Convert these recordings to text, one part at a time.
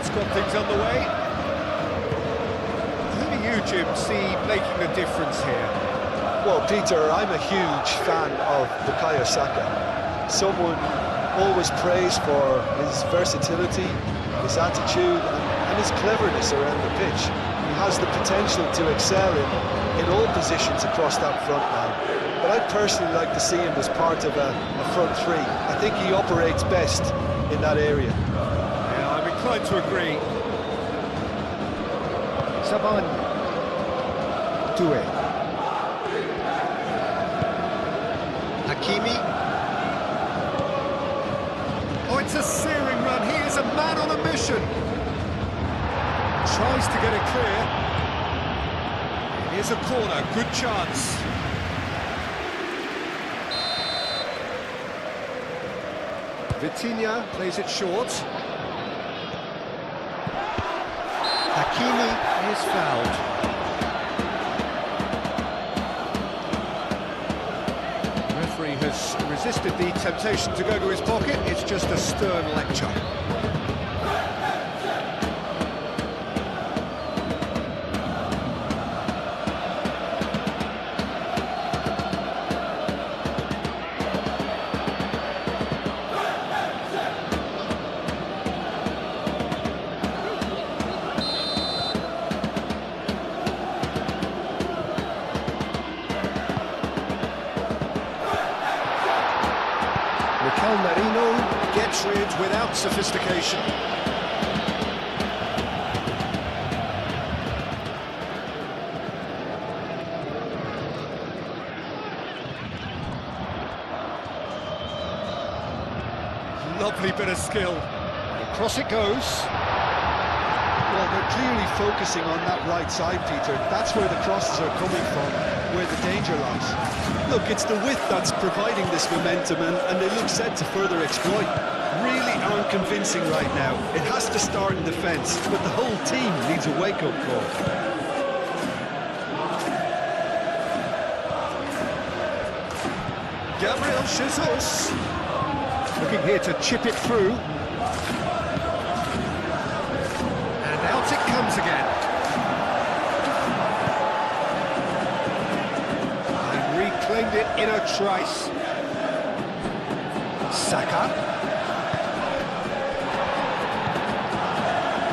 That's got things underway. Who do you, Jim, see making the difference here? Well, Peter, I'm a huge fan of Bukayo Saka. Someone always praised for his versatility, his attitude and his cleverness around the pitch. He has the potential to excel in all positions across that front line. But I'd personally like to see him as part of a front three. I think he operates best in that area. Yeah, I'm inclined to agree. Saban. Toure. Hakimi. Oh, it's a searing run. He is a man on a mission. Tries to get it clear. Here's a corner, good chance. Vitinha plays it short. Hakimi is fouled. The referee has resisted the temptation to go to his pocket. It's just a stern lecture. Marino gets rid without sophistication. Lovely bit of skill. Across it goes. Well, they're clearly focusing on that right side, Peter. That's where the crosses are coming from, where the danger lies. Look, it's the width that's providing this momentum, and they look set to further exploit. Really aren't convincing right now. It has to start in defence, but the whole team needs a wake-up call. Gabriel Jesus looking here to chip it through. And out it comes again. And reclaimed it in a trice. Saka.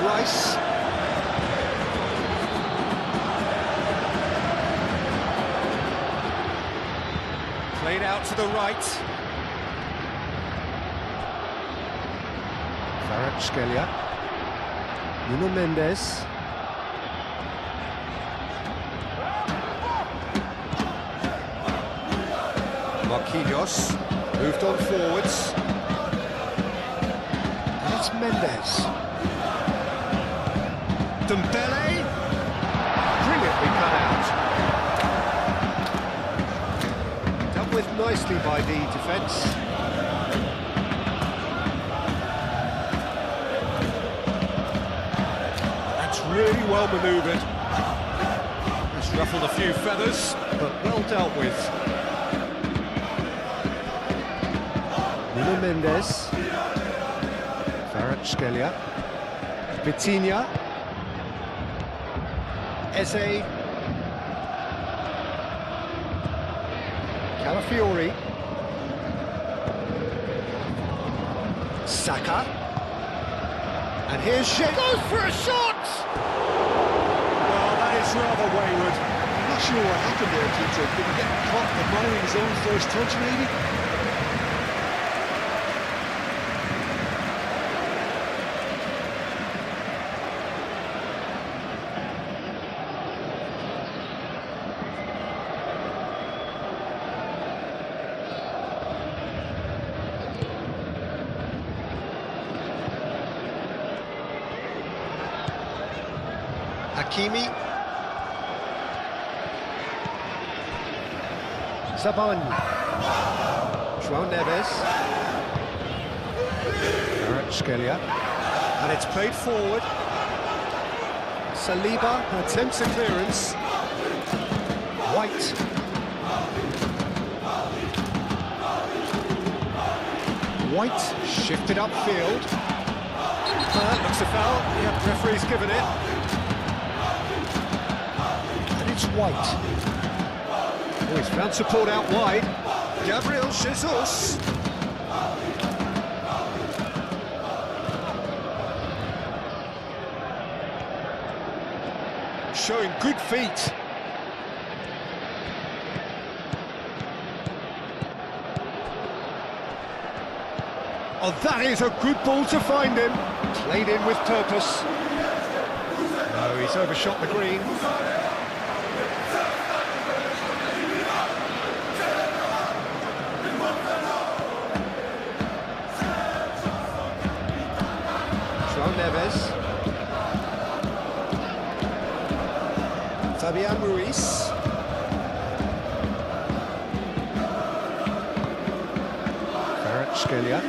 Rice. Played out to the right. Kvaratskhelia. Nuno Mendes. Marquinhos moved on forwards. And it's Mendes. Dembele. Brilliantly cut out. Dealt with nicely by the defence. Really well manoeuvred. It's ruffled a few feathers, but well dealt with. Nuno Mendes. Kvaratskhelia. Vitinha. Eze. Calafiori. Saka. And here's Shea. Goes for a shot! Well, that is rather wayward. I'm not sure what happened there, Peter. Did he get caught admiring his own first touch, maybe? Hakimi. Saban. João Neves. Kvaratskhelia. And it's played forward. Saliba attempts a clearance. White. White shifted upfield. Looks a foul. Yep, referee's given it. And it's White. Oh, he's found support out wide. Gabriel Jesus. Showing good feet. Oh, that is a good ball to find him. Played in with purpose. No, he's overshot the green. João Neves. Fabian Ruiz. Scalia.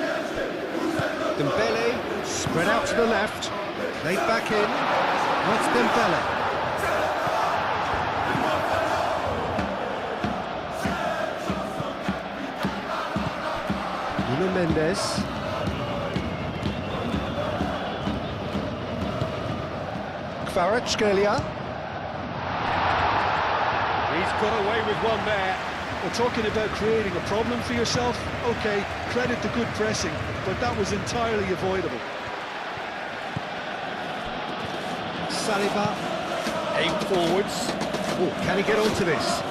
Dembele, spread out to the left, played back in. That's Dembele. Nuno Mendes. Scalia. He's got away with one there. We're talking about creating a problem for yourself. Okay, credit the good pressing, but that was entirely avoidable. Saliba, aim forwards. Oh, can he get onto this?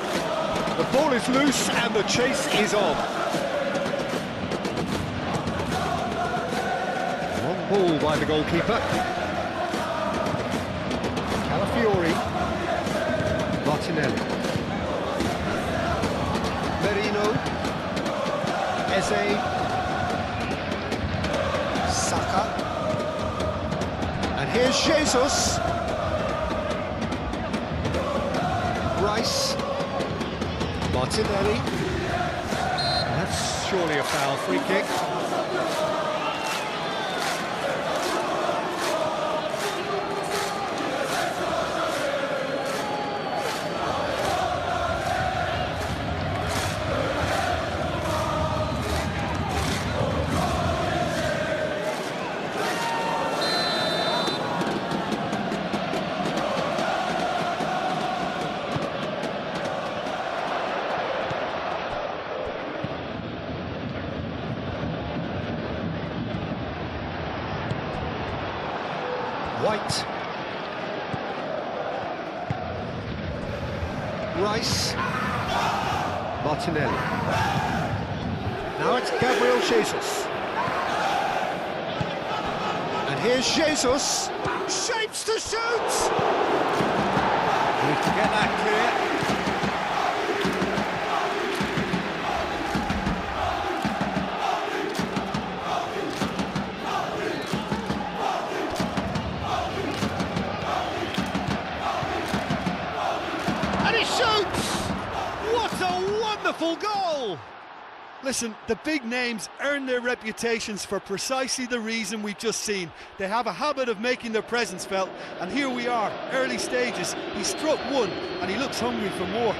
The ball is loose and the chase is on. Long ball by the goalkeeper. Calafiori. Martinelli. Merino. Eze. Saka. And here's Jesus. Rice. Martinelli. That's surely a foul. Free kick. White. Rice. Martinelli. Now it's Gabriel Jesus. And here's Jesus. Shapes to shoot! Need to get that clear. And he shoots! What a wonderful goal! Listen, the big names earn their reputations for precisely the reason we've just seen. They have a habit of making their presence felt, and here we are, early stages. He struck one, and he looks hungry for more.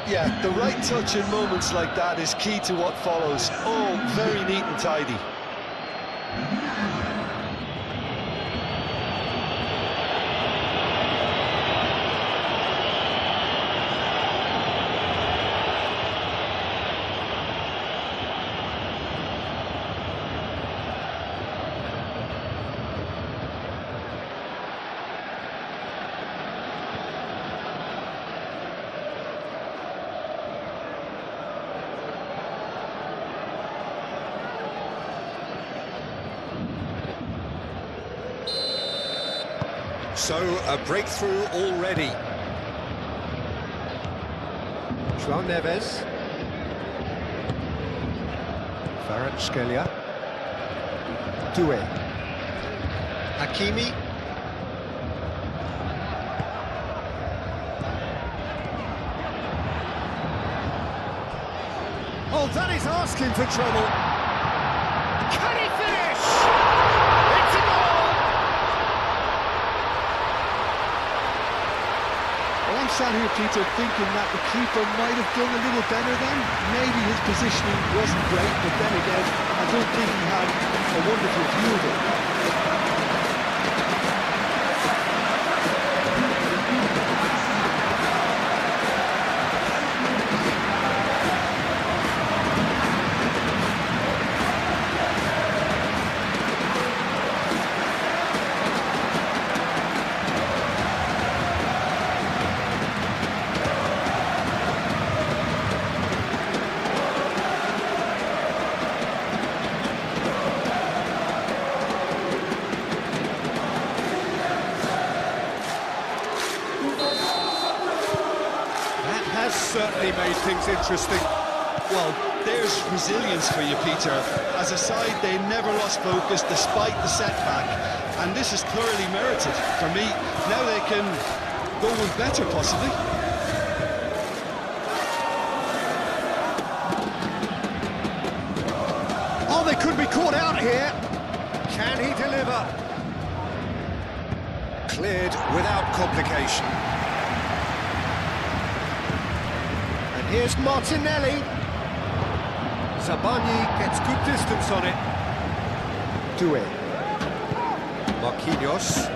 Yeah, the right touch in moments like that is key to what follows. Oh, very neat and tidy. So, a breakthrough already. João Neves. Scalia. Doué. Hakimi. Oh, that is asking for trouble. Can he finish? It's a goal! Well, I'm sat here, Peter, thinking that the keeper might have done a little better then. Maybe his positioning wasn't great, but then again, I don't think he had a wonderful view of it. Certainly made things interesting. Well, there's resilience for you, Peter. As a side, they never lost focus despite the setback, and this is thoroughly merited. For me, now they can go with better, possibly. Oh, they could be caught out here. Can he deliver? Cleared without complication. Here's Martinelli. Zabani gets good distance on it. Doué. Marquinhos.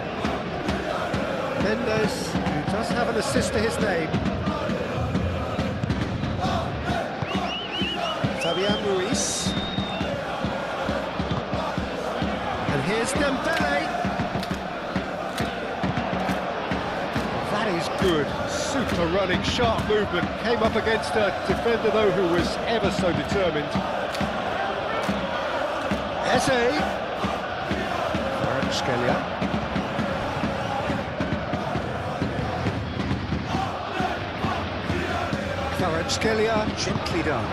Mendes, who does have an assist to his name. Fabian Ruiz. And here's Dembele. That is good. Super running, sharp movement. Came up against a defender, though, who was ever so determined. Eze. Kvaratskhelia. Kvaratskhelia, gently done.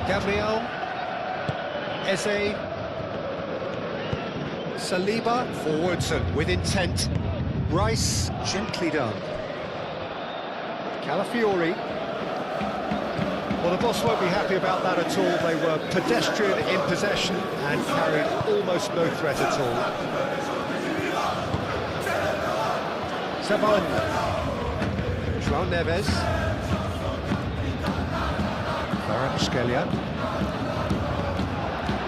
Gabriel. Eze. Saliba, forwards and with intent. Rice, gently done. Calafiori. Well, the boss won't be happy about that at all. They were pedestrian in possession and carried almost no threat at all. Saban. João Neves. Kvaratskhelia.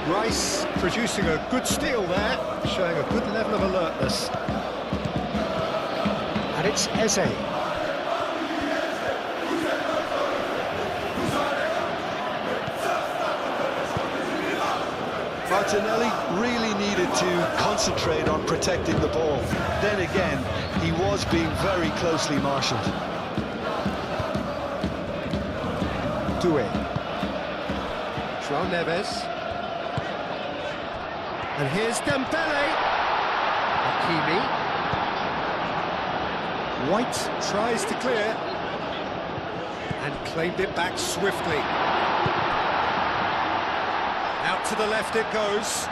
Rice producing a good steal there, showing a good level of alertness. And it's Eze. Martinelli really needed to concentrate on protecting the ball. Then again, he was being very closely marshalled. Doué. João Neves. And here's Dembele. Hakimi. White tries to clear. And claimed it back swiftly. Out to the left it goes.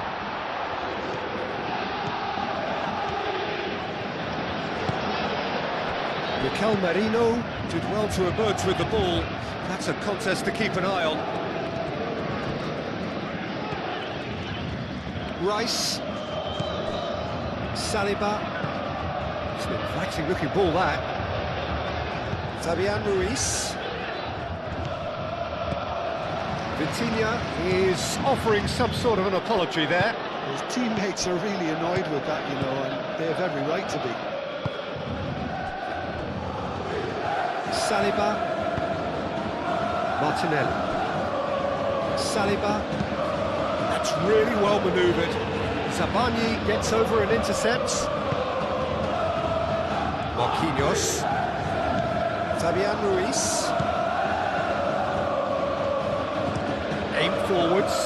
Mikel Merino did well to emerge with the ball. That's a contest to keep an eye on. Rice. Saliba. It's an inviting looking ball, that. Fabian Ruiz. Vitinha is offering some sort of an apology there. His teammates are really annoyed with that, you know, and they have every right to be. Saliba. Martinelli. Saliba. That's really well manoeuvred. Zabani gets over and intercepts. Marquinhos. Fabian Ruiz. Aim forwards.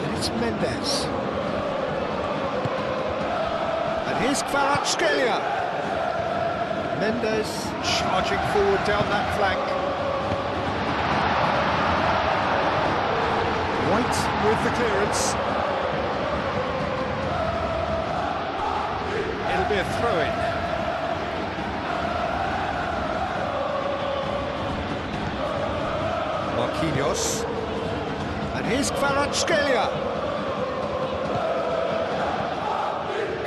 And it's Mendes. And here's Kvaratskhelia. Mendes charging forward down that flank. White with the clearance. It'll be a throw-in. Marquinhos. And here's Kvaratskhelia.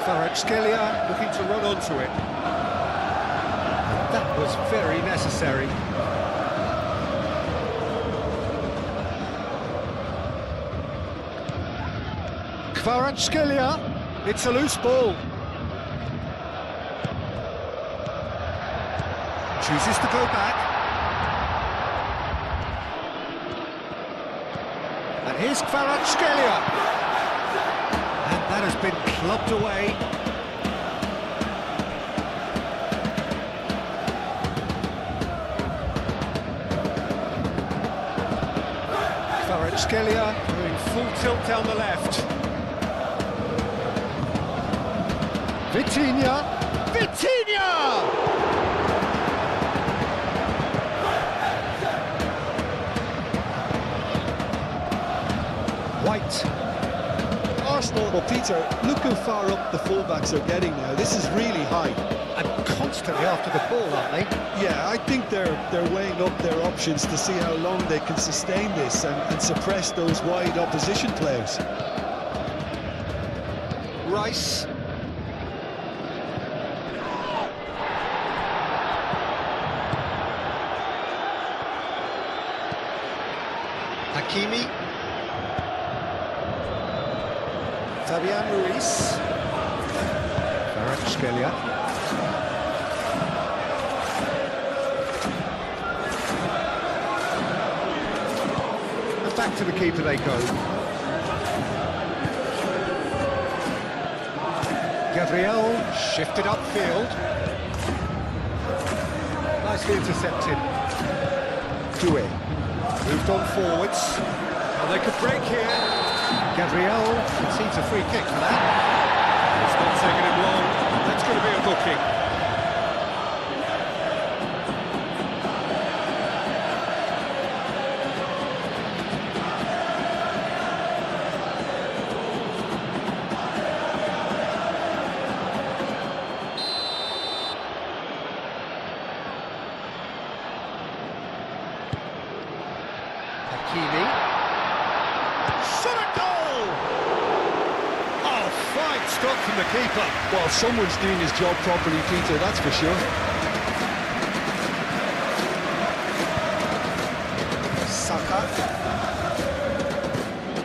Kvaratskhelia looking to run onto it. That was very necessary. Kvaratskhelia, it's a loose ball. Chooses to go back. And here's Kvaratskhelia. And that has been clubbed away. Kvaratskhelia doing full tilt down the left. Vitinha! White. Arsenal, well, Peter, look how far up the fullbacks are getting now. This is really high. And constantly after the ball, aren't they? Yeah, I think they're weighing up their options to see how long they can sustain this and suppress those wide opposition players. Rice. Hakimi. Fabian Ruiz. Kvaratskhelia. And back to the keeper they go. Gabriel shifted upfield. Nicely intercepted. Doué moved on forwards. And they could break here. Gabriel concedes a free kick for that. It's not taking him long. That's going to be a booking. Hakimi. Shot at goal! Oh, fine stop from the keeper. Well, someone's doing his job properly, Peter, that's for sure. Saka.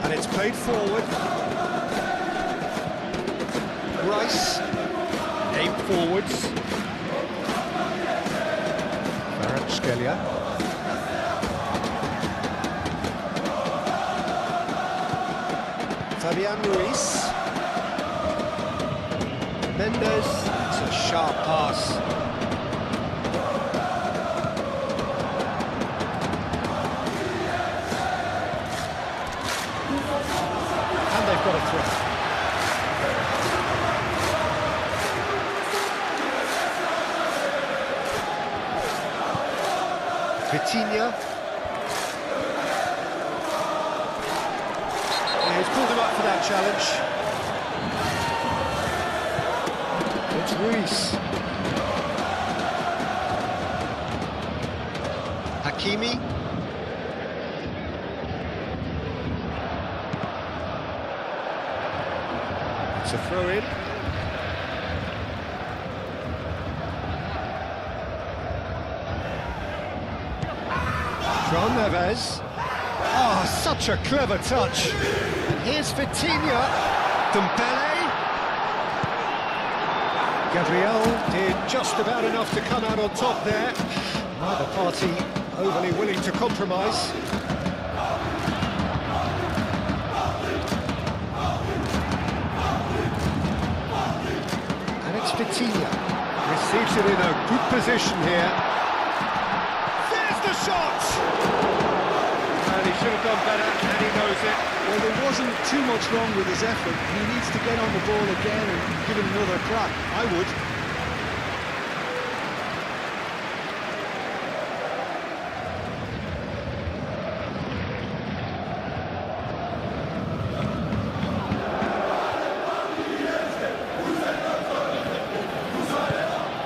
And it's played forward. Rice. Aimed forwards. Kvaratskhelia. Fabian Ruiz. Mendes. It's a sharp pass. And they've got a threat. Vitinha. He's pulled him up for that challenge. It's Ruiz. Hakimi. It's a throw-in. From Neves. Oh, such a clever touch. And here's Vitinha. Dembele. Gabriel did just about enough to come out on top there. Neither party overly willing to compromise. And it's Vitinha. Receives it in a good position here. There's the shot! And he should have done better, and he knows it. Well, there wasn't too much wrong with his effort. He needs to get on the ball again and give it another crack. I would.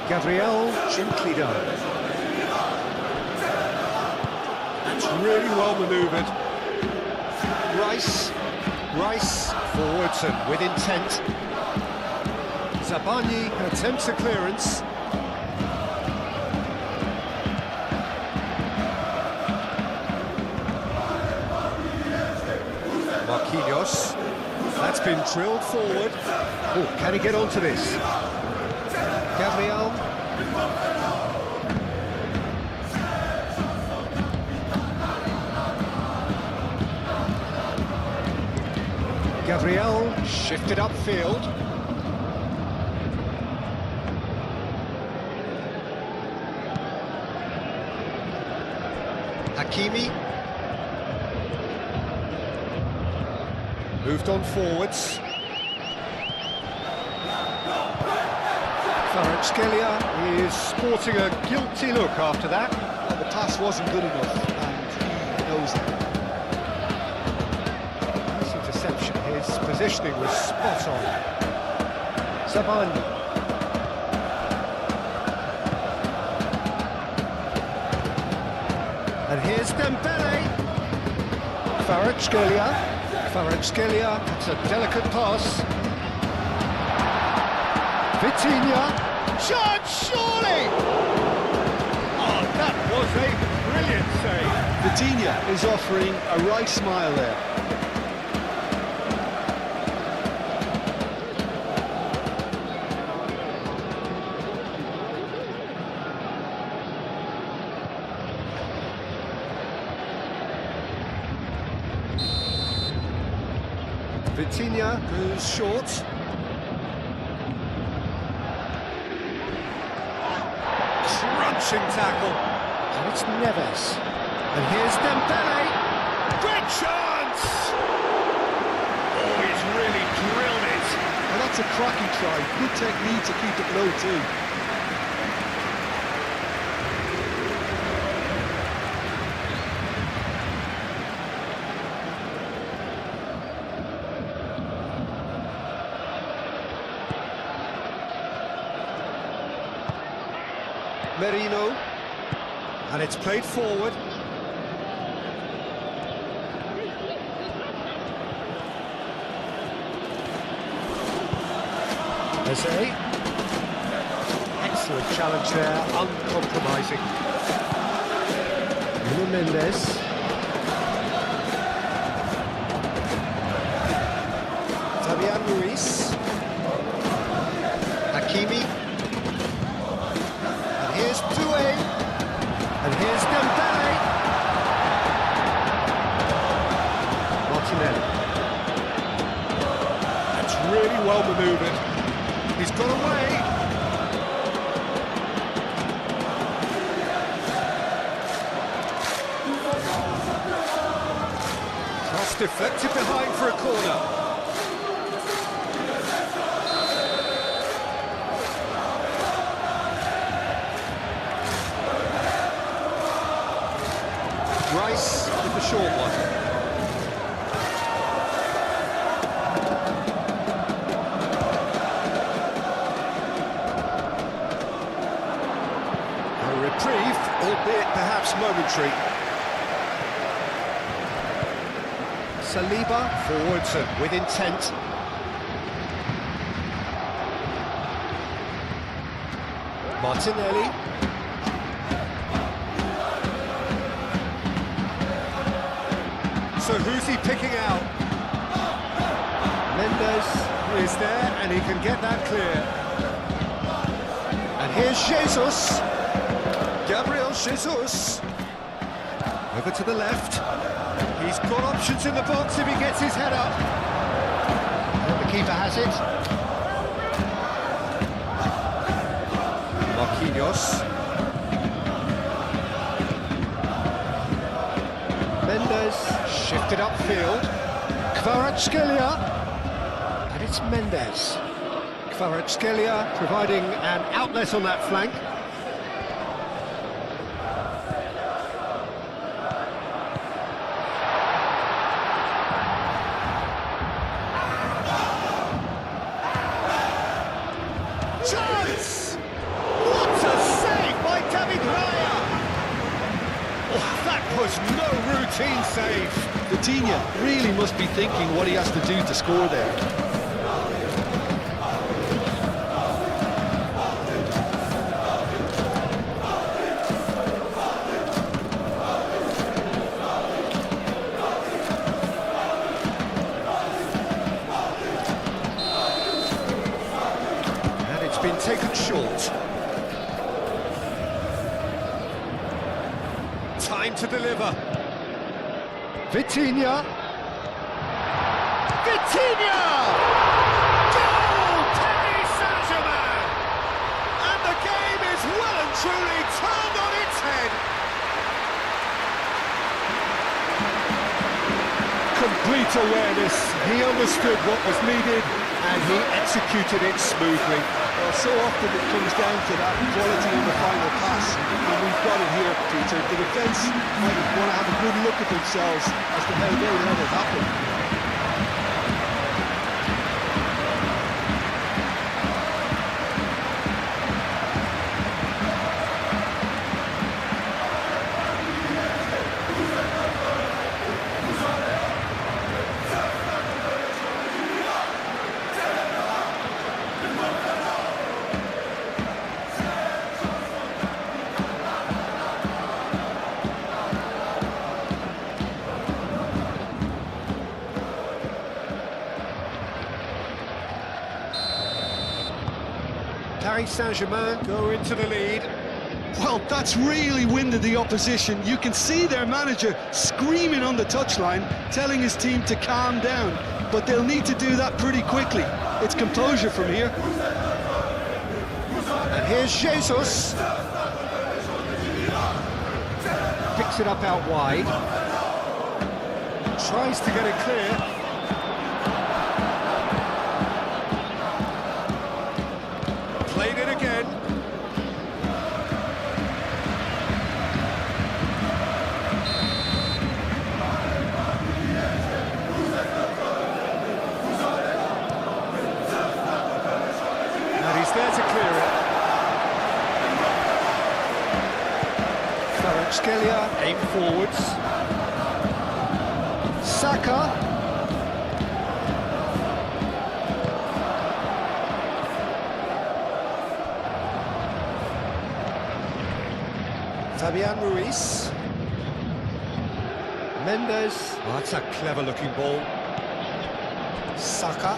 Gabriel, gently done. That's really well manoeuvred. Rice forwards and with intent. Zabani attempts a clearance. Marquinhos. That's been drilled forward. Oh, can he get onto this? Gabriel. Gabriel shifted upfield. Hakimi. Moved on forwards. Kvaratskhelia is sporting a guilty look after that. Well, the pass wasn't good enough, and he knows that. Nice interception. His positioning was spot on. Zabani. And here's Dembele. Kvaratskhelia. Kvaratskhelia, it's a delicate pass. Vitinha. Shot, surely! Oh, that was a brilliant save. Vitinha is offering a right smile there. Vitinha goes short. Crunching tackle. And it's Neves. And here's Dembele. Great chance! Oh, he's really drilled it. Well, that's a cracking try. Good technique to keep it low too. Merino, and it's played forward. Eze. Excellent challenge there, uncompromising. Nuno Mendes. Fabian Ruiz. Hakimi. Here's Doué, and here's Dembele. Martinelli. That's really well manoeuvred. He's got away. Cross deflected behind for a corner. Rice with the short one. A reprieve, albeit perhaps momentary. Saliba forwards and with intent. Martinelli. So who's he picking out? Mendes is there, and he can get that clear. And here's Jesus. Gabriel Jesus. Over to the left. He's got options in the box if he gets his head up. And the keeper has it. Marquinhos. Mendes shifted upfield. Kvaratskhelia. And it's Mendes. Kvaratskhelia providing an outlet on that flank. Chance! What a save by David Raya! Oh, that was no routine save. Vitinha really must be thinking what he has to do to score there. been taken short. Time to deliver. Vitinha! Vitinha! Goal! Paris Saint-Germain! And the game is well and truly turned on its head. Complete awareness. He understood what was needed and he executed it smoothly. Well, so often it comes down to that quality in the final pass, and we've got it here, Peter. The defence might want to have a good look at themselves as to how they let it happen. Paris Saint-Germain go into the lead. Well, that's really winded the opposition. You can see their manager screaming on the touchline, telling his team to calm down. But they'll need to do that pretty quickly. It's composure from here. And here's Jesus. Picks it up out wide. Tries to get it clear. Played it again. And he's there to clear it. Kvaratskhelia aim forwards. Saka. Fabian Ruiz. Mendes. Oh, that's a clever-looking ball. Saka.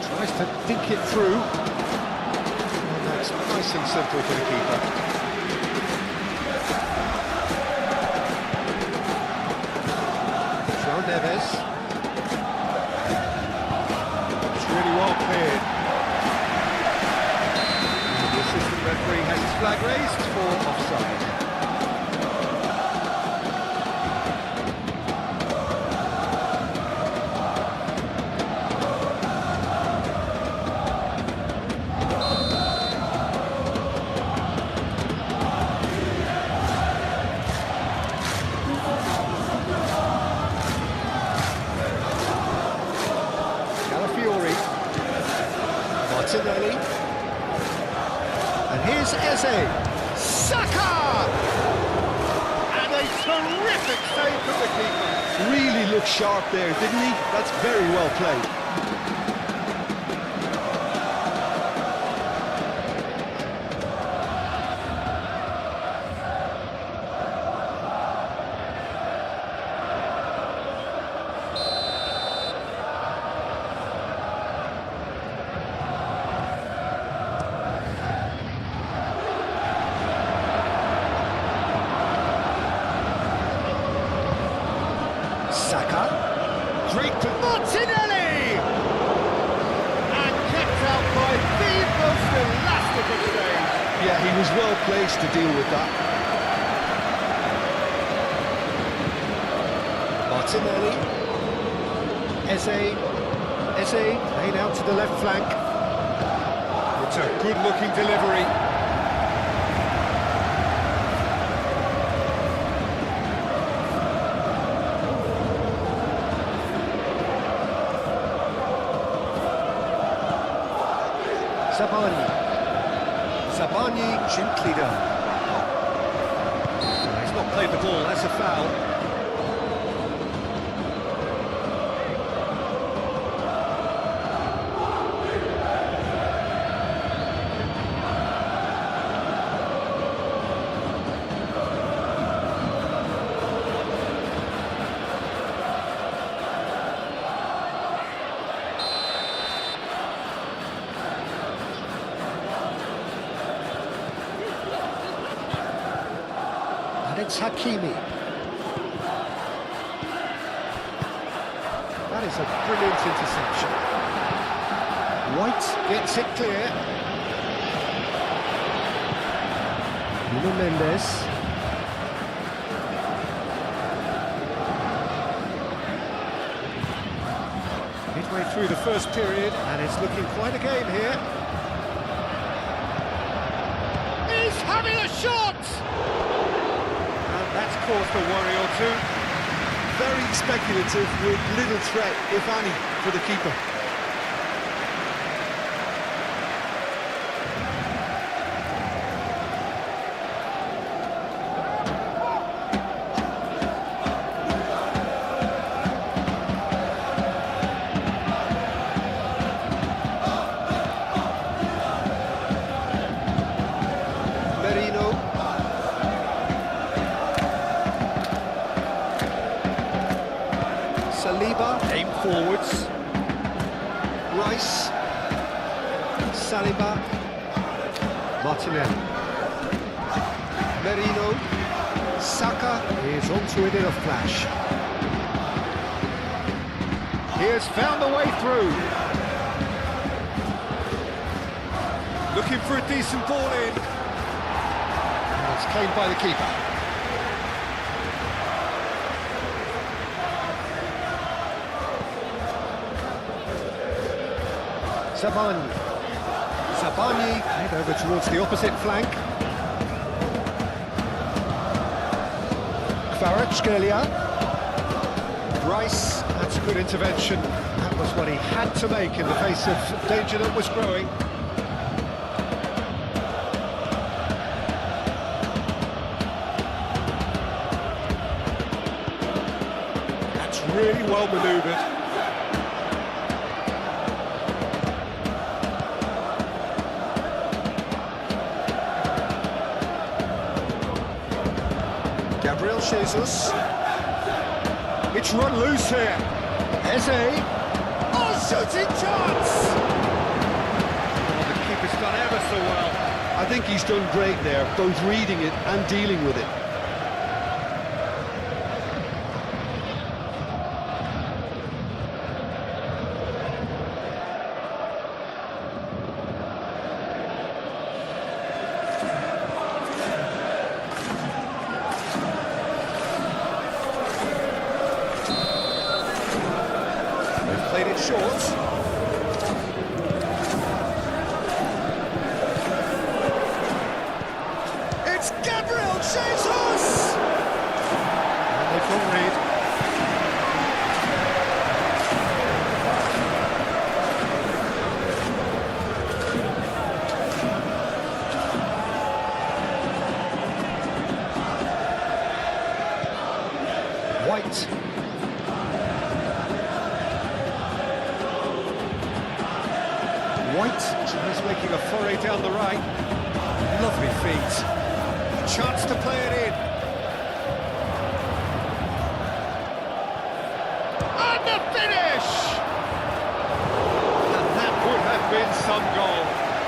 Tries to think it through. And that's nice and simple for the keeper. João Neves. It's really well cleared. The assistant referee has his flag raised for offside. Martinelli. And here's Eze. Saka! And a terrific save from the keeper. Really looked sharp there, didn't he? That's very well played. Saka, great to Martinelli! And kept out by the most elastic of saves. Yeah, he was well placed to deal with that. Martinelli. Eze played out to the left flank. It's a good-looking delivery. Zabani gently done. He's not played the ball, that's a foul. It's Hakimi. That is a brilliant interception. White gets it clear. Nuno Mendes. Midway through the first period, and it's looking quite a game here. He's having a shot! And that's caused a worry or two. Very speculative with little threat, if any, for the keeper. Saliba, aim forwards. Rice. Saliba. Martinelli. Merino. Saka is onto it in a flash. He has found the way through. Looking for a decent ball in. And it's claimed by the keeper. Zabani head over towards the opposite flank. Kvaratskhelia. Rice, that's a good intervention. That was what he had to make in the face of danger that was growing. That's really well manoeuvred. Gabriel Jesus. It's run loose here. Eze. Oh, shooting chance! Oh, the keeper's done ever so well. I think he's done great there, both reading it and dealing with it. Played it short. It's Gabriel Jesus! And they've got Reed. White. White is making a foray down the right. Lovely feet. A chance to play it in. And the finish! And that would have been some goal.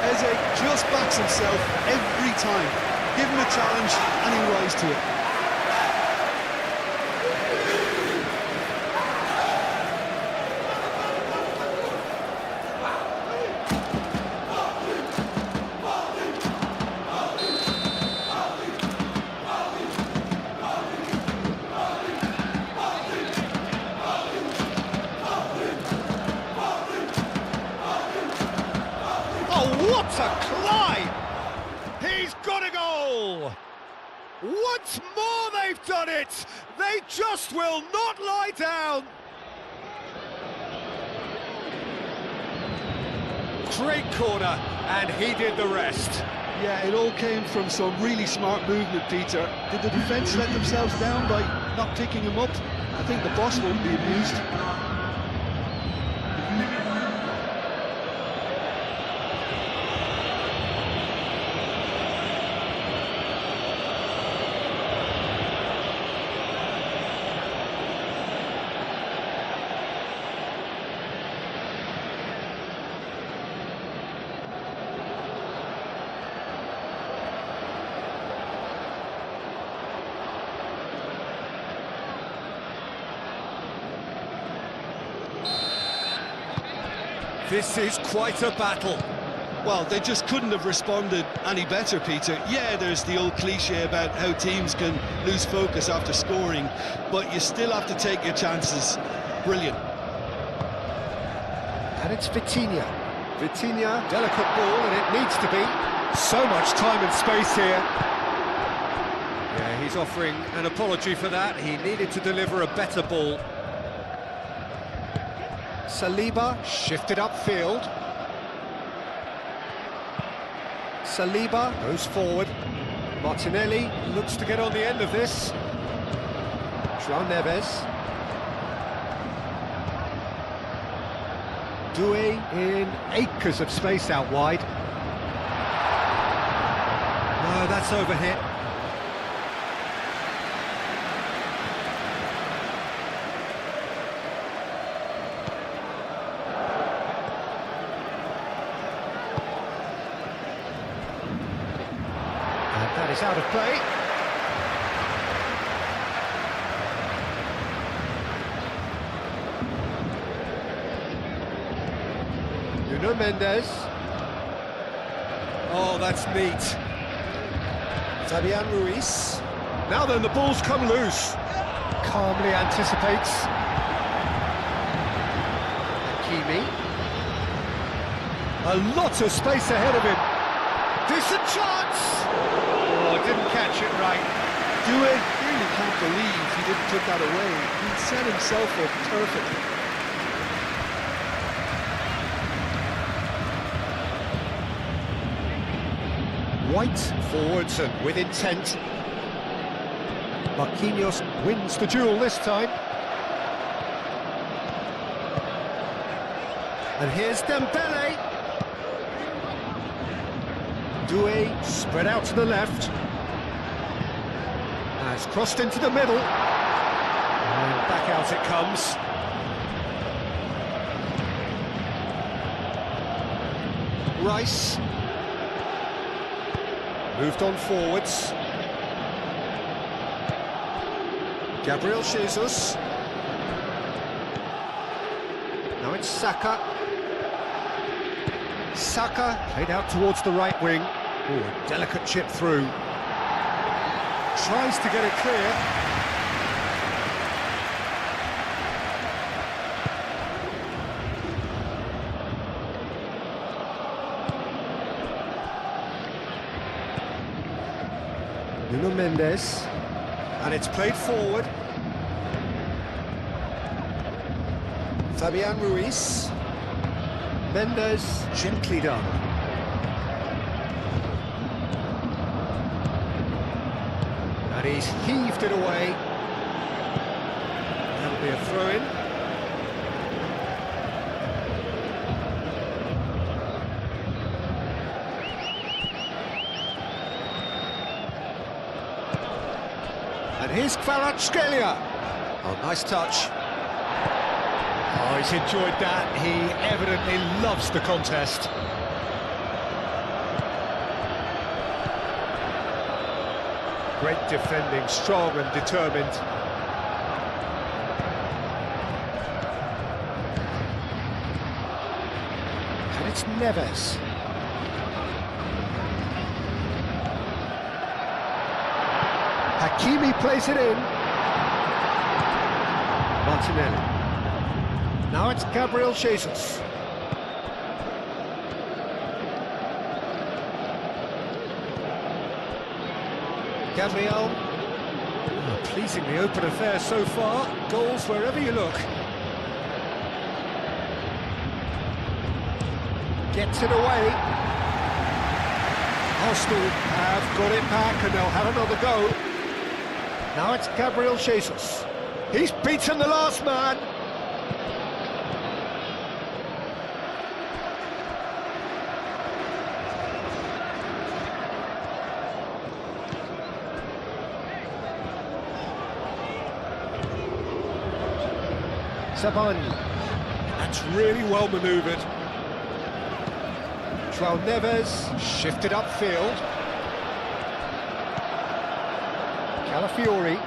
Eze just backs himself every time. Give him a challenge and he'll rise to it. What a climb! He's got a goal! Once more they've done it! They just will not lie down! Great corner, and he did the rest. Yeah, it all came from some really smart movement, Peter. Did the defence let themselves down by not picking him up? I think the boss won't be amused. This is quite a battle. Well, they just couldn't have responded any better, Peter. Yeah, there's the old cliche about how teams can lose focus after scoring, but you still have to take your chances. Brilliant. And it's Vitinha. Vitinha, delicate ball, and it needs to be. So much time and space here. Yeah, he's offering an apology for that. He needed to deliver a better ball. Saliba shifted upfield. Saliba goes forward. Martinelli looks to get on the end of this. João Neves. Doué in acres of space out wide. No, that's overhit. That is out of play. Nuno Mendes. Oh, that's neat. Fabian Ruiz. Now then, the ball's come loose. Calmly anticipates. Hakimi. A lot of space ahead of him. Decent chance! Oh, didn't catch it right. Doué really can't believe he didn't put that away. He set himself up perfectly. White forwards and with intent. Marquinhos wins the duel this time. And here's Dembele. Doué spread out to the left. Has crossed into the middle. And back out it comes. Rice. Moved on forwards. Gabriel Jesus. Now it's Saka. Saka played out towards the right wing. Ooh, a delicate chip through. Tries to get it clear. Nuno Mendes. And it's played forward. Fabian Ruiz. Mendes, gently done. And he's heaved it away. That'll be a throw-in. And here's Kvaratskhelia. Oh, nice touch. Oh, he's enjoyed that. He evidently loves the contest. Great defending, strong and determined. And it's Neves. Hakimi plays it in. Martinelli. Now it's Gabriel Jesus. Gabriel. Oh, pleasingly open affair so far. Goals wherever you look. Gets it away. Arsenal have got it back and they'll have another go. Now it's Gabriel Jesus. He's beaten the last man. Sabani. That's really well manoeuvred. João Neves shifted upfield. Calafiori.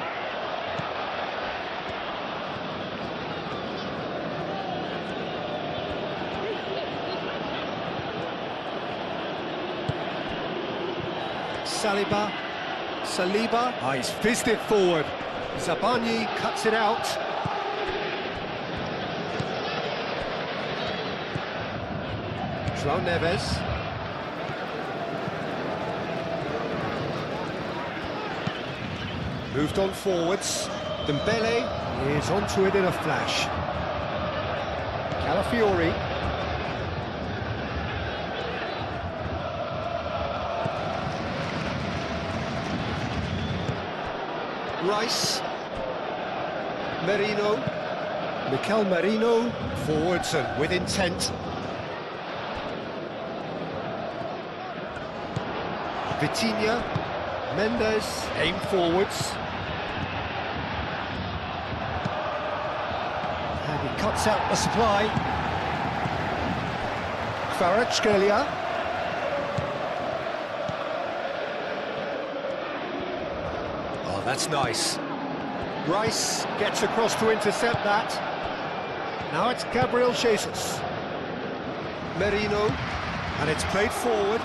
Saliba. He's fizzed it forward. Zabani cuts it out. João Neves. Moved on forwards. Dembele is onto it in a flash. Calafiori. Rice. Merino. Mikel Merino. Forwards and with intent. Vitinha. Mendes. Aim forwards. And he cuts out the supply. Kvaratskhelia. Oh, that's nice. Rice gets across to intercept that. Now it's Gabriel Jesus. Merino. And it's played forward.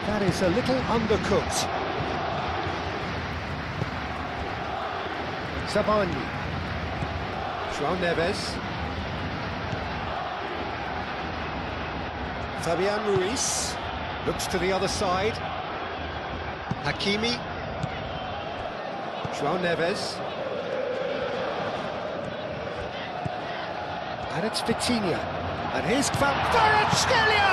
That is a little undercooked. Zabani. João Neves. Fabian Ruiz looks to the other side. Hakimi. João Neves. And it's Vitinha. And here's Kvaratskhelia!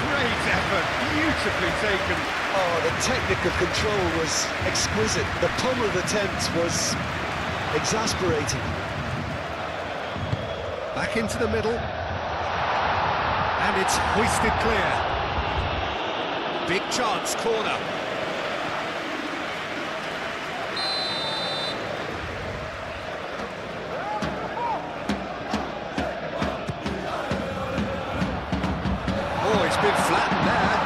Great effort, beautifully taken. Oh, the technical control was exquisite. The pummeled attempt was exasperating. Back into the middle. And it's hoisted clear. Big chance, corner. Oh, it's been flattened there.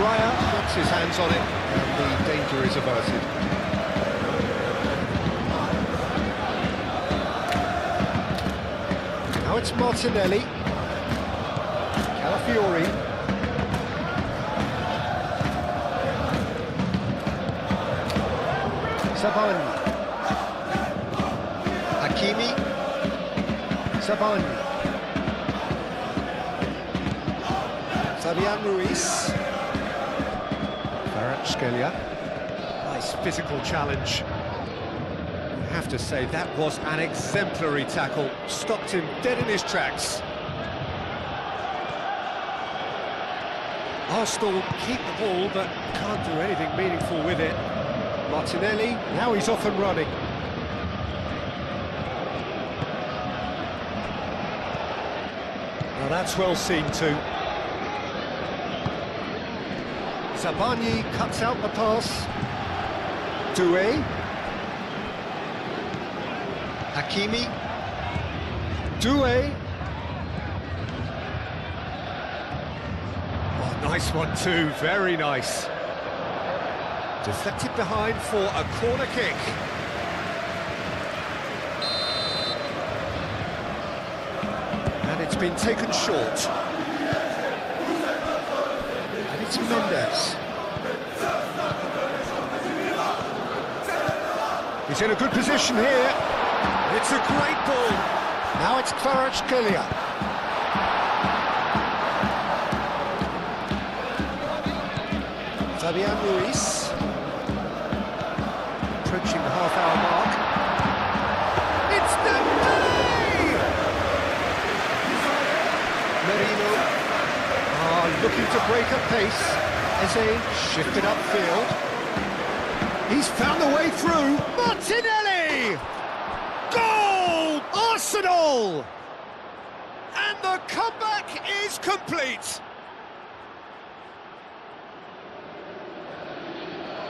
Raya gets his hands on it, and the danger is averted. Now it's Martinelli. Calafiori. Zabani. Hakimi. Zabani. Fabian Ruiz. Kvaratskhelia. Nice physical challenge. You have to say that was an exemplary tackle. Stopped him dead in his tracks. Arsenal keep the ball, but can't do anything meaningful with it. Martinelli, now he's off and running. Now that's well seen too. Zabani cuts out the pass. Doué. Hakimi. Doué. Oh, nice one too, very nice. Deflected behind for a corner kick. And it's been taken short. And it's Mendes. He's in a good position here. It's a great ball. Now it's Kvaratskhelia. Fabian Ruiz. Approaching the half-hour mark. It's Dembele! Merino. Looking to break up pace. Eze shifted upfield. He's found the way through. Martinelli! Goal! Arsenal! And the comeback is complete.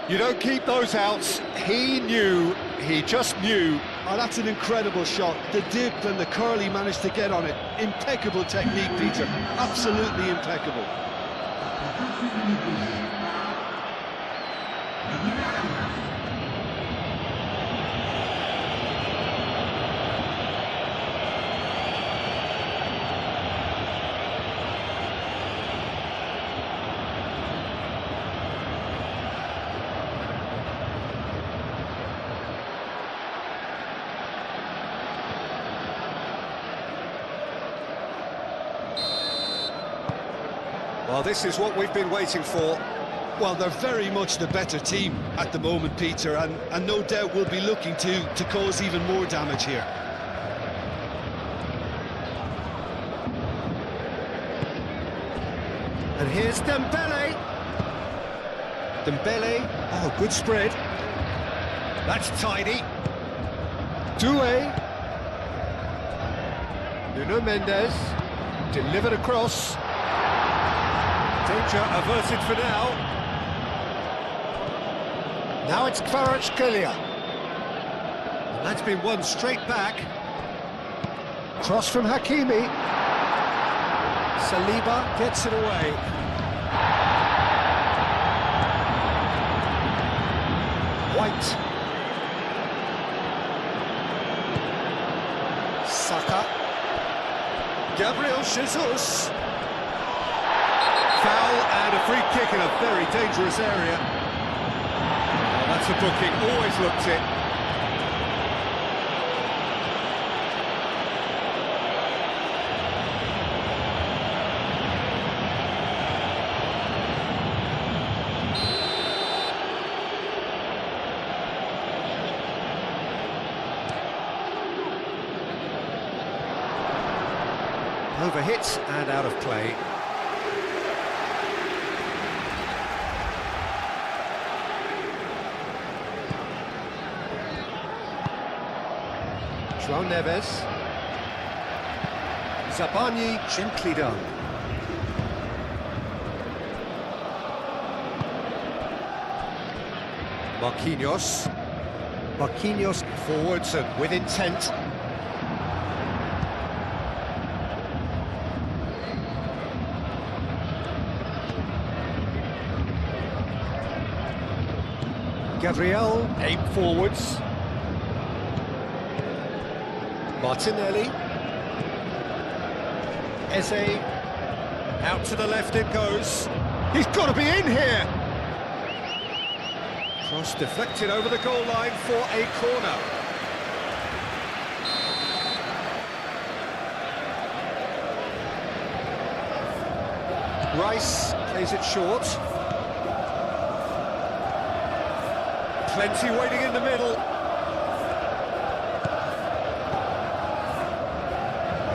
You don't keep those outs. He knew, he just knew. Oh, that's an incredible shot. The dip and the curl he managed to get on it. Impeccable technique, Peter. Absolutely impeccable. Well, this is what we've been waiting for. Well, they're very much the better team at the moment, Peter, and no doubt will be looking to cause even more damage here. And here's Dembele. Dembele. Oh, good spread. That's tidy. Doué. Nuno Mendes. Delivered across. Danger averted for now. Now it's Kvaratskhelia. And that's been won straight back. Cross from Hakimi. Saliba gets it away. White. Saka. Gabriel Jesus. Foul and a free kick in a very dangerous area. Oh, that's a booking, always looked it. Overhit and out of play. João Neves. Zabani gently done. Marquinhos. Marquinhos forwards and with intent. Gabriel, aim forwards. Martinelli. Eze. Out to the left it goes. He's got to be in here! Cross deflected over the goal line for a corner. Rice plays it short. Plenty waiting in the middle.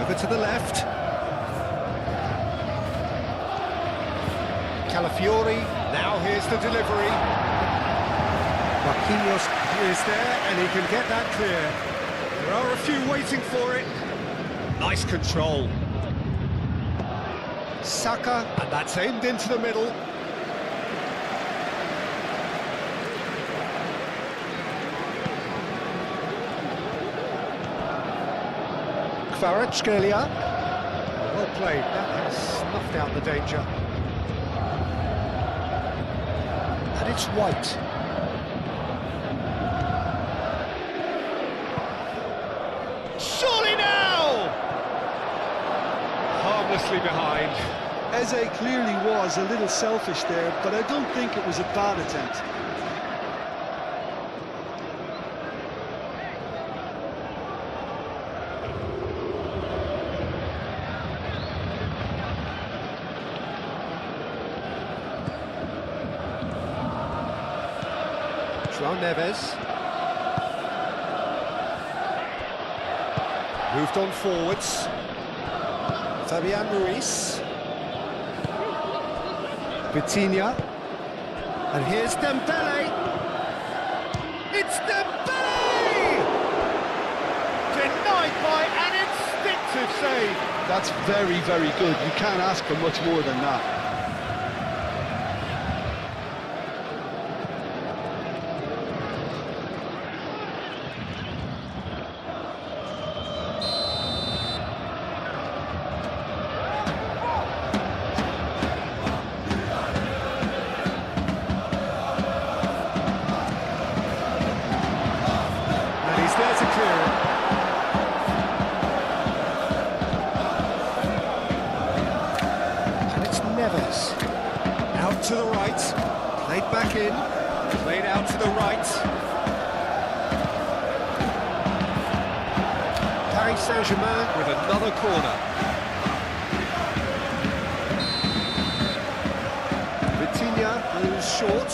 Over to the left. Calafiori, now here's the delivery. Marquinhos is there and he can get that clear. There are a few waiting for it. Nice control. Saka, and that's aimed into the middle. Kvaratskhelia. Well played, that has snuffed out the danger. And it's White. Surely now! Harmlessly behind. Eze clearly was a little selfish there, but I don't think it was a bad attempt. João Neves. Moved on forwards. Fabian Ruiz. Vitinha. And here's Dembele. It's Dembele! Denied by an instinctive save. That's very, very good. You can't ask for much more than that. There's a clear it. And it's Neves. Out to the right. Played back in. Played out to the right. Paris Saint-Germain with another corner. short.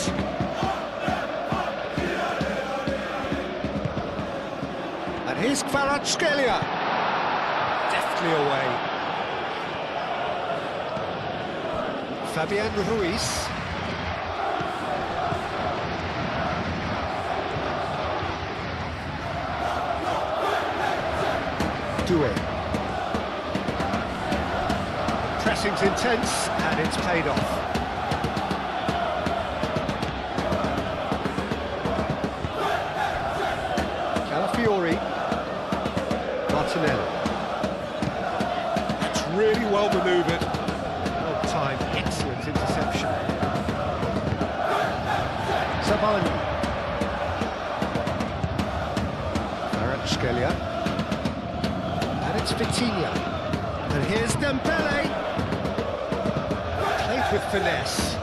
And here's Kvaratskhelia. Deftly away. Fabian Ruiz. Doué. Pressing's intense, and it's paid off. Calafiori. Martinelli. That's really well manoeuvred. Well timed, excellent interception. Sabani. Kvaratskhelia. And it's Vitinha. And here's Dembele. Played with finesse.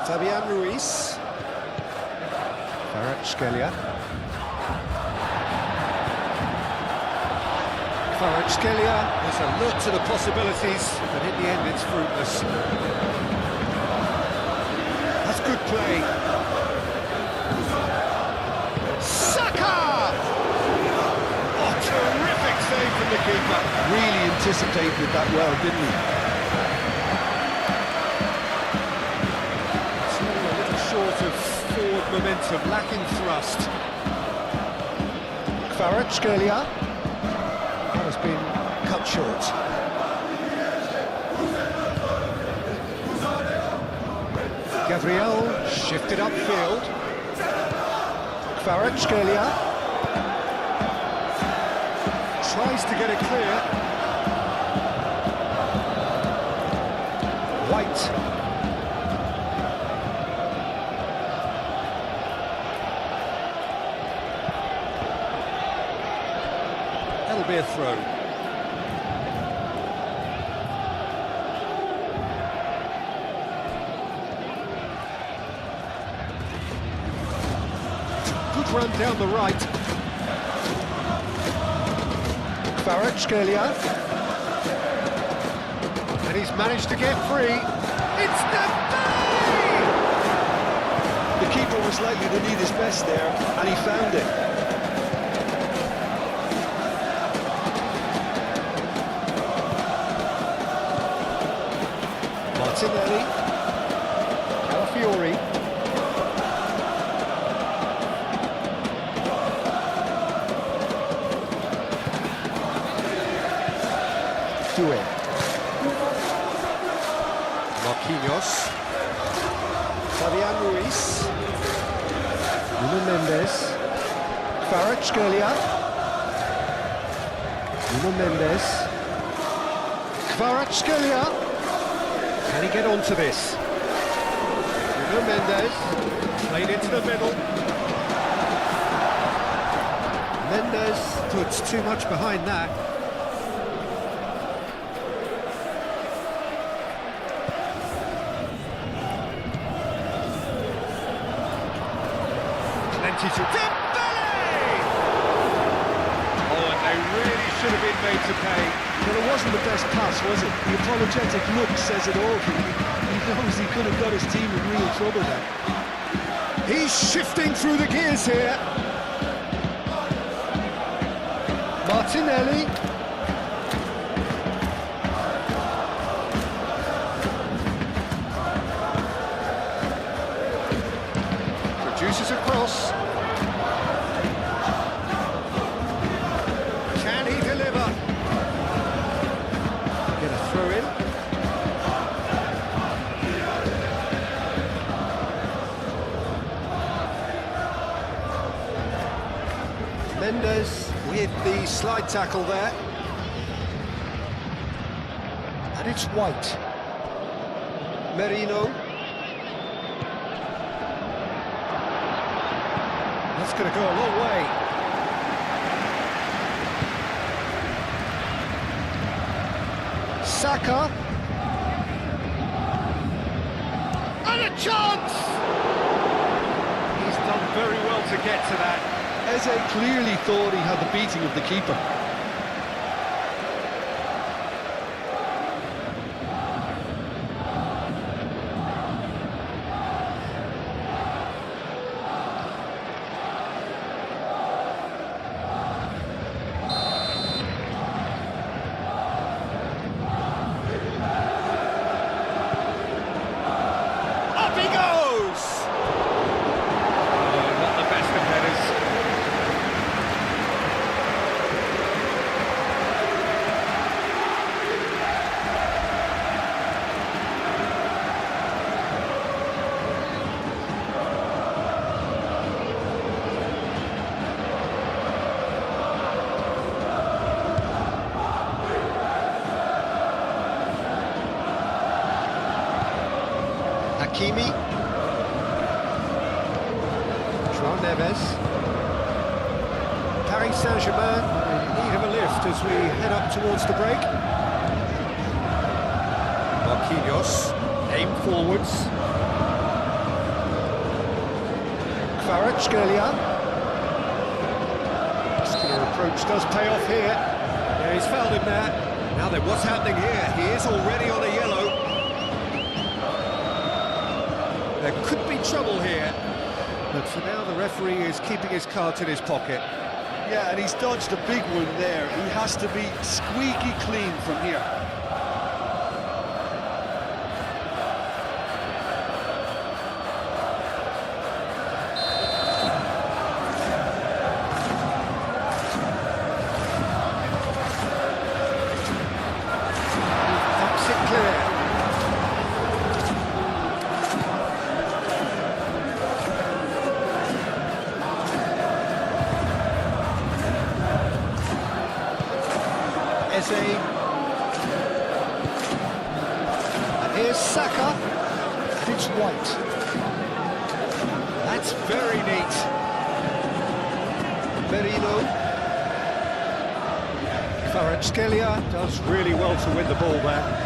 Fabian Ruiz. Kvaratskhelia. Kvaratskhelia. There's a look to the possibilities, but in the end it's fruitless. That's good play. Saka! Oh, terrific save from the keeper. Really anticipated that well, didn't he? Still a little short of forward momentum, lacking thrust. Kvaratskhelia. That has been cut short. Gabriel shifted upfield. Kvaratskhelia tries to get it clear. White. That'll be a throw. Good run down the right. Kvaratskhelia. And he's managed to get free. It's Dembele! The keeper was likely to need his best there, and he found it. Martinelli. Calafiori. Doué. Marquinhos. Fabian Ruiz. Nuno Mendes. Kvaratskhelia. Nuno Mendes. Kvaratskhelia. Can he get onto this? Nuno Mendes. Played into the middle. Mendes puts too much behind that. Plenty to Dembele! Oh, and they really should have been made to pay. Well, it wasn't the best pass, was it? The apologetic look says it all. He knows he could have got his team in real trouble there. He's shifting through the gears here. Martinelli. Produces a cross. Can he deliver? Get a throw in. Mendes with the slide tackle there. And it's White. Merino. That's going to go a long way. Saka. And a chance! He's done very well to get to that. Eze clearly thought he had the beating of the keeper. Hakimi. João Neves. Paris Saint-Germain in need of a lift as we head up towards the break. Marquinhos, aim forwards. Kvaratskhelia. Muscular approach does pay off here. Yeah, he's fouled him there. Now then, what's happening here? He is already on a yellow. There could be trouble here, but for now the referee is keeping his cards in his pocket. Yeah, and he's dodged a big one there. He has to be squeaky clean from here. Thumps it clear. Eze. And here's Saka. And it's White. That's very neat. Merino. Kvaratskhelia does really well to win the ball there.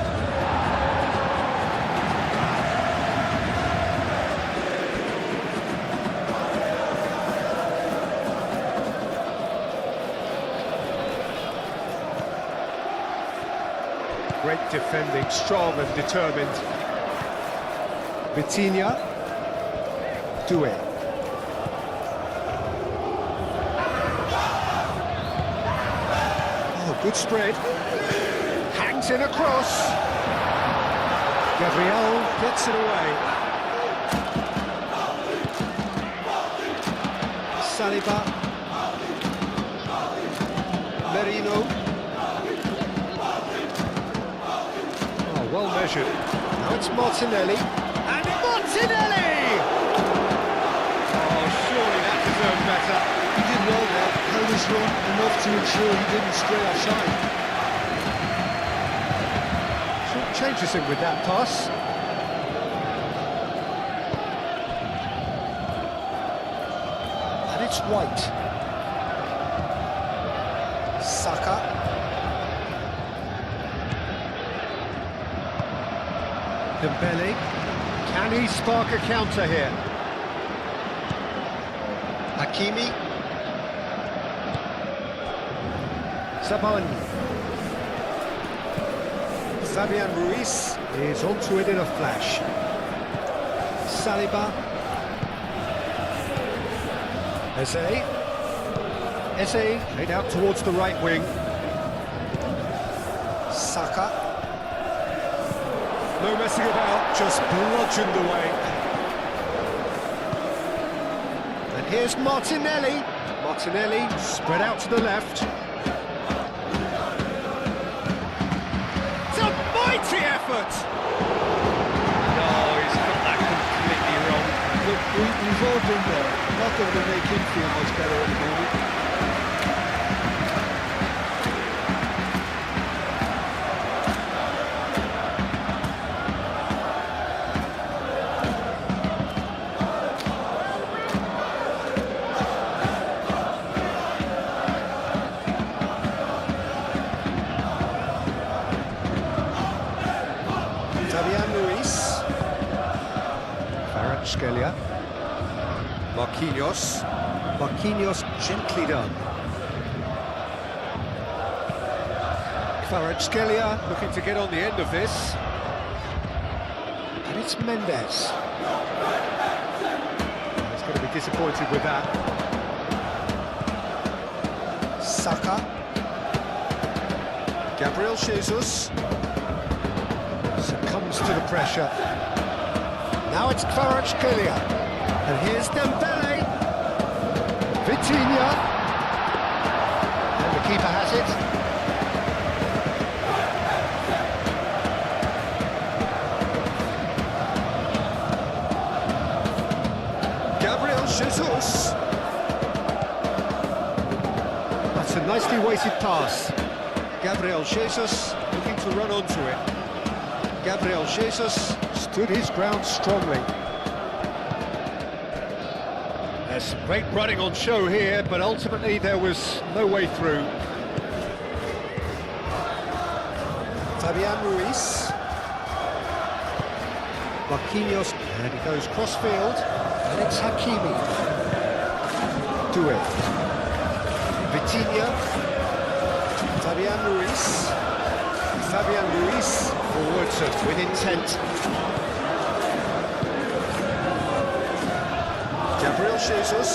Great defending, strong and determined. Vitinha. Doué. Oh, good spread. Hangs in a cross. Gabriel gets it away. Saliba. Merino. Well measured. Now it's Martinelli. And Martinelli! Oh, surely that deserved better. He did well there, held his run enough to ensure he didn't stray offside. Short changes him with that pass. And it's White. Saka. Dembele, can he spark a counter here? Hakimi. Saban. Fabian Ruiz is onto it in a flash. Saliba. Eze. Eze laid out towards the right wing. Saka. No messing about, just bludgeoned away. And here's Martinelli. Martinelli spread out to the left. It's a mighty effort! No, he's got that completely wrong. Look, we've all been there. Not that it'll make him feel much better at the moment. Kvaratskhelia. Marquinhos. Marquinhos, gently done. Kvaratskhelia looking to get on the end of this. And it's Mendes. He's going to be disappointed with that. Saka. Gabriel Jesus. Succumbs to the pressure. Now it's Kvaratskhelia. And here's Dembele. Vitinha. And the keeper has it. Jesus! That's a nicely weighted pass. Gabriel Jesus looking to run onto it. Gabriel Jesus stood his ground strongly. There's some great running on show here, but ultimately there was no way through. Fabian Ruiz. Marquinhos, and he goes cross-field. And it's Hakimi. Doué. Vitinha. Fabian Ruiz. Fabian Ruiz forward with intent. Gabriel Jesus.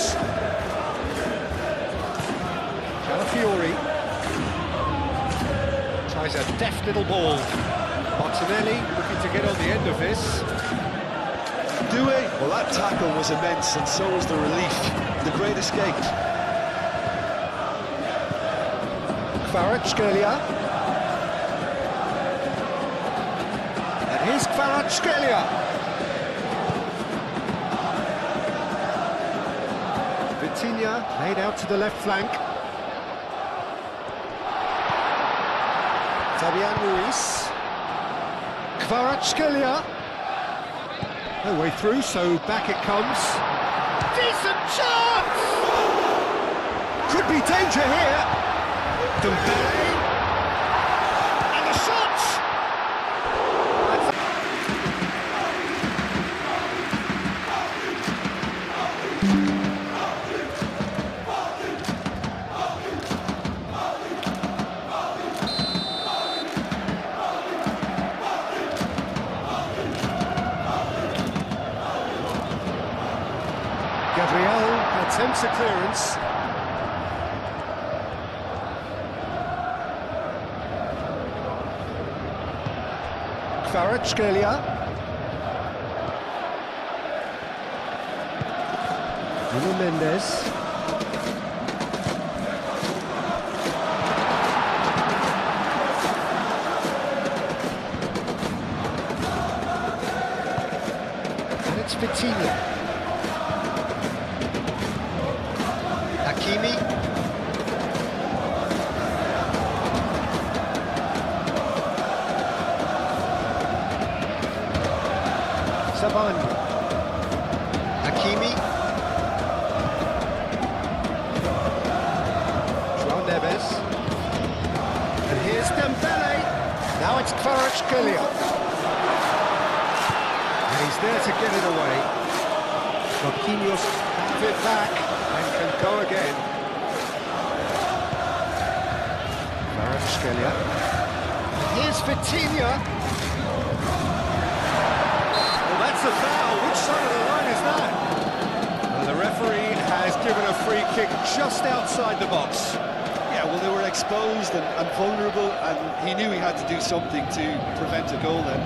Calafiori. Tries a deft little ball. Martinelli looking to get on the end of this. Doué, well, that tackle was immense, and so was the relief. The great escape. Kvaratskhelia. And here's Kvaratskhelia. Vitinha laid out to the left flank. Fabian Ruiz. Kvaratskhelia. No way through, so back it comes. Decent chance! Could be danger here. Dembele. And the shot! Gabriel attempts a clearance. Kvaratskhelia. Nuno Mendes. And it's Vitinha. Hakimi. Sabani. Hakimi. João Neves. And here's Dembele. Now it's Kvaratskhelia. And he's there to get it away. Marquinhos have it back. And can go again. Kvaratskhelia. Here's Vitinha. Well, that's a foul. Which side of the line is that? Well, the referee has given a free kick just outside the box. Yeah, well, they were exposed and vulnerable, and he knew he had to do something to prevent a goal then.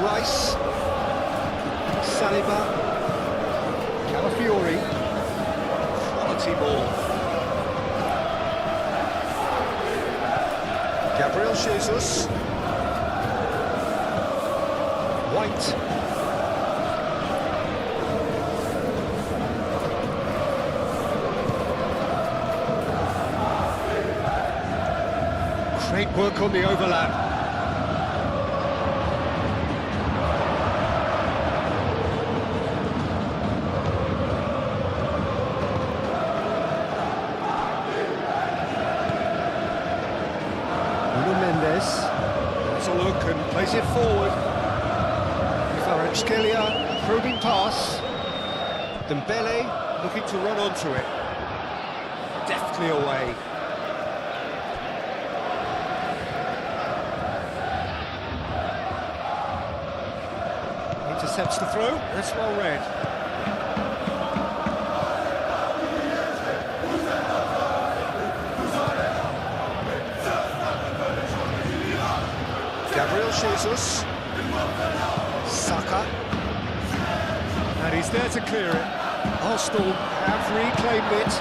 Rice, Saliba, Calafiori, quality ball. Gabriel Jesus, White, work on the overlap. Has a look and plays it forward. Kvaratskhelia, probing pass. Dembele looking to run onto it. Deftly away. Intercepts the throw. That's well read. Gabriel Jesus, Saka, and he's there to clear it. Arsenal have reclaimed it.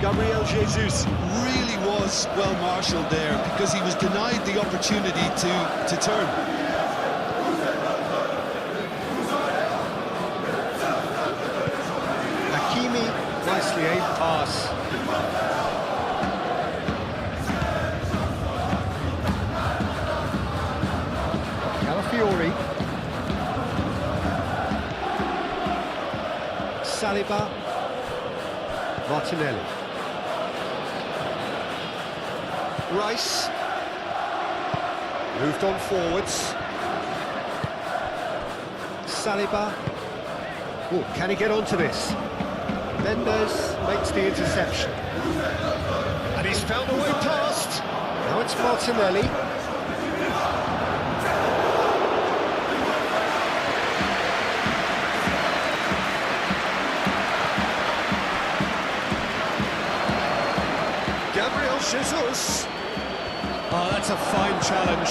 Gabriel Jesus really was well marshalled there because he was denied the opportunity to turn. Hakimi, nicely aimed pass. Fiori, Saliba, Martinelli, Rice, moved on forwards, Saliba, oh, can he get onto this? Mendes makes the interception, and he's found a way past, now it's Martinelli. Jesus! Oh, that's a fine challenge.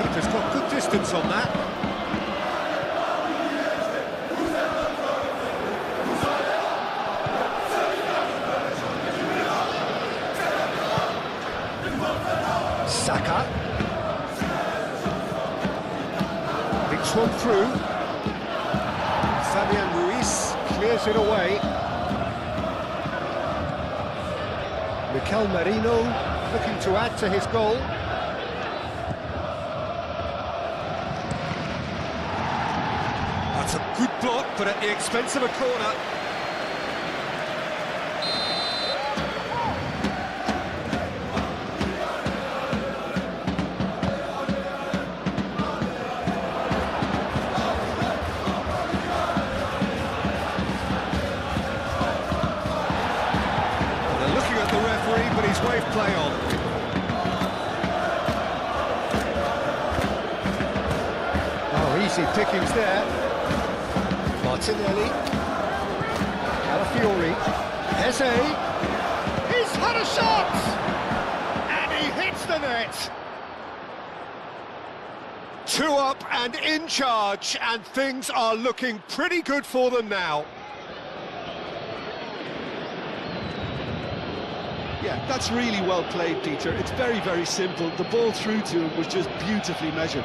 Keeper's got good distance on that. Saka. Big swung through. Fabian Ruiz clears it away. Mikel Merino looking to add to his goal. That's a good block, but at the expense of a corner. But he's waved play on. Oh, easy pickings there. Martinelli. Calafiori. Eze. He's had a shot! And he hits the net. 2 up and in charge, and things are looking pretty good for them now. Yeah, that's really well played, Peter. It's very, very simple. The ball through to him was just beautifully measured.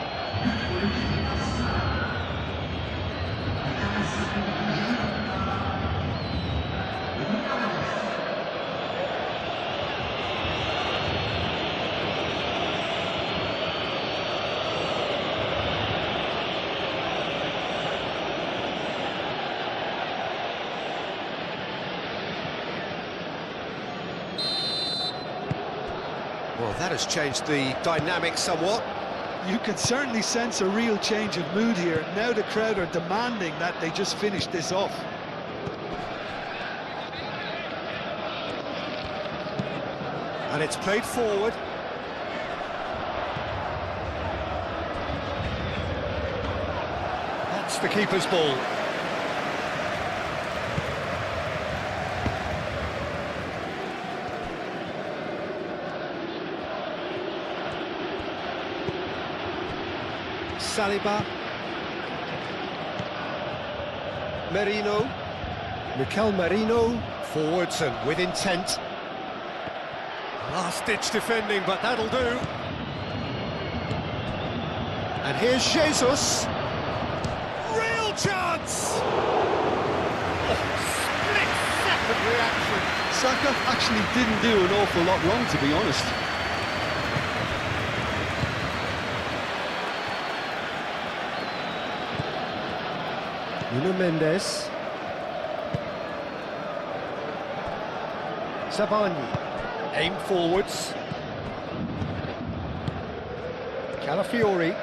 Well, that has changed the dynamic somewhat. You can certainly sense a real change of mood here. Now the crowd are demanding that they just finish this off. And it's played forward. That's the keeper's ball. Saliba, Merino, Mikel Merino, forwards and with intent. Last-ditch defending, but that'll do. And here's Jesus. Real chance! Oh, split second triumphant reaction. Saka actually didn't do an awful lot wrong, to be honest. Nuno Mendes. Savani. Aim forwards. Calafiori.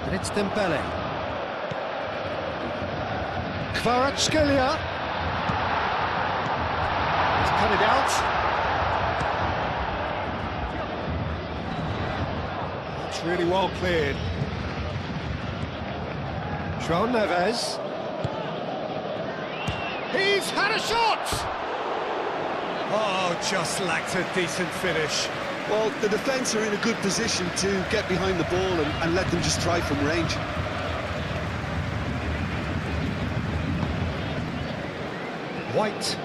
And it's Dembele. Kvaratskhelia. He's cut it out. That's really well cleared. João Neves. He's had a shot! Oh, just lacked a decent finish. Well, the defence are in a good position to get behind the ball and let them just try from range. White.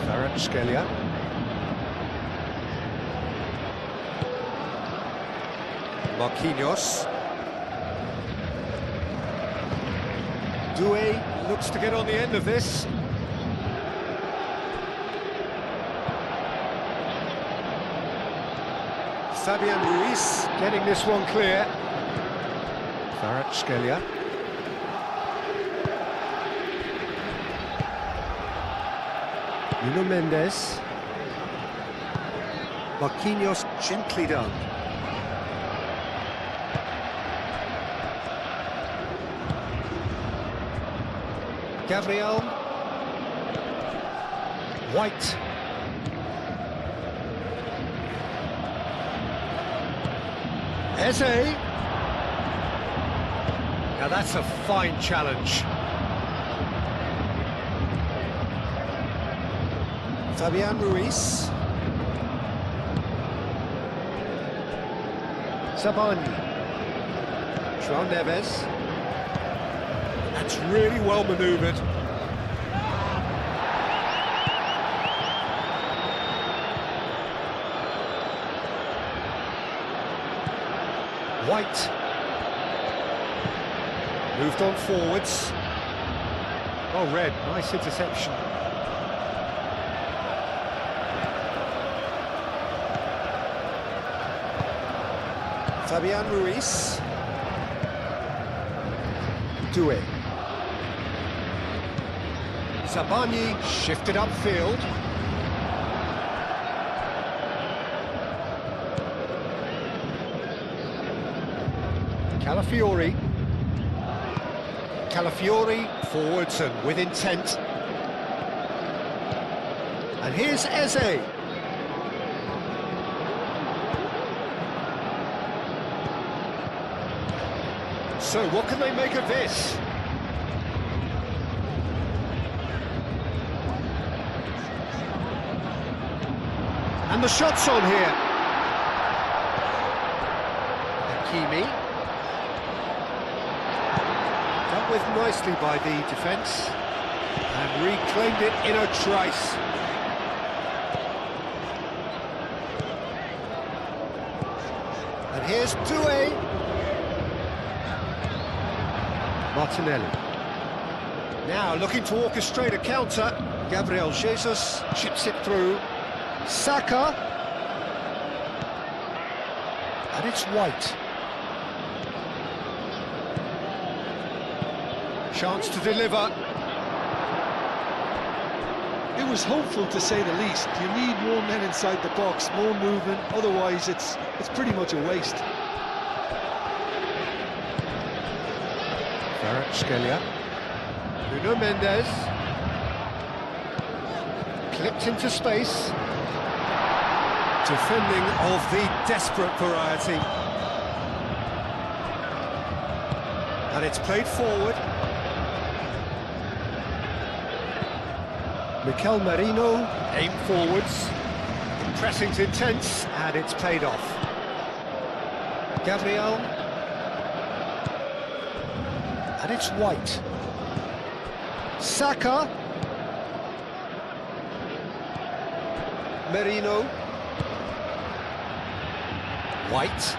Kvaratskhelia. Marquinhos. Doué looks to get on the end of this. Fabian Ruiz getting this one clear. Kvaratskhelia. Nuno Mendes. Marquinhos gently done. Gabriel. White. Eze. Now that's a fine challenge. Fabian Ruiz. Savani. João Neves. That's really well manoeuvred. White. Moved on forwards. Oh, Red, nice interception. Fabian Ruiz. Doué. Sabani shifted upfield. Calafiori. Calafiori forwards and with intent. And here's Eze. So what can they make of this? And the shot's on here. Hakimi. Dealt with nicely by the defence. And reclaimed it in a trice. And here's Doué. Martinelli. Now looking to orchestrate a counter. Gabriel Jesus chips it through. Saka. And it's White. Chance to deliver. It was hopeful, to say the least. You need more men inside the box, more movement, otherwise it's pretty much a waste. Kvaratskhelia. Nuno Mendes. Clipped into space. Defending of the desperate variety. And it's played forward. Mikel Merino, aim forwards. Pressing's intense, and it's paid off. Gabriel. And it's White. Saka. Merino. White.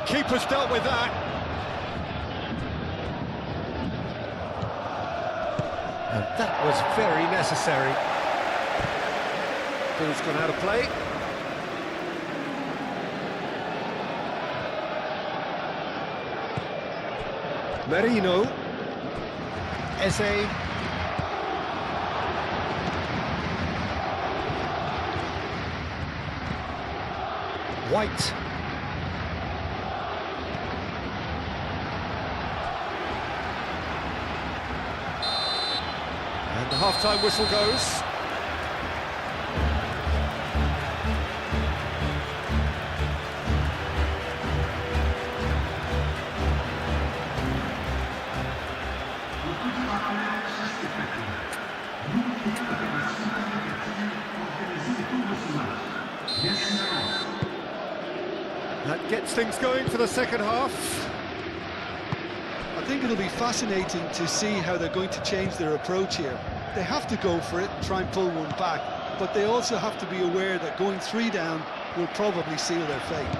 Keeper's dealt with that. And that was very necessary. Ball's gone out of play. Merino. Eze. White. And the half-time whistle goes. That gets things going for the second half. I think it'll be fascinating to see how they're going to change their approach here. They have to go for it and try and pull one back, but they also have to be aware that going 3 down will probably seal their fate.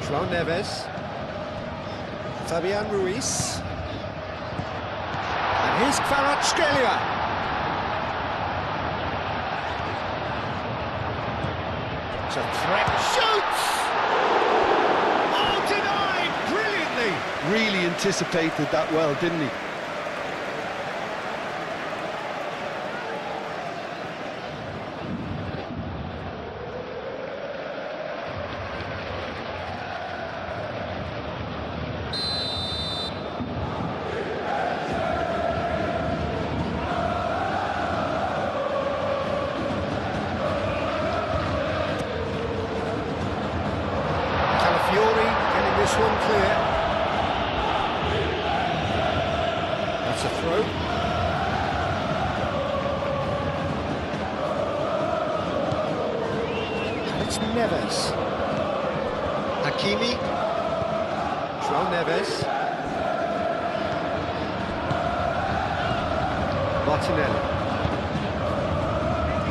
João Neves. Fabian Ruiz. And here's Kvaratskhelia. It's a threat. Shoots! Oh, denied! Brilliantly! Really anticipated that well, didn't he? Getting this one clear. That's a throw. And it's Neves. Hakimi. João Neves. Martinelli.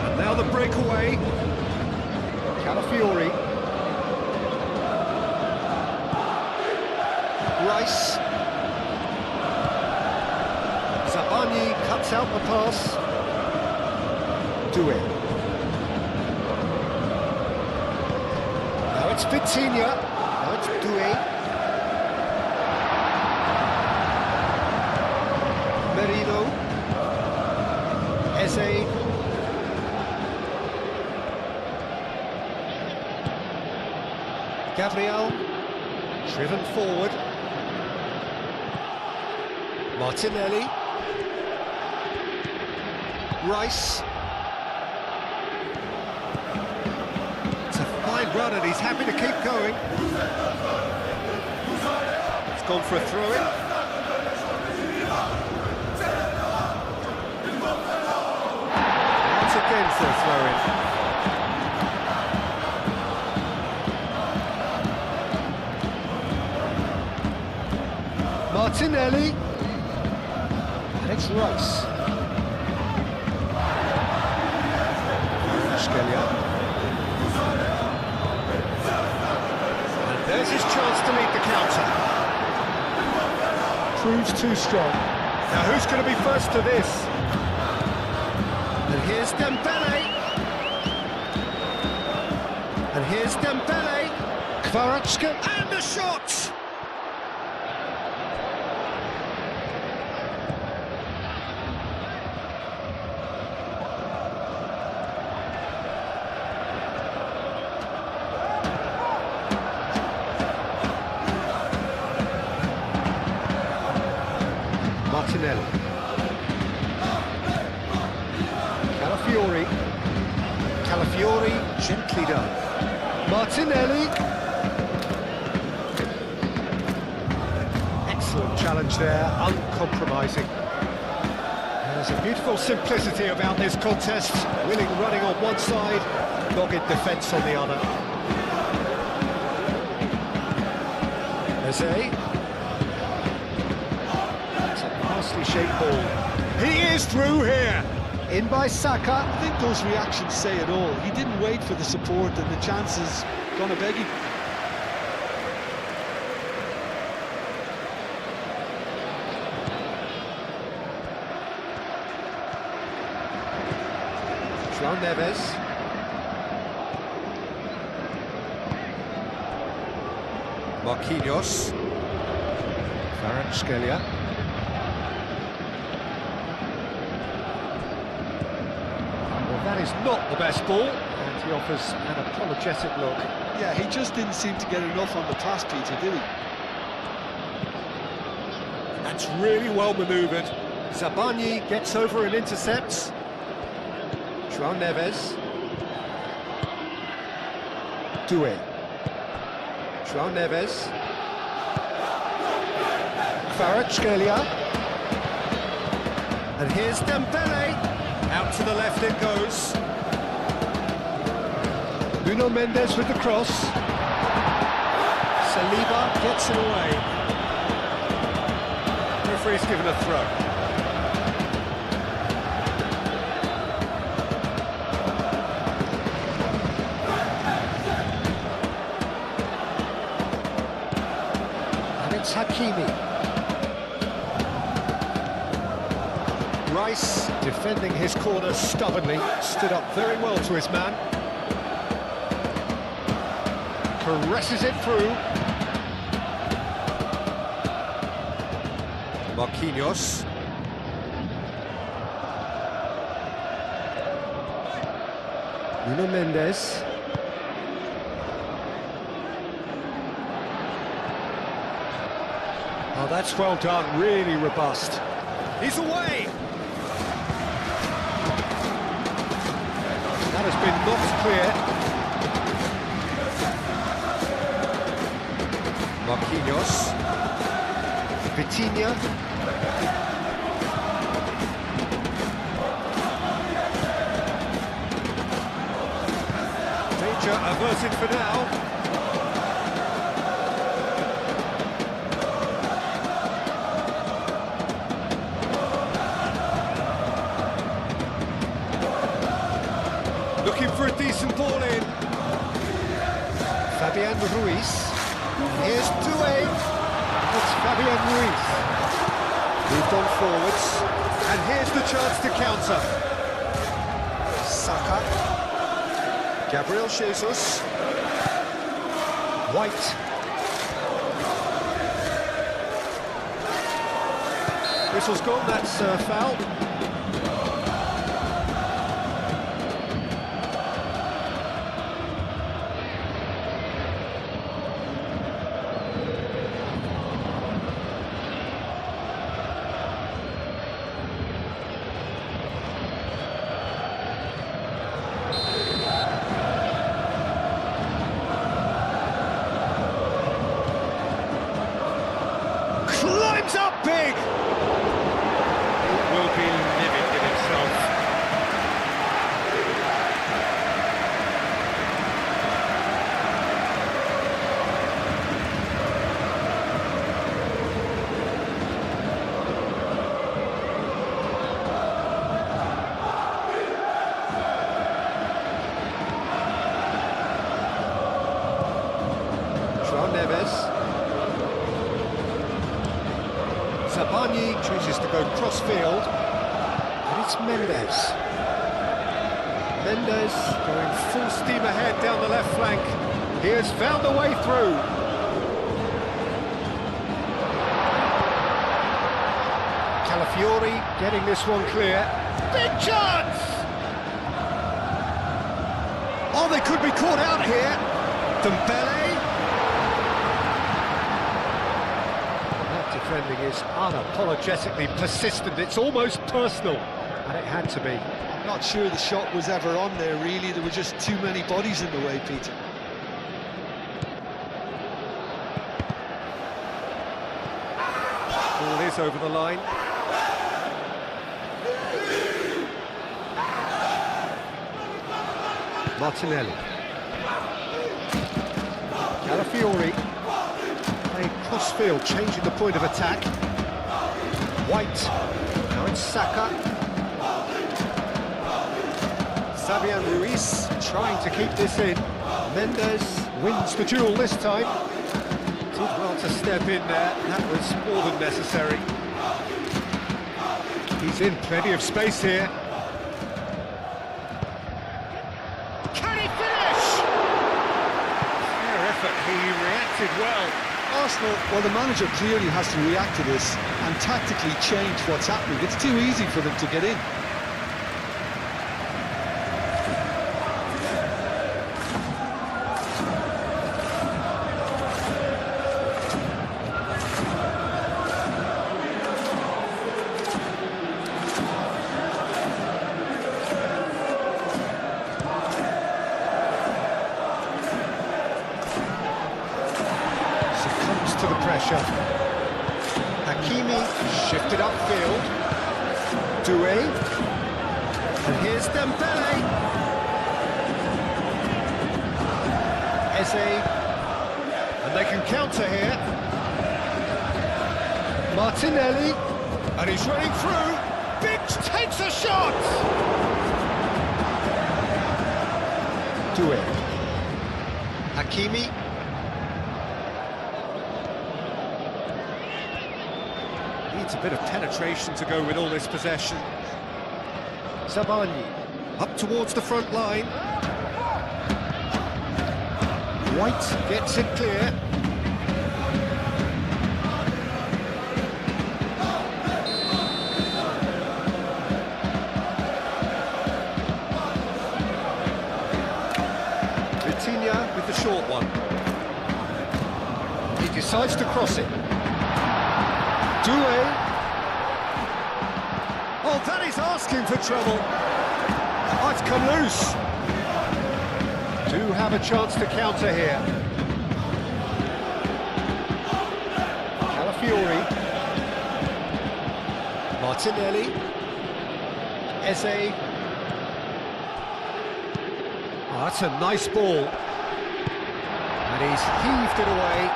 And now the breakaway. Calafiori. Rice. Zabani cuts out the pass. Doué. Now it's Vitinha. Now it's Doué. Merino. Eze. Gabriel. Driven forward. Martinelli. Rice. It's a fine run and he's happy to keep going. It's gone for a throw-in. Once again for a throw-in. Martinelli. And it's Rice. Skelia. And there's his chance to lead the counter. Proves too strong. Now who's going to be first to this? And here's Dembele. And here's Dembele. Kvaratskhelia. And the shot! Martinelli. Calafiori. Calafiori, gently done. Martinelli. Excellent challenge there, uncompromising. There's a beautiful simplicity about this contest. Willing running on one side, dogged defence on the other. Eze. It's a nicely shaped ball. He is through here. In by Saka. I think those reactions say it all. He didn't wait for the support and the chances gonna beg him. João Neves. Marquinhos. Kvaratskhelia. Well, that is not the best ball, and he offers an apologetic look. Yeah, he just didn't seem to get enough on the pass, Peter, did he? That's really well manoeuvred. Zabani gets over and intercepts. João Neves. Doué. João Neves. Kvaratskhelia. And here's Dembele. Out to the left it goes. Nuno Mendes with the cross. Saliba gets it away. Referee's given a throw. Hakimi. Rice defending his corner stubbornly, stood up very well to his man. Caresses it through. Marquinhos. Nuno Mendes. Oh, that's well done, really robust. He's away! That has been knocked clear. Marquinhos. Vitinha. Danger averted for now. Looking for a decent ball in. Fabian Ruiz. Here's Doué. It's Fabian Ruiz. Moved on forwards. And here's the chance to counter. Saka. Gabriel Jesus. White. Whistle's gone, that's foul. Climbs up big! Will be living in himself. João Neves. Zabani chooses to go cross-field, and it's Mendes. Mendes going full steam ahead down the left flank. He has found a way through. Calafiori getting this one clear. Big chance! Oh, they could be caught out here. Dembele. Defending is unapologetically persistent, it's almost personal, and it had to be. I'm not sure the shot was ever on there, really. There were just too many bodies in the way, Peter. Ball is over the line. Martinelli. Calafiori. Played cross-field, changing the point of attack. White, now it's Saka. Fabian Ruiz trying to keep this in. Mendes wins the duel this time. Did well to step in there, that was more than necessary. He's in plenty of space here. Can he finish? Fair effort, he reacted well. Arsenal, well, the manager clearly has to react to this and tactically change what's happening. It's too easy for them to get in. To the pressure. Hakimi shifted upfield. Doué. And here's Dembele. Eze. And they can counter here. Martinelli. And he's running through. Biggs takes a shot! Doué. Hakimi. Needs a bit of penetration to go with all this possession. Zabani up towards the front line. White gets it clear. Vitinha with the short one. He decides to cross it. Doué. Oh, that is asking for trouble. Oh, it's come loose. Do have a chance to counter here. Calafiori. Martinelli. Eze. Oh, that's a nice ball. And he's heaved it away.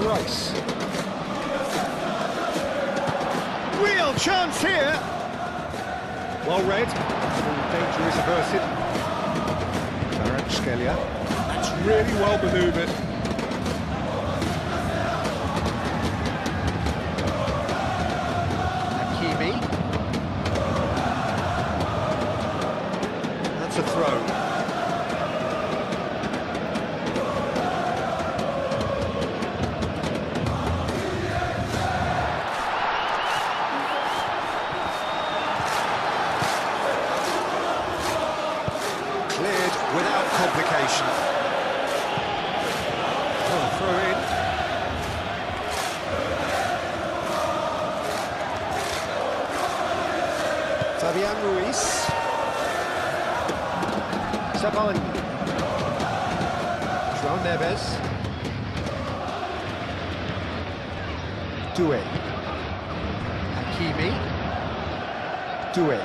Rice. Real chance here. Well read. Danger is averted. Kvaratskhelia. That's really well manoeuvred. Hakimi. That's a throw. Without complication. Oh, throw in. Fabian Ruiz. Zabani. João Neves. Doué. Hakimi. Doué.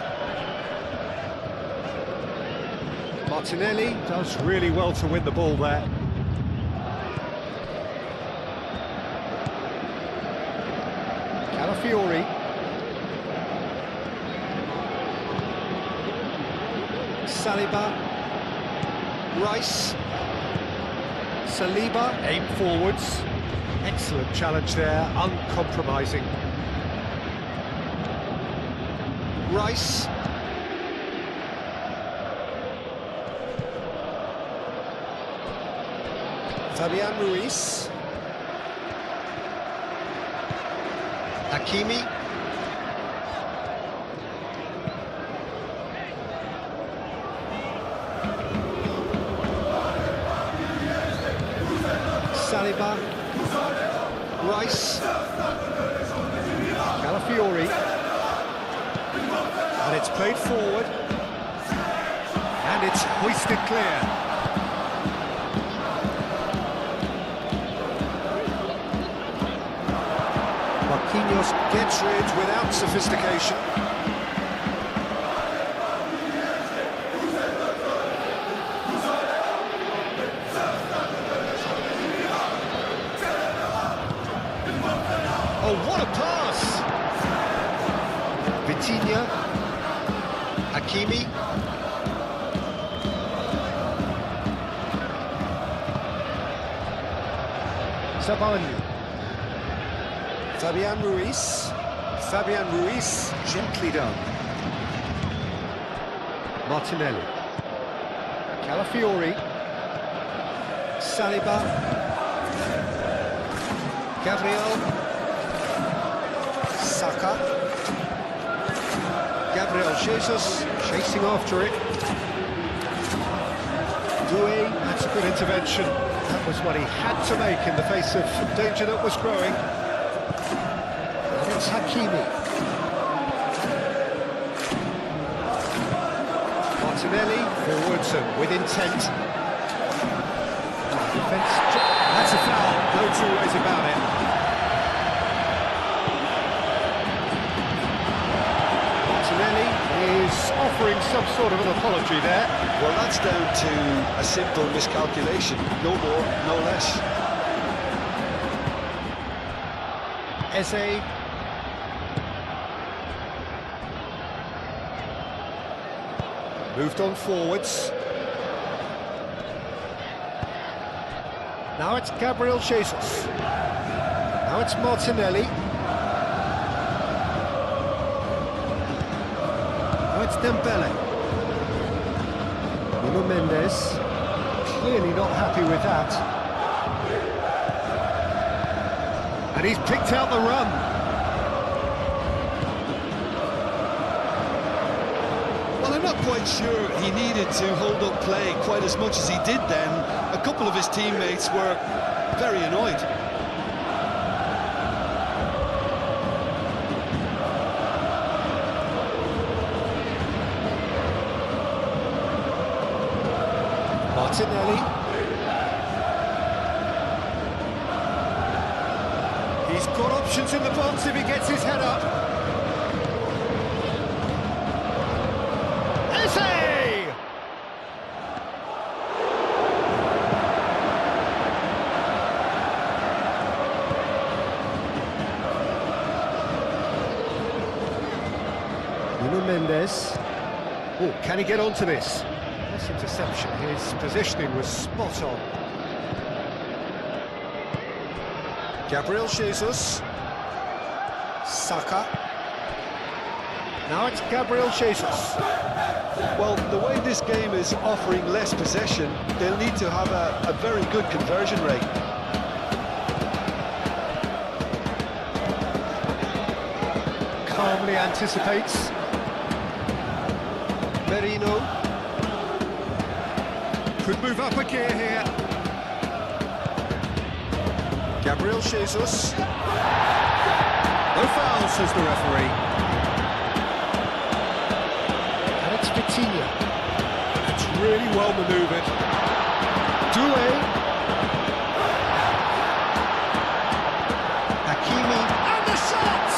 Martinelli does really well to win the ball there. Calafiori. Saliba. Rice. Saliba, aim forwards. Excellent challenge there, uncompromising. Rice. Fabian Ruiz. Hakimi. Saliba. Rice. Calafiori. And it's played forward. And it's hoisted clear. Marquinhos just gets rid without sophistication. Oh, what a pass! Vitinha, Hakimi. Sabani. Fabian Ruiz. Fabian Ruiz, gently done. Martinelli. Calafiori. Saliba. Gabriel. Saka. Gabriel Jesus chasing after it. Doué, that's a good intervention. That was what he had to make in the face of danger that was growing. And it's Hakimi. Martinelli, forwards and with intent. Defence. That's a foul, no two ways about it. Martinelli is offering some sort of an apology there. Well, that's down to a simple miscalculation, no more, no less. Eze. Moved on forwards. Now it's Gabriel Jesus. Now it's Martinelli. Now it's Dembele. Nuno Mendes. Clearly not happy with that. And he's picked out the run. Well, I'm not quite sure he needed to hold up play quite as much as he did then. A couple of his teammates were very annoyed. Martinelli. He's got options in the box if he gets his head up. Eze! Nuno Mendes. Oh, can he get onto this? This interception, his positioning was spot on. Gabriel Jesus. Saka. Now it's Gabriel Jesus. Well, the way this game is offering less possession, they'll need to have a very good conversion rate. Calmly anticipates. Merino. Could move up a gear here. Gabriel Jesus. No foul, says the referee. And it's Vitinha. That's really well manoeuvred. Doué. Hakimi. And the shot!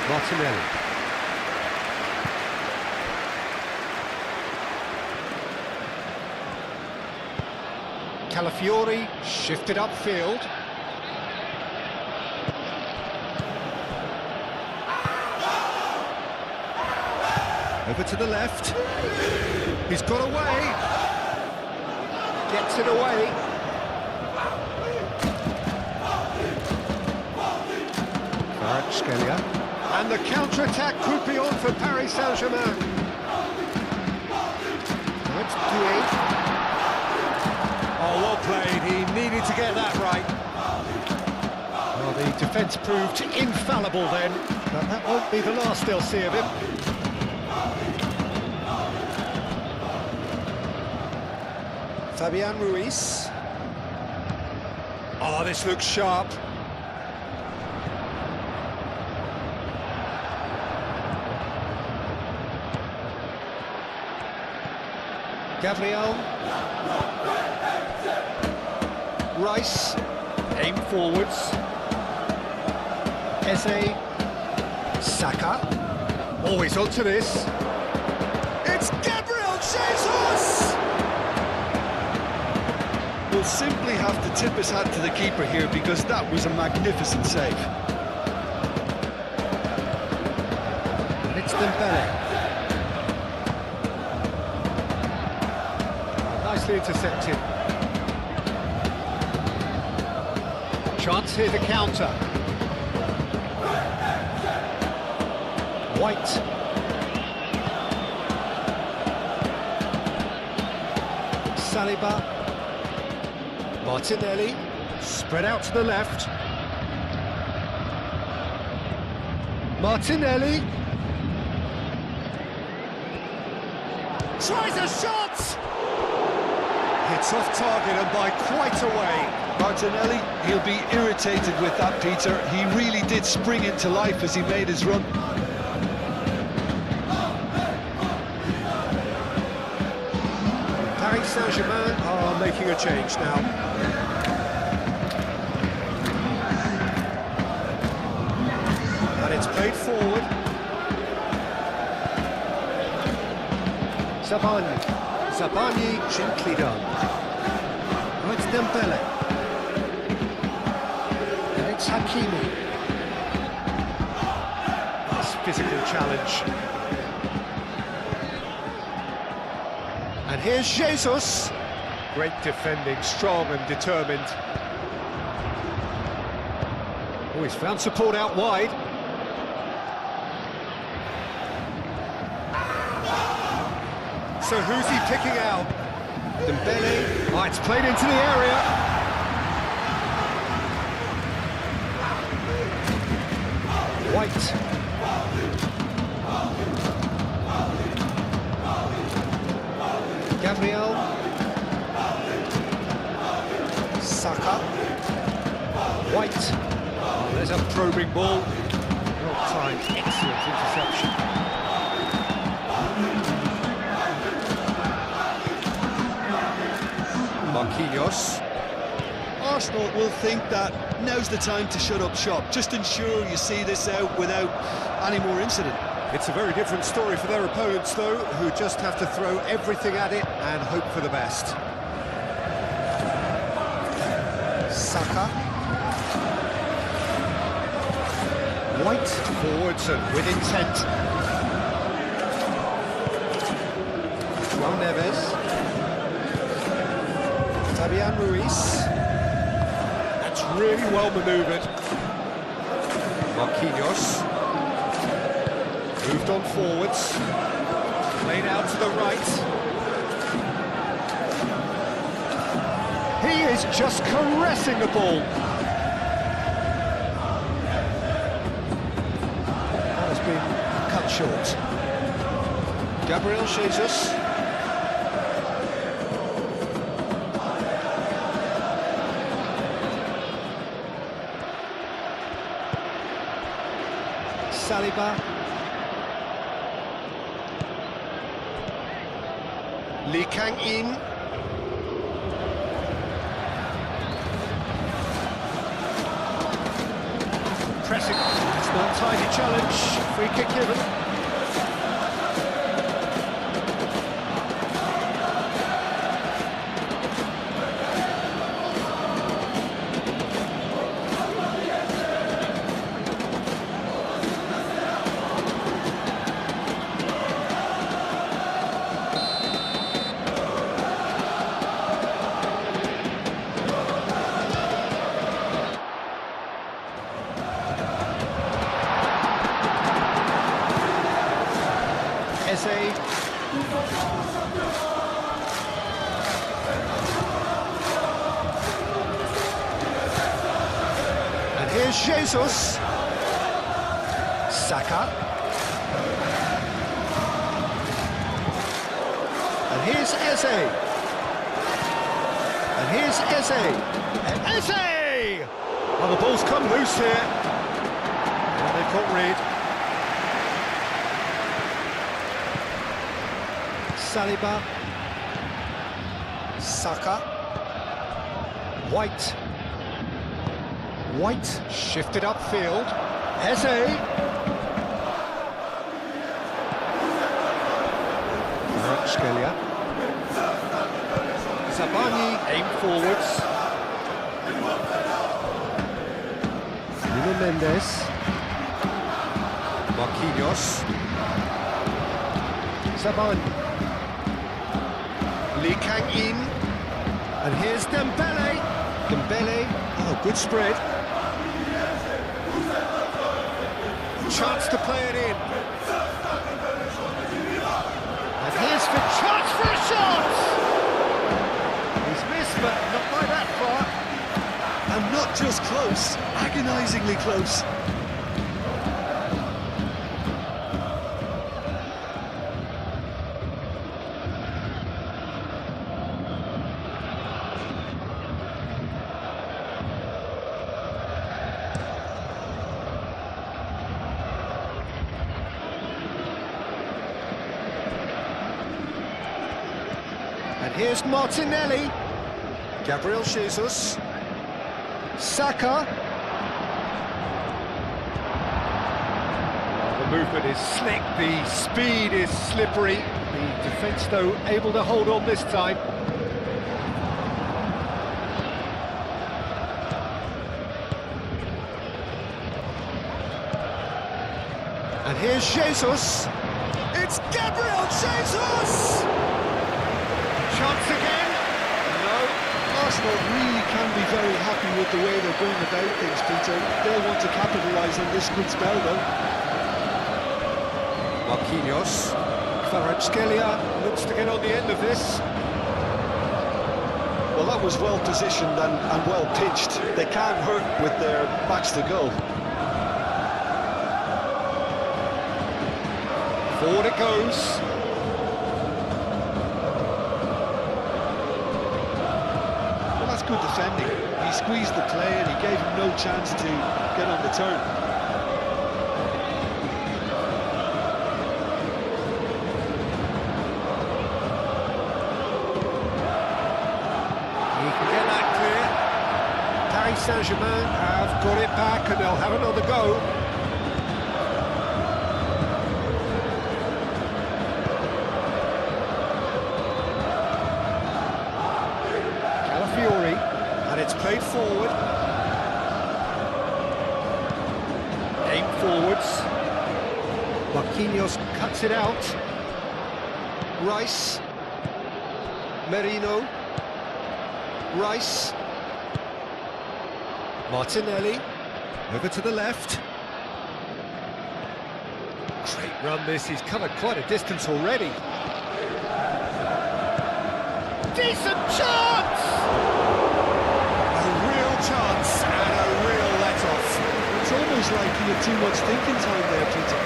Martinelli. Calafiori shifted upfield. Over to the left. He's got away. Gets it away. Kvaratskhelia. And the counter-attack could be on for Paris Saint-Germain. Now it's Doué. Oh, well played. He needed to get that right. Well, the defence proved infallible then, but that won't be the last they'll see of him. Fabian Ruiz. Oh, this looks sharp. Gabriel. Rice, aim forwards. Eze, Saka. Always onto this. It's Gabriel Jesus! We'll simply have to tip his hat to the keeper here because that was a magnificent save. And it's Dembele. Nicely intercepted. Chance here to counter. White. Saliba. Martinelli. Spread out to the left. Martinelli. Tries a shot! Hits off target and by quite a way. Martinelli, he'll be irritated with that, Peter. He really did spring into life as he made his run. Paris Saint-Germain are making a change now. And it's played forward. Zabani, gently done. Now it's Dembele. And it's Hakimi. Nice physical challenge. And here's Jesus. Great defending, strong and determined. Oh, he's found support out wide. So who's he picking out? Dembele. Oh, it's played into the area. White. Gabriel. Saka. White. Oh, there's a probing ball. Well timed, excellent interception. Marquinhos. Arsenal will think that now's the time to shut up shop. Just ensure you see this out without any more incident. It's a very different story for their opponents, though, who just have to throw everything at it and hope for the best. Saka. White forwards and with intent. João Neves. Fabian Ruiz. That's really well manoeuvred. Marquinhos. Moved on forwards. Played out to the right. He is just caressing the ball. That has been cut short. Gabriel Jesus. Saliba. Lee Kang-in. Pressing. It's not a tidy challenge. Free kick given. Eze. And here's Jesus. Saka. And here's Eze. And here's Eze. And Eze! Well, the ball's come loose here. And they've got rid. Saliba. Saka. White. White shifted upfield. Eze. Scalia. Zabani aim forwards. Nuno Mendes. Marquinhos. Zabani. Lee Kang-in. And here's Dembele. Dembele. Oh, good spread. Chance to play it in. And here's the chance for a shot! He's missed, but not by that far. And not just close, agonisingly close. And here's Martinelli. Gabriel Jesus. Saka. The movement is slick, the speed is slippery. The defence, though, able to hold on this time. And here's Jesus. It's Gabriel Jesus! Chance again. No. Arsenal really can be very happy with the way they're going about things, Peter. They'll want to capitalise on this good spell, though. Marquinhos. Scalia looks to get on the end of this. Well, that was well positioned and well pitched. They can't hurt with their backs to goal. Forward it goes. That's good defending. He squeezed the play and he gave him no chance to get on the turn. He can get that clear. Paris Saint-Germain have got it back and they'll have another go. And it's played forward. Aim forwards. Marquinhos cuts it out. Rice. Merino. Rice. Martinelli. Over to the left. Great run this, he's covered quite a distance already. Decent chance! Chance and a real let-off. It's almost like he had too much thinking time there, Peter.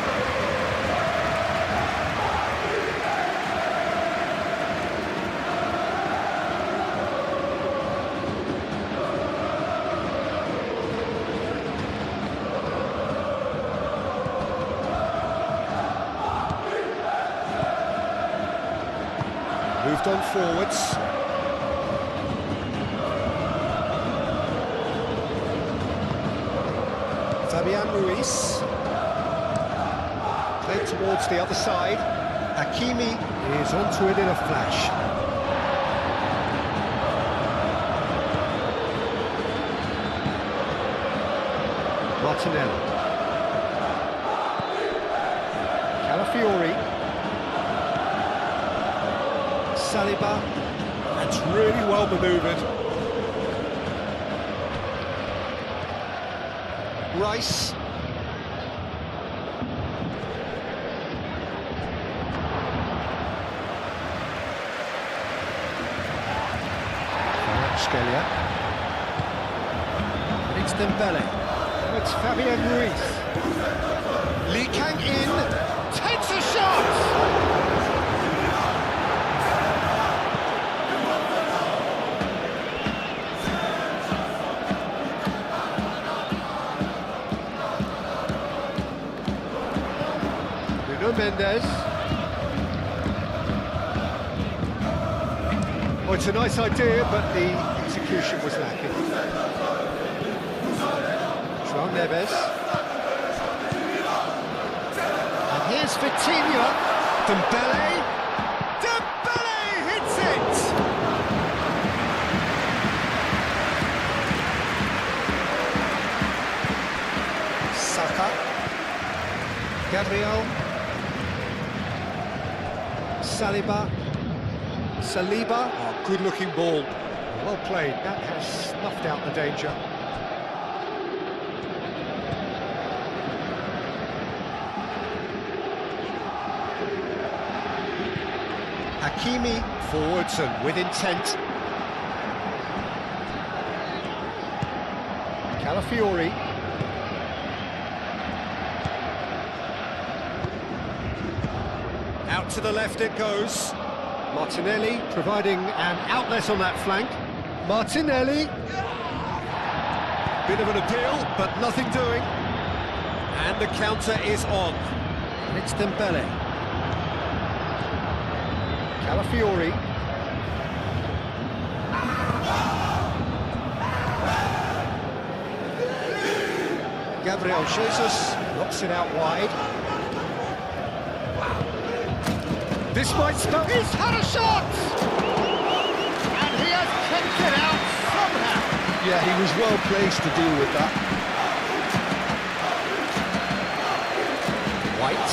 Moved on forwards. Fabian Ruiz. Played towards the other side. Hakimi is onto it in a flash. Martinelli. Calafiori. Saliba. That's really well manoeuvred. Rice. Scalia. And it's Dembele. And it's Fabian Ruiz. Lee Kang-in takes a shot! Nuno Mendes. Well, it's a nice idea, but the execution was lacking. João Neves. And here's Vitinha. Dembele. Dembele hits it! Saka. Gabriel. Saliba. Oh, good-looking ball. Well played. That has snuffed out the danger. Hakimi forwards and with intent. Calafiori. Out to the left it goes. Martinelli providing an outlet on that flank. Martinelli. Bit of an appeal, but nothing doing. And the counter is on. And it's Dembele. Calafiori. Gabriel Jesus knocks it out wide. This might stop. He's had a shot! And he has kept it out somehow. Yeah, he was well placed to deal with that. White.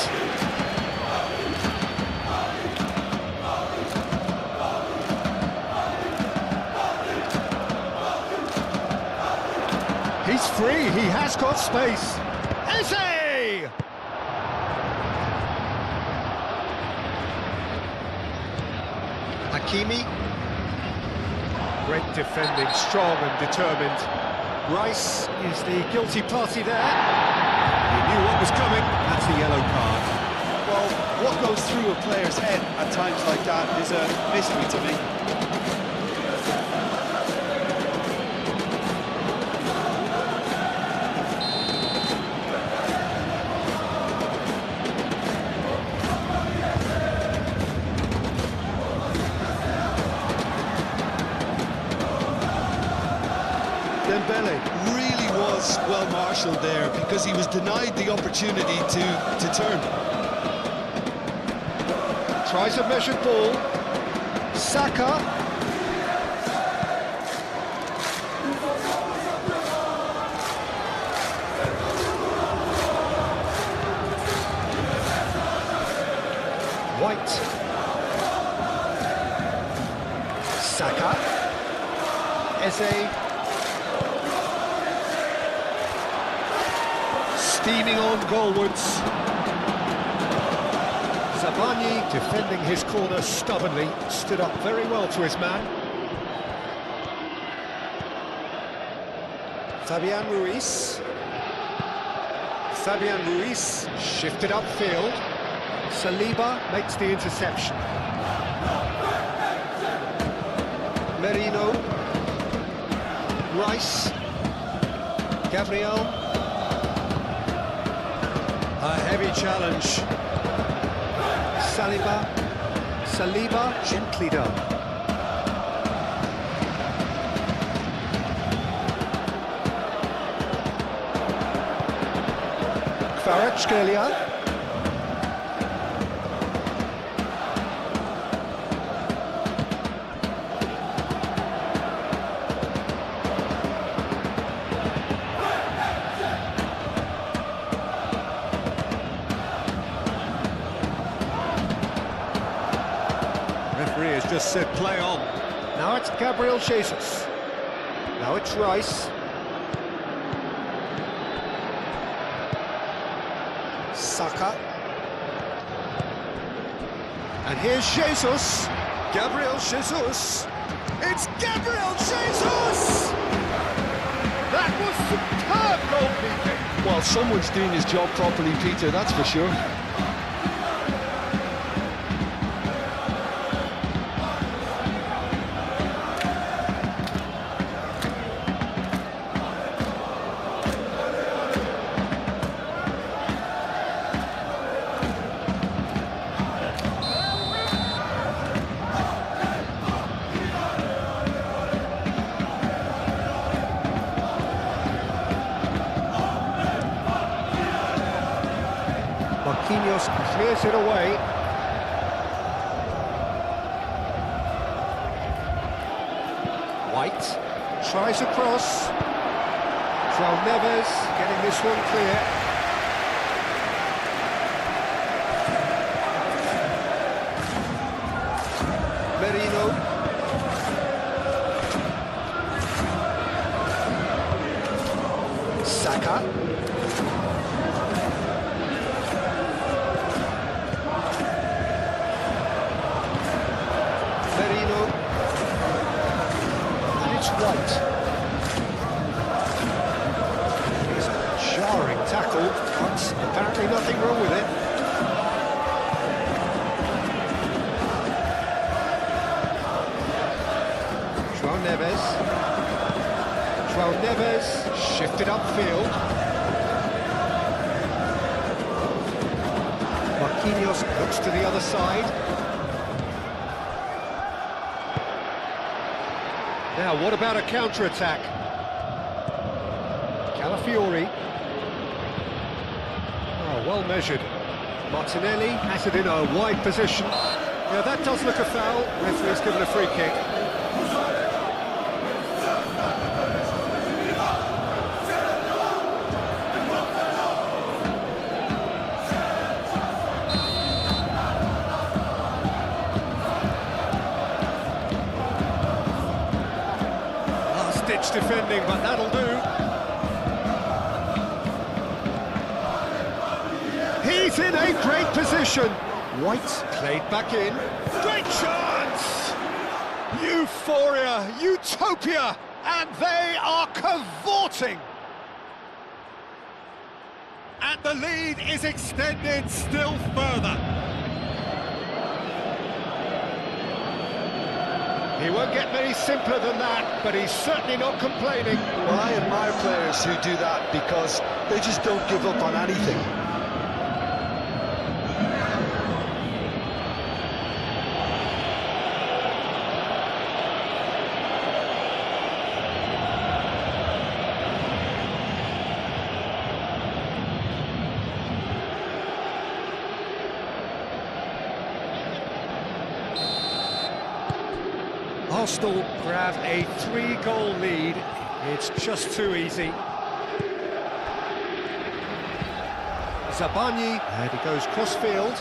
He's free, he has got space. Eze! Hakimi. Great defending, strong and determined. Rice is the guilty party there. He knew what was coming, that's the yellow card. Well, what goes through a player's head at times like that is a mystery to me. Dembele really was well marshalled there because he was denied the opportunity to turn. Tries a measured ball. Saka. White. Saka. Eze. Steaming on goalwards. Zabani defending his corner stubbornly, stood up very well to his man. Fabian Ruiz. Fabian Ruiz shifted upfield. Saliba makes the interception. Merino. Rice. Gabriel. A heavy challenge. Saliba, gently done. Kvaratskhelia. Referee has just said play on. Now it's Gabriel Jesus. Now it's Rice. Saka. And here's Jesus. Gabriel Jesus. It's Gabriel Jesus! That was superb goalkeeping. Well, someone's doing his job properly, Peter, that's for sure. Marquinhos clears it away. White tries a cross. João Neves getting this one clear. Merino. Saka. Merino. And it's White. It's a jarring tackle, but apparently nothing wrong with it. João Neves shifted upfield. Marquinhos looks to the other side. Now, what about a counter-attack? Calafiori. Oh, well measured. Martinelli has it in a wide position. Yeah, that does look a foul. Referee's given a free kick. Last-ditch defending, but that'll do. He's in a great position. White played back in. Great chance! Euphoria, utopia, and they are cavorting. And the lead is extended still further. He won't get many simpler than that, but he's certainly not complaining. Well, I admire players who do that because they just don't give up on anything. Arsenal grab a 3-goal lead. It's just too easy. Zabani, and he goes cross-field.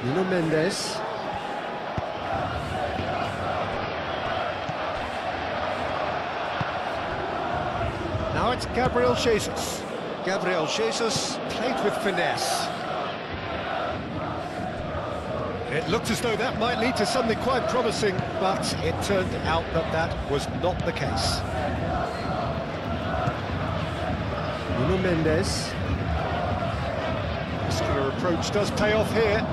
Nuno Mendes. Now it's Gabriel Jesus. Gabriel Jesus played with finesse. It looked as though that might lead to something quite promising, but it turned out that that was not the case. Nuno Mendes. Muscular approach does pay off here.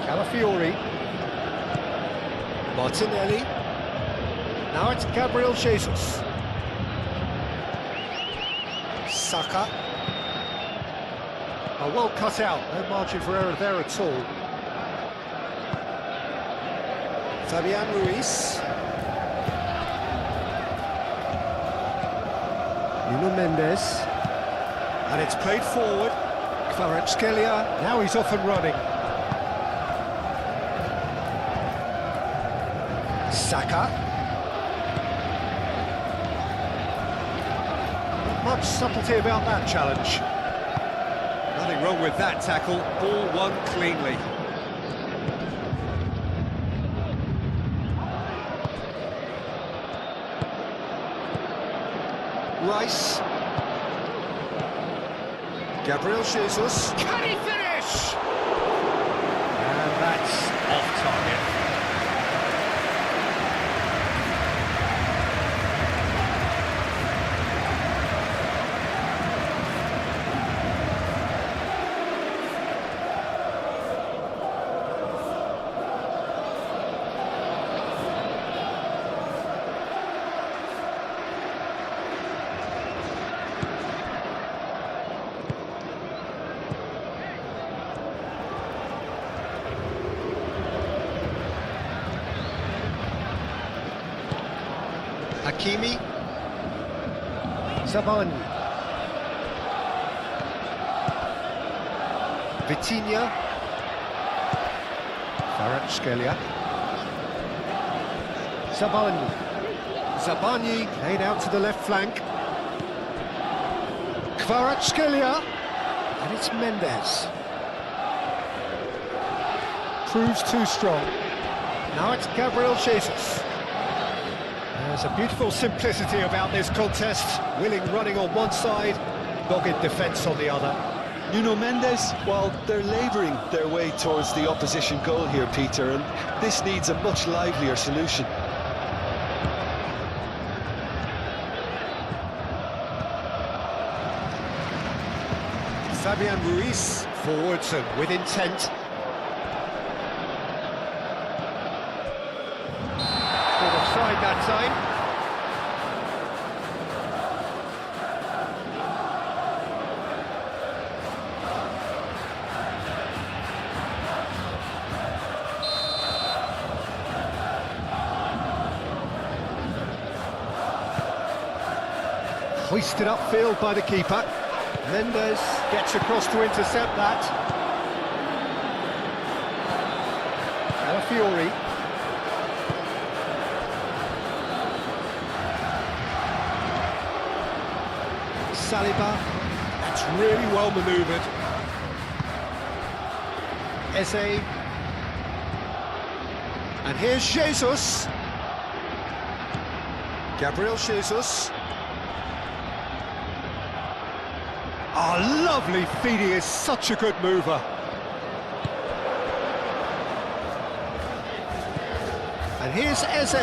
Calafiori. Martinelli. Now it's Gabriel Jesus. Saka. Oh, well cut out, no margin for error there at all. Fabian Ruiz. Nuno Mendes. And it's played forward. Kvaratskhelia, now he's off and running. Saka. Not much subtlety about that challenge. Nothing wrong with that tackle, ball won cleanly. Rice. Gabriel Jesus. Can he finish? And that's off target. Hakimi. Zabani. Vitinha. Kvaratskhelia. Zabani. Zabani played out to the left flank. Kvaratskhelia. And it's Mendes. Proves too strong. Now it's Gabriel Jesus. There's a beautiful simplicity about this contest. Willing running on one side, dogged defence on the other. Nuno Mendes, well, they're labouring their way towards the opposition goal here, Peter, and this needs a much livelier solution. Fabian Ruiz, forwards and with intent. Caught offside that time. Hoisted upfield by the keeper. Mendes gets across to intercept that. Calafiori. Saliba. That's really well manoeuvred. Eze. And here's Jesus. Gabriel Jesus. Oh, lovely feet, he is such a good mover. And here's Eze.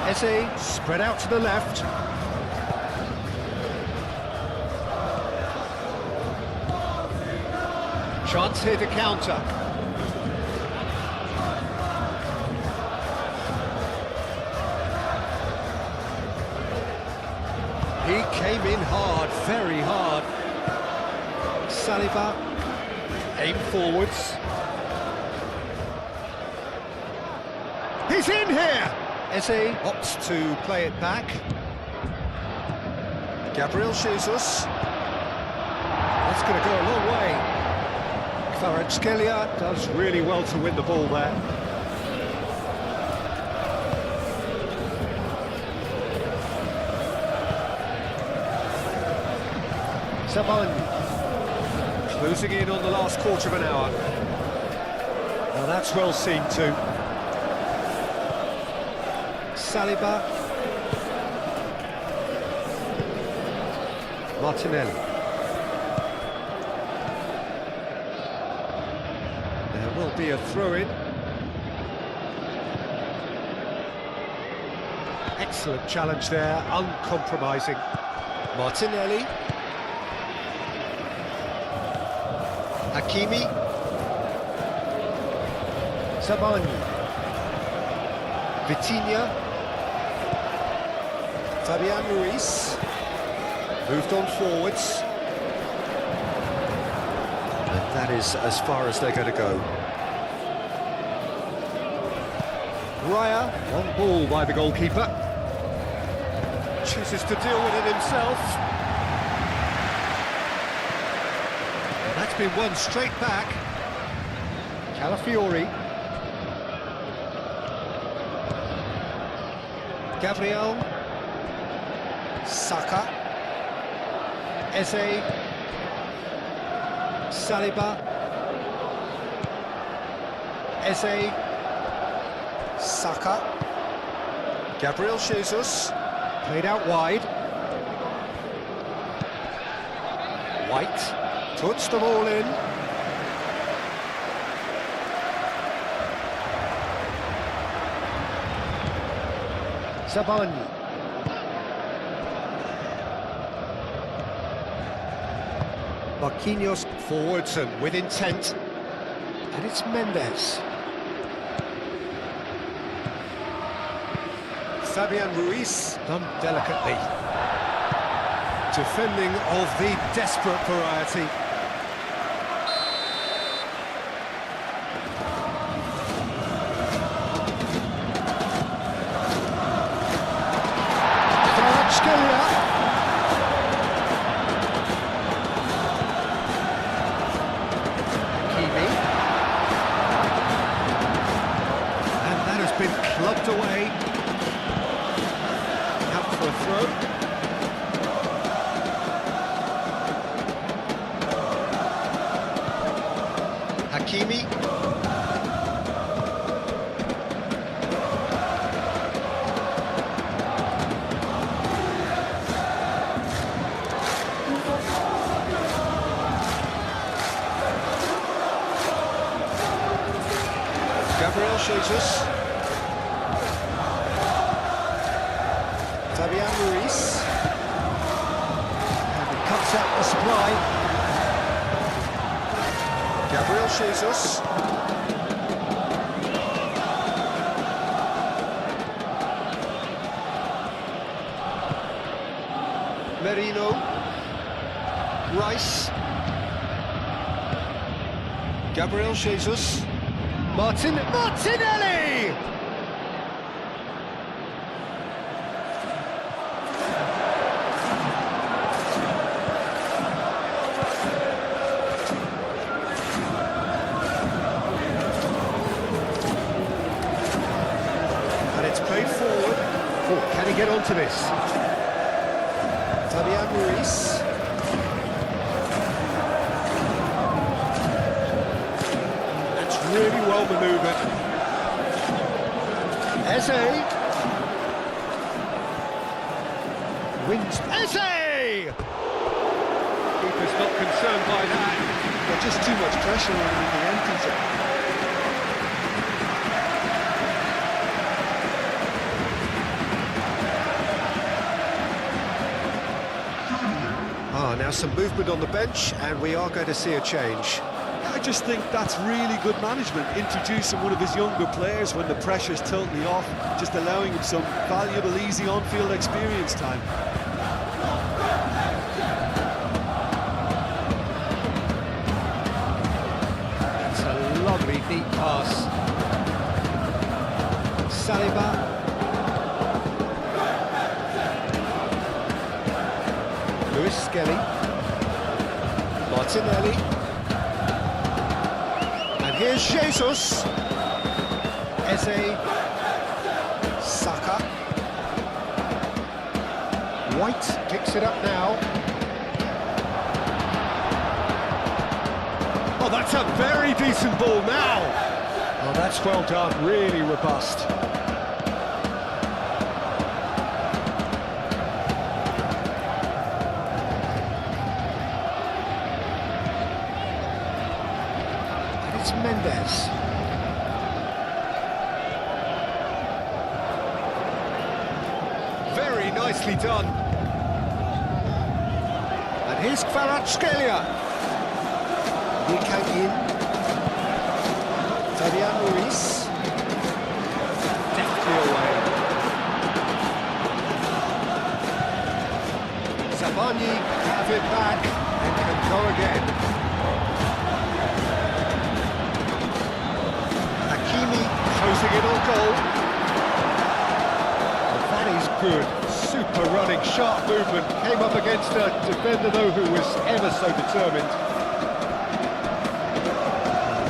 Eze spread out to the left. Chance here to counter. He came in hard, very hard. Saliba, aim forwards. He's in here! Eze opts to play it back. Gabriel Jesus. That's going to go a long way. Kvaratskhelia does really well to win the ball there. Zabani. Closing in on the last quarter of an hour. Now that's well seen too. Saliba. Martinelli. There will be a throw-in. Excellent challenge there, uncompromising. Martinelli. Hakimi. Zabani. Vitinha. Fabian Ruiz. Moved on forwards. And that is as far as they're going to go. Raya, on ball by the goalkeeper. Chooses to deal with it himself. That's been won straight back. Calafiori. Gabriel. Saka. Eze. Saliba. Eze. Saka. Gabriel Jesus. Played out wide. White. Puts the ball in. Zabani. Marquinhos forwards and with intent. And it's Mendes. Fabian Ruiz done delicately. Defending of the desperate variety. Hakimi. Gabriel Jesus. Fabian Ruiz. And he cuts out the supply. Gabriel Jesus. Merino. Rice. Gabriel Jesus. Martinelli! And it's played forward. Oh, can he get onto this? Fabian Ruiz. Really well manoeuvred. Eze. Wins. Eze! Keeper's not concerned by that. There's just too much pressure on him in the empty zone. Now some movement on the bench, and we are going to see a change. I just think that's really good management, introducing one of his younger players when the pressure's totally off, just allowing him some valuable, easy on-field experience time. It's a lovely, neat pass. Saliba. Luis Skelly. Martinelli. Here's Jesus. Eze. Saka. White picks it up now. Oh, that's a very decent ball now. Oh, that's well done, really robust. Mendes. Very nicely done. And here's Kvaratskhelia. He came in. Fabian Ruiz. Deftly away. Savani can have it back and can go again. Closing in on goal. That is good. Super running, sharp movement. Came up against a defender, though, who was ever so determined.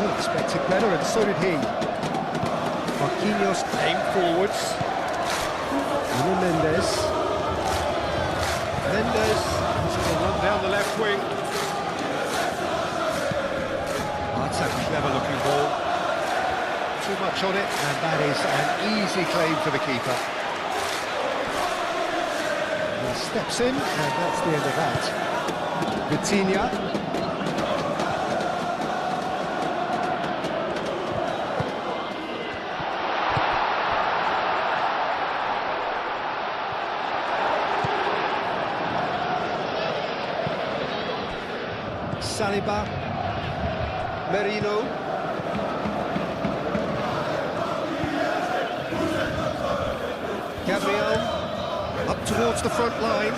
He expected better, and so did he. Marquinhos aimed forwards. Mendes. Mendes is going to run down the left wing. Oh, that's a clever-looking ball. Too much on it, and that is an easy claim for the keeper. He steps in, and that's the end of that. Vitinha. Saliba. Merino. Gabriel, up towards the front line.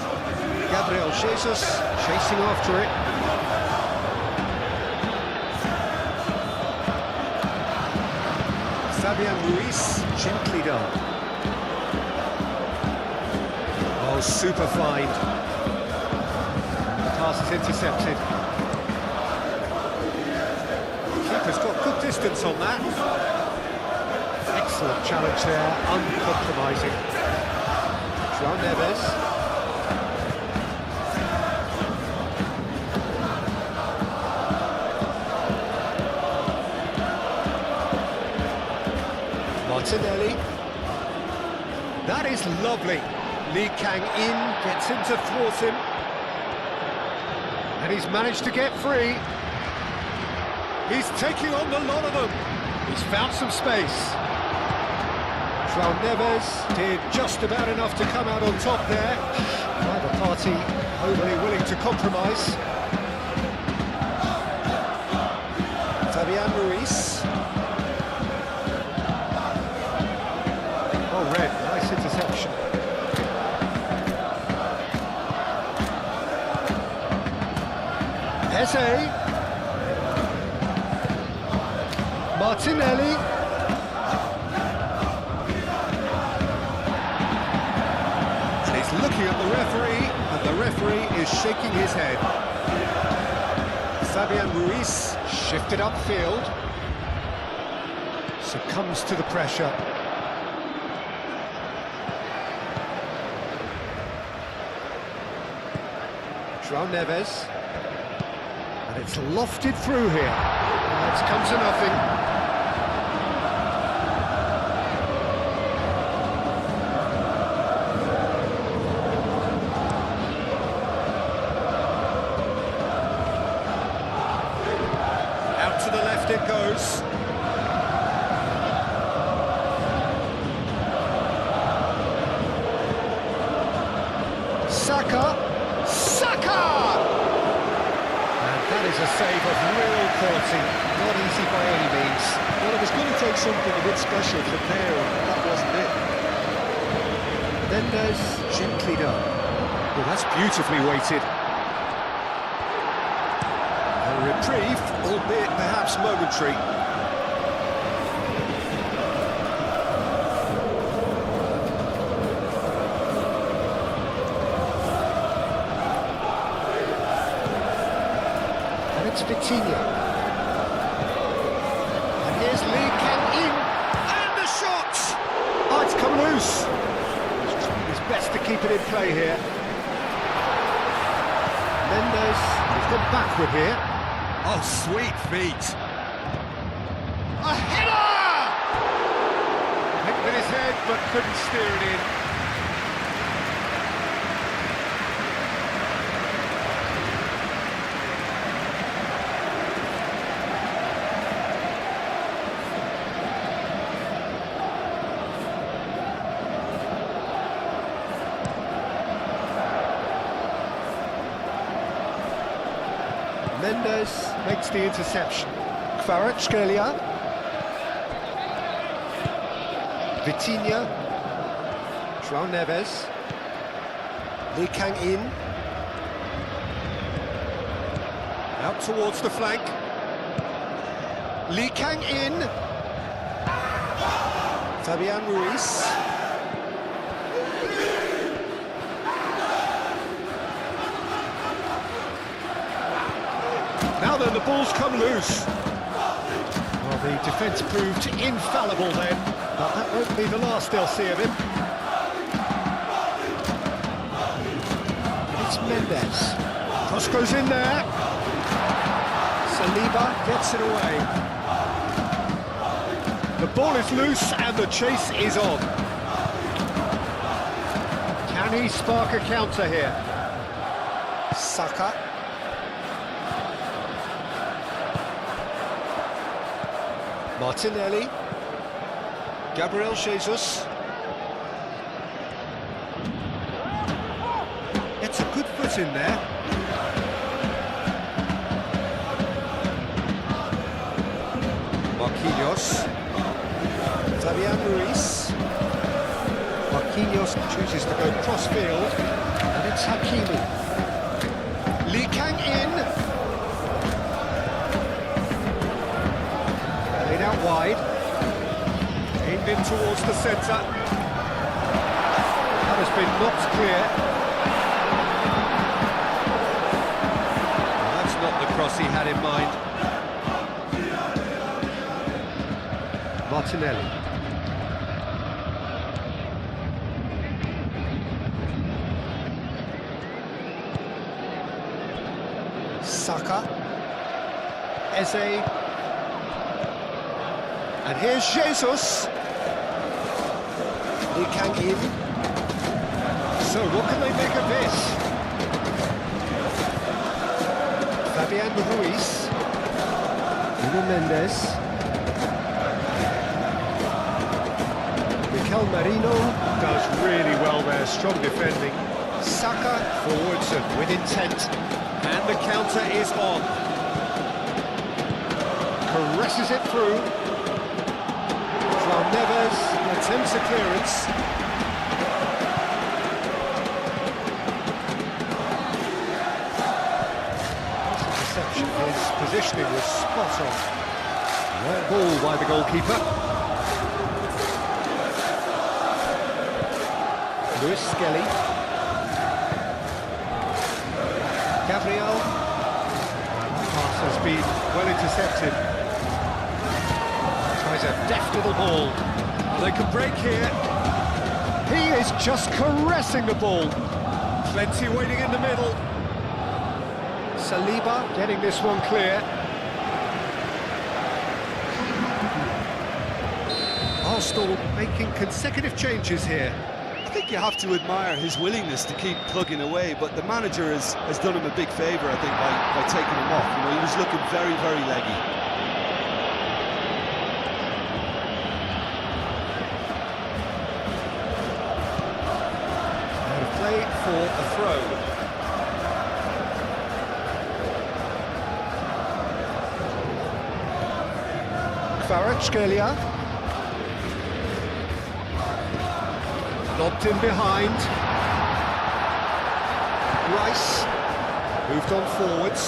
Gabriel Jesus chasing after it. Fabian Ruiz, gently done. Oh, super find. Pass is intercepted. Keeper's got good distance on that. Excellent challenge there, uncompromising. João Neves. Martinelli. That is lovely. Lee Kang-in gets him to thwart him. And he's managed to get free. He's taking on the lot of them. He's found some space. João Neves did just about enough to come out on top there. Neither party overly willing to compromise. Fabian Ruiz. Oh, red, nice interception. Eze. Martinelli. And he's looking at the referee, and the referee is shaking his head. Fabian Ruiz shifted upfield. Succumbs to the pressure. João Neves. And it's lofted through here. It's come to nothing. Out to the left it goes. Saka. That is a save of real quality, not easy by any means. Well, it was going to take something a bit special from there, and that wasn't it. Mendes, gently done. Well, that's beautifully weighted. A reprieve, albeit perhaps momentary. It's Vitinha. And here's Lee Kang-in. And the shot! Oh, it's come loose. He's trying his best to keep it in play here. Mendes, he's gone backward here. Oh, sweet feet. A header! Hit with his head, but couldn't steer it in. Mendes makes the interception. Kvaratskhelia. Vitinha. João Neves. Lee Kang-in. Out towards the flank. Lee Kang-in. Fabian Ruiz. Now then, the ball's come loose. Well, the defence proved infallible then, but that won't be the last they'll see of him. It's Mendes. Cross goes in there. Saliba gets it away. The ball is loose and the chase is on. Can he spark a counter here? Saka. Martinelli, Gabriel Jesus. It's a good foot in there. Marquinhos, Fabian Ruiz. Marquinhos chooses to go cross-field, and it's Hakimi. Lee Kang-in. Out wide, aimed in towards the centre. That has been knocked clear. Well, that's not the cross he had in mind. Martinelli. Saka. Eze. And here's Jesus. Lee Kang in. So what can they make of this? Fabian Ruiz. Nuno Mendes. Mikel Merino does really well there, strong defending. Saka forwards and with intent. And the counter is on. Caresses it through. João Neves attempts a clearance. Interception, his positioning was spot on. Right ball by the goalkeeper. Luis Skelly. Gabriel. Pass has been well intercepted. Tries a deft little ball. They could break here. He is just caressing the ball. Plenty waiting in the middle. Saliba getting this one clear. Arsenal making consecutive changes here. I think you have to admire his willingness to keep plugging away, but the manager has done him a big favour, I think, by taking him off. You know, he was looking very, very leggy. And play for a throw. Kvaratskhelia. Lobbed in behind. Rice moved on forwards.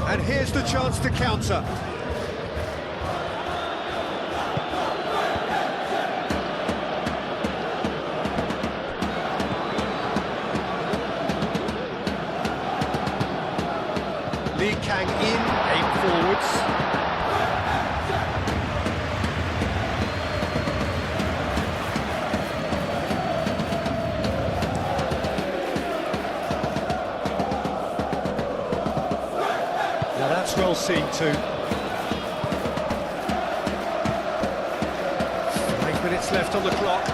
And here's the chance to counter. Lee Kang in, aim forwards. Now that's well seen too. 5 minutes left on the clock.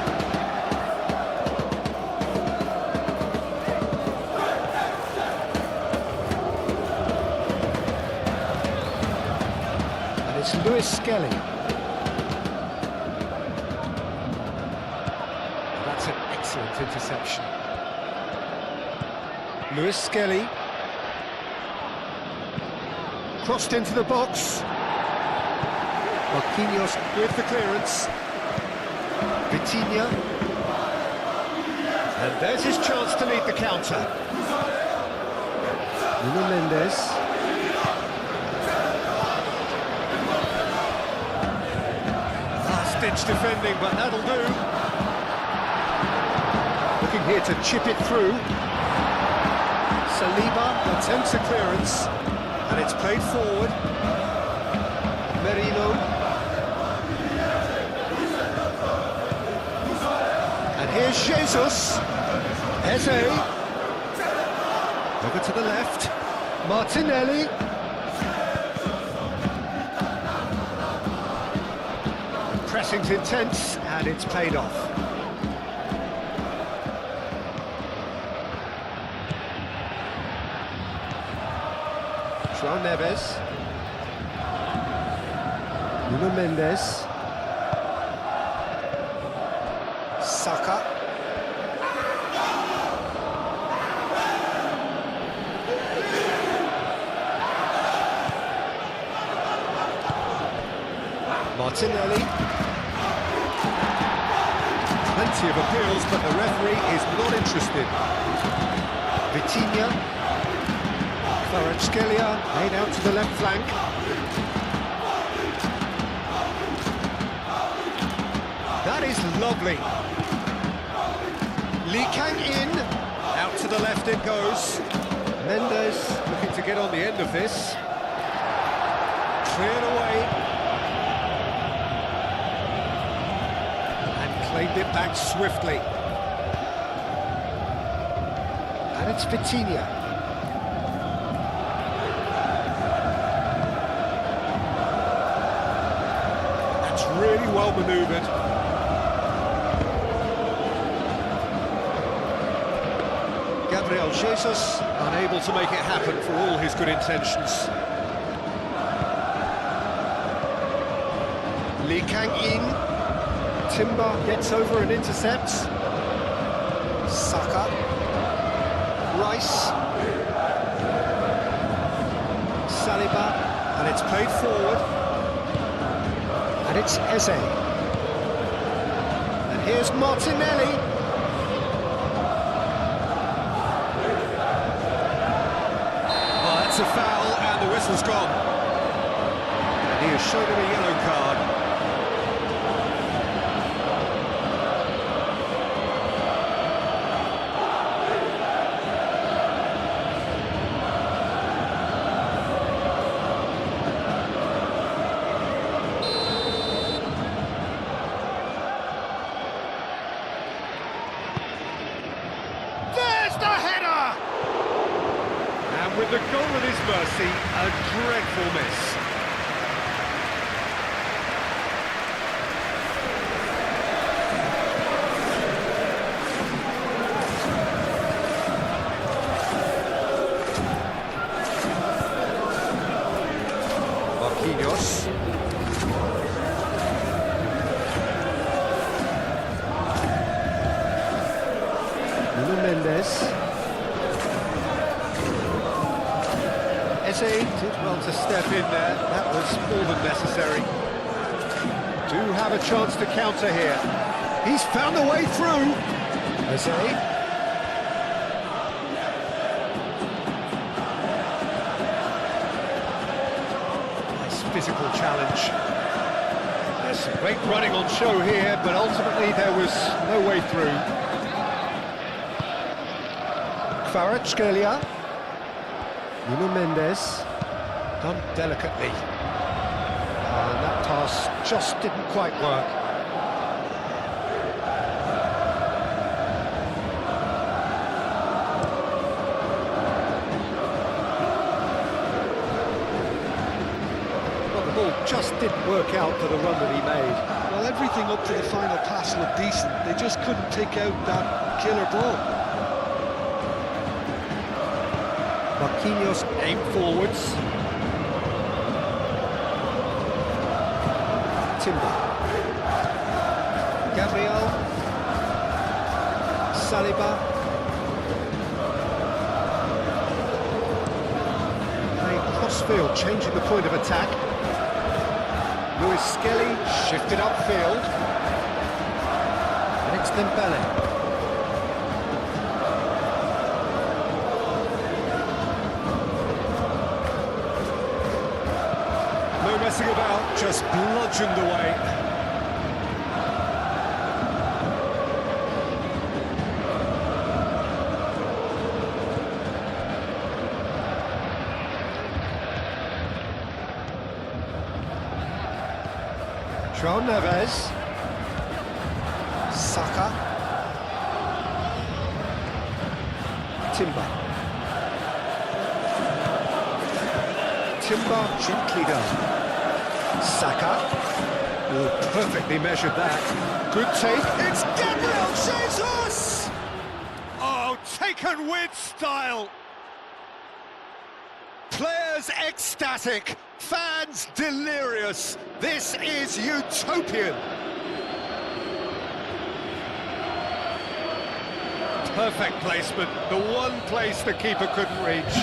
And it's Luis Skelly. That's an excellent interception. Luis Skelly. Crossed into the box. Marquinhos with the clearance. Vitinha. And there's his chance to lead the counter. Nuno Mendes. Last-ditch defending, but that'll do. Looking here to chip it through. Saliba attempts a clearance. And it's played forward. Merino. And here's Jesus. Eze. Over to the left. Martinelli. Pressing's intense, and it's paid off. João Neves. Nuno Mendes. Saka. Martinelli. Plenty of appeals, but the referee is not interested. Vitinha. Kvaratskhelia laid out to the left flank. That is lovely. Lee Kang in. Out to the left it goes. Mendes looking to get on the end of this. Cleared away. And claimed it back swiftly. And it's Vitinha. Really really well manoeuvred. Gabriel Jesus unable to make it happen for all his good intentions. Lee Kang-in. Timber gets over and intercepts. Saka. Rice. Saliba. And it's played forward. And it's Eze. And here's Martinelli. Oh, that's a foul, and the whistle's gone. And he has shown him a yellow card. With the goal at his mercy, a dreadful miss. Marquinhos. Nuno Mendes. Eze did well to step in there, that was more than necessary. Do have a chance to counter here. He's found a way through. Eze. Nice physical challenge. There's some great running on show here, but ultimately there was no way through. Kvaratskhelia. Nuno Mendes, done delicately, and that pass just didn't quite work. Well, the ball just didn't work out for the run that he made. Well, everything up to the final pass looked decent. They just couldn't pick out that killer ball. Marquinhos aim forwards. Timber. Gabriel. Saliba. Playing crossfield, changing the point of attack. Luis Skelly shifted upfield. And it's Dembele. No messing about, just bludgeoned away. João Neves. Saka. Timber. Timber gently done. Saka. Oh, perfectly measured that. Good take. It's Gabriel Jesus! Oh, taken with style. Players ecstatic. Fans delirious. This is utopian. Perfect placement. The one place the keeper couldn't reach.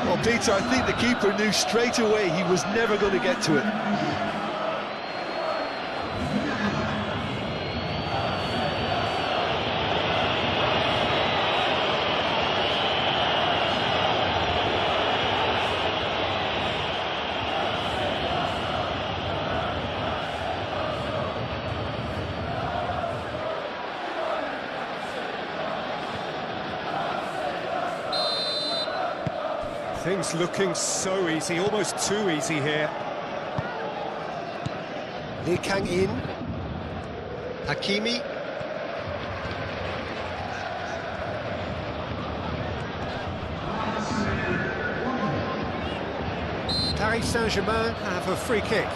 Well, Peter, I think the keeper knew straight away he was never going to get to it. Things looking so easy, almost too easy here. Lee Kang-in. Hakimi. Paris Saint-Germain have a free kick.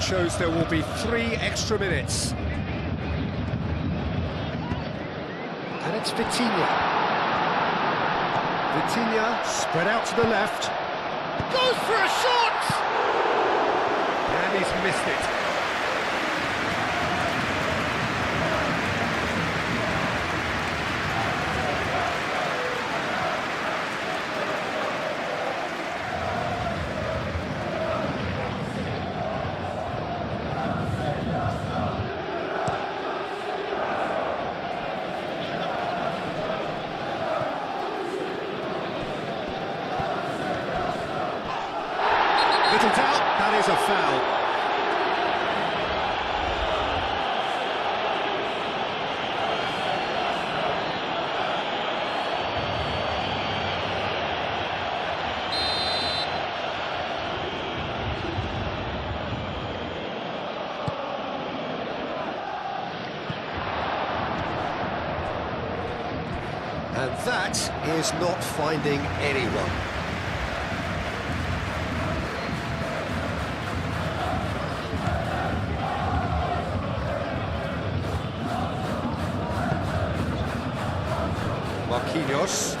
scoreboard shows there will be 3 extra minutes. And it's Vitinha. Vitinha spread out to the left. Goes for a shot! And he's missed it. Little doubt, that is a foul. And that is not finding anyone. Marquinhos.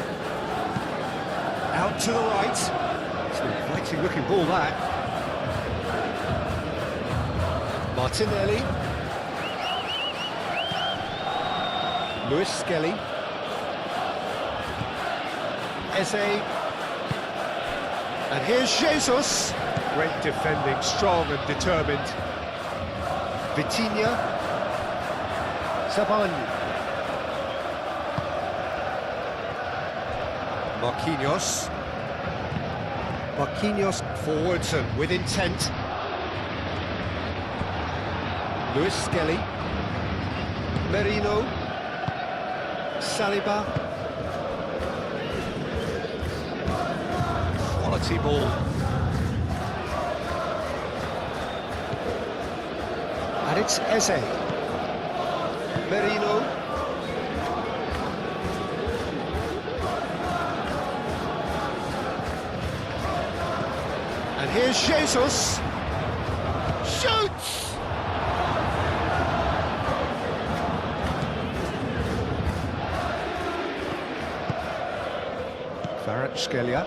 Out to the right. It's an inviting looking ball, that. Martinelli. Luis Skelly. Eze. And here's Jesus. Great defending, strong and determined. Vitinha. Saban. Marquinhos. Marquinhos forwards and with intent. Luis Skelly. Merino. Saliba. Quality ball. And it's Eze. Merino. And here's Jesus. Shoots! Kvaratskhelia.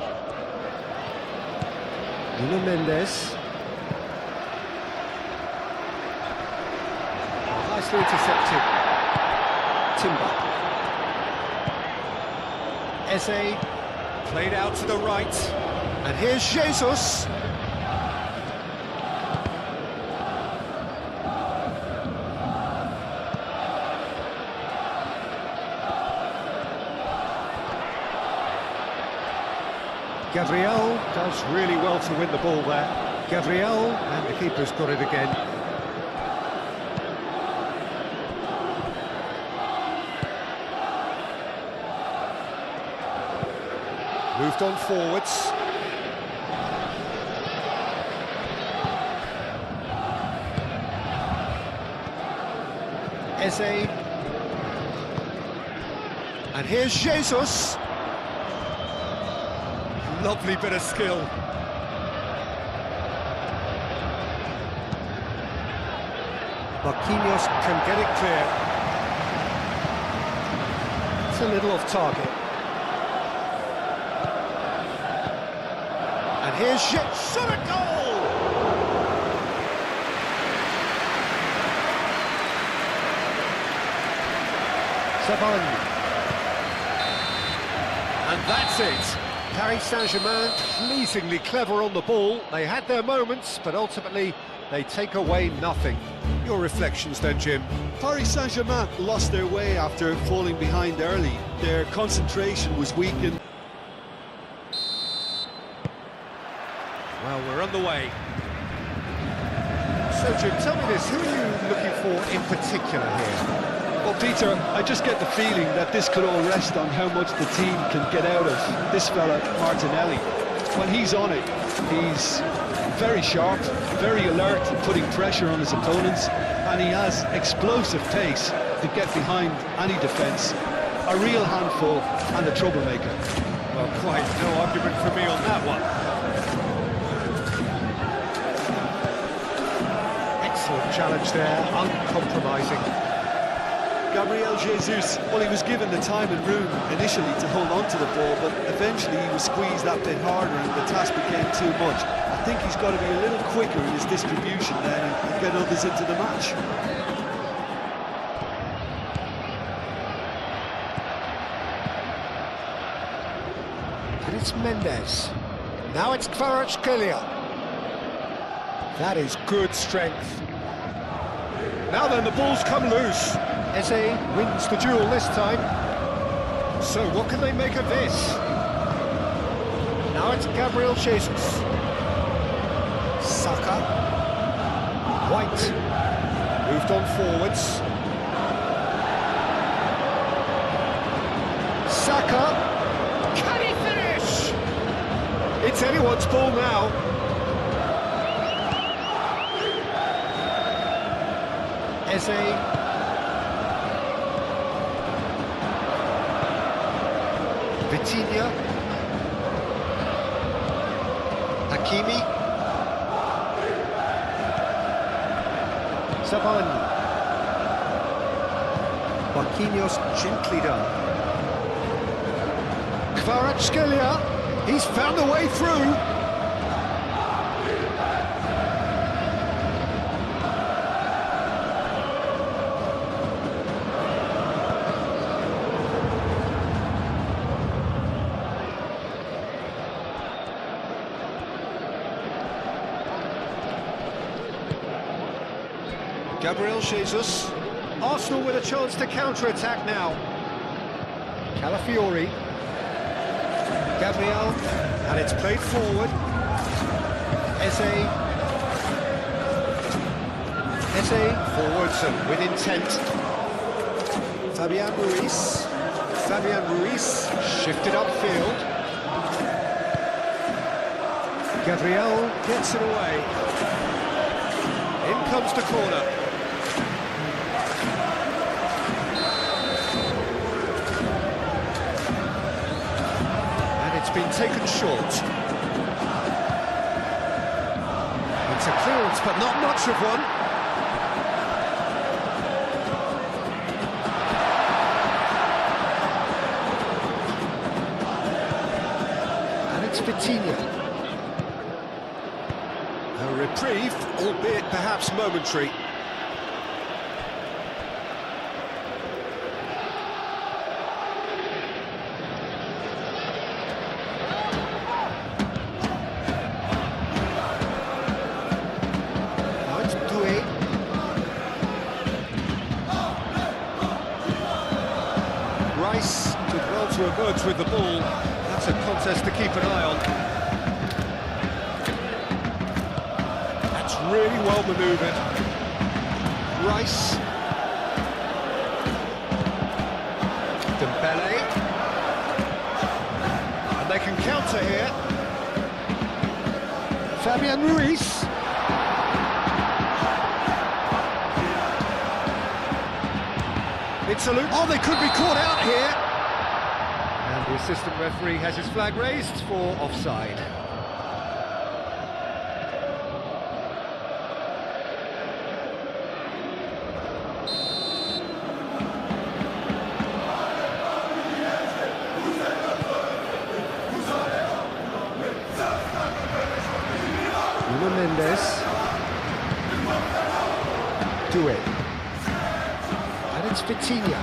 Nuno Mendes. Nicely intercepted. Timber. Eze. Played out to the right. And here's Jesus. Gabriel does really well to win the ball there. Gabriel, and the keeper's got it again. Moved on forwards. Eze. And here's Jesus. Lovely bit of skill. Marquinhos can get it clear. It's a little off target. And here's shot a goal! Saban. And that's it. Paris Saint-Germain pleasingly clever on the ball. They had their moments, but ultimately they take away nothing. Your reflections then, Jim? Paris Saint-Germain lost their way after falling behind early. Their concentration was weakened. Well, we're on the way. So, Jim, tell me this, who are you looking for in particular here? Well, Peter, I just get the feeling that this could all rest on how much the team can get out of this fella, Martinelli. When he's on it, he's very sharp, very alert, putting pressure on his opponents, and he has explosive pace to get behind any defence. A real handful and a troublemaker. Well, quite no argument for me on that one. Excellent challenge there, uncompromising. Gabriel Jesus, well, he was given the time and room initially to hold on to the ball, but eventually he was squeezed that bit harder and the task became too much. I think he's got to be a little quicker in his distribution then and get others into the match. And it's Mendes. Now it's Kvaratskhelia. That is good strength. Now then, the ball's come loose. Eze wins the duel this time. So what can they make of this? Now it's Gabriel Jesus. Saka. White. Moved on forwards. Saka. Can he finish? It's anyone's ball now. Eze. Vitinha. Hakimi. Savani. Marquinhos gently done. Kvaratskhelia. He's found a way through. Gabriel Jesus. Arsenal with a chance to counter-attack now. Calafiori. Gabriel. And it's played forward. Eze. Eze forwards and with intent. Fabian Ruiz. Fabian Ruiz shifted upfield. Gabriel gets it away. In comes the corner. Been taken short. It's a clearance, but not much of one. And it's Vitinha. A reprieve, albeit perhaps momentary. Did well to emerge with the ball. That's a contest to keep an eye on. That's really well manoeuvred. Rice. Dembele. And they can counter here. Fabian Ruiz. It's a loop. Oh, they could be caught out here. And the assistant referee has his flag raised for offside. Mendes. Doué. And it's Vitinha.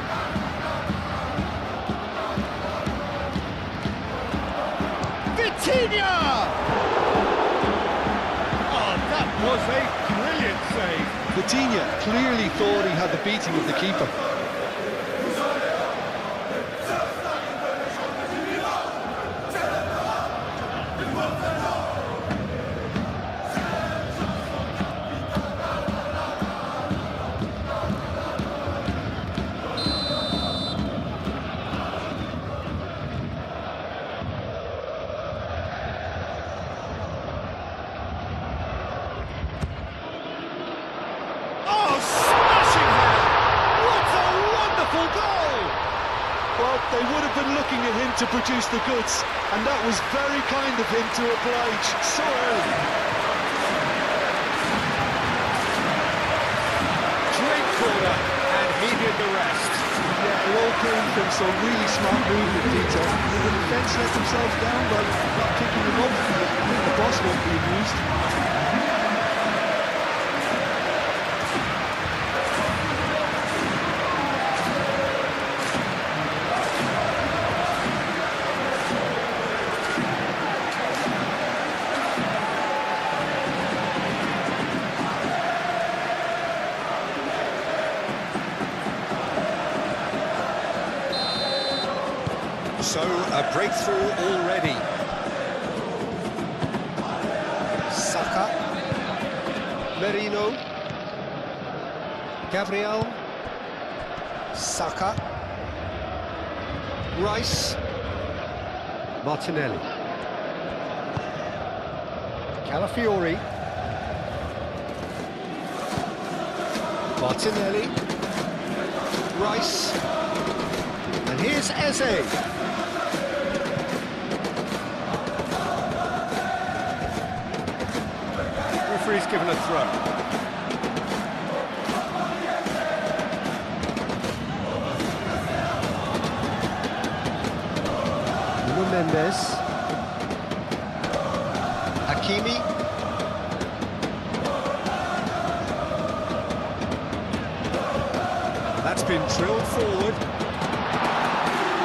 Vitinha! Oh, that was a brilliant save. Vitinha clearly thought he had the beating of the keeper. Well, they would have been looking at him to produce the goods, and that was very kind of him to oblige so early. he did the rest. Yeah, it all came from some really smart movement, Peter. The defence let themselves down by not picking them up. I think the boss won't be amused. So, a breakthrough already. Saka. Merino. Gabriel. Saka. Rice. Martinelli. Calafiori. Martinelli. Rice. And here's Eze. Referee's given a throw. Nuno Mendes. Hakimi. That's been drilled forward.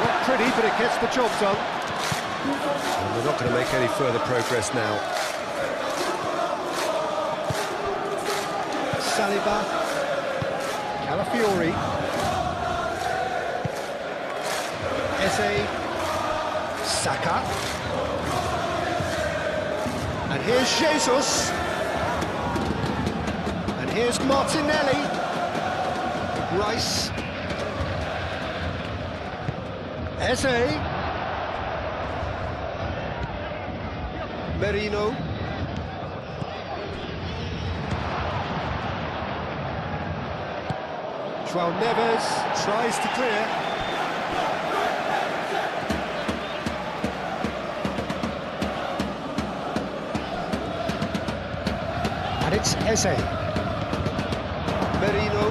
Not pretty, but it gets the job done. And we're not going to make any further progress now. Saliba, Calafiori, Eze, Saka, and here's Jesus, and here's Martinelli, Rice, Eze, Merino. João Neves tries to clear. And it's Eze. Merino.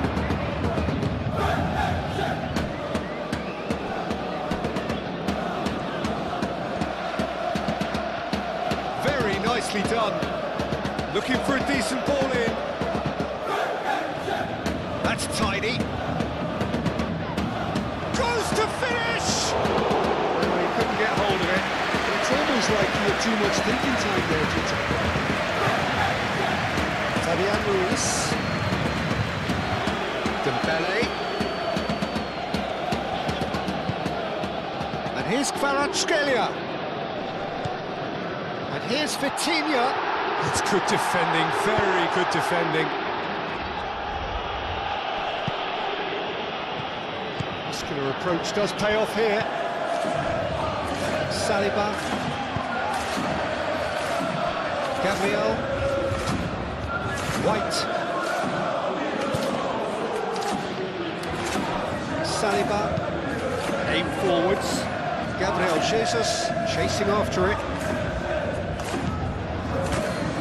Very nicely done. Looking for a decent ball in. That's tidy. Goes to finish! Oh, he couldn't get hold of it. It's almost like he had too much thinking time there, Peter. Fabian Ruiz. Dembele. And here's Kvaratskhelia. And here's Vitinha. It's good defending, very good defending. Muscular approach does pay off here. Saliba. Gabriel. White. Saliba. Aim forwards. Gabriel Jesus chasing after it.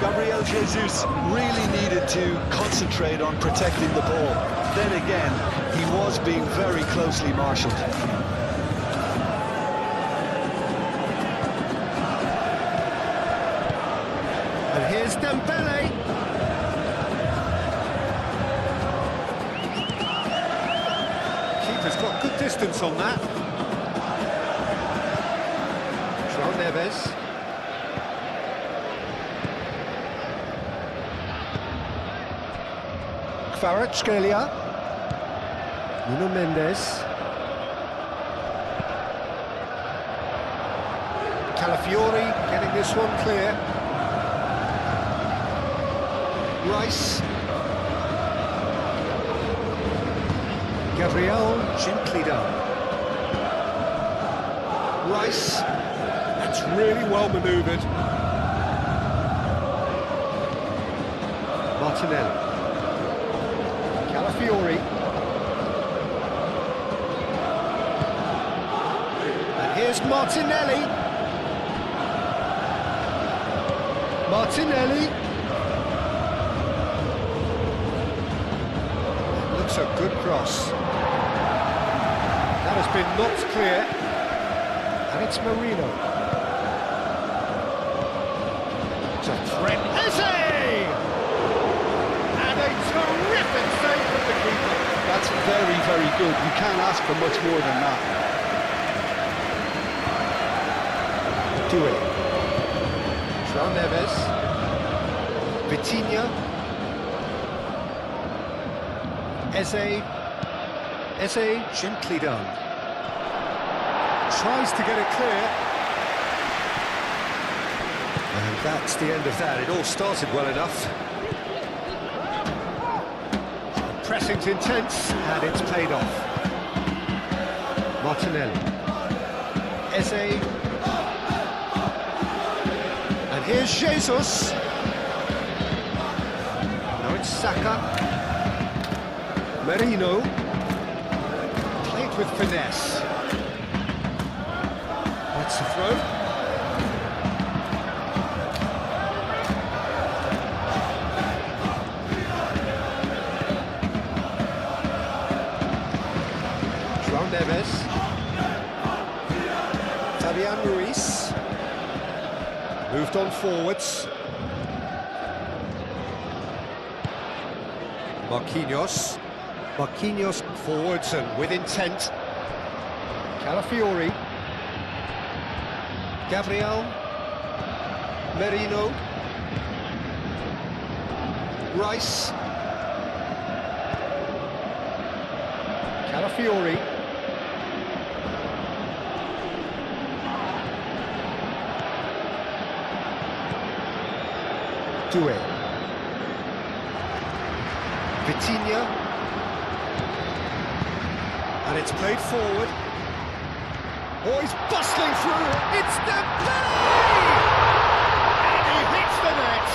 Gabriel Jesus really needed to concentrate on protecting the ball. Then again, he was being very closely marshalled. And here's Dembele. Keeper's got good distance on that. João Neves. Kvaratskhelia. Nuno Mendes. Calafiori getting this one clear. Rice. Gabriel, gently done. Rice. That's really well manoeuvred. Martinelli. Calafiori. And here's Martinelli. Martinelli. Looks a good cross. has been knocked clear, and it's Marino. To Trent Eze! And a terrific save from the keeper. That's very, very good. You can't ask for much more than that. Doué. João Neves. Vitinha. Eze gently done. Tries to get it clear. And that's the end of that. It all started well enough. The pressing's intense, and it's paid off. Martinelli. Eze. And here's Jesus. Now it's Saka. Merino. Played with finesse. That's the throw. João Neves. Fabian Ruiz. Moved on forwards. Marquinhos forwards and with intent. Calafiori. Gabriel. Merino. Rice. Calafiori. Doué. Vitinha. And it's played forward. Oh, he's bustling through. It's Dembele! And he hits the net.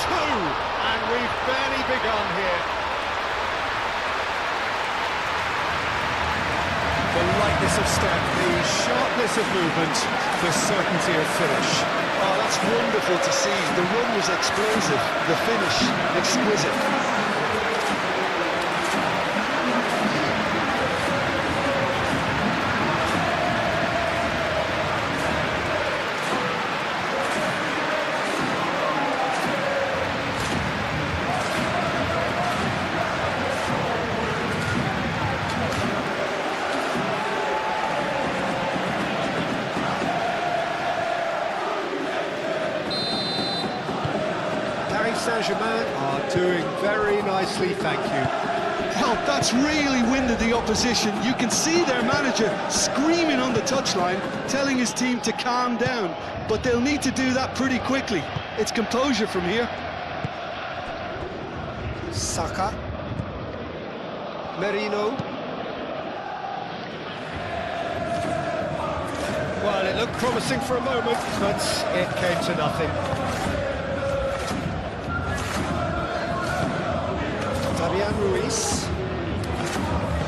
2, and we've barely begun here. The lightness of step, the sharpness of movement, the certainty of finish. Oh, that's wonderful to see. The run was explosive, the finish exquisite. Saint-Germain are doing very nicely, thank you. Well, that's really winded the opposition. You can see their manager screaming on the touchline, telling his team to calm down, but they'll need to do that pretty quickly. It's composure from here. Saka. Merino. Well, it looked promising for a moment, but it came to nothing. Fabian Ruiz.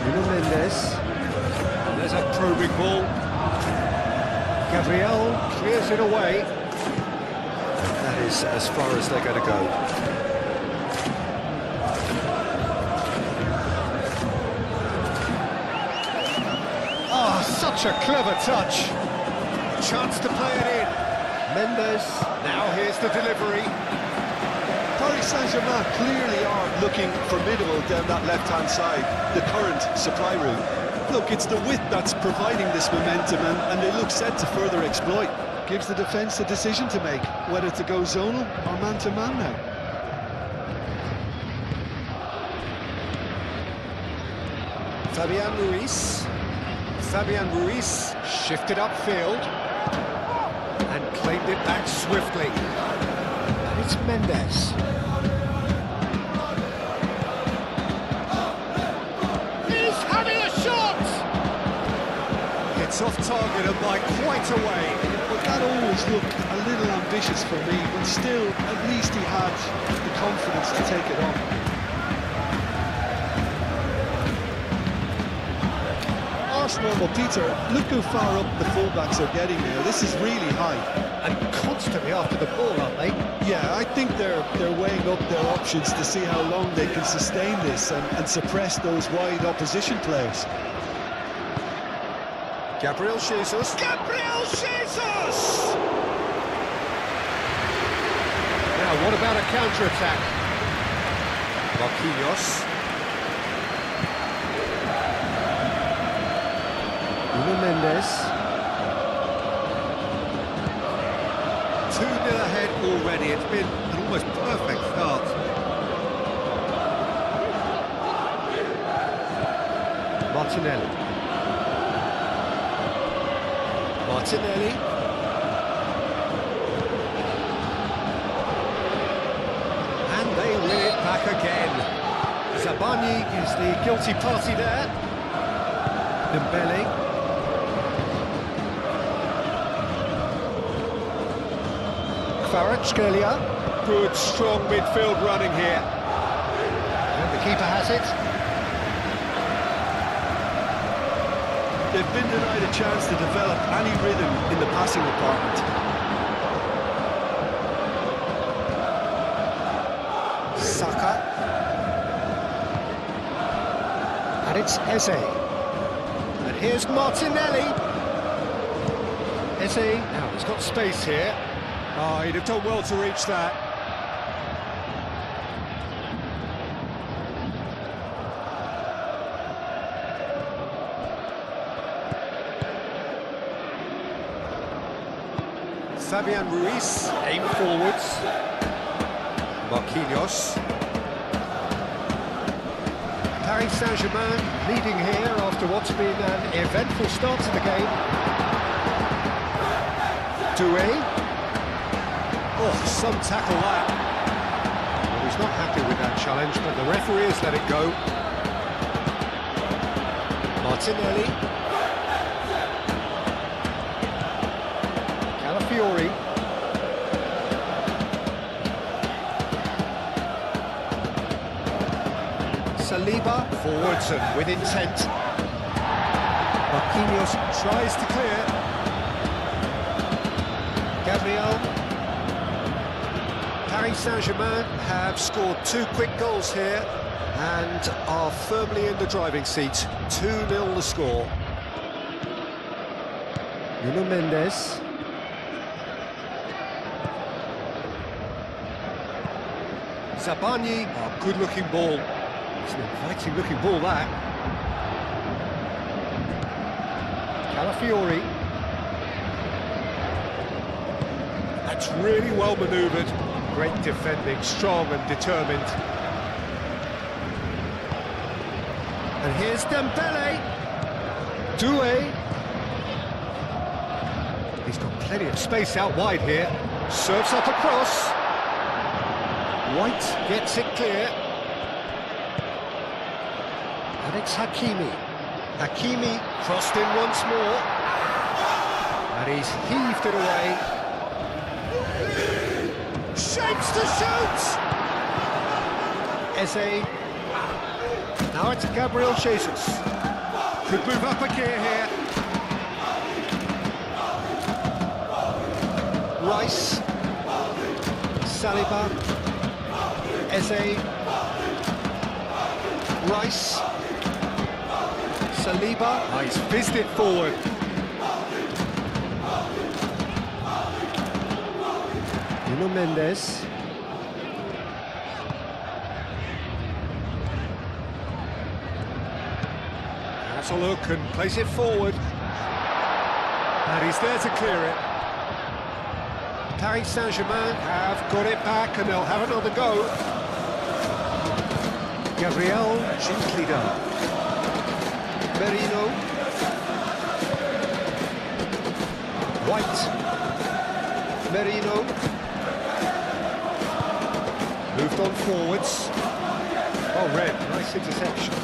Nuno Mendes. And there's a probing ball. Gabriel clears it away. That is as far as they're going to go. Oh, such a clever touch. Chance to play it in. Mendes. Now here's the delivery. Paris Saint-Germain clearly are looking formidable down that left-hand side, the current supply route. Look, it's the width that's providing this momentum, and they look set to further exploit. Gives the defence a decision to make, whether to go zonal or man-to-man now. Fabian Ruiz. Fabian Ruiz shifted upfield and claimed it back swiftly. And it's Mendes. He's having a shot! It's off target and by quite a way. But that always looked a little ambitious for me, but still, at least he had the confidence to take it on. Arsenal, well, Peter, look how far up the fullbacks are getting now. This is really high. And constantly after the ball, aren't they? Yeah, I think they're weighing up their options to see how long they can sustain this and suppress those wide opposition players. Gabriel Jesus. Gabriel Jesus! Now, what about a counter-attack? Marquinhos. Mendes. 2-0 ahead already. It's been an almost perfect start. Martinelli. And they win it back again. Zabani is the guilty party there. Dembele. Kvaratskhelia. Good, strong midfield running here. And the keeper has it. They've been denied a chance to develop any rhythm in the passing department. Saka. And it's Eze. And here's Martinelli. Eze, now he's got space here. Oh, he'd have done well to reach that. Fabian Ruiz, aim forwards. Marquinhos. Paris Saint-Germain leading here after what's been an eventful start to the game. Doué. Oh, some tackle that. Well, he's not happy with that challenge, but the referee has let it go. Martinelli. Calafiori. Saliba forwards and with intent. Marquinhos tries to clear. Gabriel. Paris Saint-Germain have scored 2 quick goals here and are firmly in the driving seat. 2-0 the score. Mendes. Zabani, oh, good-looking ball. It's an inviting-looking ball, that. Calafiori. That's really well manoeuvred. Great defending, strong and determined. And here's Dembele. Doué. He's got plenty of space out wide here. Serves up across. White gets it clear. And it's Hakimi. Hakimi crossed in once more. And he's heaved it away. Shapes to shoot! Eze. Now it's Gabriel Jesus. Could move up a gear here. Rice. Saliba. Eze. Rice. Saliba. Oh, he's fizzed it forward. Mendes. Has a look and plays it forward. And he's there to clear it. Paris Saint-Germain have got it back and they'll have another go. Gabriel gently done. Merino. White. Merino. Moved on forwards. Oh, Red, nice interception.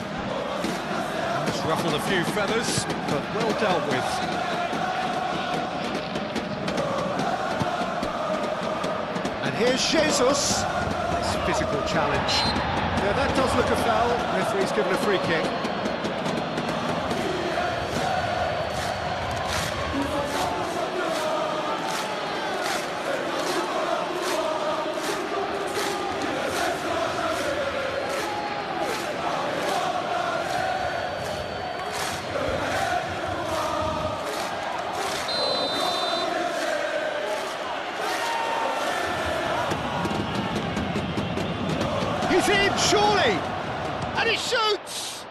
Just ruffled a few feathers, but well dealt with. And here's Jesus. Nice physical challenge. Yeah, that does look a foul. Referee's given a free kick. and he shoots!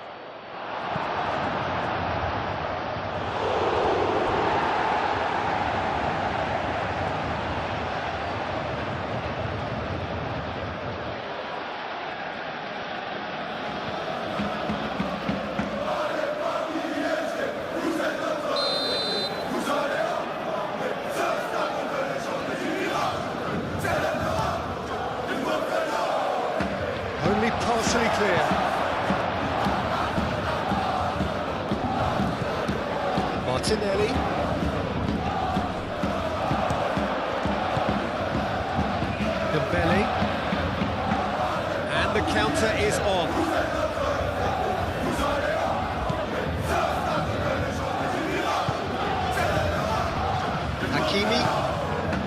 Only partially clear. Martinelli. Dembele. And the counter is on.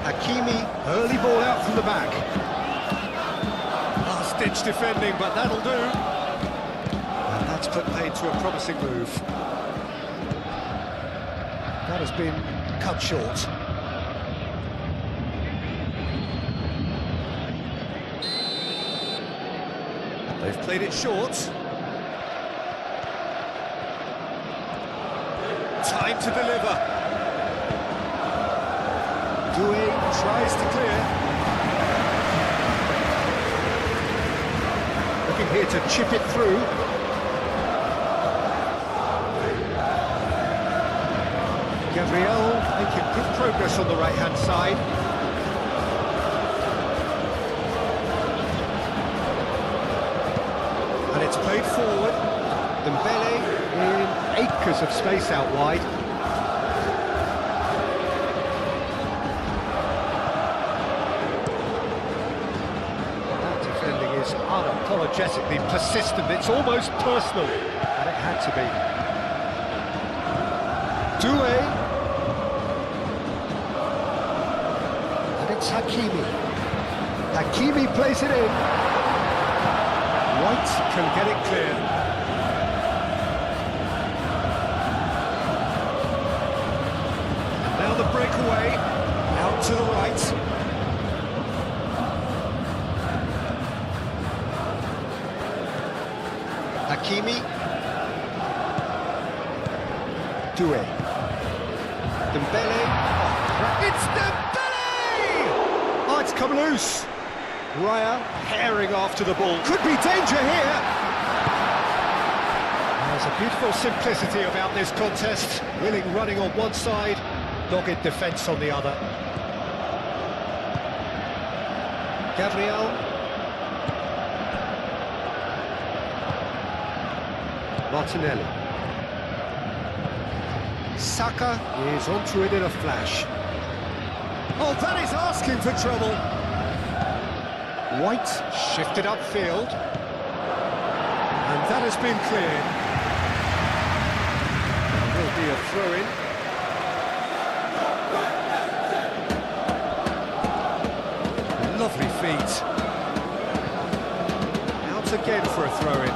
Hakimi. Early ball out from the back. Last-ditch defending, but that'll do. And that's put paid to a promising move. That has been cut short. They've played it short. Time to deliver. Doué tries to clear. Looking here to chip it through. Gabriel making good progress on the right-hand side. And it's played forward. Dembele in acres of space out wide. That defending is unapologetically persistent. It's almost personal, and it had to be. Doué. And it's Hakimi. Hakimi plays it in. White can get it clear. And now the breakaway, out to the right. Hakimi. Doué. Dembele. It's Dembele! Oh, it's come loose. Raya herring after the ball. Could be danger here. There's a beautiful simplicity about this contest. Willing running on one side, dogged defence on the other. Gabriel. Martinelli. Saka is onto it in a flash. Oh, that is asking for trouble. White shifted upfield, and that has been cleared. There will be a throw-in. Lovely feet. Out again for a throw-in.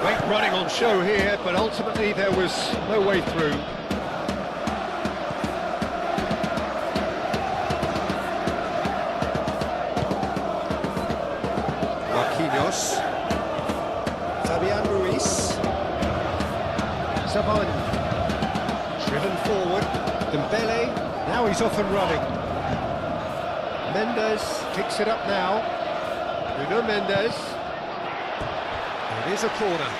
Great running on show here, but ultimately there was no way through. Marquinhos. Fabian Ruiz. Saban. Driven forward. Dembele. Now he's off and running. Mendes picks it up now. Nuno Mendes. It is a corner.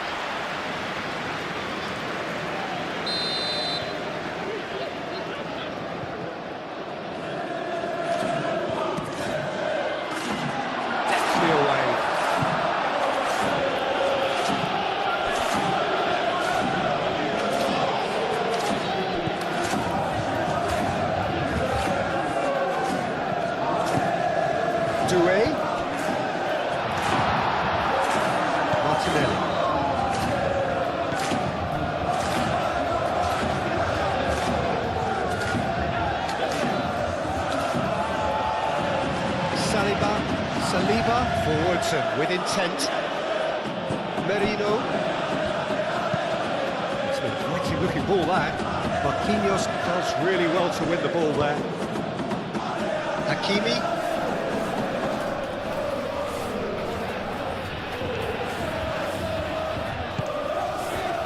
Deftly away. Doué. Martinelli. Saliba forwards and with intent. Merino. It's a pretty looking ball, that. Marquinhos does really well to win the ball there. Hakimi.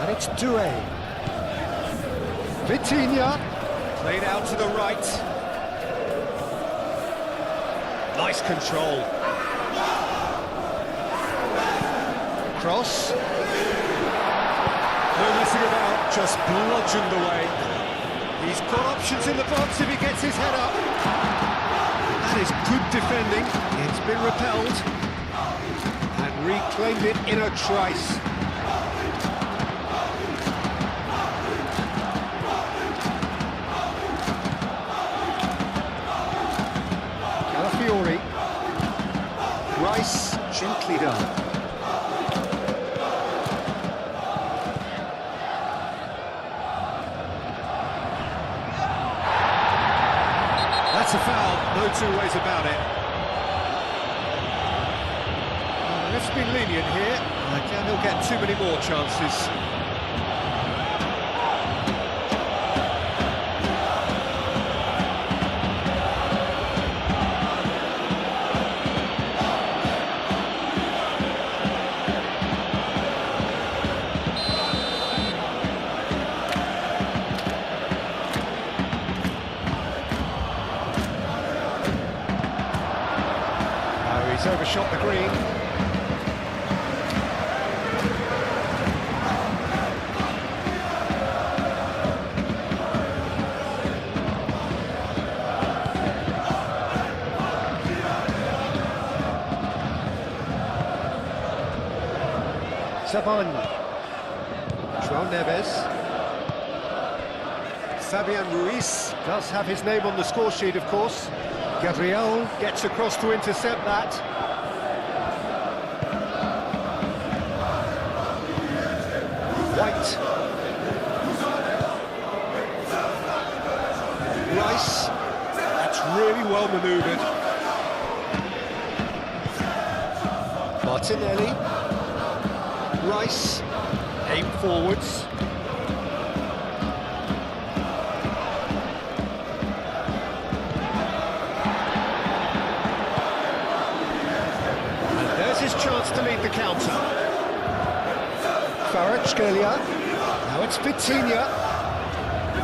And it's Doué. Vitinha. Played out to the right. Nice control. Cross. No messing about, just bludgeoned away. He's got options in the box if he gets his head up. That is good defending. It's been repelled. And reclaimed it in a trice. Calafiori. Rice, gently done. That's a foul, no two ways about it. Let's be lenient here. I doubt he'll get too many more chances. He's overshot the green. Savan. João Neves. Fabian Ruiz does have his name on the score sheet, of course. Gabriel gets across to intercept that. White. Rice. That's really well manoeuvred. Martinelli. Rice. Aim forwards. And there's his chance to lead the counter. Kvaratskhelia. Now it's Vitinha.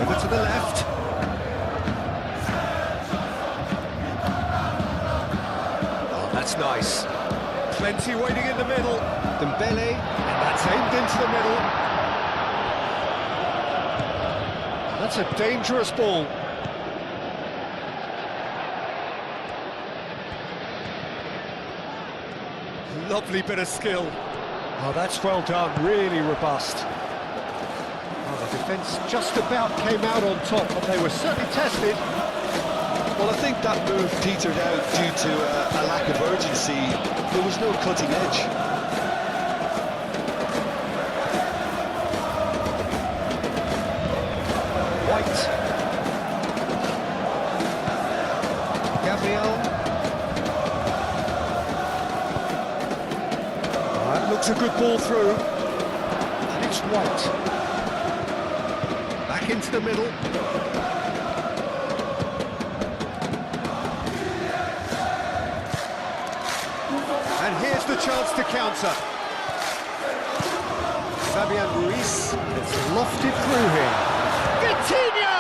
Over to the left. Oh, that's nice. Plenty waiting in the middle. Dembele, and that's aimed into the middle. That's a dangerous ball. Lovely bit of skill. Oh, that's well done, really robust. Oh, the defence just about came out on top, but they were certainly tested. Well, I think that move petered out due to a lack of urgency. There was no cutting edge. White. Gabriel. Oh, that looks a good ball through. And it's White. Back into the middle. And here's the chance to counter. Fabian Ruiz, it's lofted through here. Vitinha!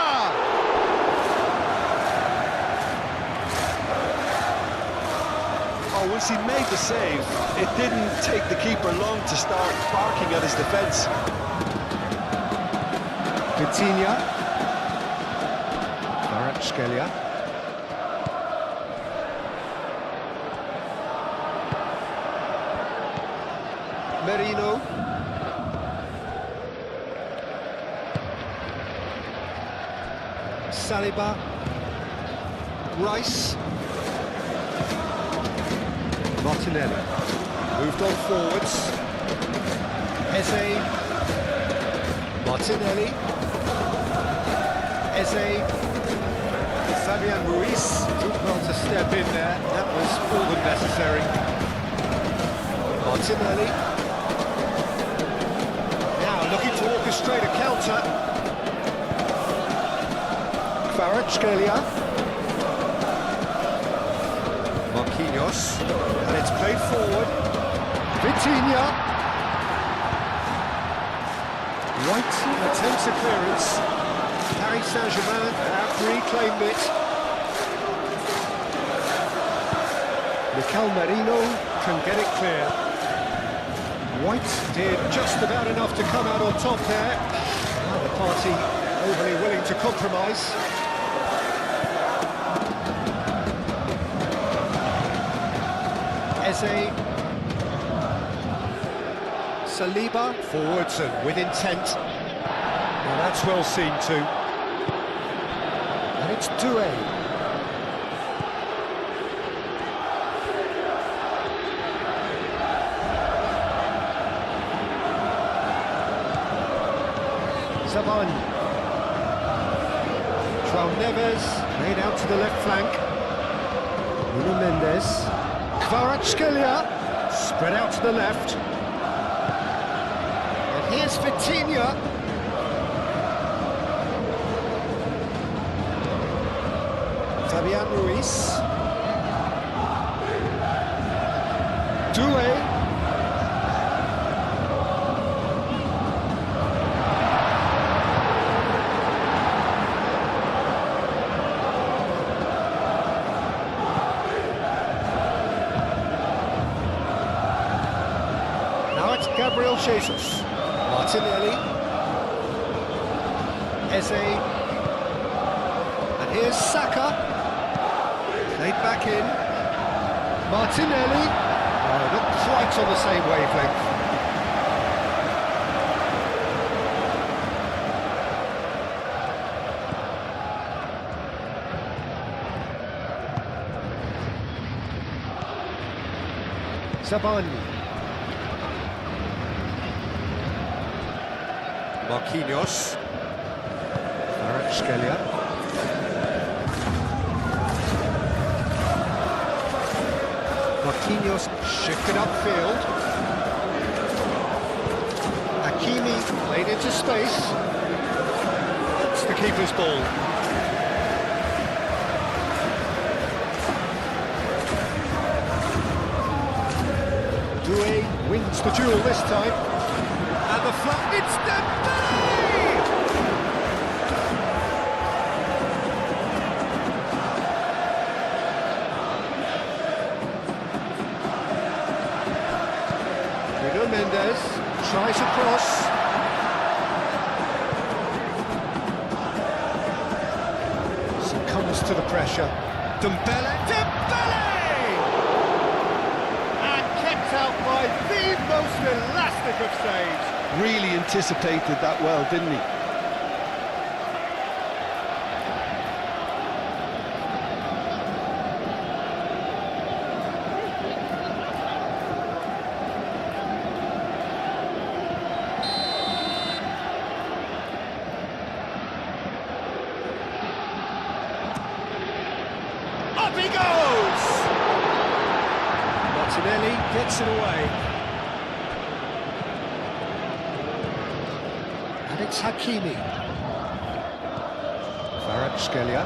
Oh, once he made the save, it didn't take the keeper long to start barking at his defence. Vitinha. Kvaratskhelia. Merino. Saliba. Rice. Martinelli. Moved on forwards. Eze. Martinelli. Eze. Fabian Ruiz. Took well to step in there. That was all than necessary. Martinelli. counter. Kvaratskhelia. Marquinhos. And it's played forward. Vitinha. White attempts a clearance. Paris Saint-Germain have reclaimed it. Mikel Merino can get it clear. White did just about enough to come out on top there. Neither party overly willing to compromise. Eze. Saliba forwards and with intent. Now that's well seen too. And it's Doué. Zaban. João Neves made out to the left flank. Nuno Mendes. Kvaratskhelia spread out to the left. And here's Vitinha. Fabian Ruiz. Doué. Gabriel Jesus. Martinelli. Eze. And here's Saka. Played back in. Martinelli. Oh, not quite on the same wavelength. Zaban. Marquinhos. Kvaratskhelia. Marquinhos shifted upfield. Hakimi played into space. That's the keeper's ball. Doué wins the duel this time. And the flat, it's Dembele! Nuno Mendes tries a cross. Succumbs to the pressure. Dembele! And kept out by the most elastic of saves. Really anticipated that well, didn't he? Up he goes! Martinelli gets it away. And it's Hakimi. Kvaratskhelia.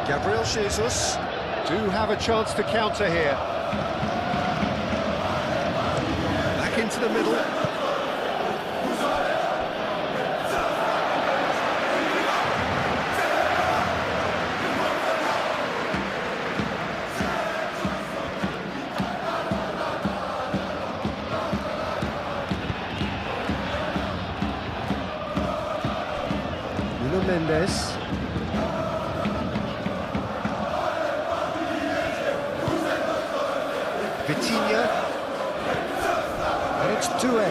Gabriel Jesus do have a chance to counter here. Back into the middle. Nuno Mendes. Vitinha. And it's Doué.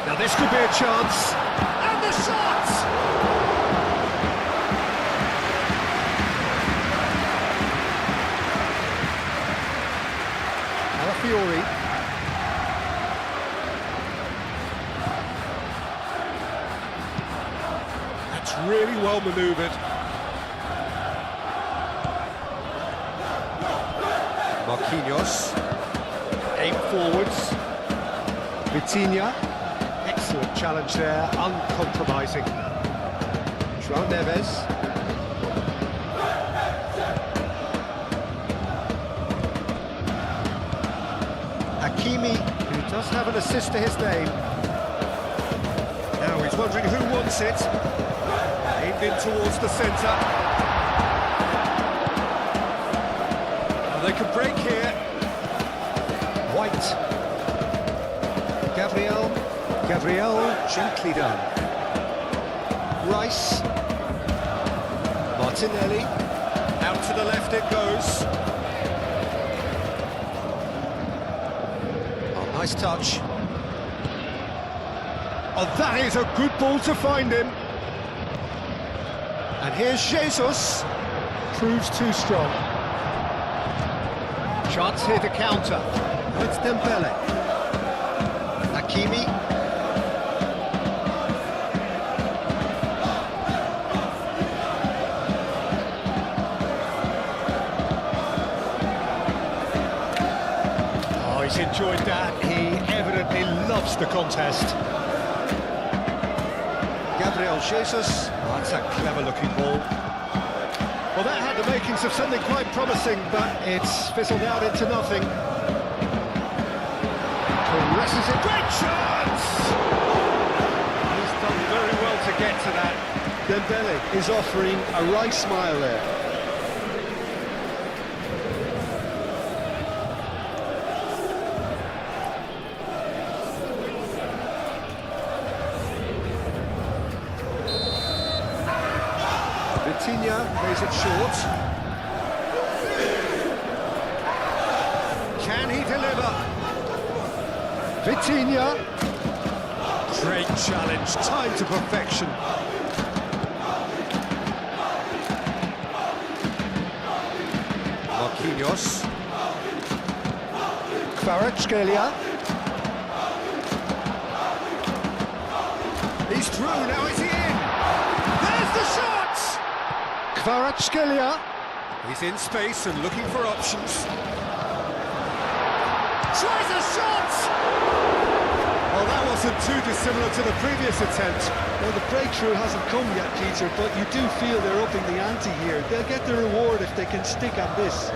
Now this could be a chance. And the shot! Alafiori. That's really well manoeuvred. Marquinhos. Aim forwards. Vitinha. Excellent challenge there, uncompromising. João Neves. Hakimi, who does have an assist to his name. Now he's wondering who wants it. Aimed in towards the centre. Now they could break here. White. Gabriel, gently done. Rice. Martinelli. Out to the left it goes. Oh, nice touch. Oh, that is a good ball to find him. And here's Jesus. Proves too strong. Chance here to counter. It's Dembele. Hakimi. Oh, he's enjoyed that. He evidently loves the contest. Gabriel Jesus. Oh, that's a clever-looking ball. Well, that had the makings of something quite promising, but it's fizzled out into nothing. Caresses it. Great chance! He's done very well to get to that. Dembele is offering a right smile there. Vitinha plays it short. Can he deliver? Vitinha. Great challenge, timed to perfection. Marquinhos. Kvaratskhelia. He's through, now is he in? There's the shot! Kvaratskhelia. He's in space and looking for options. Tries a shot! Well, that wasn't too dissimilar to the previous attempt. Well, the breakthrough hasn't come yet, Peter, but you do feel they're upping the ante here. They'll get the reward if they can stick at this.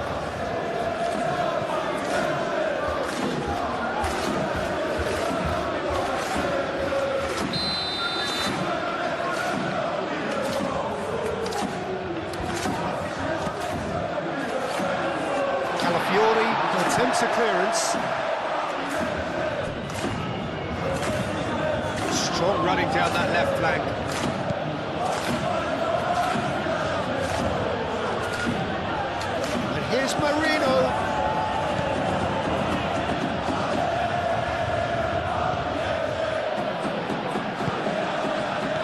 Calafiori attempts a clearance. Strong running down that left flank. And here's Marino.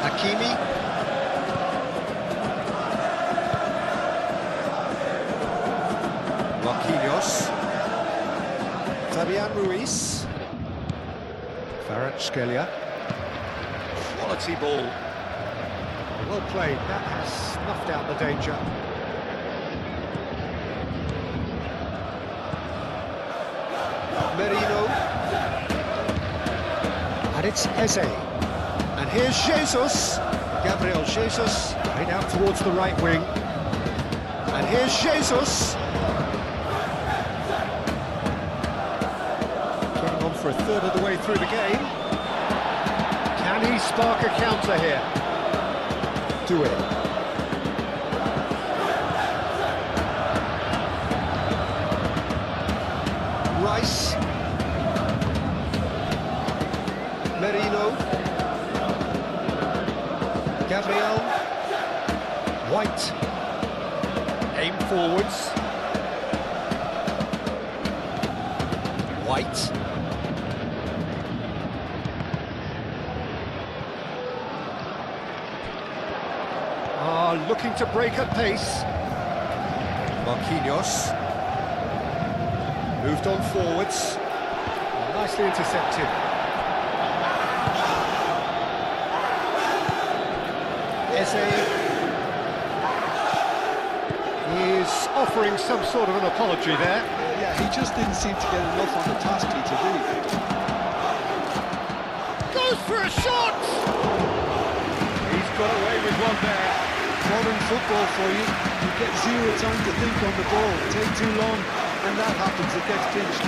Hakimi. Marquinhos. Fabian Ruiz. Kvaratskhelia. Quality ball. Well played, that has snuffed out the danger. Merino. And it's Eze. And here's Jesus. Gabriel Jesus. Right out towards the right wing. And here's Jesus. Getting on for a third of the way through the game. Can he spark a counter here? Do it. Rice. Merino. Gabriel. White. Aim forwards. White. Looking to break at pace. Marquinhos. Moved on forwards. Nicely intercepted. Eze. He's offering some sort of an apology there. Yeah, he just didn't seem to get enough on the task sheet to do. Goes for a shot! He's got away with one there. Modern football for you. You get zero time to think on the ball. Take too long, and that happens. It gets pinched.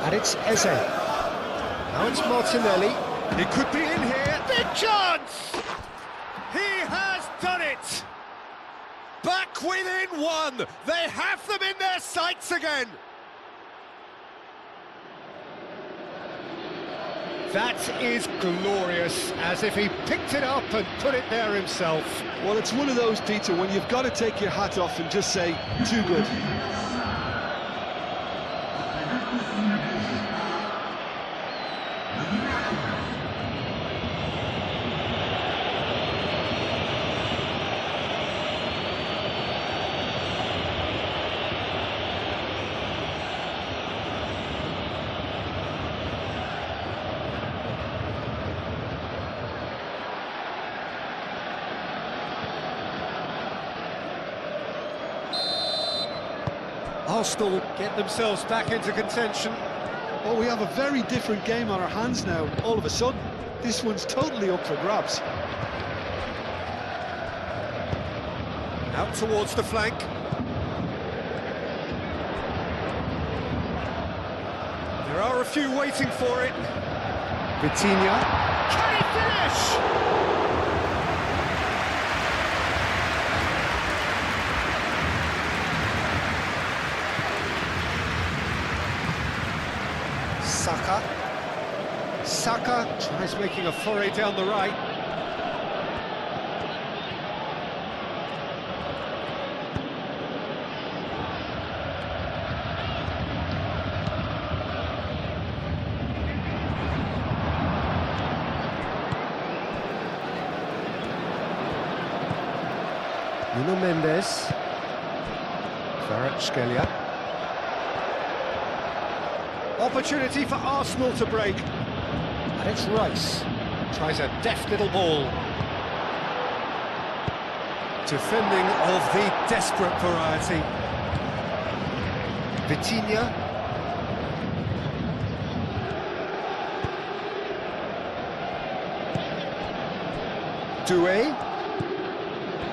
And it's Eze. Now it's Martinelli. He could be in here. Big chance! He has done it! Back within one! They have them in their sights again! That is glorious, as if he picked it up and put it there himself. Well, it's one of those, Peter, when you've got to take your hat off and just say, too good. Arsenal get themselves back into contention. Well, we have a very different game on our hands now, all of a sudden. This one's totally up for grabs. Out towards the flank. There are a few waiting for it. Vitinha. Can he finish? Saka tries making a foray down the right. Nuno Mendes. Kvaratskhelia. Opportunity for Arsenal to break. And it's Rice. Tries a deft little ball. Defending of the desperate variety. Vitinha. Doué.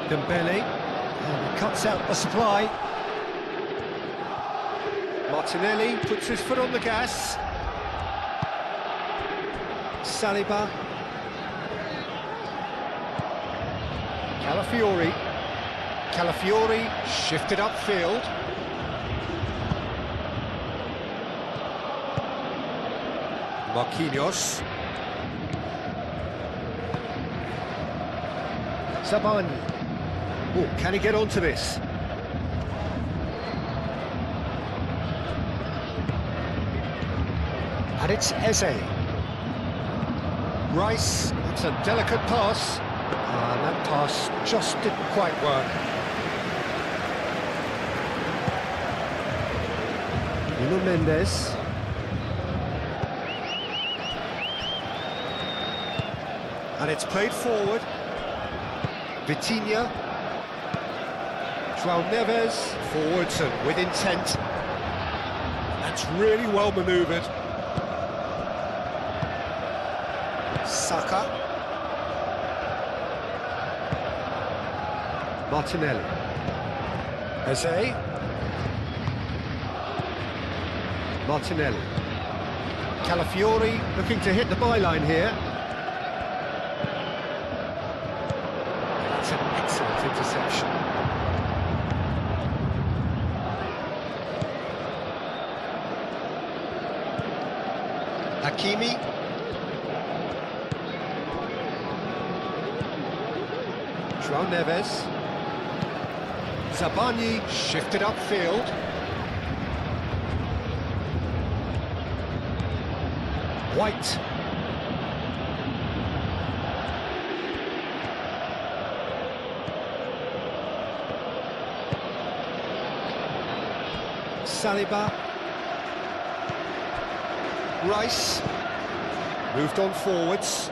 Dembele. And he cuts out the supply. Martinelli puts his foot on the gas. Saliba. Calafiori shifted upfield. Marquinhos. Zabani. Oh, can he get onto this? And it's Eze. Rice, it's a delicate pass. And that pass just didn't quite work. Nuno Mendes. And it's played forward. Vitinha. João Neves. Forwards and with intent. That's really well manoeuvred. Saka. Martinelli. Eze. Martinelli. Calafiori looking to hit the byline here. That's an excellent interception. Hakimi. João Neves. Zabani shifted upfield. White. Saliba. Rice. Moved on forwards.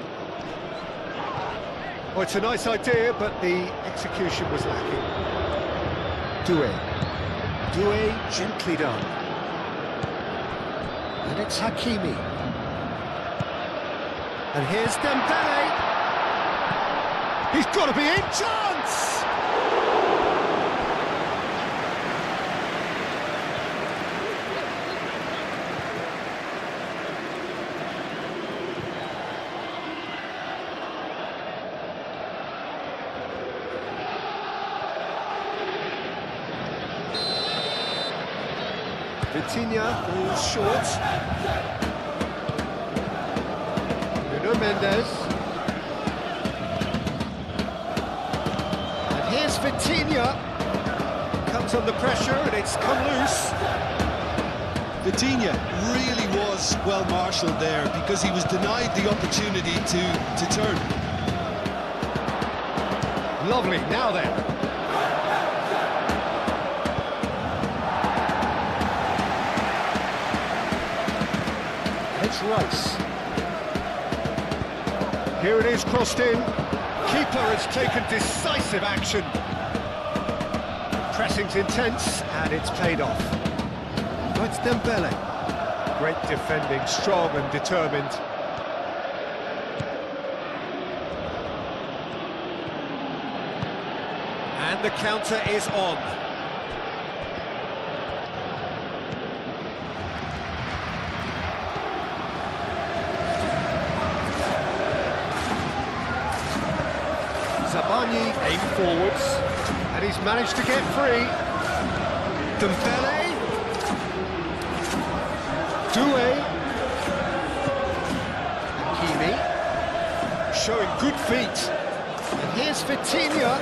Oh, it's a nice idea, but the execution was lacking. Doué gently done. And it's Hakimi. And here's Dembele. He's got to be in. Chance! Vitinha falls short. Nuno Mendes. And here's Vitinha. Comes under pressure and it's come loose. Vitinha really was well marshalled there because he was denied the opportunity to turn. Lovely, now then. It's Rice. Here it is, crossed in. Keeper has taken decisive action. Pressing's intense, and it's paid off. Oh, it's Dembele. Great defending, strong and determined. And the counter is on. Zabani aimed forwards, and he's managed to get free. Dembele. Doué. Hakimi. Showing good feet. And here's Vitinha.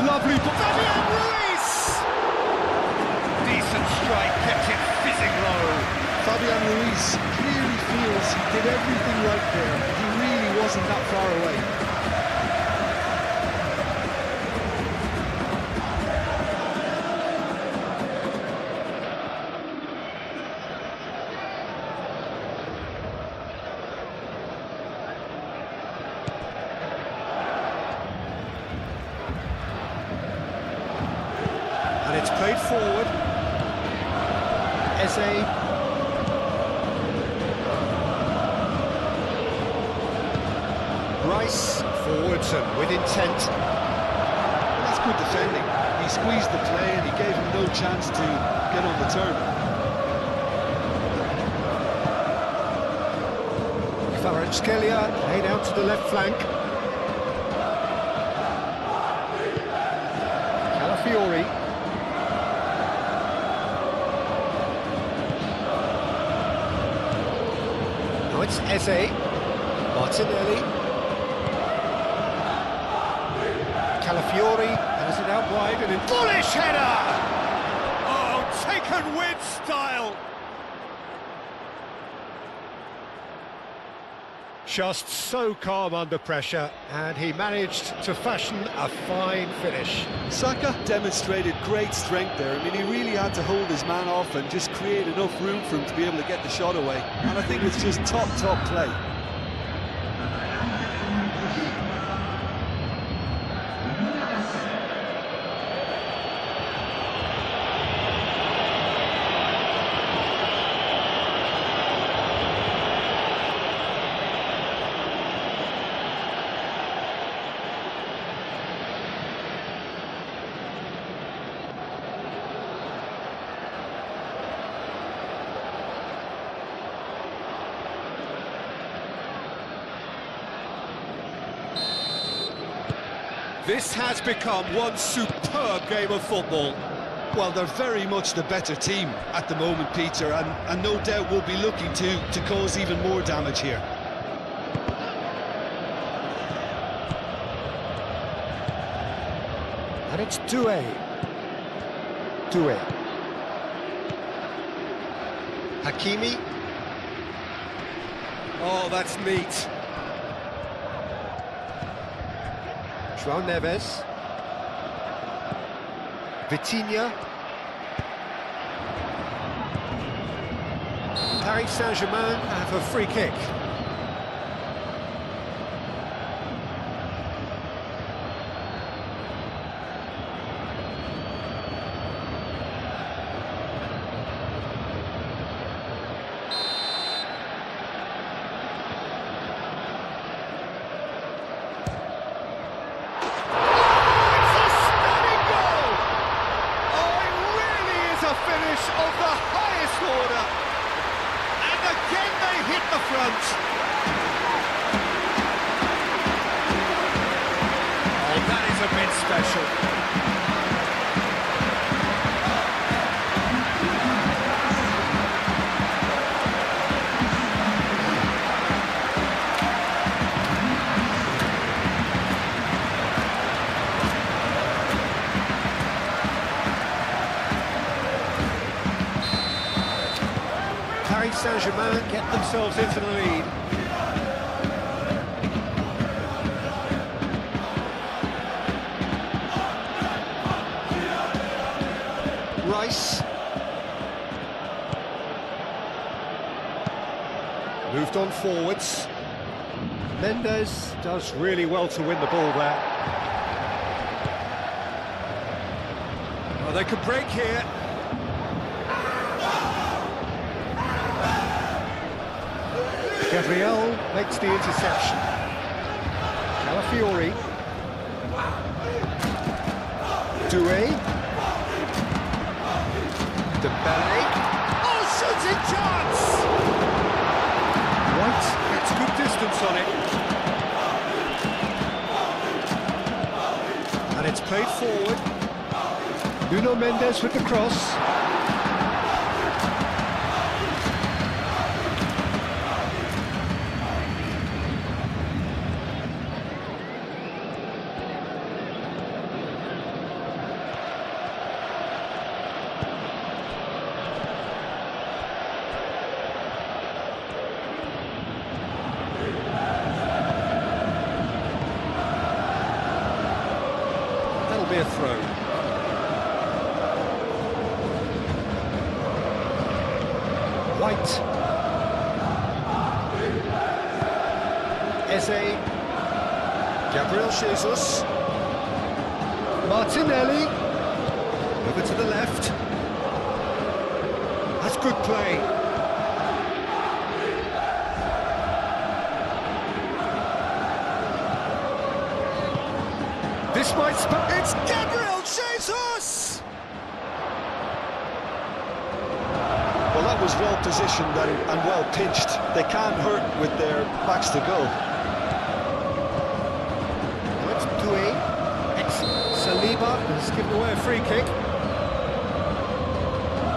Lovely. Fabian Ruiz! Decent strike, kept it fizzing low. Fabian Ruiz clearly feels he did everything right there. He really wasn't that far away. And it's played forward. Eze. Rice, forwards and with intent. That's good defending. He squeezed the play and he gave him no chance to get on the turn. Kvaratskhelia laid out to the left flank. Calafiori. Now it's Eze. Martinelli. Calafiori has it out wide and in bullish header! Oh, taken with style! Just so calm under pressure, and he managed to fashion a fine finish. Saka demonstrated great strength there. I mean, he really had to hold his man off and just create enough room for him to be able to get the shot away. And I think it's just top play. This has become one superb game of football. Well, they're very much the better team at the moment, Peter, and no doubt will be looking to cause even more damage here. And it's Doué. Hakimi. Oh, that's neat. João Neves. Vitinha. Paris Saint-Germain have a free kick. Finish of the highest order, and again they hit the front. Oh, that is a bit special. Paris Saint-Germain get themselves into the lead. Rice. Moved on forwards. Mendes does really well to win the ball there. Well, they could break here. Gabriel makes the interception. Calafiori. Doué. Dembele. Oh, shooting chance! White gets good distance on it. And it's played forward. Nuno Mendes with the cross. Be a throw. White. Eze. Gabriel Jesus. Martinelli. Over to the left. That's good play. This might It's Gabriel Jesus! Well, that was well positioned and well pitched. They can't hurt with their backs to go. That's Doué. Saliba has given away a free kick.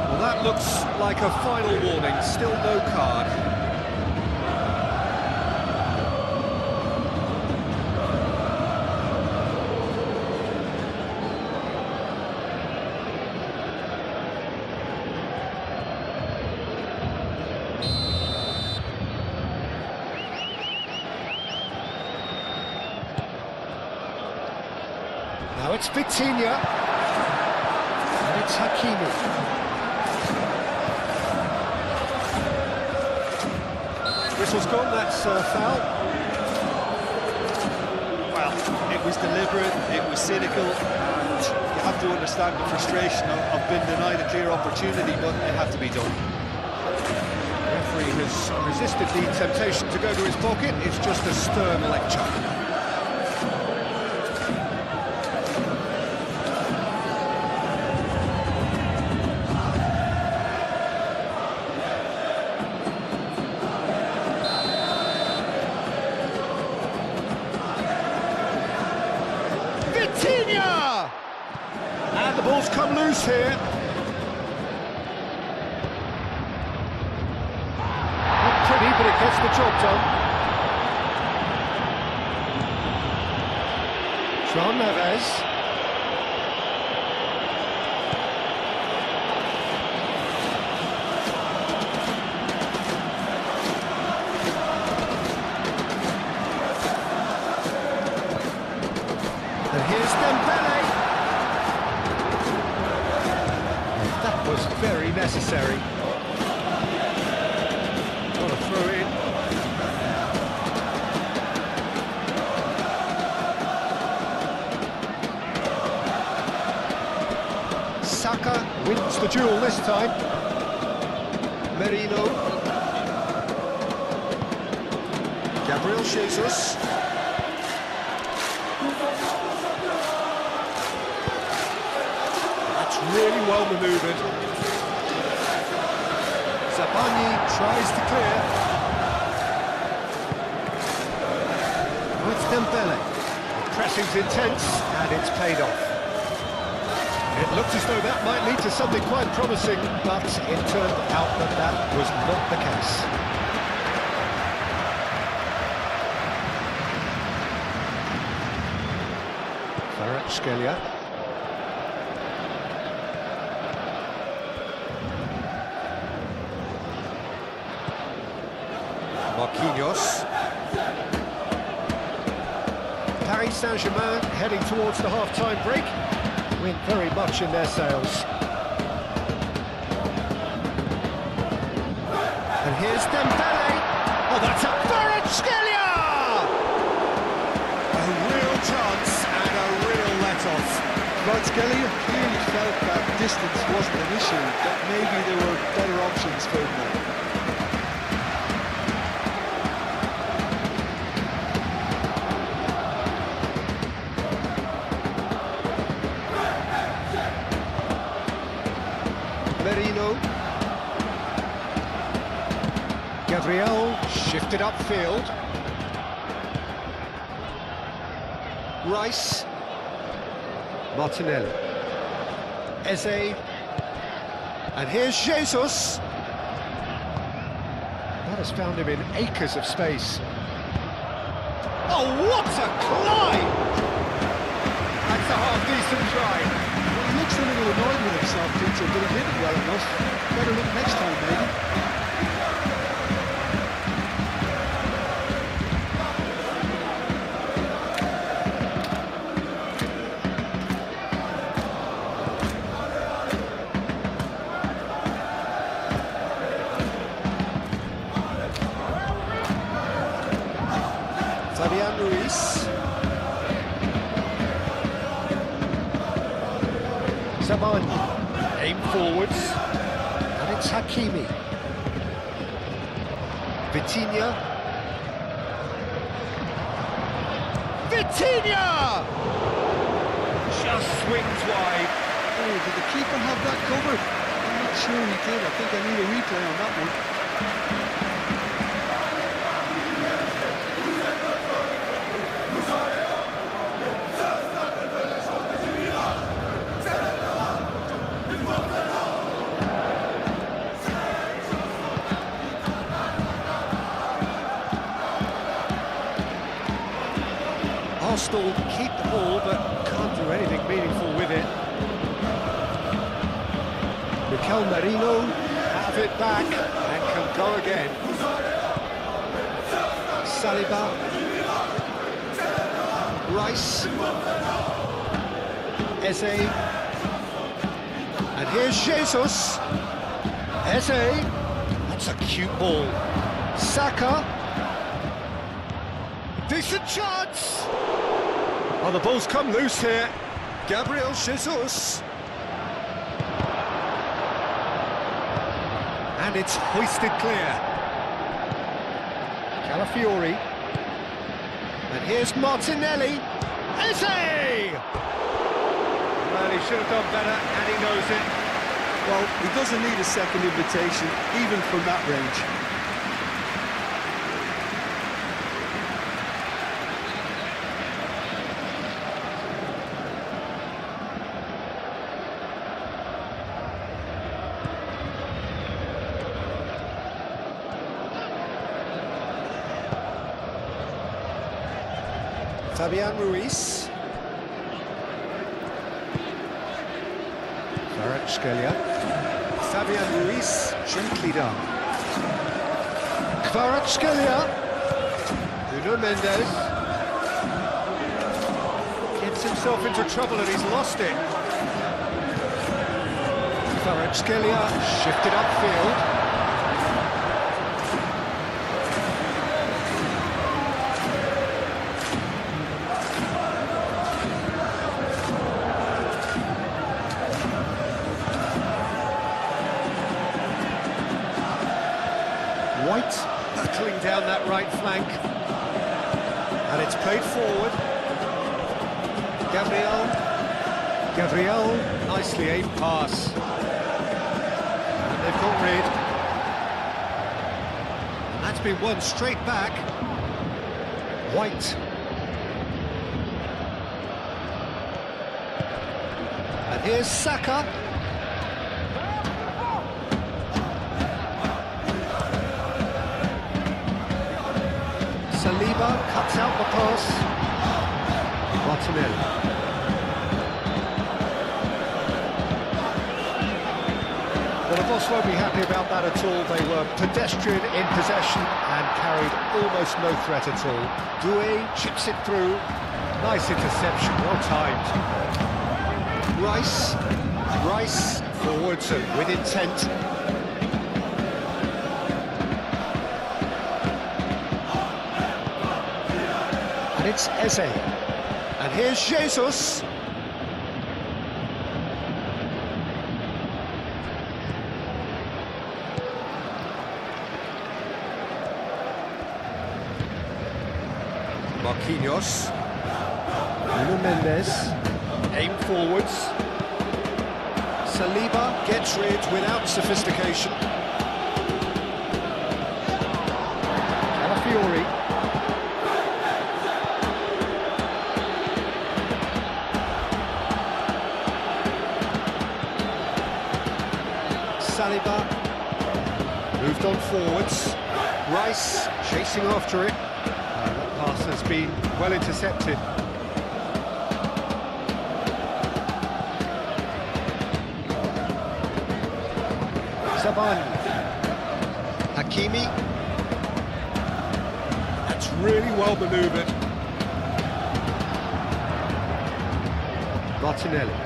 Well, that looks like a final warning. Still no card. Now it's Vitinha, and it's Hakimi. Whistle's gone, that's foul. Well, it was deliberate, it was cynical, and you have to understand the frustration of being denied a clear opportunity, but it had to be done. The referee has resisted the temptation to go to his pocket. It's just a stern lecture. Vitinha! And the ball's come loose here. maybe, but it gets the job done. João Neves. And here's Dembele. That was very necessary. What a throw in. Saka wins the duel this time. Merino. Gabriel Jesus. Really well manoeuvred. Zabani tries to clear. With Dembele. The pressing's intense and it's paid off. It looked as though that might lead to something quite promising, but it turned out that that was not the case. Kvaratskhelia. Marquinhos. Paris Saint-Germain heading towards the half-time break. Win very much in their sails. And here's Dembele. Oh, that's a Kvaratskhelia! A real chance and a real let-off. Kvaratskhelia clearly felt that distance wasn't an issue, that maybe there were better options for him there. Merino. Gabriel shifted upfield. Rice. Martinelli. Eze. And here's Jesus. That has found him in acres of space. Oh, what a climb! That's a half-decent try. He looks a little annoyed with himself, Peter, but he hit it well enough. Better look next time, maybe. Fabian Ruiz. Zabani, aim forwards, and it's Hakimi. Vitinha. Vitinha! Just swings wide. Oh, did the keeper have that covered? I'm not sure he did. I think I need a replay on that one. Arsenal keep the ball, but can't do anything meaningful with it. Mikel Merino have it back and can go again. Saliba. Rice. Eze. And here's Jesus. Eze. That's a cute ball. Saka. Decent chance! Oh, the ball's come loose here. Gabriel Jesus. And it's hoisted clear. Calafiori. And here's Martinelli. Eze! Well, he should have done better, and he knows it. Well, he doesn't need a second invitation, even from that range. Fabian Ruiz. Kvaratskhelia. Fabian Ruiz, gently done. Kvaratskhelia. Nuno Mendes. Gets himself into trouble and he's lost it. Kvaratskhelia shifted upfield. White battling down that right flank, and it's played forward. Gabriel, nicely aimed pass, and they've got rid. And that's been won straight back. White, and here's Saka. Saliba cuts out the pass. Martinelli. Well, the boss won't be happy about that at all. They were pedestrian in possession and carried almost no threat at all. Doué chips it through. Nice interception, well timed. Rice forwards and with intent. And it's Eze. And here's Jesus. Marquinhos. Nuno Mendes. Aim forwards. Saliba gets rid without sophistication. Calafiori. Saliba moved on forwards. Rice chasing after it. That pass has been well intercepted. Zabani. Hakimi. That's really well manoeuvred. Martinelli.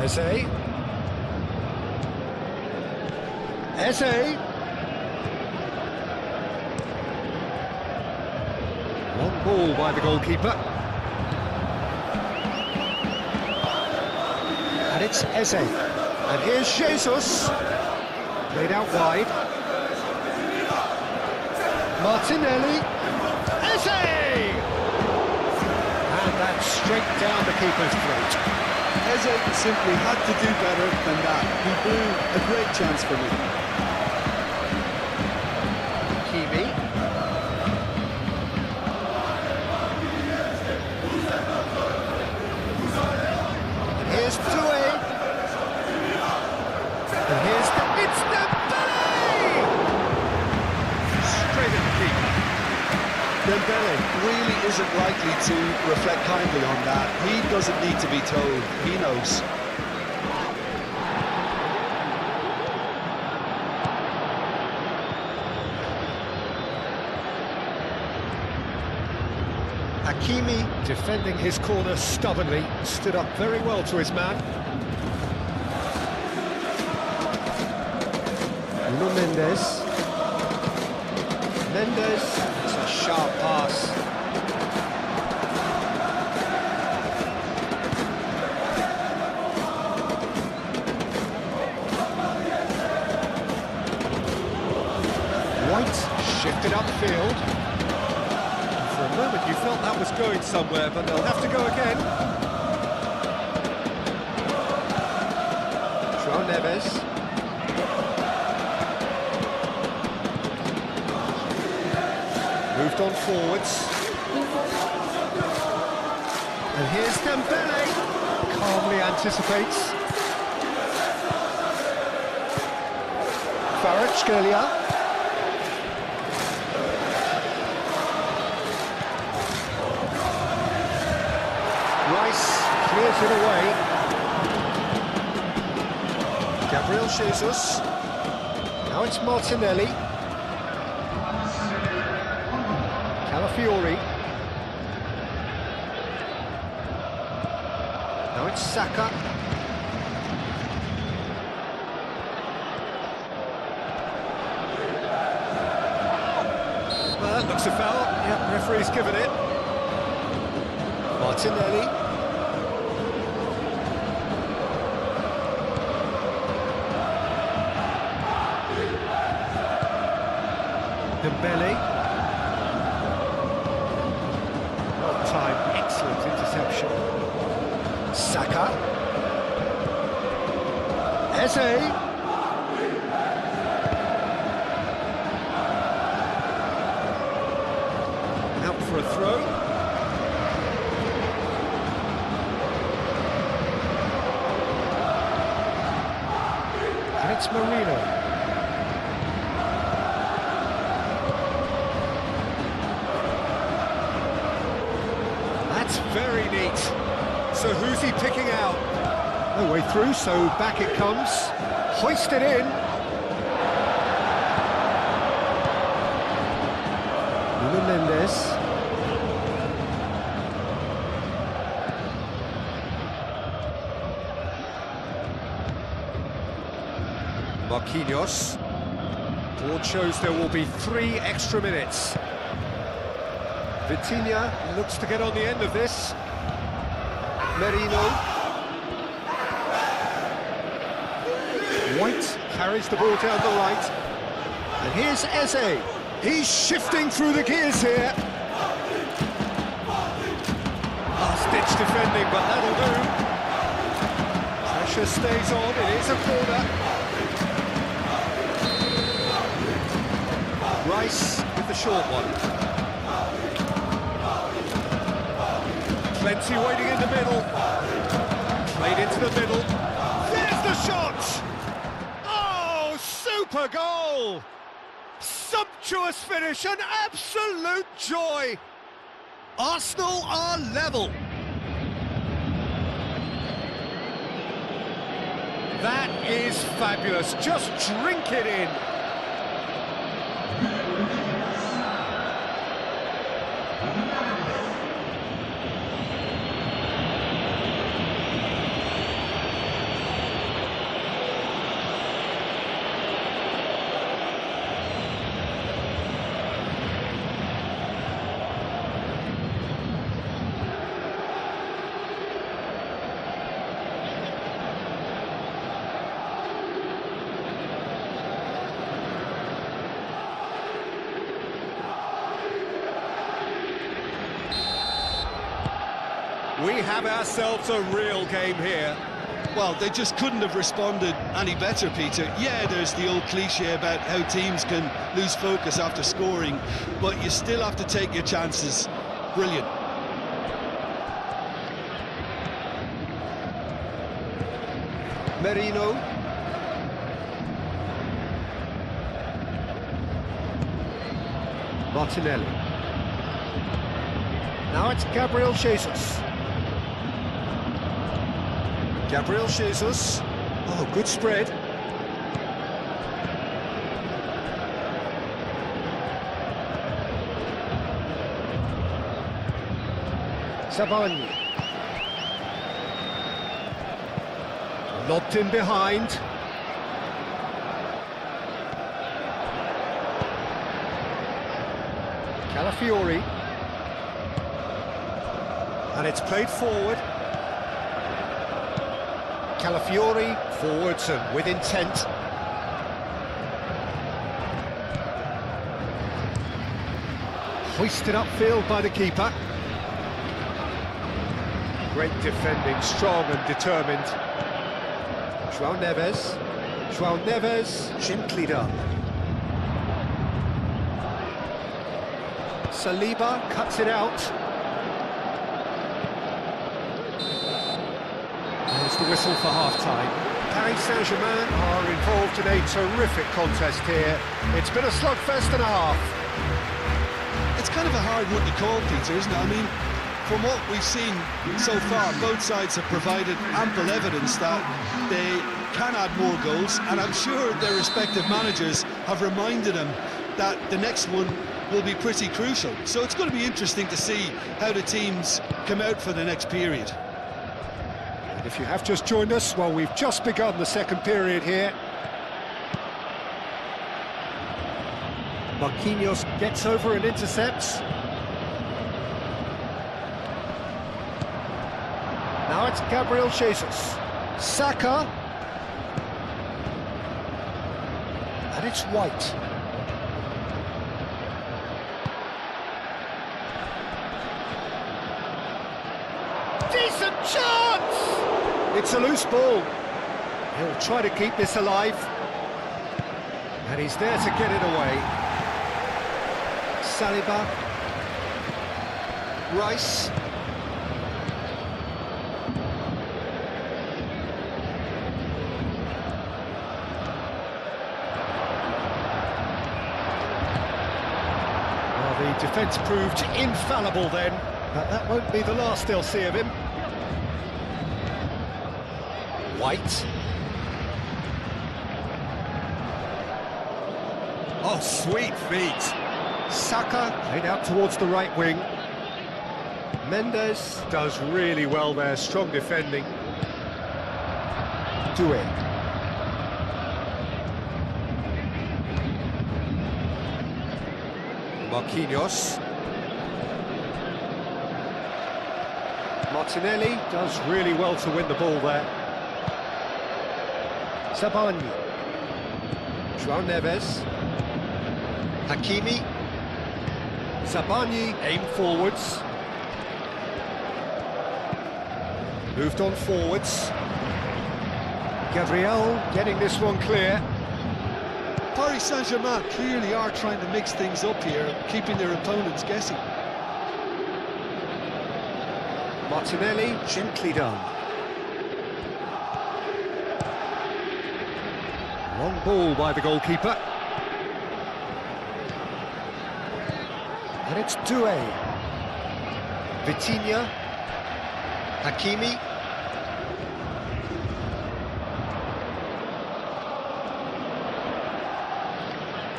Eze. Long ball by the goalkeeper. And it's Eze. And here's Jesus. Played out wide. Martinelli. Eze! And that's straight down the keeper's throat. Eze simply had to do better than that. He blew a great chance for me. Hakimi. And here's Doué. And here's it's Dembele! Straight at the keeper. Dembele really isn't likely to reflect kindly on that. He doesn't need to be told. He knows. Hakimi defending his corner stubbornly, stood up very well to his man. Nuno Mendes. It's a sharp pass. White shifted upfield. For a moment you felt that was going somewhere, but they'll have to go again. João Neves. Moved on forwards. And here's Dembele. Calmly anticipates. Kvaratskhelia. Throws it away. Gabriel Jesus. Now it's Martinelli. Calafiori. Now it's Saka. Well, that looks a foul. Yep, referee's given it. Martinelli. Dembele. Well timed, excellent interception. Saka. Eze. Out for a throw. And it's Marino. That's very neat. So who's he picking out? No way through, so back it comes. Hoisted in. Nuno Mendes. Marquinhos. Board shows there will be 3 extra minutes. Vitinha looks to get on the end of this. Merino. White carries the ball down the right. And here's Eze. He's shifting through the gears here. Last-ditch defending, but that'll do. Pressure stays on, it is a corner. Rice with the short one. Plenty waiting in the middle. Played into the middle. There's the shot! Oh, super goal! Sumptuous finish, an absolute joy! Arsenal are level. That is fabulous, just drink it in. We have ourselves a real game here. Well, they just couldn't have responded any better, Peter. Yeah, there's the old cliche about how teams can lose focus after scoring, but you still have to take your chances. Brilliant. Merino. Martinelli. Now it's Gabriel Jesus. Gabriel Jesus. Oh, good spread. Savani. Lobbed in behind. Calafiori. And it's played forward. Calafiori forwards and with intent. Hoisted upfield by the keeper. Great defending, strong and determined. João Neves. João Neves, gently done. Saliba cuts it out. There's the whistle for half-time. Paris Saint-Germain are involved in a terrific contest here. It's been a slugfest and a half. It's kind of a hard one to call, Peter, isn't it? I mean, from what we've seen so far, both sides have provided ample evidence that they can add more goals, and I'm sure their respective managers have reminded them that the next one will be pretty crucial. So it's going to be interesting to see how the teams come out for the next period. And if you have just joined us, well, we've just begun the second period here. Marquinhos gets over and intercepts. Now it's Gabriel Jesus. Saka. And it's White. Decent chance! It's a loose ball. He'll try to keep this alive. And he's there to get it away. Saliba. Rice. Well, the defence proved infallible then, but that won't be the last they'll see of him. White. Oh, sweet feet. Saka played out towards the right wing. Mendes does really well there, strong defending. Doué. Marquinhos. Martinelli does really well to win the ball there. Sabani. João Neves. Hakimi. Sabani aim forwards. Moved on forwards. Gabriel getting this one clear. Paris Saint-Germain clearly are trying to mix things up here, keeping their opponents guessing. Martinelli, gently done. Long ball by the goalkeeper. And it's Doué. Vitinha. Hakimi.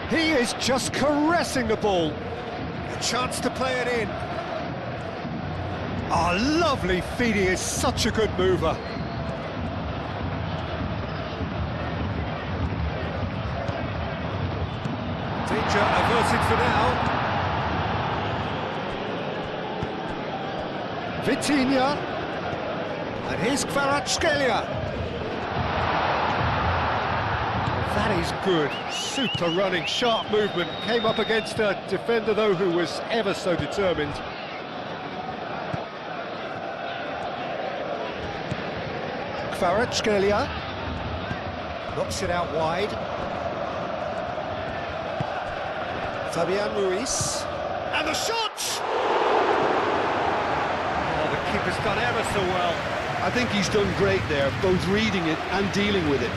He is just caressing the ball. A chance to play it in. Oh, lovely feet. He is such a good mover. Danger averted for now. Vitinha. And here's Kvaratskhelia. That is good. Super running, sharp movement. Came up against a defender, though, who was ever so determined. Kvaratskhelia. Knocks it out wide. Fabian Ruiz. And the shot! Oh, the keeper's done ever so well. I think he's done great there, both reading it and dealing with it.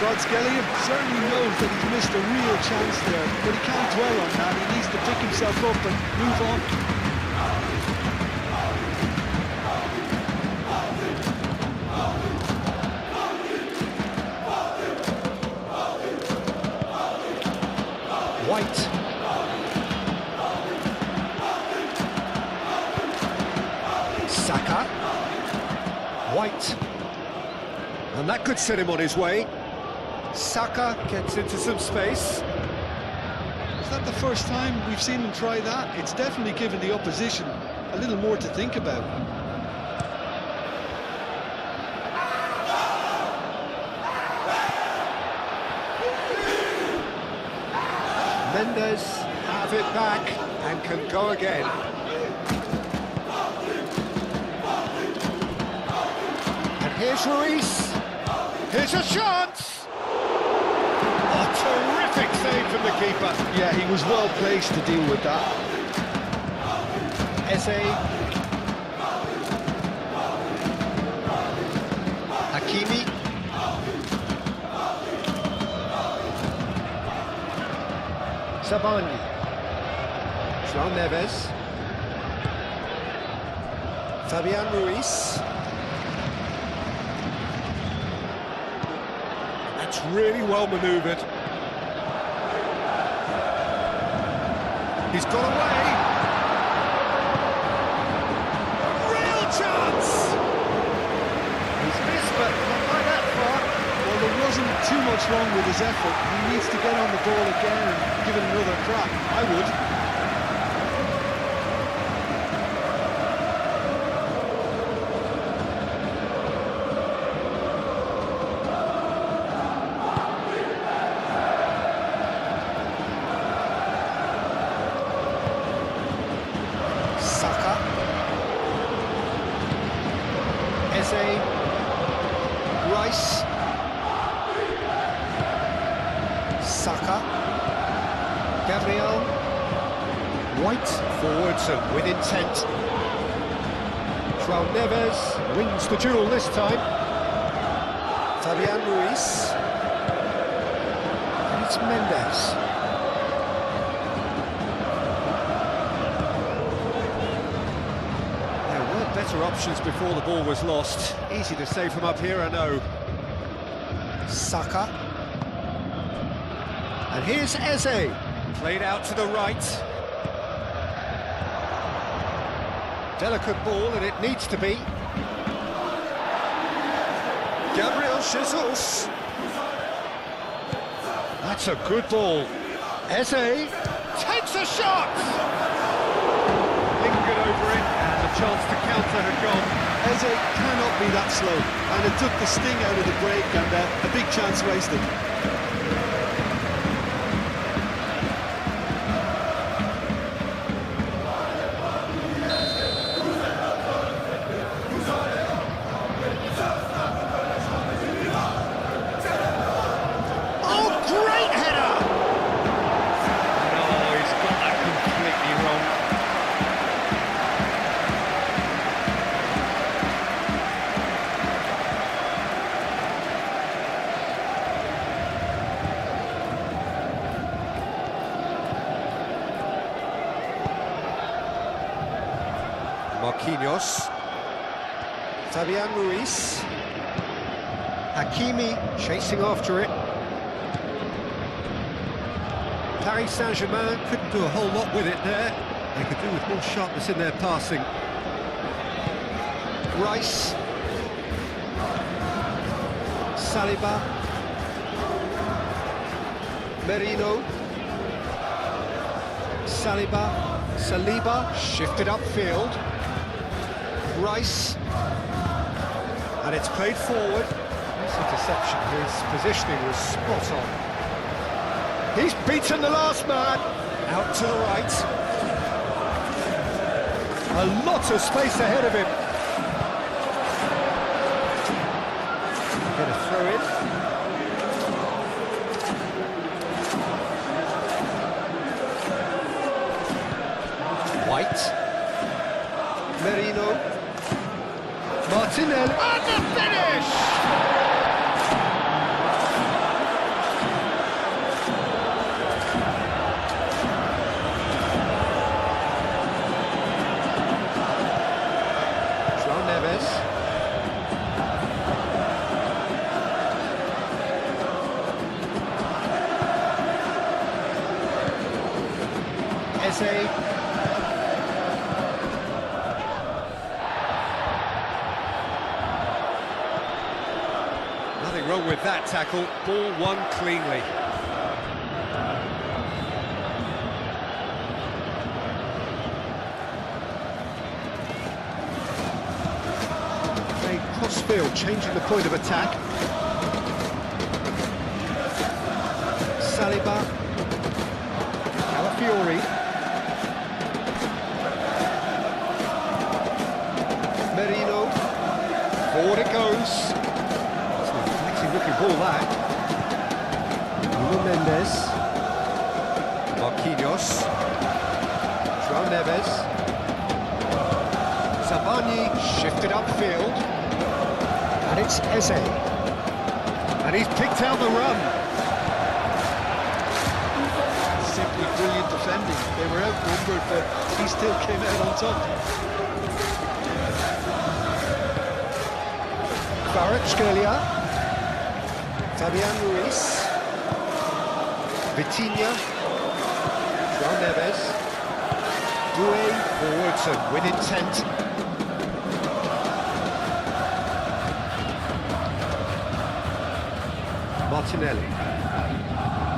Kvaratskhelia certainly knows that he's missed a real chance there, but he can't dwell on that. He needs to pick himself up and move on. White. Saka. White. And that could set him on his way. Saka gets into some space. Is that the first time we've seen him try that? It's definitely given the opposition a little more to think about. Mendes have it back and can go again. And here's Ruiz. Here's a chance! Oh, from the keeper. Yeah, he was well placed to deal with that. Eze. Hakimi. Sabani. João Neves. Fabian Ruiz. That's really well manoeuvred. He's got away. Real chance! He's missed, but not by that far. Well, there wasn't too much wrong with his effort. He needs to get on the ball again and give it another crack. I would. Saka. Eze. Rice. Saka. Gabriel. White. Forwards and with intent. João Neves wins the duel this time. Fabian Ruiz. And it's Mendes. Better options before the ball was lost. Easy to say from up here, I know. Saka. And here's Eze. Played out to the right. Delicate ball, and it needs to be. Gabriel Jesus. That's a good ball. Eze. Takes a shot! Lingered over it, and the chance to counter had gone. Eze cannot be that slow, and it took the sting out of the break, and a big chance wasted. Oh, great header! No, he's got that completely wrong. Marquinhos. Fabian Ruiz. Hakimi chasing after it. Paris Saint-Germain couldn't do a whole lot with it there. They could do with more sharpness in their passing. Rice. Saliba. Merino. Saliba shifted upfield. Rice. And it's played forward. Nice interception. His positioning was spot on. He's beaten the last man. Out to the right. A lot of space ahead of him. Get a throw in. White. Merino. Martinelli. And the finish! João Neves. Eze. Nothing wrong with that tackle. Ball won cleanly. Playing cross-field, changing the point of attack. Saliba. Calafiori. Merino. Forward it goes. It's an exciting looking ball, that. Nuno Mendes. Marquinhos. João Neves. Zabani shifted upfield. And it's Eze. And he's picked out the run. Simply brilliant defending. They were outnumbered, but he still came out on top. Kvaratskhelia. Fabian Ruiz. Vitinha. João Neves. Doué forwards and with intent. Martinelli.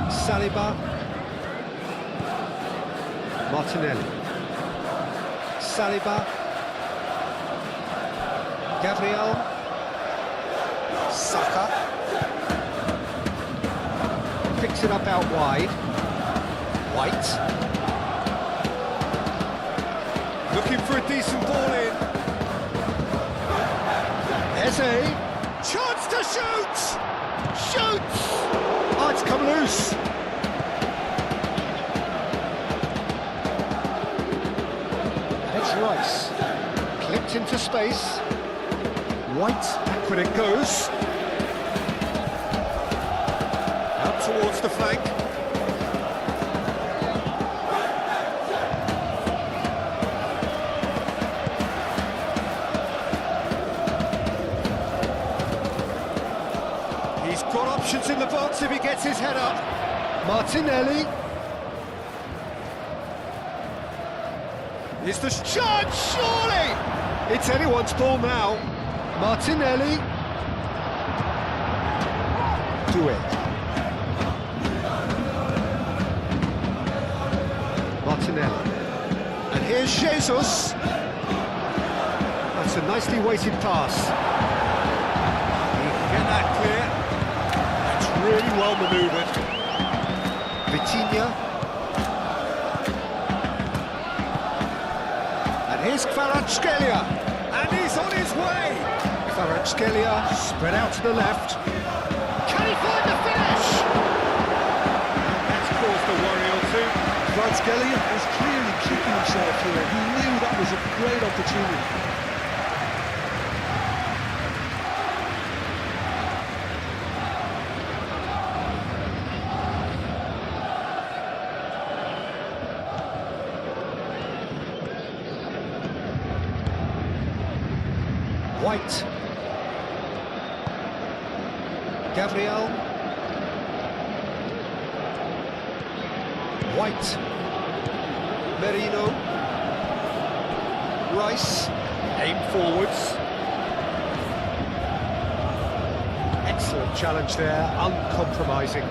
Saliba. Martinelli. Saliba. Gabriel. Saka. Picks it up out wide. White. Looking for a decent ball in. Eze. Chance to shoot! Shoots! Oh, it's come loose. And it's Rice. Clipped into space. White, back when it goes. Out towards the flank. He's got options in the box if he gets his head up. Martinelli. Is the chance, surely? It's anyone's ball now. Martinelli. Doué. Martinelli. And here's Jesus. That's a nicely weighted pass. He can get that clear. That's really well manoeuvred. Vitinha. And here's Kvaratskhelia. And he's on his way. Kvaratskhelia spread out to the left. Can he find the finish? That's caused a worry or two. Kvaratskhelia is clearly kicking himself here. He knew that was a great opportunity. White. Gabriel. White. Merino. Rice. Aim forwards. Excellent challenge there, uncompromising.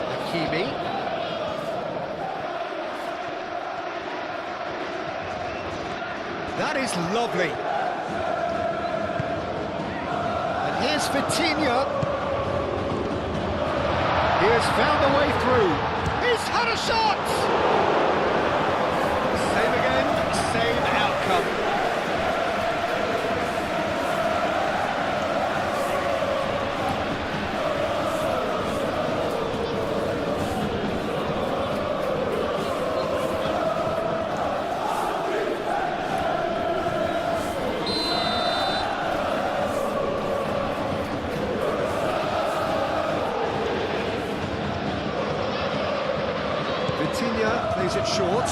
Hakimi. That is lovely. And here's Vitinha. He has found a way through. He's had a shot! Same again, same outcome. Vitinha plays it short.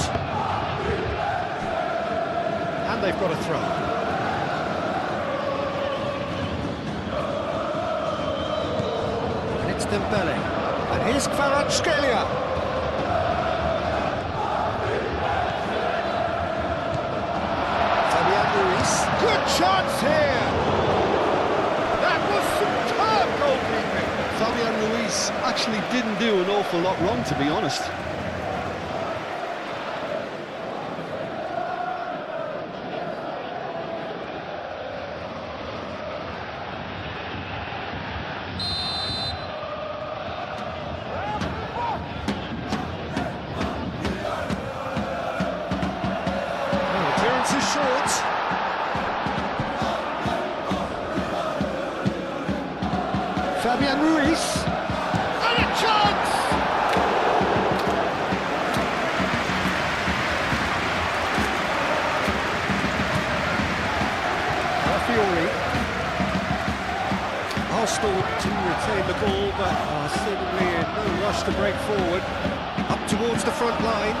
And they've got a throw. And it's Dembele. And here's Kvaratskhelia. Fabian Ruiz. Good chance here! That was superb goalkeeping! Fabian Ruiz actually didn't do an awful lot wrong, to be honest. Clearance is short. Ruiz. And a chance! Fiori. Arsenal to retain the ball, but are seemingly in no rush to break forward. Up towards the front line.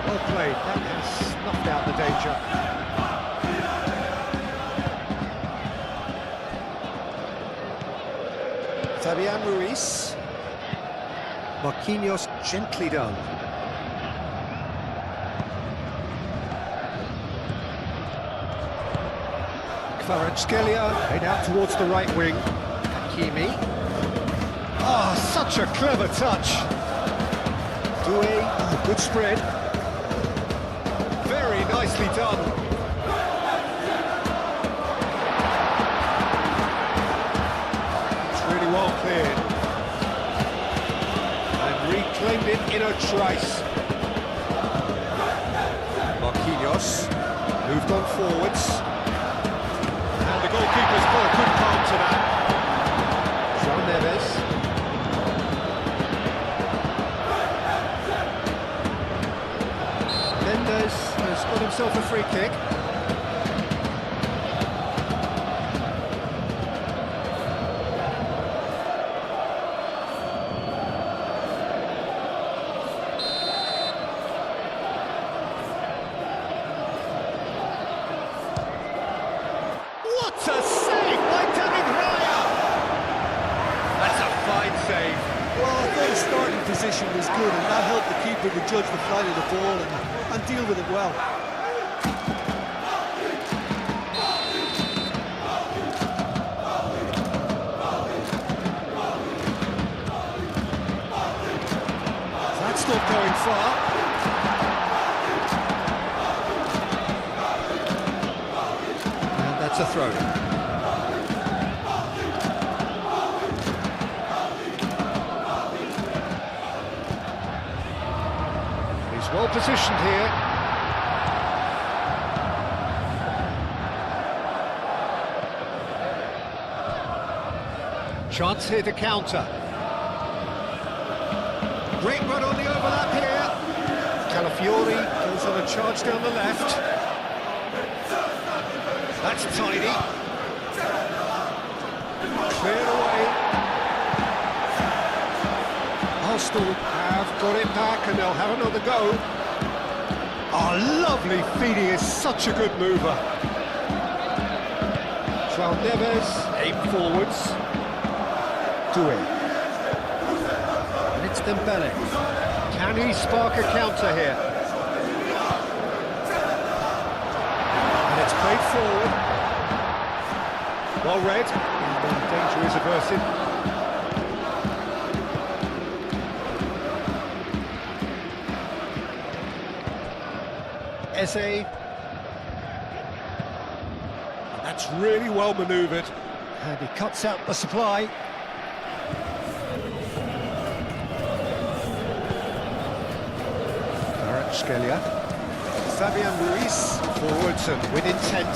Well played, that has snuffed out the danger. Fabian Ruiz. Marquinhos gently done. Kvaratskhelia head out towards the right wing. Hakimi. Ah, such a clever touch. Doué, good spread. Very nicely done. It's really well cleared. And reclaimed it in a trice. Marquinhos moved on forwards. And the goalkeeper's put a good palm to that. João Neves. Mendes has got himself a free kick. What a save by David Raya! That's a fine save. Well, I thought his starting position was good, and that helped the keeper to judge the flight of the ball and deal with it well. That's not going far. And that's a throw. He's well positioned here. Chance here to counter. Great run on the overlap here. Calafiori goes on a charge down the left. That's tidy. Cleared away. Arsenal have got it back and they'll have another go. Oh, lovely feeding, is such a good mover. João Neves, aim forwards. Doué. And it's Dembele. Can he spark a counter here? And it's played forward. Well read. And danger is averted. Eze. That's really well manoeuvred. And he cuts out the supply. Kvaratskhelia. Fabian Ruiz forwards and with intent.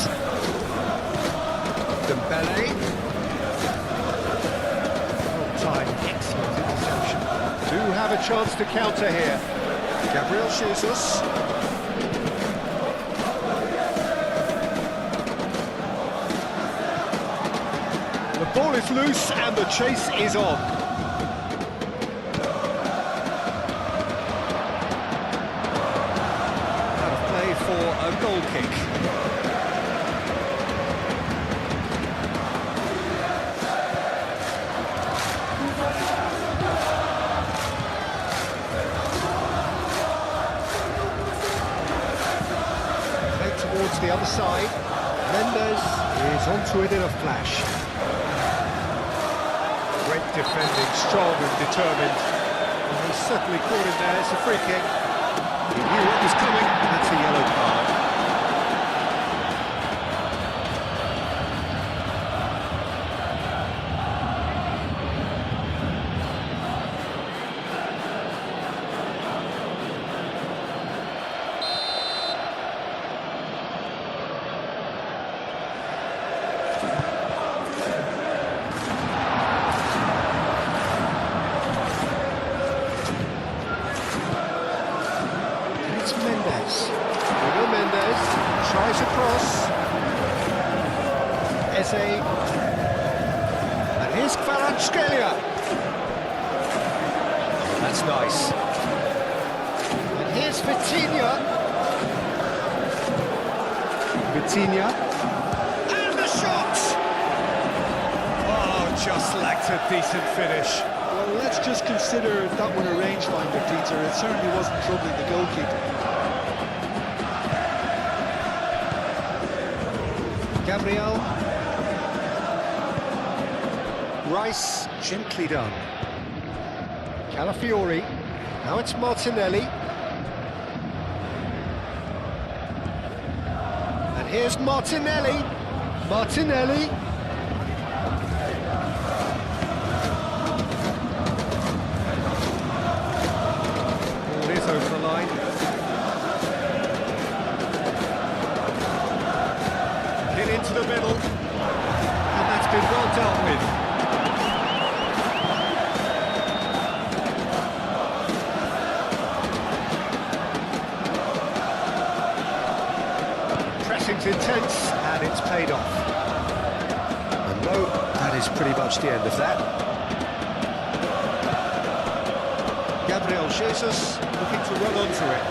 Dembele. Well-timed, excellent interception. Do have a chance to counter here. Gabriel Jesus. The ball is loose and the chase is on. Out of play for a goal kick. Played towards the other side. Mendes is onto it in a flash. Great defending, strong and determined. And he's certainly caught him there. It's a free kick. He knew what was coming, and that's a yellow card. Mendes. Bruno Mendes tries across. Eze. And here's Kvaratskhelia. That's nice. And here's Vitinha. And the shot! Oh, just lacked a decent finish. Well, let's just consider that one a rangefinder, Peter. It certainly wasn't troubling the goalkeeper. Gabriel. Rice, gently done. Calafiori. Now it's Martinelli. And here's Martinelli. Martinelli. Ball is over the line. Hit into the middle. And that's been well dealt with. Pressing's intense, and it's paid off. And no, that is pretty much the end of that. Gabriel Jesus looking to run onto it.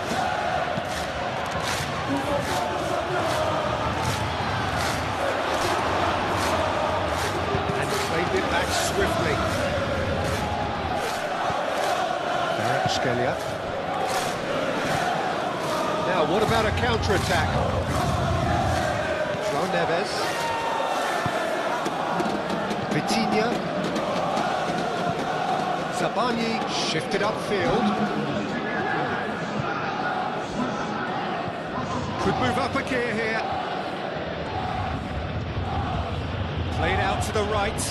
And played it back swiftly. Kvaratskhelia. Now, what about a counter-attack? Neves. Vitinha. Zabani shifted upfield. Could move up a gear here. Played out to the right.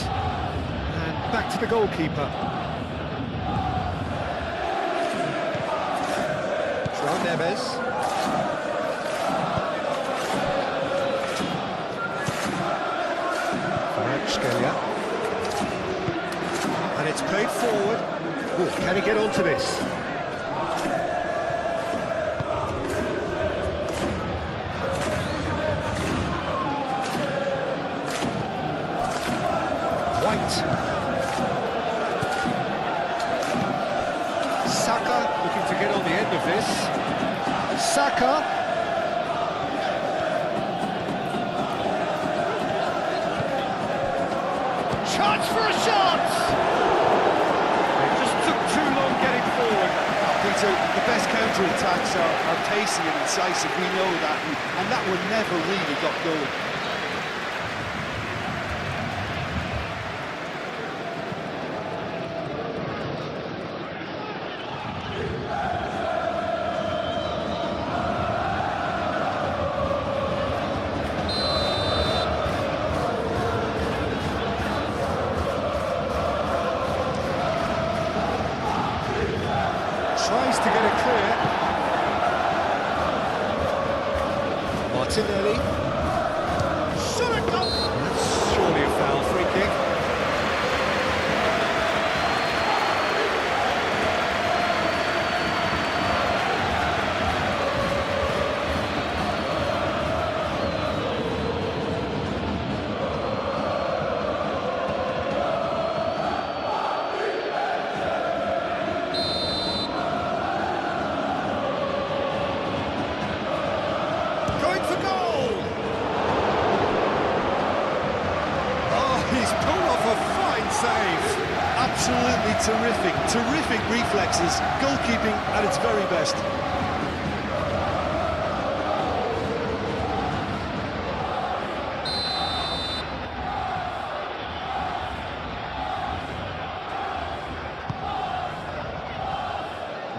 And back to the goalkeeper. Neves. And it's played forward. Ooh, can he get onto this? White. Saka looking to get on the end of this. Saka. Chance for a shot! It just took too long getting forward. Peter, the best counter-attacks are pacey and incisive, we know that, and that one never really got going. Tries to get it clear. Martinelli. Should have gone! That's surely a foul, free kick. Absolutely terrific reflexes, goalkeeping at its very best.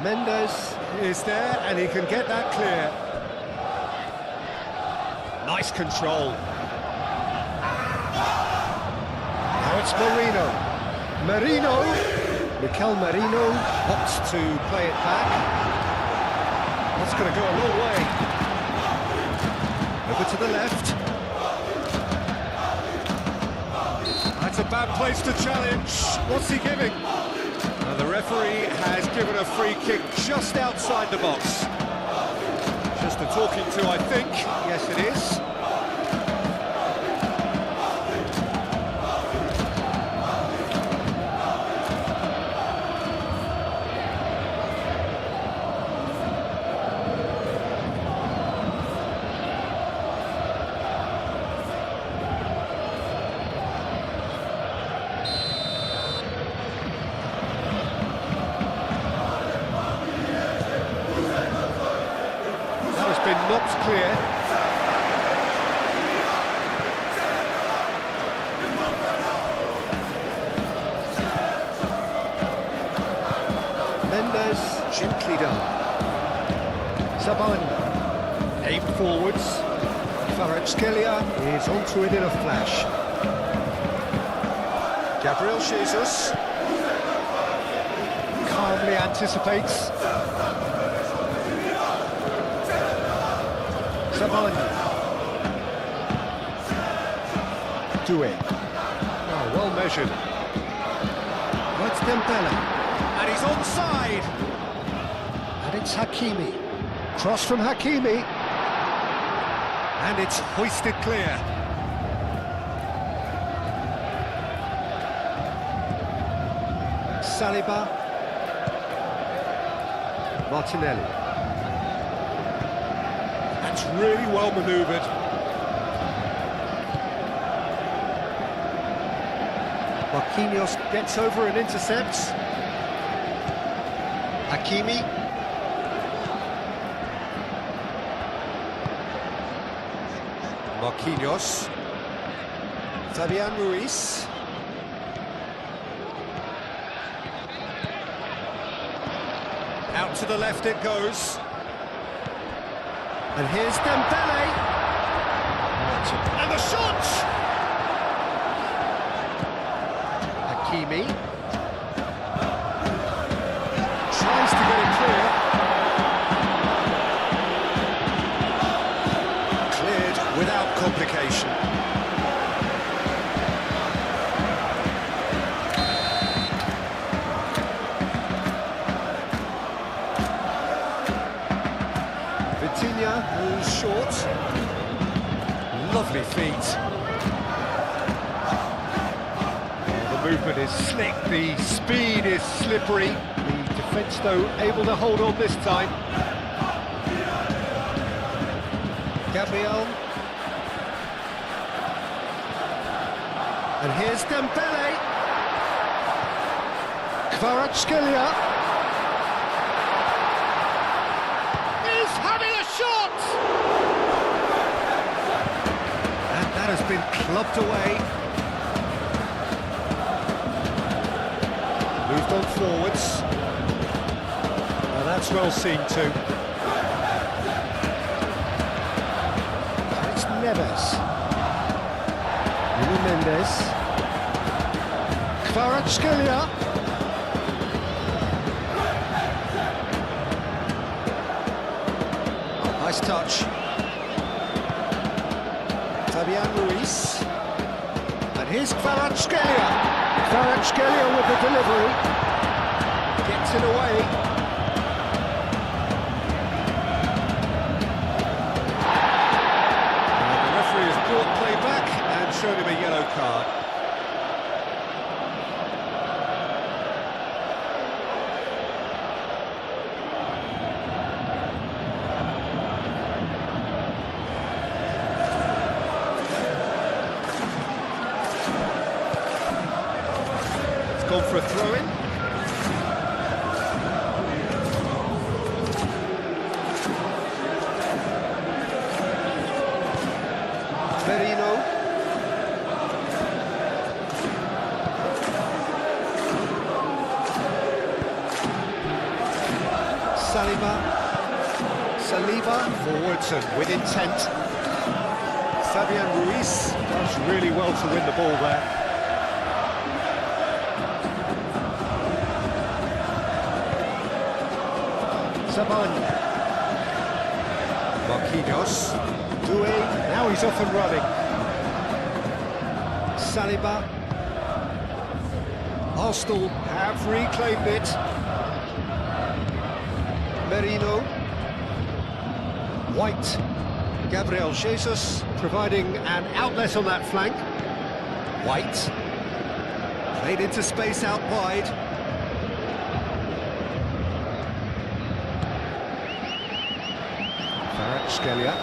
Mendes is there, and he can get that clear. Nice control. Now it's Marino. Mikel Merino opts to play it back. That's going to go a long way. Over to the left. That's a bad place to challenge. What's he giving? And the referee has given a free kick just outside the box. talking to, I think. Yes, it is. Been knocked clear. Mendes, gently done. Saban, aim forwards. Kvaratskhelia is onto it in a flash. Gabriel Jesus calmly anticipates. Saban. Doué. Oh, well measured. That's Dembele. And he's onside. And it's Hakimi. Cross from Hakimi. And it's hoisted clear. Saliba. Martinelli. That's really well manoeuvred. Marquinhos gets over and intercepts. Hakimi. Marquinhos. Fabian Ruiz. Out to the left it goes. And here's Dembele. And the shot! Hakimi. Tries to get it clear. Cleared without complication. Vitinha, who's short. Lovely feet. The movement is slick, the speed is slippery. The defence, though, able to hold on this time. Gabriel. And here's Dembele. Kvaratskhelia. He's having a shot! And that has been clubbed away. Moved on forwards. Now that's well seen too. And it's Neves. Nuno Mendes. Kvaratskhelia. Nice touch. Fabian Ruiz. And here's Kvaratskhelia. Kvaratskhelia with the delivery. Gets it away. And the referee has brought play back and shown him a yellow card. Gone for a throw-in. Merino. Saliba forwards and with intent. Fabian Ruiz does really well to win the ball there. Saban. Marquinhos. Doué. Now he's off and running. Saliba. Arsenal have reclaimed it. Merino. White. Gabriel Jesus providing an outlet on that flank. White. Played into space out wide. Scalia.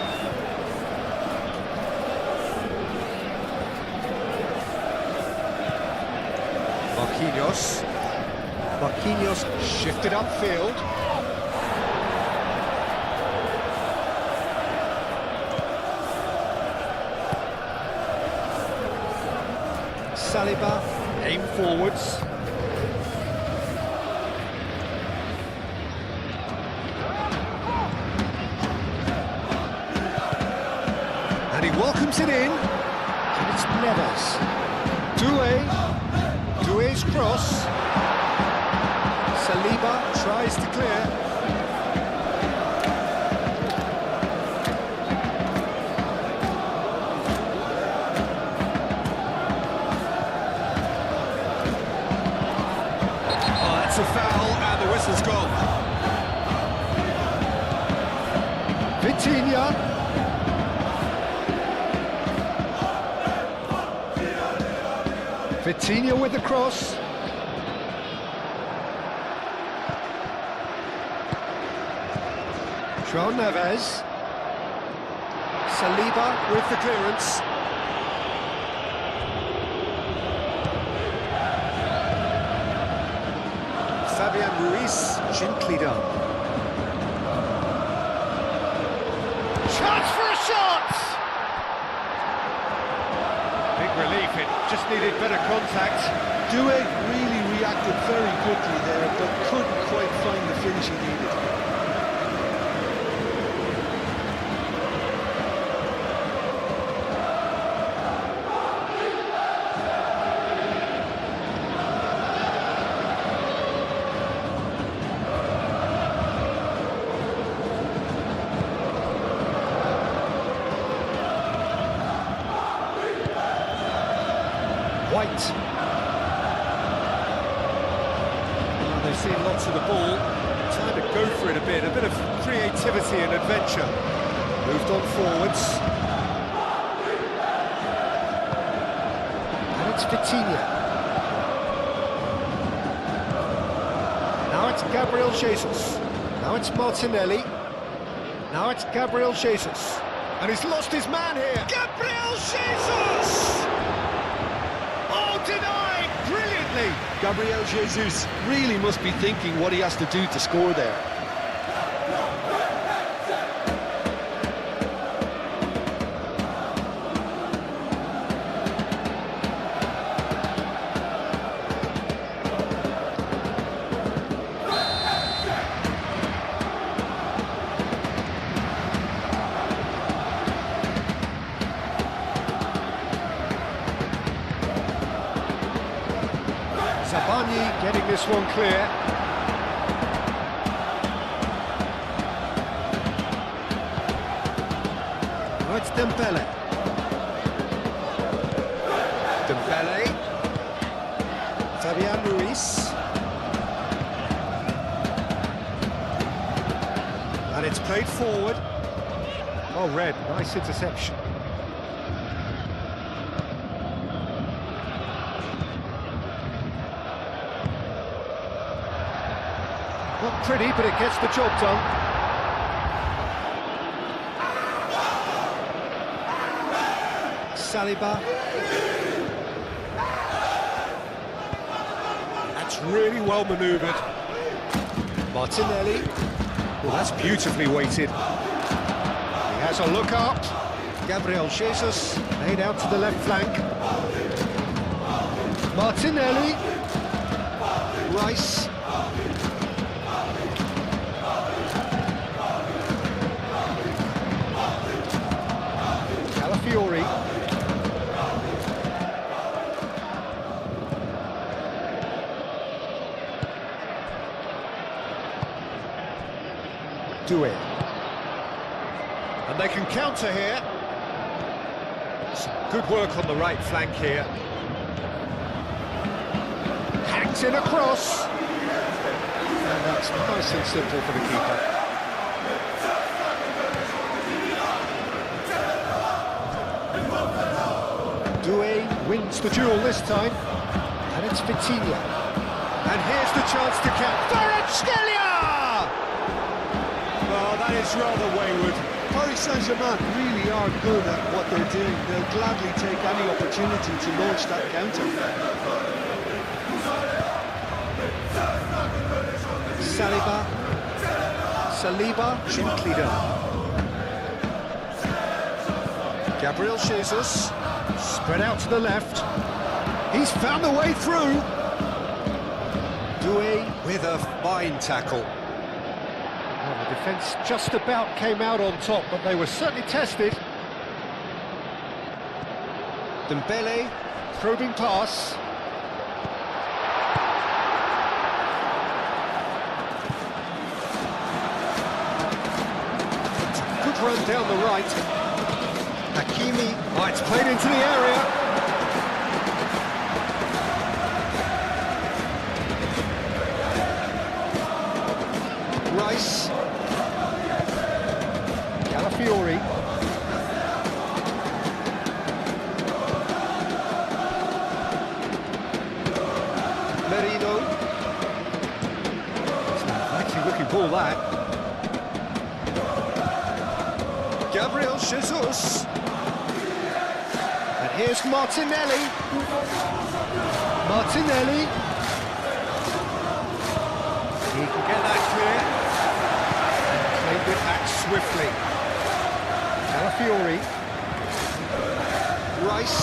Marquinhos shifted upfield. Saliba, aim forwards. And he welcomes it in. And it's Neves. Doué's cross. Saliba tries to clear. It's a foul and the whistle's gone. Vitinha. Vitinha with the cross. João Neves. Saliba with the clearance. Fabian Ruiz, gently done. Chance for a shot! Big relief, it just needed better contact. Doué really reacted very quickly there, but couldn't quite find the finish he needed. White. Well, they've seen lots of the ball. Time to go for it a bit of creativity and adventure. Moved on forwards. And it's Vitinha. Now it's Gabriel Jesus. Now it's Martinelli. Now it's Gabriel Jesus. And he's lost his man here. Gabriel Jesus! Denied brilliantly. Gabriel Jesus really must be thinking what he has to do to score there. Zabani getting this one clear. Oh, it's Dembele. Fabian Ruiz. And it's played forward. Oh, red, nice interception. Not pretty, but it gets the job done. Saliba. That's really well manoeuvred. Martinelli. Well, that's beautifully weighted. He has a look up. Gabriel Jesus laid out to the left flank. Martinelli. Rice. Calafiori. Doué. And they can counter here. Some good work on the right flank here. Hangs in across. And that's nice and simple for the keeper. Doué wins the duel this time, and it's Vitinha. And here's the chance to count. Kvaratskhelia! Well, that is rather wayward. Paris Saint-Germain really are good at what they're doing. They'll gladly take any opportunity to launch that counter. Saliba, gently done. Gabriel Jesus, spread out to the left. He's found the way through. Doué with a fine tackle. Well, the defence just about came out on top, but they were certainly tested. Dembele, probing pass. Good run down the right. Hakimi, oh, it's played into the area. Rice. Calafiori. Merino. It's an likely looking ball, that. Gabriel Jesus. And here's Martinelli. Martinelli. He can get that clear. Played it back swiftly. Calafiori. Rice.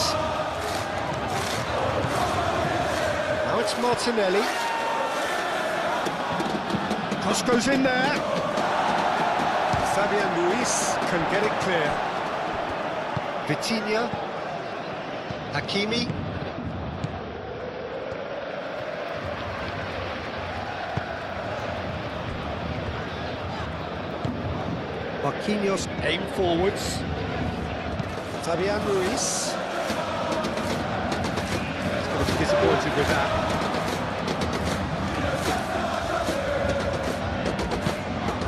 Now it's Martinelli. Cross goes in there. Fabian Ruiz can get it clear. Vitinha. Hakimi. Marquinhos aim forwards. Fabian Ruiz. He's going to be disappointed with that.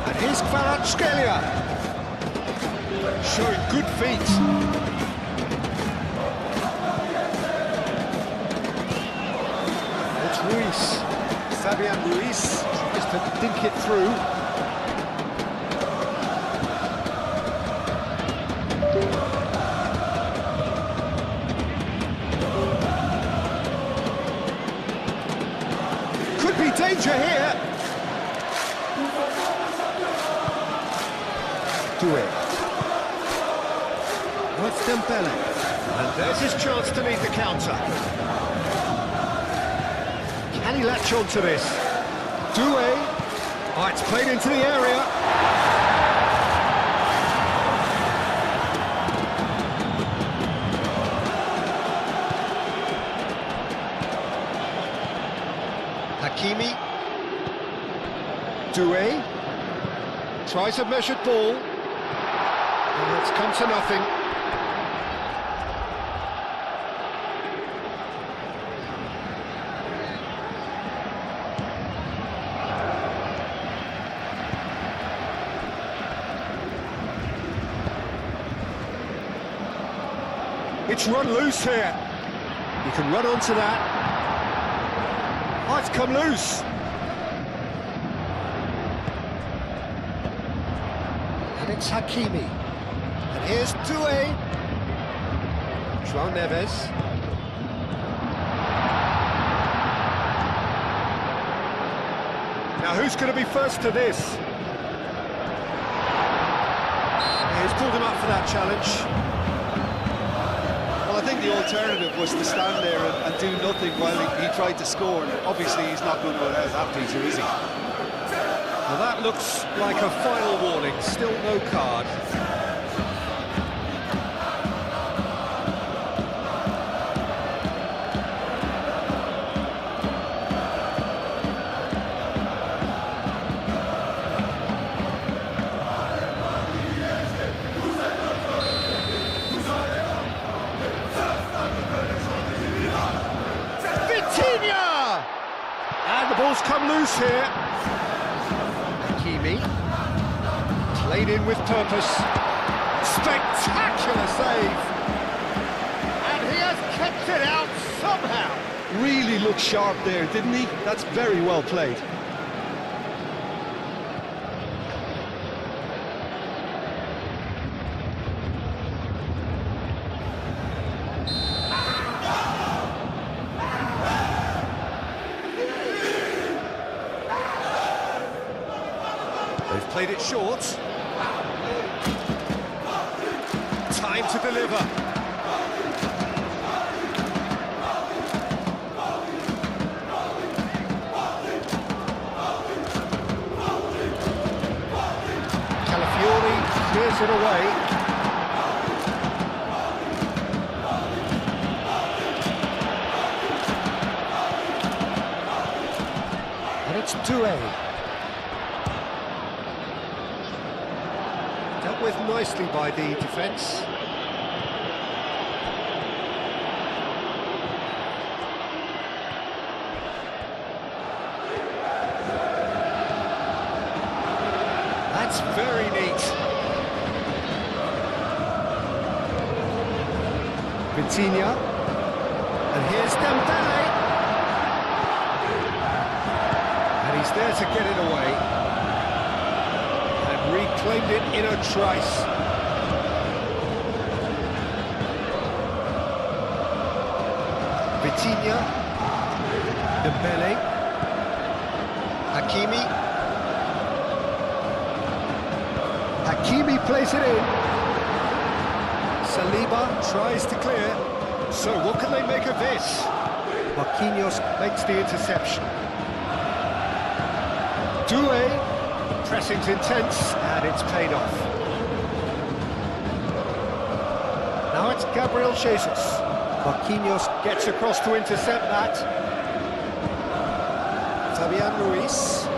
And here's Kvaratskhelia. Showing good feet. It's Ruiz. Fabian Ruiz tries to dink it through. Could be danger here. Doué. What's Dembele? And there's his chance to lead the counter. Can he latch on to this? Doué. Oh, it's played into the area. Hakimi. Doué. Tries a measured ball. And it's come to nothing. It's run loose here. You can run onto that. Oh, it's come loose. And it's Hakimi. And here's Doué. João Neves. Now who's going to be first to this? He's pulled him up for that challenge. Well, I think the alternative was to stand there and do nothing while he tried to score. Obviously, he's not going to allow that, Peter, is he? Well, that looks like a final warning. Still no card. And the ball's come loose here. Hakimi. Played in with purpose. Spectacular save. And he has kept it out somehow. Really looked sharp there, didn't he? That's very well played. They've played it short. Time to deliver. Clears it away. And it's 2-A. Dealt with nicely by the defence. That's very neat. Vitinha, and here's Dembele, and he's there to get it away, and reclaimed it in a trice. Vitinha, Dembele, Hakimi plays it in. Saliba tries to clear. So what can they make of this? Marquinhos makes the interception. Doué, the pressing's intense and it's paid off. Now it's Gabriel Jesus. Marquinhos gets across to intercept that. Fabian Ruiz.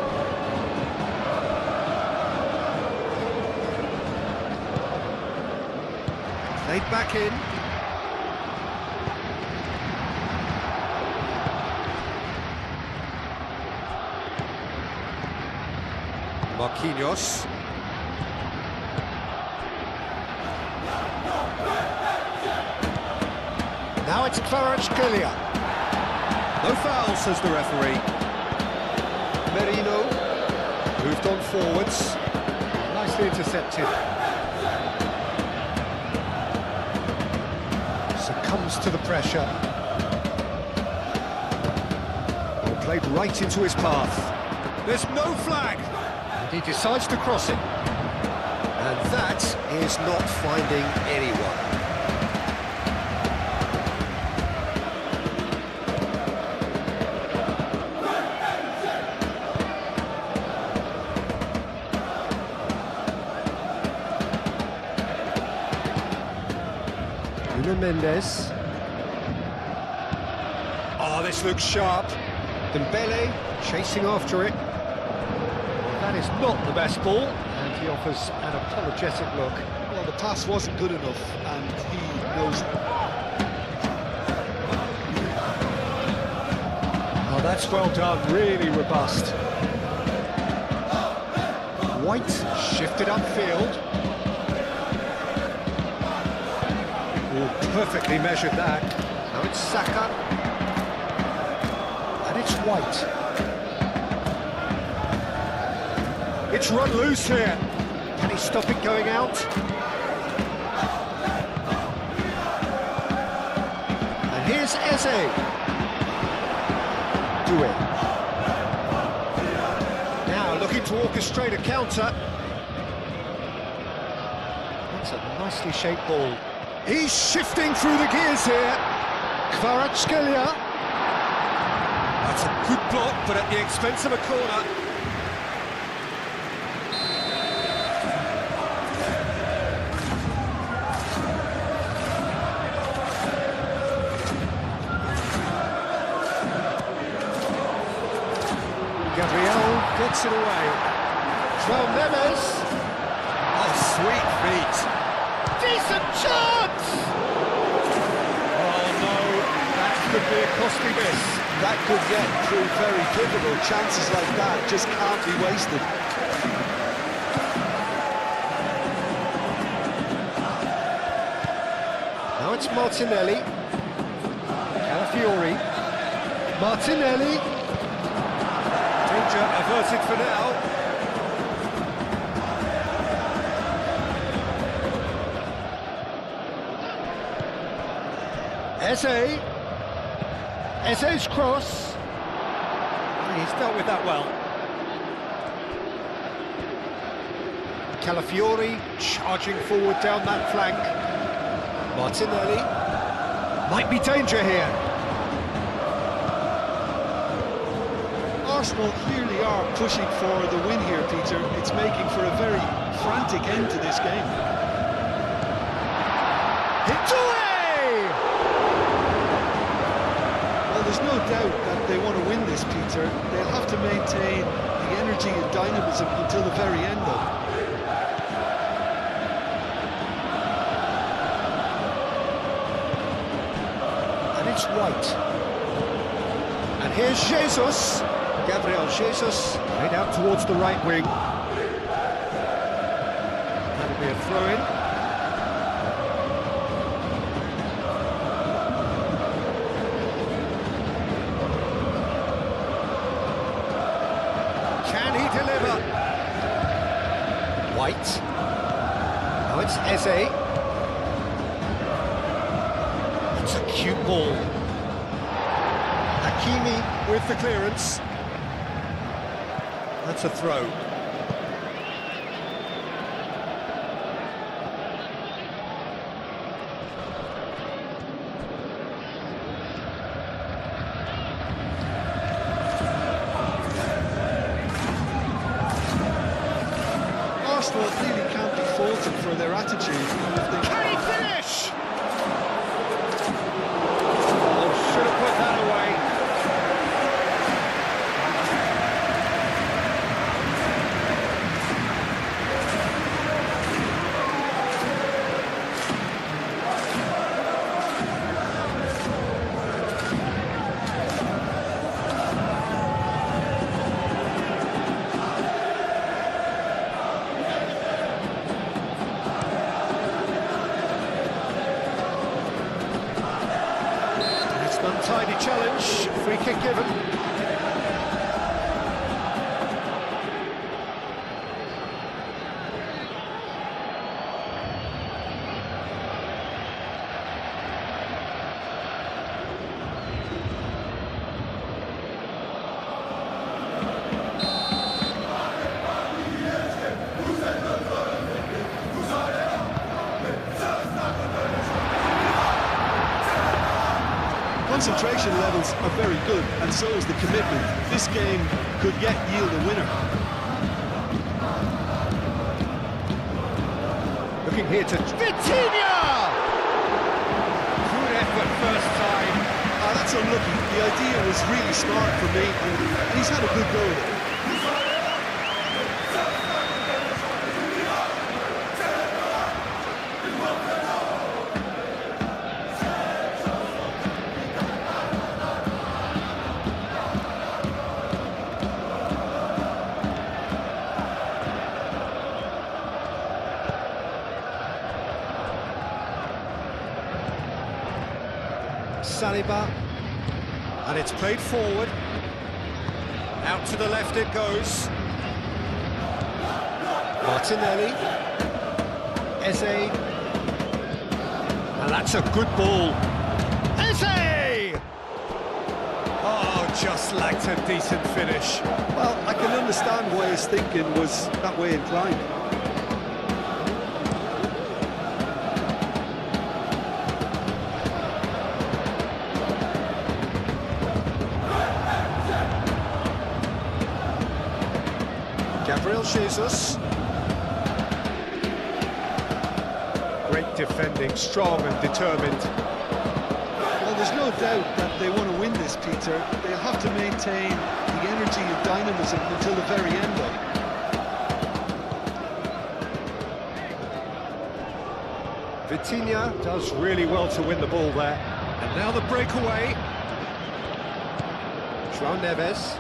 Played back in. Marquinhos. Now it's Kvaratskhelia. No foul, says the referee. Merino moved on forwards. Nicely intercepted. Succumbs to the pressure. Ball played right into his path. There's no flag. And he decides to cross it. And that is not finding anyone. Mendes. Oh, this looks sharp. Dembele chasing after it. Well, that is not the best ball, and he offers an apologetic look. Well, the pass wasn't good enough, and he knows it. Oh, that's well done, really robust. White shifted upfield. Perfectly measured that. Now it's Saka. And it's White. It's run loose here. Can he stop it going out? And here's Eze. Doué. Now looking to orchestrate a counter. That's a nicely shaped ball. He's shifting through the gears here. Kvaratskhelia. That's a good block, but at the expense of a corner. Gabriel gets it away. João Neves. Oh, sweet feet. Decent chance! Oh no, that could be a costly miss. That could get through very pivotal. Chances like that just can't be wasted. Now it's Martinelli. Calafiori. Martinelli. Danger averted for now. Eze. Eze's cross. He's dealt with that well. Calafiori charging forward down that flank. Martinelli. Might be danger here. Arsenal clearly are pushing for the win here, Peter. It's making for a very frantic end to this game. Hit away! Well, there's no doubt that they want to win this, Peter. They'll have to maintain the energy and dynamism until the very end, though. And it's White. And here's Jesus. Gabriel Jesus, made out towards the right wing. That'll be a throw-in. Can he deliver? White. Now it's Eze. It's a cute ball. Hakimi with the clearance. That's a throw. Arsenal clearly can't be faulted for their attitude. Can he finish? Oh, should have put that away. Untidy challenge, free kick given. Concentration levels are very good, and so is the commitment. This game could yet yield a winner. Looking here to Vitinha! Good effort first time. That's unlucky. The idea was really smart for me, and he's had a good go with it. Saliba, and it's played forward. Out to the left it goes. Martinelli, Eze, and that's a good ball. Eze! Oh, just lacked a decent finish. Well, I can understand why his thinking was that way inclined. Gabriel Jesus. Great defending, strong and determined. Well, there's no doubt that they want to win this, Peter. They'll have to maintain the energy and dynamism until the very end, though. Vitinha does really well to win the ball there. And now the breakaway. João Neves.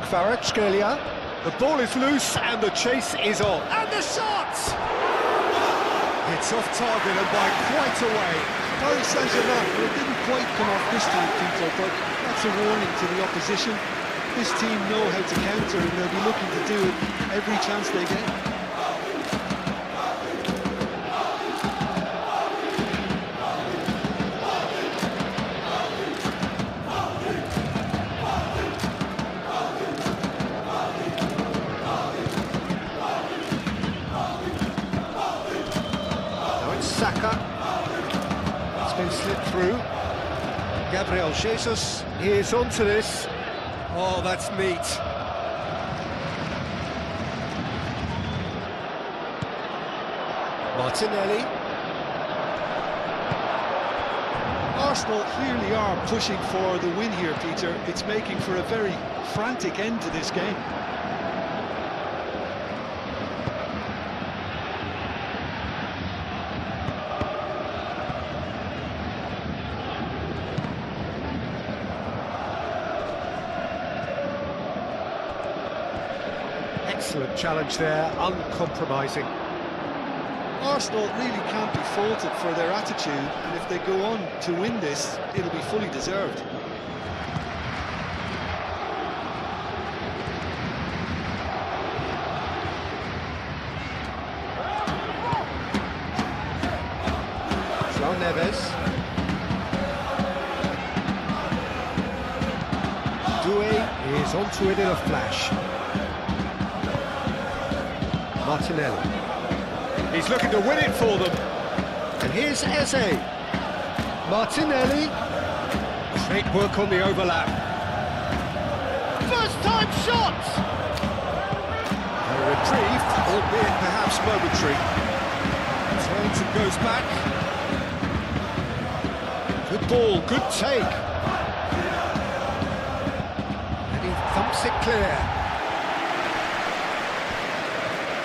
Kvaratskhelia. The ball is loose and the chase is on. And the shot! It's off target and by quite a way. Paris Saint-Germain, well, it didn't quite come off this time, Peter, but that's a warning to the opposition. This team know how to counter and they'll be looking to do it every chance they get. Saka, it's been slipped through. Gabriel Jesus is onto this. Oh, that's neat. Martinelli. Arsenal clearly are pushing for the win here, Peter. It's making for a very frantic end to this game. Excellent challenge there, uncompromising. Arsenal really can't be faulted for their attitude, and if they go on to win this, it'll be fully deserved. João Neves. Doué is onto it in a flash. Martinelli. He's looking to win it for them. And here's Eze. Martinelli. Great work on the overlap. First time shot! A reprieve, albeit perhaps momentary. Turns and goes back. Good ball, good take. And he thumps it clear.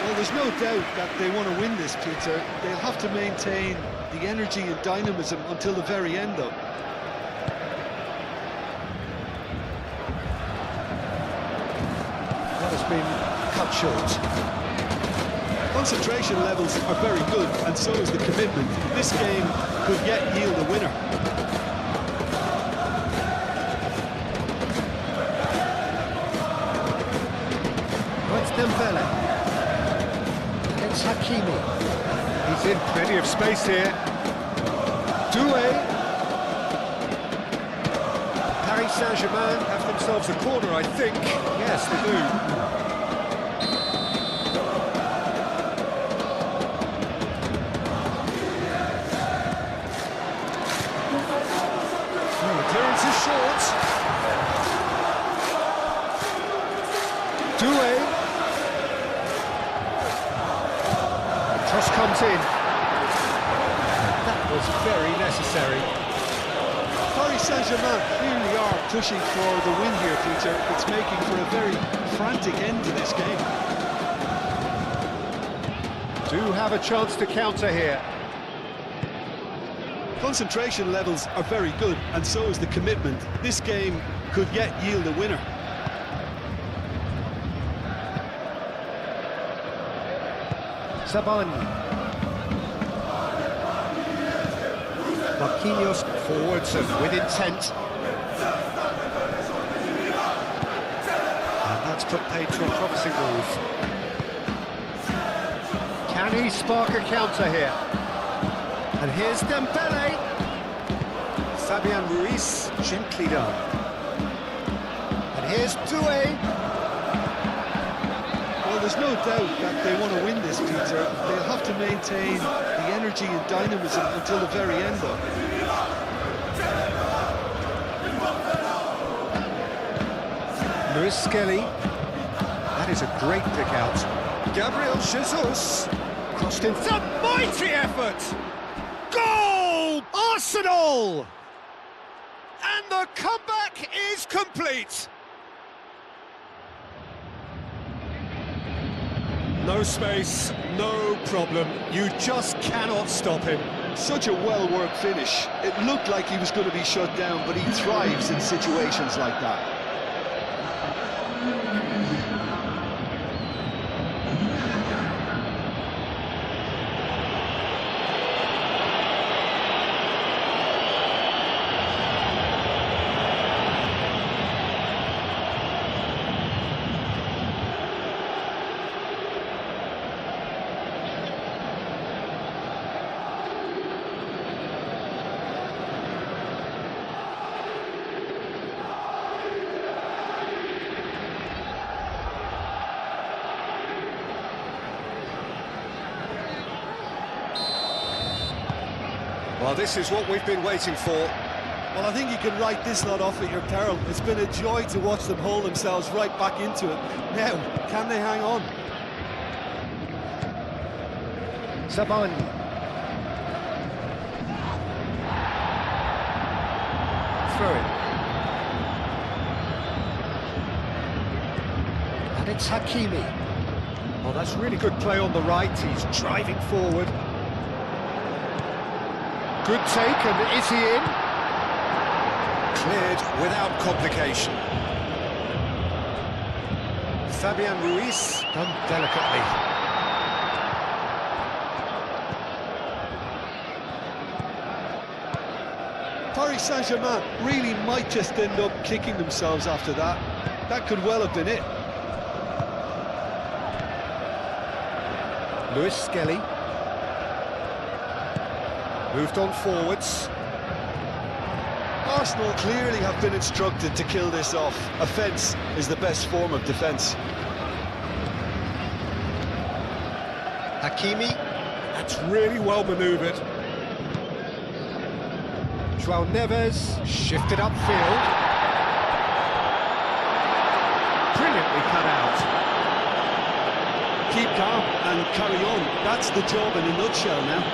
Well, there's no doubt that they want to win this, Peter. They'll have to maintain the energy and dynamism until the very end, though. That has been cut short. Concentration levels are very good, and so is the commitment. This game could yet yield a winner. That's Dembele. It's Hakimi. He's in plenty of space here. Doué. Paris Saint-Germain have themselves a corner, I think. Yes, they do. The clearance is short. Doué. Cross comes in. That was very necessary. Paris Saint-Germain clearly are pushing for the win here, Peter. It's making for a very frantic end to this game. Do have a chance to counter here. Concentration levels are very good, and so is the commitment. This game could yet yield a winner. Sabani. Marquinhos forwards and with intent. And that's put paid to a promising move. Can he spark a counter here? And here's Dembele. Fabian Ruiz, gently done. And here's Doué. Well, there's no doubt that they want to win this, Peter. They'll have to maintain the energy and dynamism until the very end, though. Luis Skelly. That is a great pick out. Gabriel Jesus. Crossed in. It's a mighty effort! Goal! Arsenal! And the comeback is complete. No space, no problem. You just cannot stop him. Such a well-worked finish. It looked like he was going to be shut down, but he thrives in situations like that. Well, this is what we've been waiting for. Well, I think you can write this lot off at your peril. It's been a joy to watch them hold themselves right back into it. Now, can they hang on? Zabani. Throw it. And it's Hakimi. Oh, that's really good play on the right. He's driving forward. Good take, and is he in? Cleared without complication. Fabian Ruiz done delicately. Paris Saint-Germain really might just end up kicking themselves after that. That could well have been it. Lewis Skelly. Moved on forwards. Arsenal clearly have been instructed to kill this off. Offence is the best form of defence. Hakimi. That's really well manoeuvred. João Neves shifted upfield. Brilliantly cut out. Keep calm and carry on. That's the job in a nutshell now.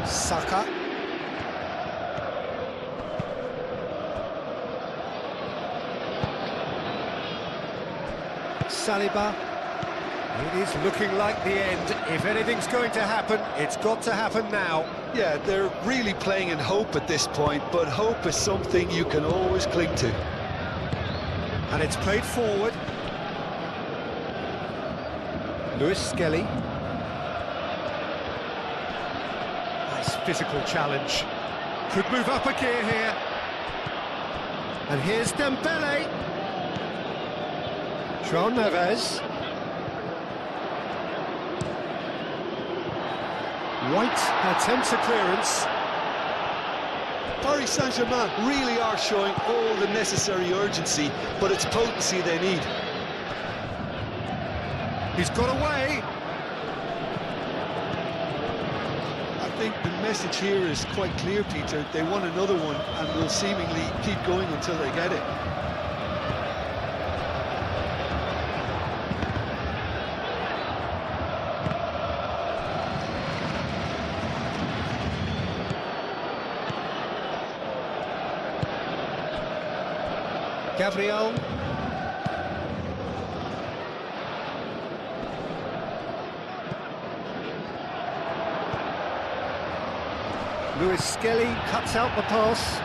Saka. Saliba. It is looking like the end. If anything's going to happen, it's got to happen now. Yeah, they're really playing in hope at this point, but hope is something you can always cling to. And it's played forward. Lewis Skelly. Nice physical challenge. Could move up a gear here. And here's Dembele. João Neves. White attempts a clearance. Paris Saint-Germain really are showing all the necessary urgency, but it's potency they need. He's got away. I think the message here is quite clear, Peter. They want another one and will seemingly keep going until they get it. Gabriel. Lewis Skelly cuts out the pass.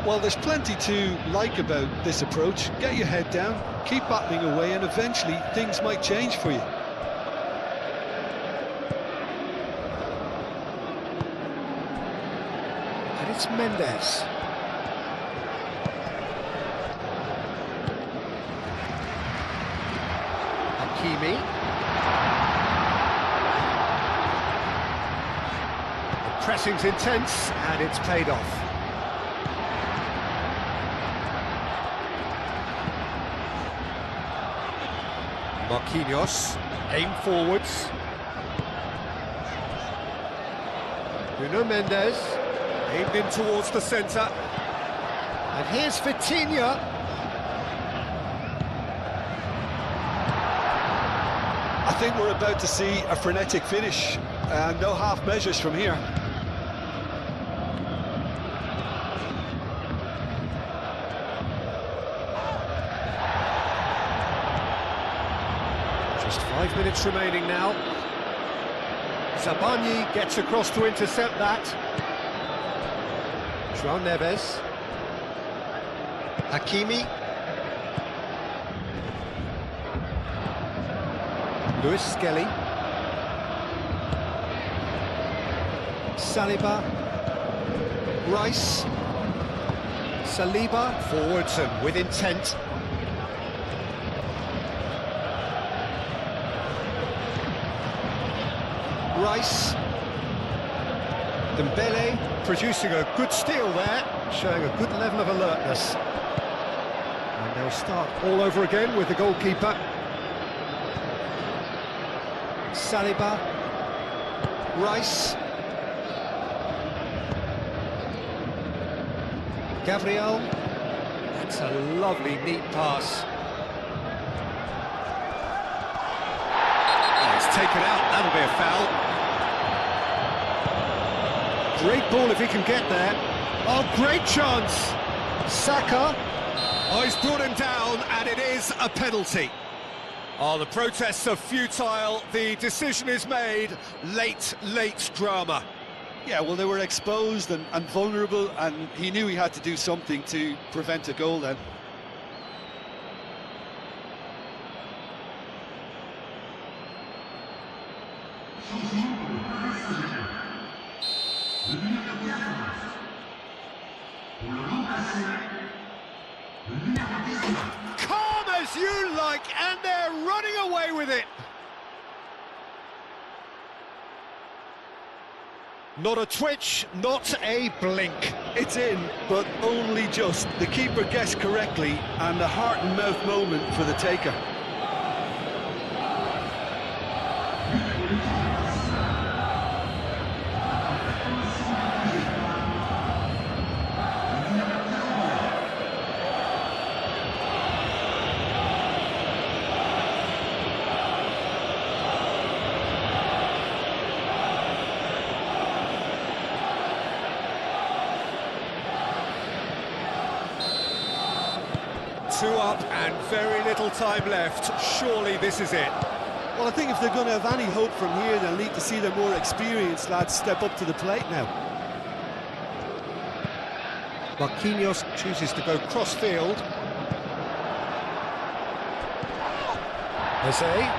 Well, there's plenty to like about this approach. Get your head down, keep battling away, and eventually things might change for you. And it's Mendes. Hakimi. The pressing's intense, and it's paid off. Marquinhos, aim forwards. Nuno Mendes, aimed in towards the centre. And here's Vitinha. I think we're about to see a frenetic finish. No half measures from here. Just 5 minutes remaining now. Zabani gets across to intercept that. João Neves. Hakimi. Lewis Skelly. Saliba. Rice. Saliba forwards and with intent. Rice. Dembele producing a good steal there, showing a good level of alertness. And they'll start all over again with the goalkeeper. Saliba, Rice, Gabriel. That's a lovely, neat pass. Oh, it's taken out, that'll be a foul. Great ball if he can get there. Oh, great chance! Saka. Oh, he's brought him down, and it is a penalty. Oh, the protests are futile, the decision is made, late drama. Yeah, well, they were exposed and vulnerable, and he knew he had to do something to prevent a goal then. Calm as you like, and they're running away with it. Not a twitch, not a blink. It's in, but only just. The keeper guessed correctly, and a heart and mouth moment for the taker. Two up and very little time left. Surely this is it. Well, I think if they're going to have any hope from here, they'll need to see the more experienced lads step up to the plate now. Marquinhos chooses to go cross-field. Jose.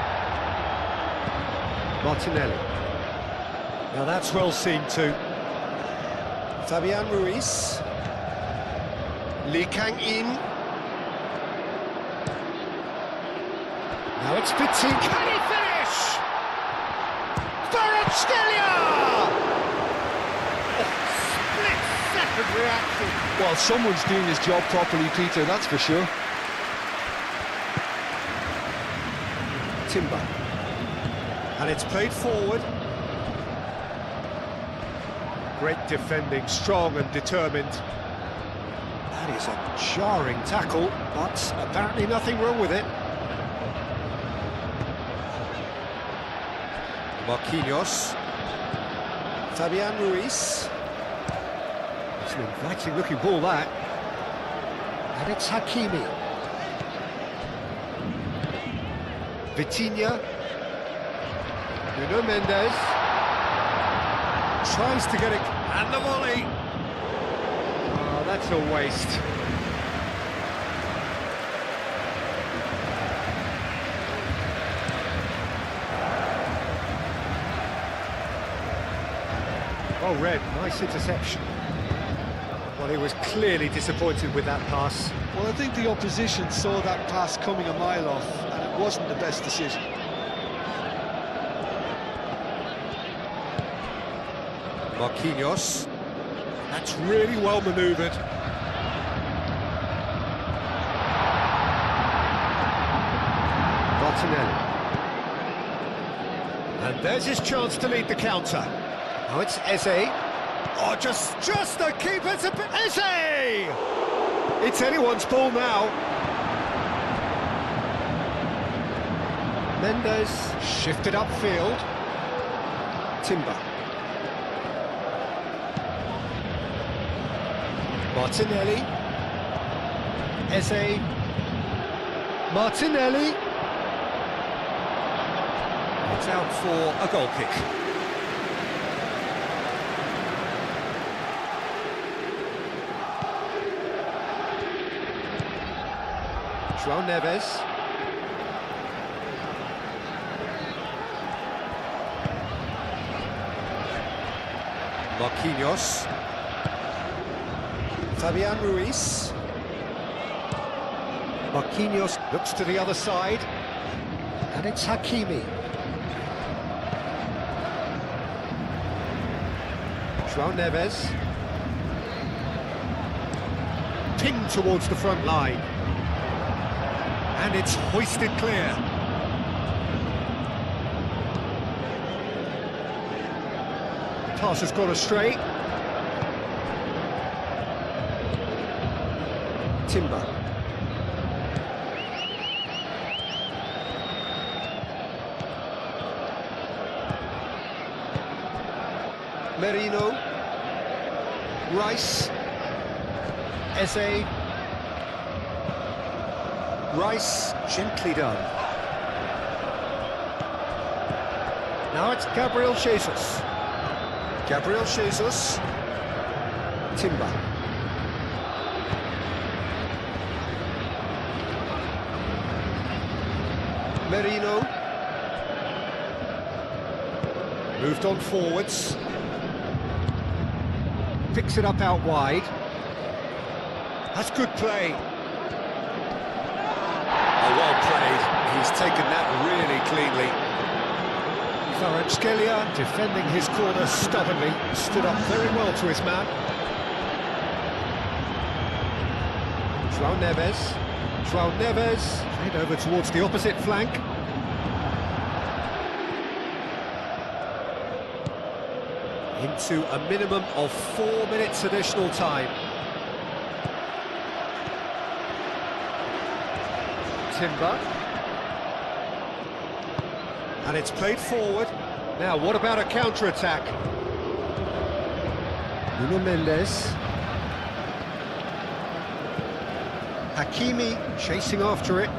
Martinelli. Now that's well seen too. Fabian Ruiz. Lee Kang-in. Now it's Petit. Can he finish? Kvaratskhelia! Split-second reaction. Well, someone's doing his job properly, Peter, that's for sure. Timber. And it's played forward. Great defending, strong and determined. That is a jarring tackle, but apparently nothing wrong with it. Marquinhos. Fabian Ruiz. It's an inviting looking ball, that. And it's Hakimi. Vitinha. Nuno Mendes. Tries to get it. And the volley. Oh, that's a waste. Oh, Red, nice interception. Well, he was clearly disappointed with that pass. Well, I think the opposition saw that pass coming a mile off, and it wasn't the best decision. Marquinhos. That's really well manoeuvred. Martinelli. And there's his chance to lead the counter. Now it's Eze. Oh, just the keeper to... Eze! It's anyone's ball now. Mendes shifted upfield. Timber. Martinelli. Eze. Martinelli. It's out for a goal kick. João Neves. Marquinhos. Fabian Ruiz. Marquinhos looks to the other side. And it's Hakimi. João Neves. Pinged towards the front line. And it's hoisted clear. The pass has gone astray. Timber. Merino. Rice. Eze. Rice, gently done. Now it's Gabriel Jesus. Gabriel Jesus. Timber. Merino. Moved on forwards. Picks it up out wide. That's good play. Oh, well played. He's taken that really cleanly. Kvaratskhelia defending his corner stubbornly, stood up very well to his man. João Neves. João Neves. Played over towards the opposite flank. Into a minimum of 4 minutes additional time. Timber. And it's played forward. Now, what about a counter-attack? Nuno Mendes. Hakimi chasing after it.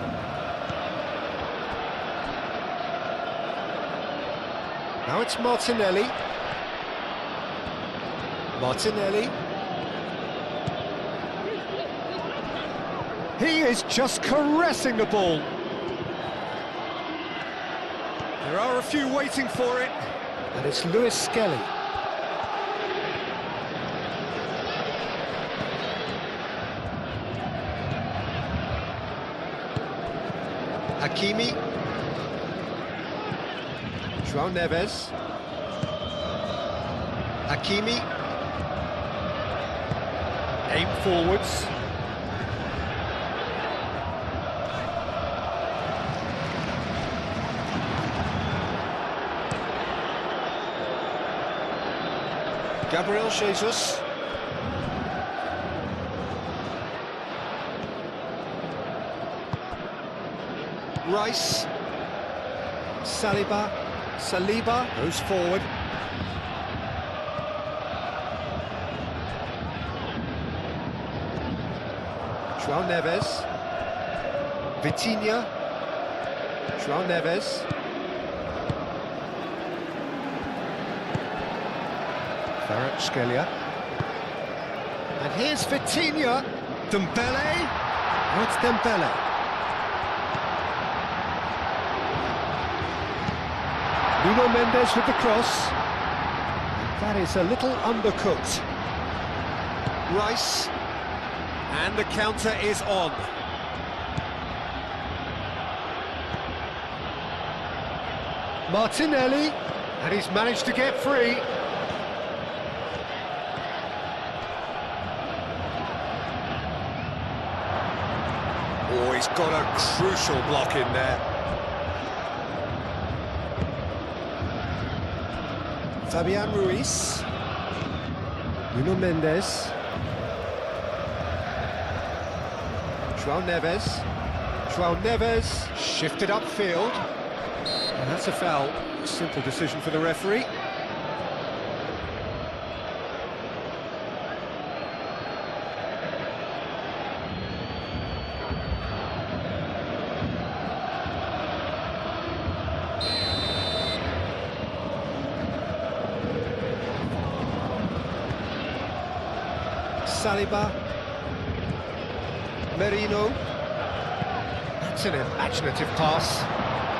Now it's Martinelli. Martinelli. He is just caressing the ball. There are a few waiting for it. And it's Lewis Skelly. Hakimi. João Neves. Hakimi. Aim forwards. Gabriel Jesus. Rice. Saliba goes forward. João Neves. Vitinha. João Neves. Kvaratskhelia. And here's Vitinha. Dembele. Oh, it's Dembele. Nuno Mendes with the cross. That is a little undercooked. Rice. And the counter is on. Martinelli. And he's managed to get free. Oh, he's got a crucial block in there. Fabian Ruiz. Nuno Mendes. João Neves. João Neves shifted upfield. And that's a foul. Simple decision for the referee. Saliba. Merino. That's an imaginative pass.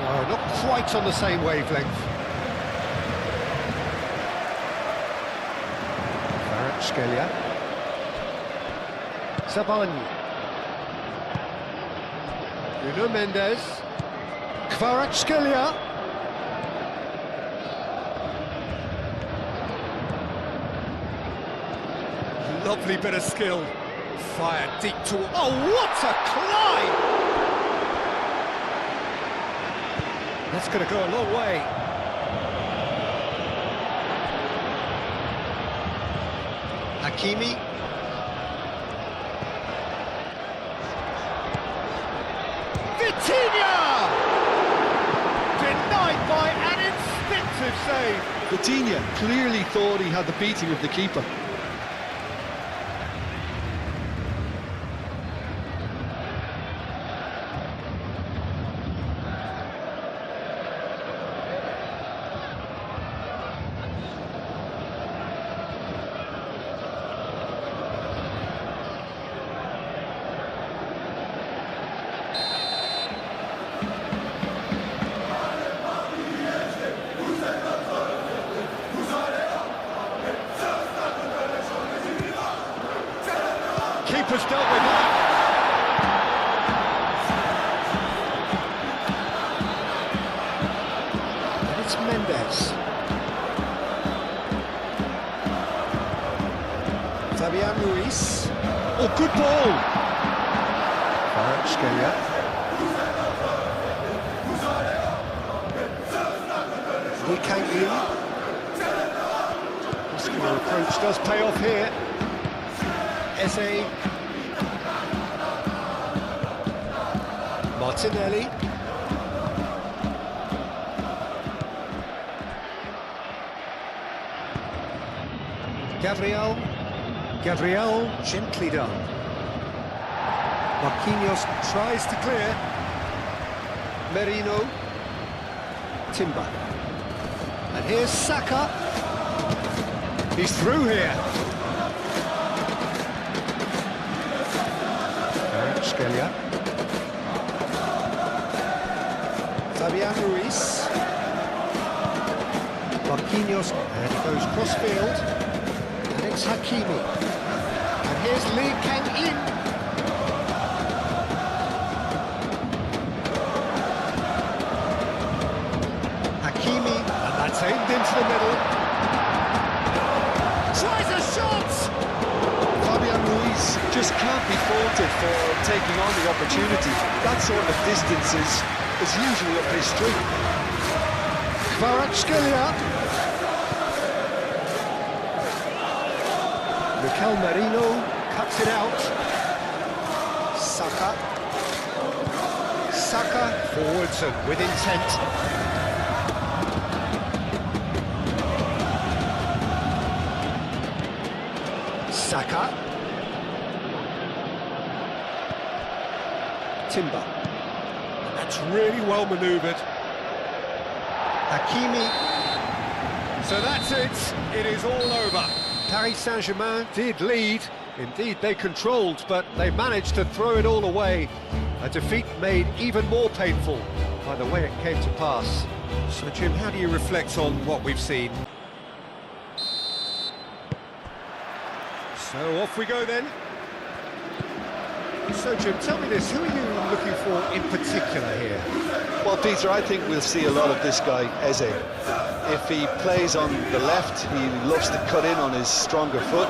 No, not quite on the same wavelength. Kvaratskhelia. Zabani. Nuno Mendes. Kvaratskhelia. Lovely bit of skill. Fired deep toward... Oh, what a climb! That's going to go a long way. Hakimi. Vitinha! Denied by an instinctive save. Vitinha clearly thought he had the beating of the keeper. Keeper's dealt with that. And it's Mendes. Fabian Ruiz. Oh, good ball! Kvaratskhelia. Lee Kang-in. Muscular approach does pay off here. Eze. Martinelli. Gabriel, gently done. Marquinhos tries to clear. Merino. Timber. And here's Saka. He's through here. Kvaratskhelia. Fabian Ruiz. Marquinhos, and he goes cross-field. And it's Hakimi. And here's Lee Kang-in. Hakimi. And that's aimed into the middle. Tries a shot! Fabian Ruiz just can't be faulted for taking on the opportunity. That sort of distance is usually up his street. Kvaratskhelia. Mikel Merino cuts it out. Saka. Forwards and with intent. Saka. Timber. That's really well manoeuvred. Hakimi. So that's it. It is all over. Paris Saint-Germain did lead. Indeed, they controlled, but they managed to throw it all away. A defeat made even more painful by the way it came to pass. So, Jim, how do you reflect on what we've seen? So off we go then. So, Jim, tell me this, who are you looking for in particular here? Well, Peter, I think we'll see a lot of this guy, Eze. If he plays on the left, he loves to cut in on his stronger foot.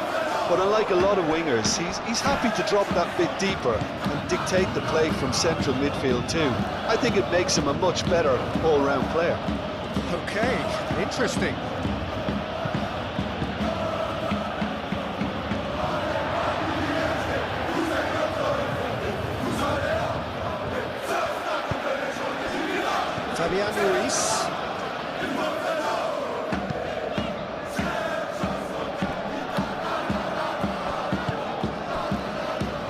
But unlike a lot of wingers, he's happy to drop that bit deeper and dictate the play from central midfield too. I think it makes him a much better all-round player. Okay, interesting. Fabian Ruiz.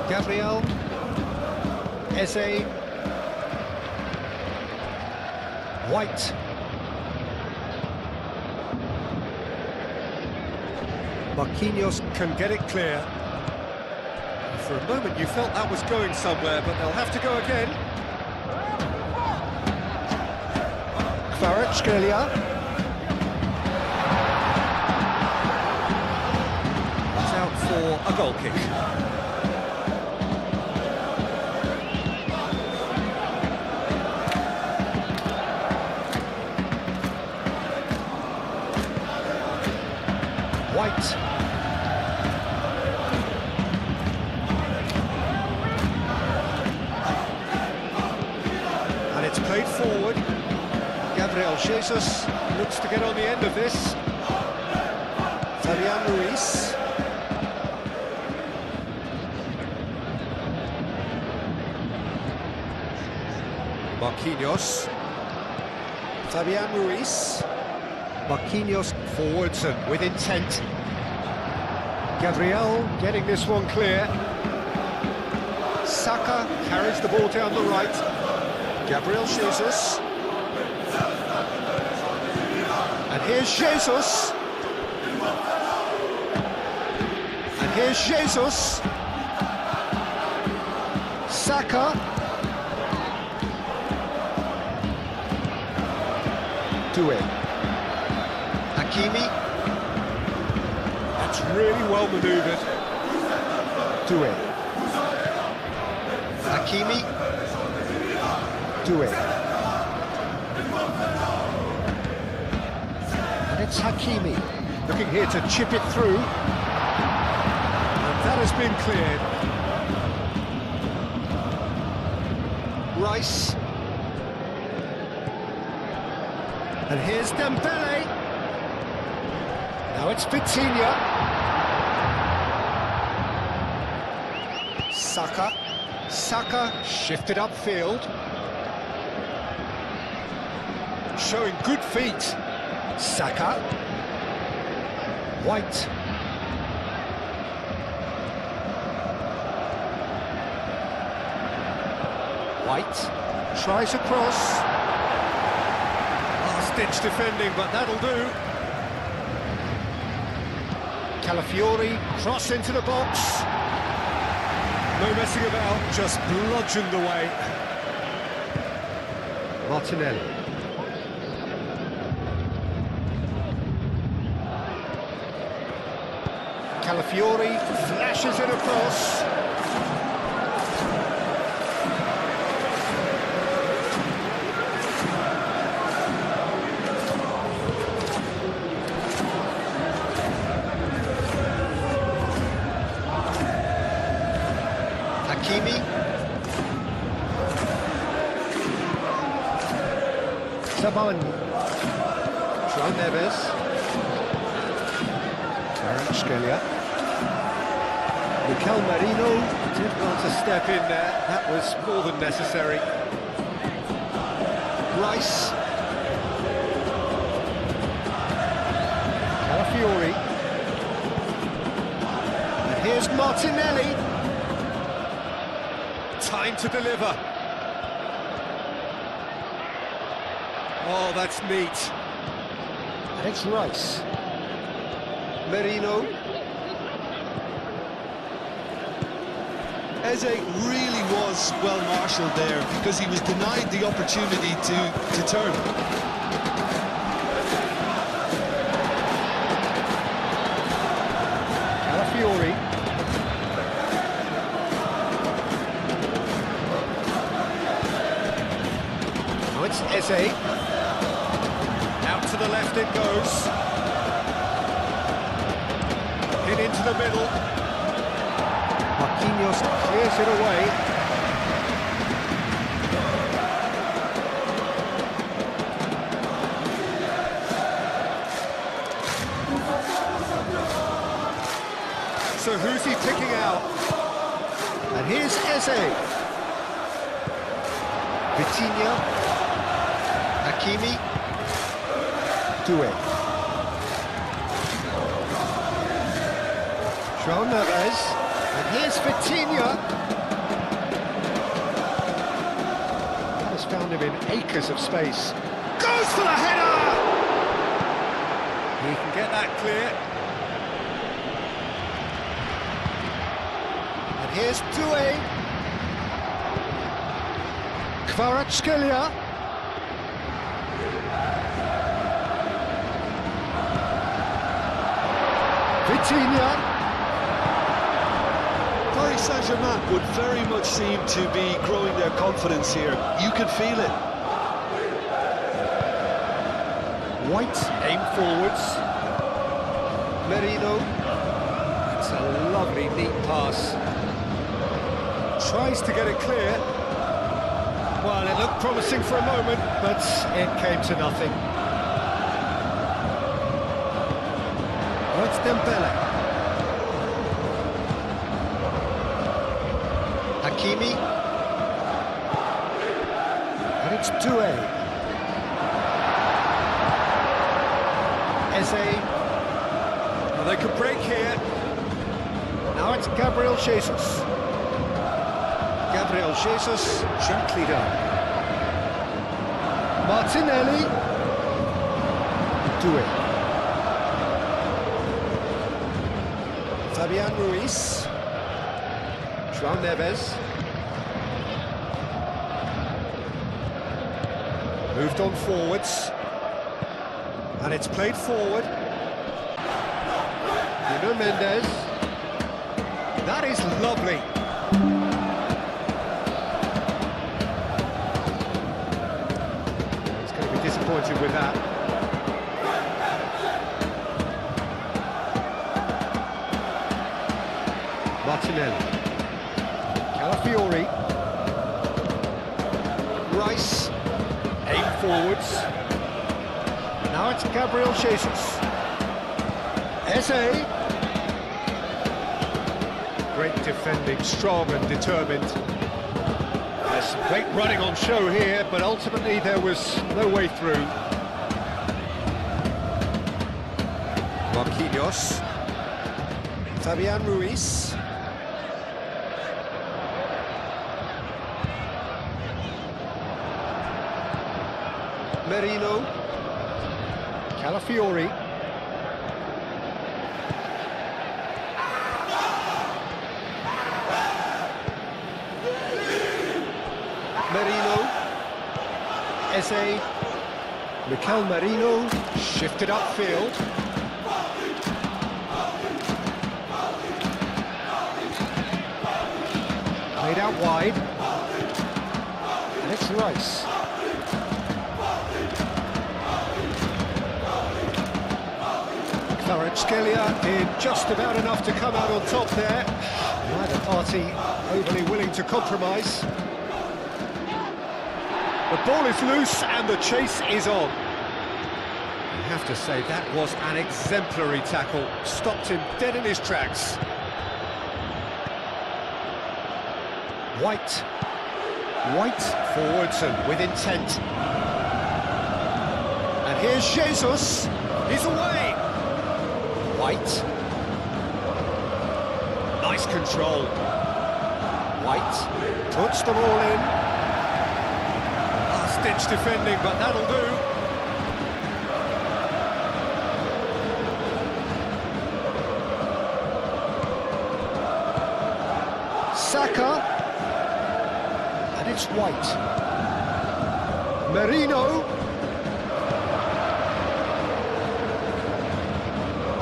Gabriel. Eze. White. Marquinhos can get it clear. For a moment you felt that was going somewhere, but they'll have to go again. Kvaratskhelia. It's out for a goal kick. White. Jesus looks to get on the end of this. Fabian Ruiz. Marquinhos. Fabian Ruiz. Marquinhos forwards and with intent. Gabriel getting this one clear. Saka carries the ball down the right. Gabriel Jesus. And here's Jesus. And here's Jesus. Saka. Doué. Hakimi. That's really well manoeuvred. Doué. Hakimi. Doué. And it's Hakimi looking here to chip it through. And that has been cleared. Rice. And here's Dembele. Now it's Vitinha. Saka. Saka shifted upfield. Showing good feet. Saka. White. White tries a cross. Last-ditch defending, but that'll do. Calafiori, cross into the box. No messing about, just bludgeoned away. Martinelli. Calafiori flashes it across. Hakimi. Saban. João Neves. Kvaratskhelia. Mikel Merino did want to step in there. That was more than necessary. Rice. Calafiori. And here's Martinelli. Time to deliver. Oh, that's neat. And it's Rice. Merino. Eze really was well marshalled there because he was denied the opportunity to turn. Calafiori. Now it's Eze. Out to the left it goes. In into the middle. Marquinhos clears it away. So who's he picking out? And here's Eze. Vitinha. Hakimi. Doué. João Neves. And here's Vitinha. That has found him in acres of space. Goes for the header! He can get that clear. And here's Doué. Kvaratskhelia. Vitinha. Paris Saint-Germain would very much seem to be growing their confidence here. You can feel it. White aim forwards. Merino. It's a lovely, neat pass. Tries to get it clear. Well, it looked promising for a moment, but it came to nothing. Dembele. Hakimi. And it's Doué. Eze. Well, they could break here. Now it's Gabriel Jesus. Gabriel Jesus, gently done. Martinelli. Doué. Fabian Ruiz. João Neves. Moved on forwards. And it's played forward. Nuno Mendes. That is lovely. He's going to be disappointed with that. Martinelli. Calafiori. Rice. Aim forwards. Now it's Gabriel Jesus. Eze. Great defending, strong and determined. There's some great running on show here, but ultimately there was no way through. Marquinhos. Fabian Ruiz. Merino. Calafiori. Merino. Eze. Mikel Merino. Shifted upfield. Played out wide. And it's Rice. Kvaratskhelia did just about enough to come out on top there. Neither party overly willing to compromise. The ball is loose and the chase is on. You have to say that was an exemplary tackle. Stopped him dead in his tracks. White. White forwards and with intent. And here's Jesus. He's away. White. Nice control. White puts them all in. Last-ditch defending, but that'll do. Saka. And it's White. Merino.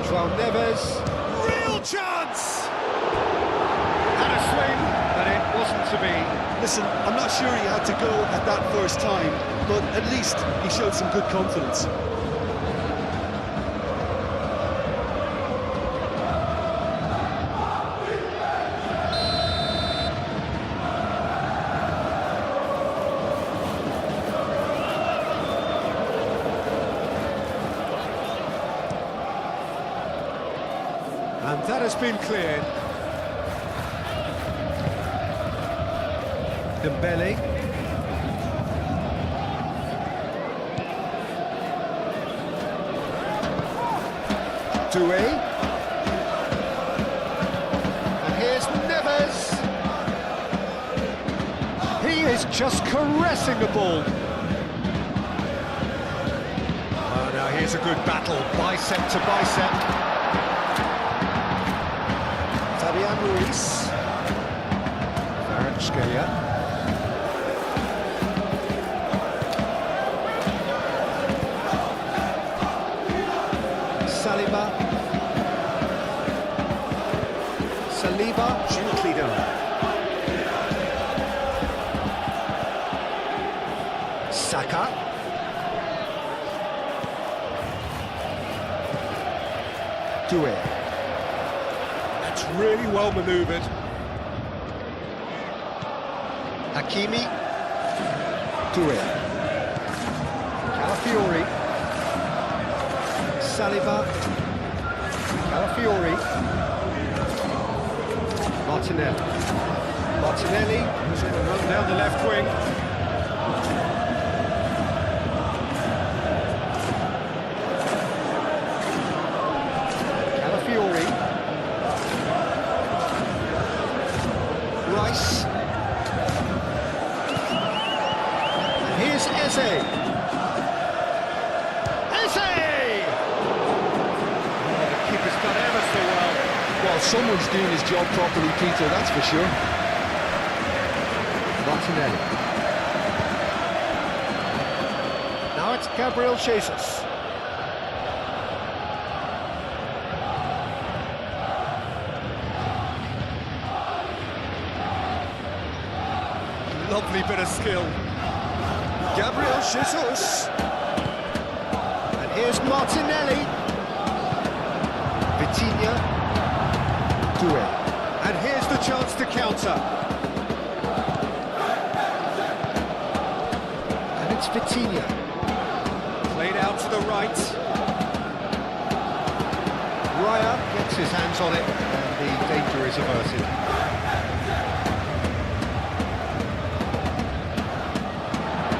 João Neves. Real chance! Had a swing, but it wasn't to be. Listen, I'm not sure he had to go at that first time, but at least he showed some good confidence. And that has been cleared. Dembele. Doué. And here's Neves. He is just caressing the ball. Oh, now here's a good battle, bicep to bicep. Fabian Ruiz. Kvaratskhelia. Saliba, gently done. Saka. Doué. That's really well manoeuvred. Hakimi. Doué. Calafiori. Saliba. Calafiori. Martinelli. Martinelli was going to run down the left wing. Calafiori. Rice. And here's Eze. Eze! The keeper's done ever so well. Well, someone's doing his job properly, Peter, that's for sure. Martinelli. Now it's Gabriel Jesus. Lovely bit of skill. Gabriel Jesus. And here's Martinelli. Vitinha. Doué. And here's the chance to counter. And it's Vitinha. Played out to the right. Raya gets his hands on it, and the danger is averted.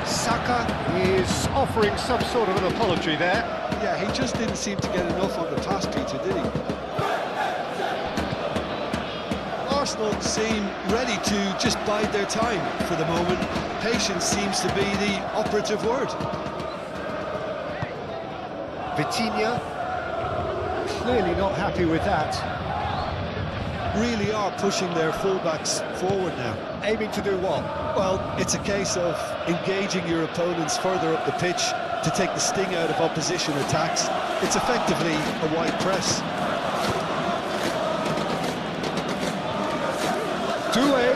Saka is offering some sort of an apology there. Yeah, he just didn't seem to get enough on the pass, Peter, did he? Arsenal seem ready to just bide their time for the moment. Patience seems to be the operative word. Vitinha, clearly not happy with that. Really are pushing their fullbacks forward now. Aiming to do what? Well, it's a case of engaging your opponents further up the pitch to take the sting out of opposition attacks. It's effectively a wide press. Doué.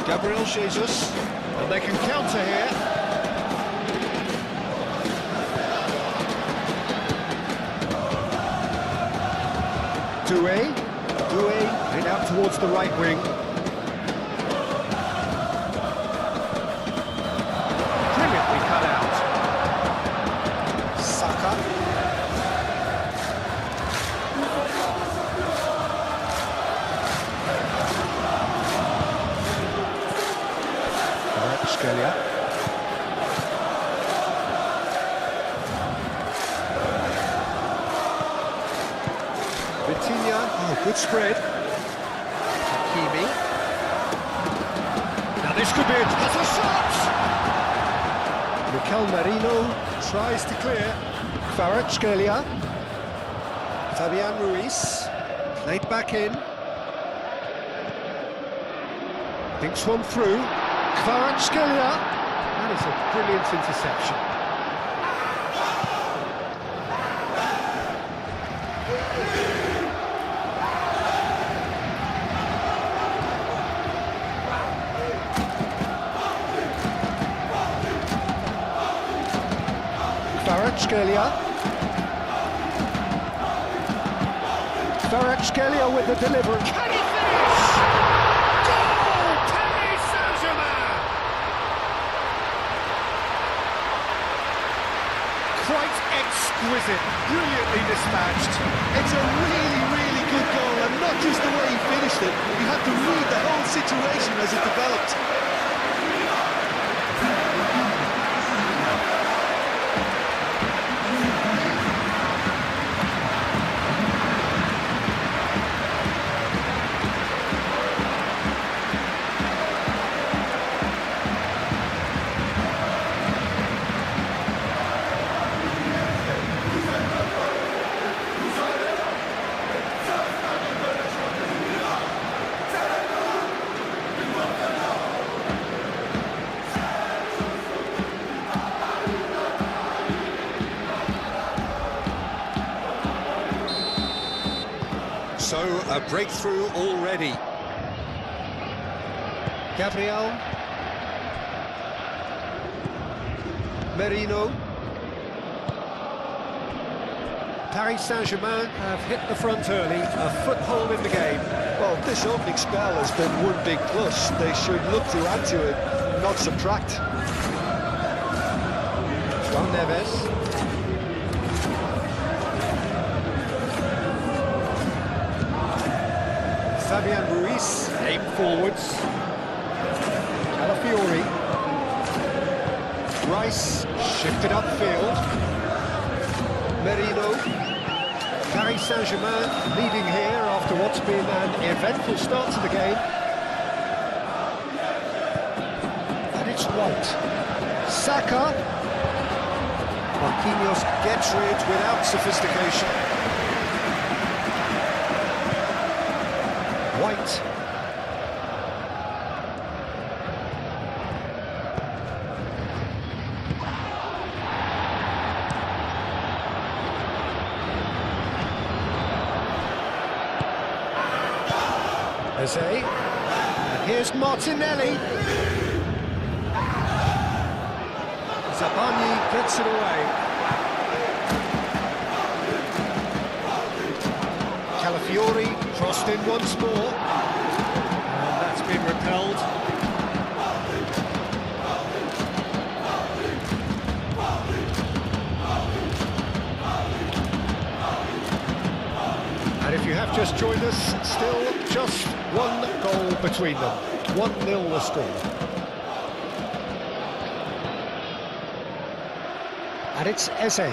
Gabriel Jesus. And they can counter here. Doué made out towards the right wing. Brilliantly cut out. Saka. Scalia. Vitinha, oh, good spread. Hakimi. Now this could be a... That's a shot! Mikel Merino Tries to clear. Scalia. Fabian Ruiz. Played back in. Thinks one through. Scalia. That is a brilliant interception. Scalia with the delivery. Can he finish? Goal! Paris Saint-Germain! Quite exquisite, brilliantly dispatched. It's a really, really good goal, and not just the way he finished it. You have to read the whole situation as it developed. So, a breakthrough already. Gabriel. Merino. Paris Saint-Germain have hit the front early, a foothold in the game. Well, this opening spell has been one big plus. They should look to add to it, not subtract. Juan Neves. Fabian Ruiz, aim forwards. Calafiori. Rice, shifted upfield. Merino. Paris Saint-Germain leading here after what's been an eventful start to the game. And it's White. Saka. Marquinhos gets rid without sophistication. White. Eze. And here's Martinelli. Zabani gets it away. Calafiori crossed in once more. And that's been repelled. And if you have just joined us, still just one goal between them. 1-0 the score. And it's Eze.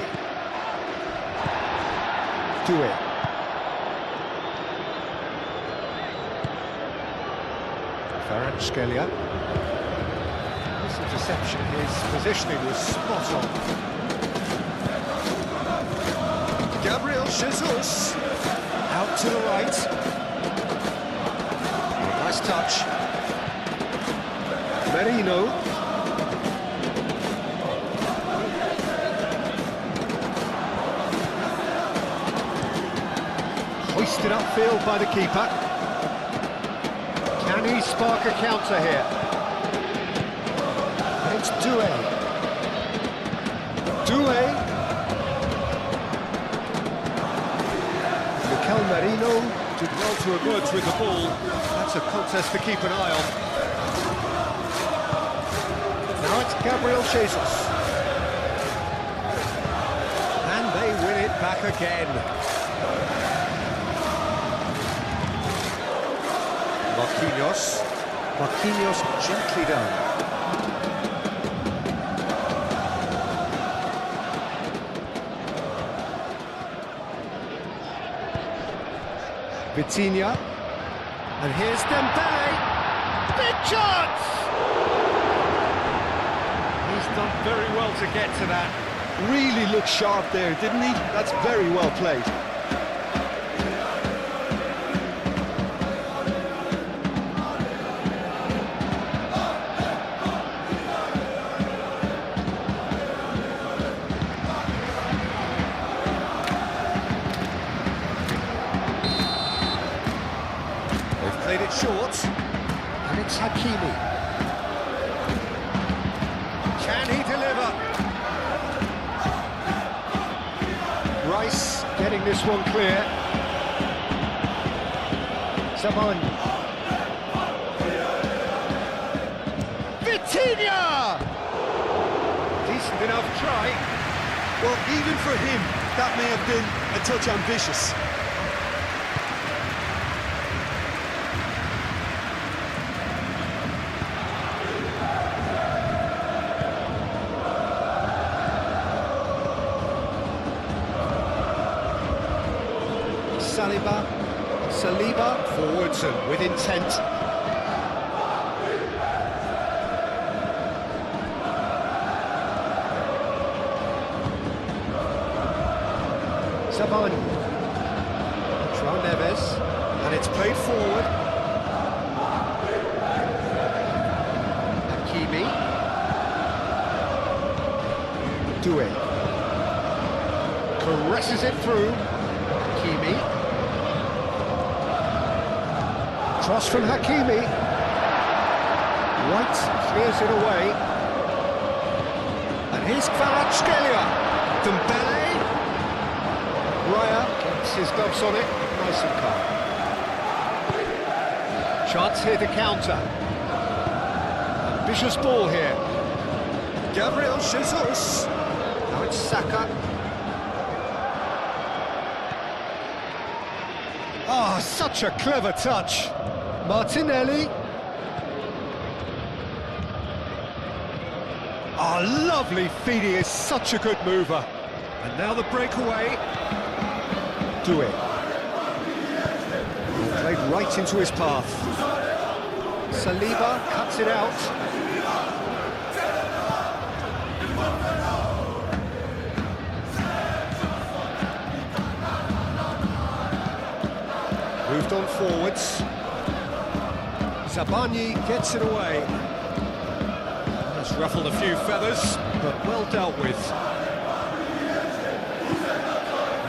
Doué. Kvaratskhelia. This interception, his positioning was spot on. Gabriel Jesus. Out to the right. Nice touch. Merino. Hoisted upfield by the keeper. Can he spark a counter here? And it's Doué. Doué. Mikel Merino did well to emerge with the ball. That's a contest to keep an eye on. Now it's Gabriel Jesus. And they win it back again. Marquinhos. Marquinhos gently down. Vitinha. And here's Dembele. Big chance! He's done very well to get to that. Really looked sharp there, didn't he? That's very well played. Played it short, and it's Hakimi. Can he deliver? Rice getting this one clear. Zabani. Vitinha! Decent enough try. Well, even for him, that may have been a touch ambitious. Saliba forwards and with intent. Zabani. Juan Neves, and it's played forward. Hakimi. Doué. Caresses it through. Hakimi. Cross from Hakimi. White clears it away. And here's Kvaratskhelia. Dembele. Raya gets his gloves on it, nice and calm. Chance here to counter. Ambitious ball here. Gabriel Jesus. Now it's Saka. Oh, such a clever touch. Martinelli. Oh, lovely feed, he is such a good mover. And now the breakaway. Doué. Played right into his path. Saliba cuts it out. Moved on forwards. Zabani gets it away. Has ruffled a few feathers, but well dealt with.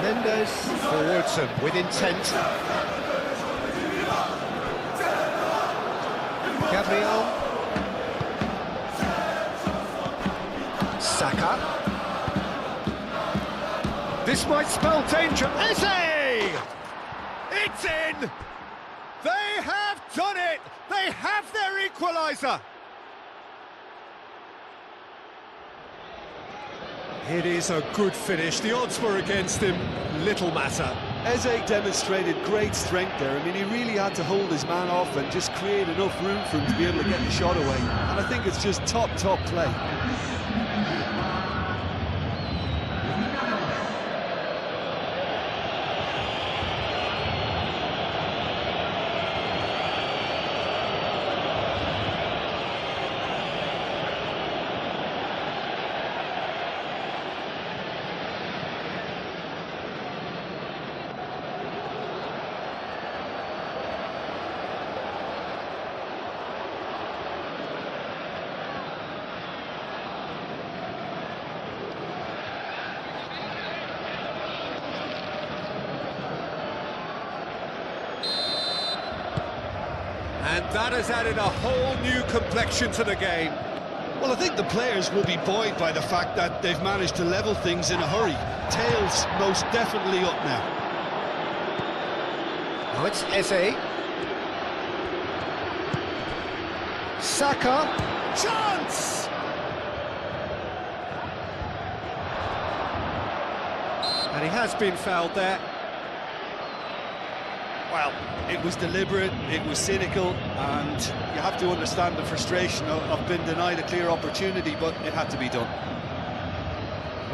Mendes forwards and with intent. Gabriel. Saka. This might spell danger. Eze! It's in! They have done it! They have their equaliser! It is a good finish. The odds were against him. Little matter. Eze demonstrated great strength there. I mean, he really had to hold his man off and just create enough room for him to be able to get the shot away. And I think it's just top play. And that has added a whole new complexion to the game. Well, I think the players will be buoyed by the fact that they've managed to level things in a hurry. Tails most definitely up now. Now it's Eze. Saka. Chance! And he has been fouled there. Well, it was deliberate, it was cynical, and you have to understand the frustration of being denied a clear opportunity, but it had to be done.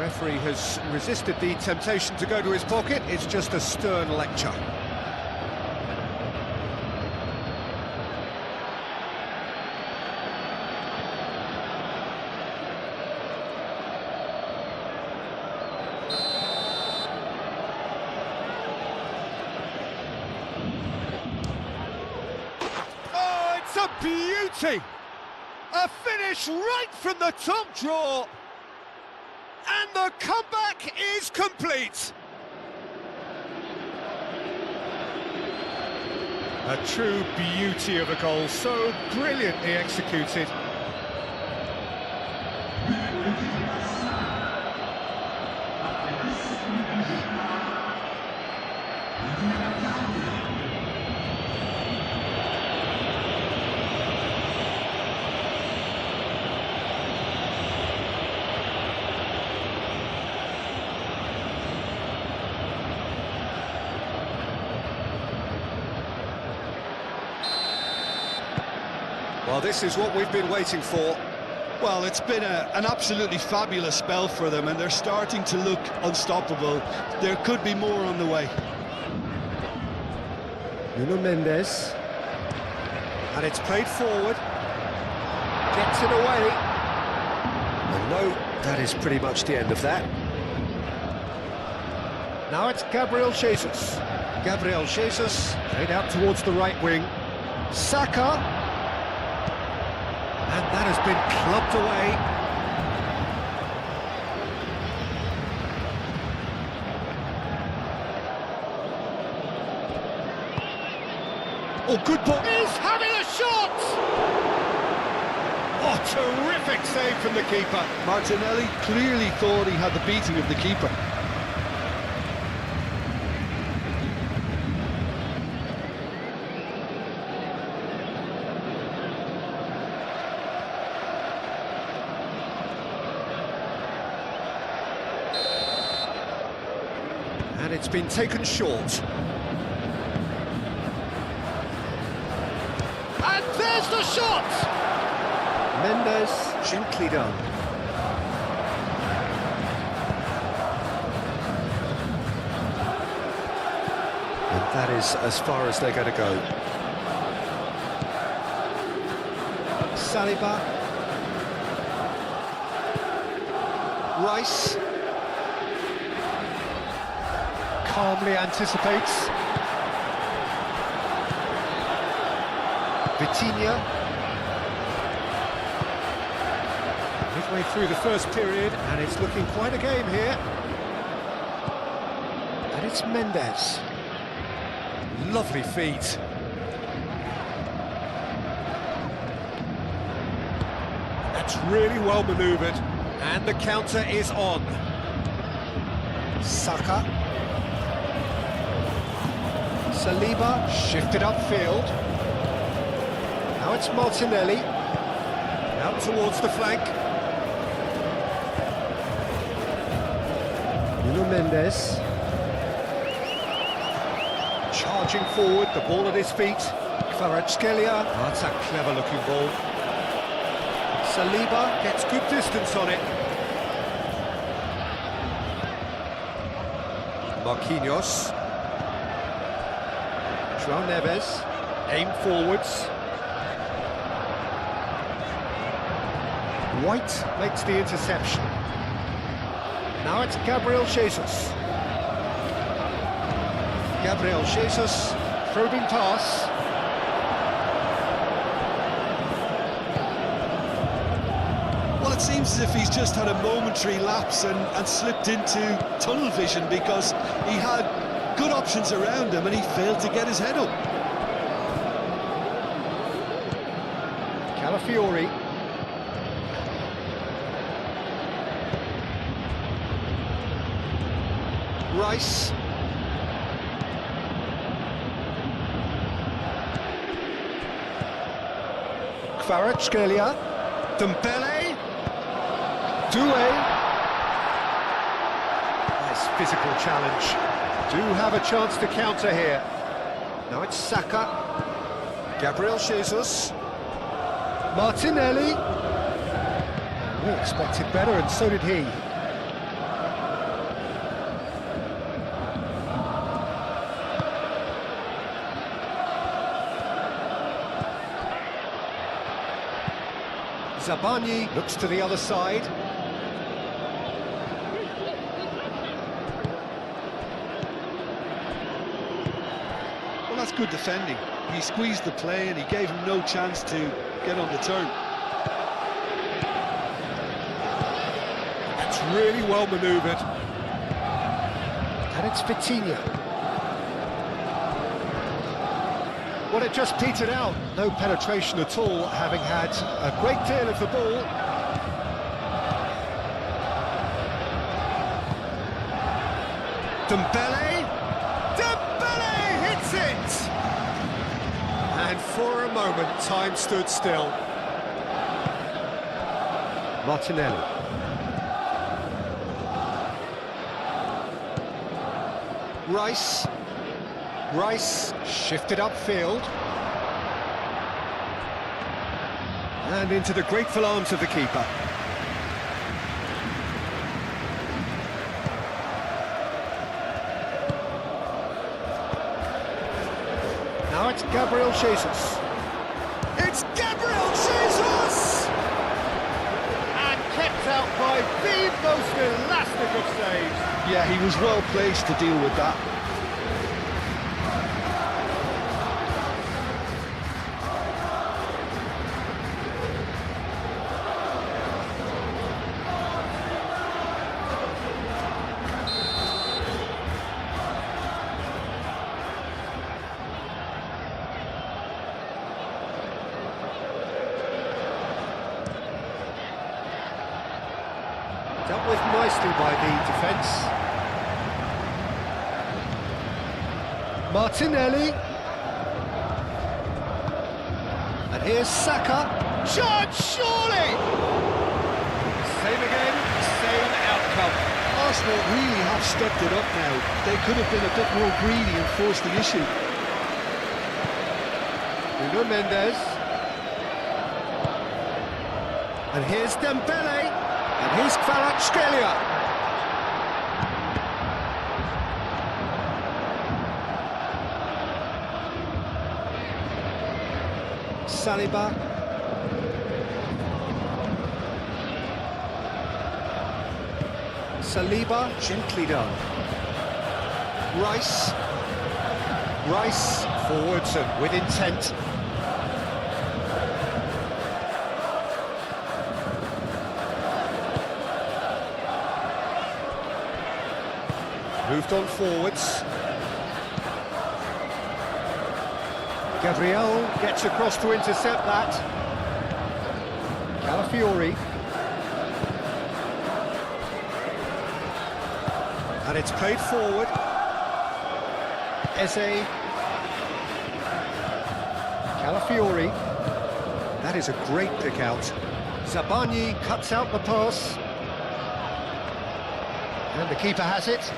Referee has resisted the temptation to go to his pocket. It's just a stern lecture. A beauty! A finish right from the top draw! And the comeback is complete! A true beauty of a goal, so brilliantly executed. Well, this is what we've been waiting for. Well, it's been an absolutely fabulous spell for them, and they're starting to look unstoppable. There could be more on the way. Nuno Mendes. And it's played forward. Gets it away. And no, that is pretty much the end of that. Now it's Gabriel Jesus. Gabriel Jesus played out towards the right wing. Saka. And that has been clubbed away. Oh, good ball. He's having a shot! Oh, terrific save from the keeper. Martinelli clearly thought he had the beating of the keeper. And it's been taken short. And there's the shot! Mendes, gently done. And that is as far as they're going to go. Saliba. Rice. Calmly anticipates. Vitinha. Midway through the first period, and it's looking quite a game here. And it's Mendes. Lovely feet. That's really well manoeuvred. And the counter is on. Saka. Saliba, shifted upfield. Now it's Martinelli. Out towards the flank. Nuno Mendes. Charging forward, the ball at his feet. Kvaratskhelia. Oh, that's a clever-looking ball. Saliba gets good distance on it. Marquinhos. João Neves. Aim forwards. White makes the interception. Now it's Gabriel Jesus. Gabriel Jesus, probing pass. Well, it seems as if he's just had a momentary lapse and slipped into tunnel vision, because he had good options around him and he failed to get his head up. Calafiori. Rice. Kvaratskhelia. Dembele. Doué. Nice physical challenge. Do have a chance to counter here. Now it's Saka. Gabriel Jesus. Martinelli. We expected better, and so did he. Zabani looks to the other side. Well, that's good defending. He squeezed the play and he gave him no chance to get on the turn. That's really well manoeuvred. And it's Vitinha. Well, it just petered out. No penetration at all, having had a great deal of the ball. Dembele. Dembele hits it! And for a moment, time stood still. Martinelli. Rice. Rice shifted upfield. And into the grateful arms of the keeper. Now it's Gabriel Jesus. It's Gabriel Jesus! And kept out by the most elastic of saves. Yeah, he was well placed to deal with that. Dealt with nicely by the defence. Martinelli. And here's Saka. Shot, surely! Same again, same outcome. Arsenal really have stepped it up now. They could have been a bit more greedy and forced the issue. Nuno Mendes. And here's Dembele. And here's Kvaratskhelia. Saliba. Saliba, gently done. Rice. Rice forwards and with intent. Moved on forwards. Gabriel gets across to intercept that. Calafiori. And it's played forward. Eze. Calafiori. That is a great pick out. Zabani cuts out the pass. And the keeper has it.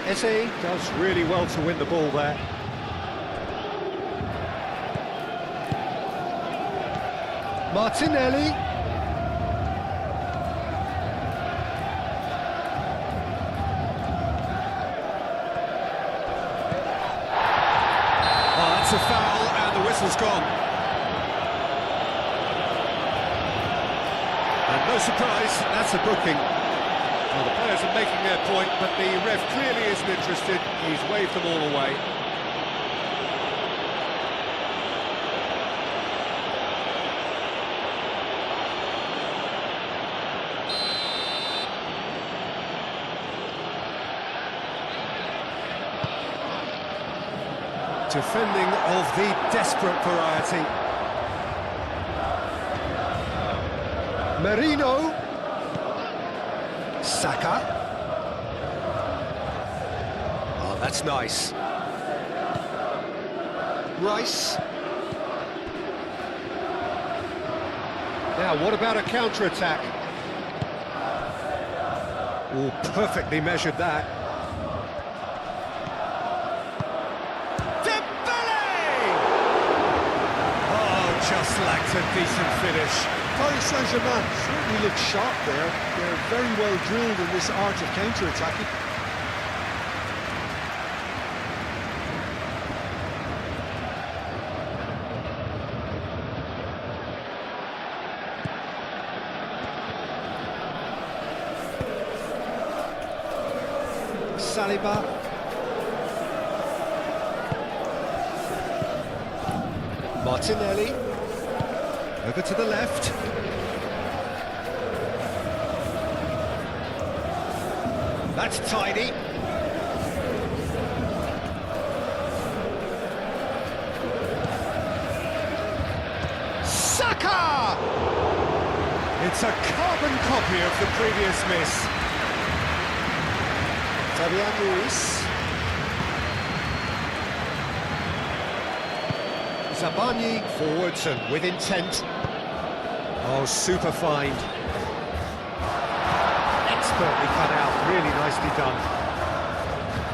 Eze does really well to win the ball there. Martinelli. Oh, that's a foul and the whistle's gone. And no surprise, that's a booking. Well, the players are making their point, but the ref clearly isn't interested. He's waved them all away. Defending of the desperate variety. Merino. Saka. Oh, that's nice. Rice. Now, what about a counter-attack? Oh, perfectly measured that. Dembele! Oh, just lacked a decent finish. Paris Saint-Germain certainly look sharp there. They're very well drilled in this art of counter-attacking. Saliba. Martinelli. Over to the left. That's tidy. Saka! It's a carbon copy of the previous miss. Fabian Ruiz. Zabani forwards and with intent. Oh, super find. Expertly cut out, really nicely done.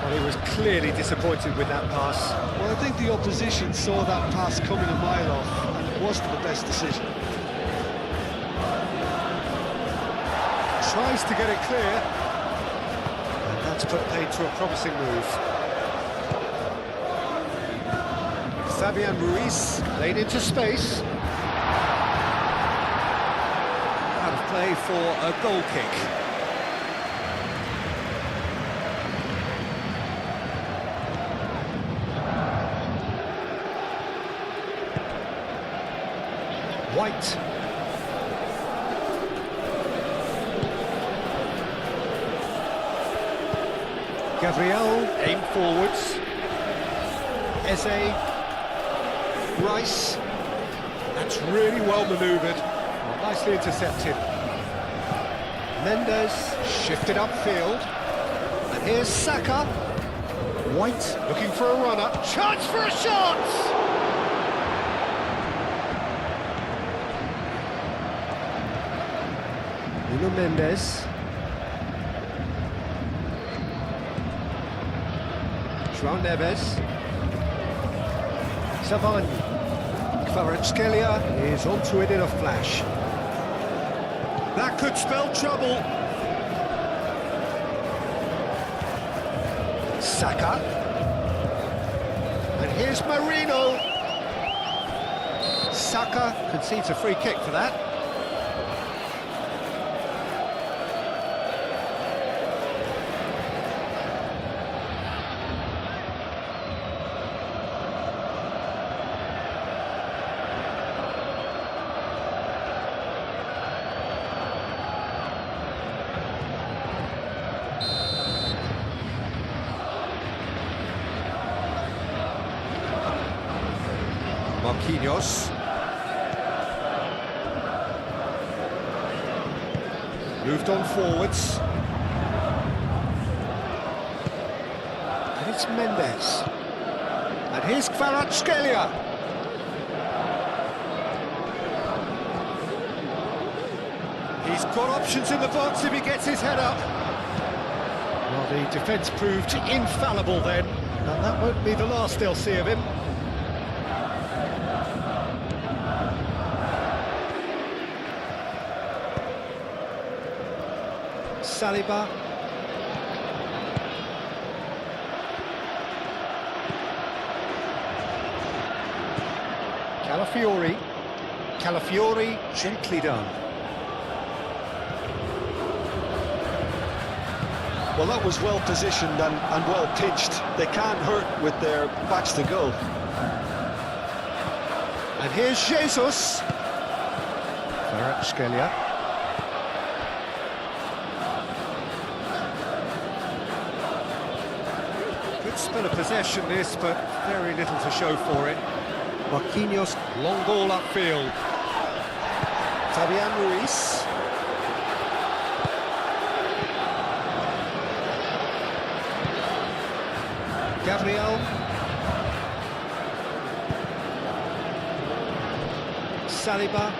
Well, he was clearly disappointed with that pass. Well, I think the opposition saw that pass coming a mile off, and it wasn't the best decision. Tries to get it clear. And that's put paid to a promising move. Fabian Ruiz laid into space. Out of play for a goal kick. White. Gabriel, aim forwards. Eze. Rice. That's really well manoeuvred. Oh, nicely intercepted. Mendes shifted upfield. And here's Saka. White looking for a runner. Chance for a shot! Nuno Mendes. João Neves. Savani. Kvaratskhelia is onto it in a flash. That could spell trouble. Saka. And here's Marino. Saka concedes a free kick for that. Marquinhos. Moved on forwards. And it's Mendes. And here's Kvaratskhelia. He's got options in the box if he gets his head up. Well, the defence proved infallible then, and that won't be the last they'll see of him. Saliba. Calafiori. Calafiori, gently done. Well, that was well positioned and well pitched. They can't hurt with their backs to goal. And here's Jesus. Kvaratskhelia. Good spell of possession this, but very little to show for it. Marquinhos. Long ball upfield. Fabian Ruiz. Gabriel. Saliba.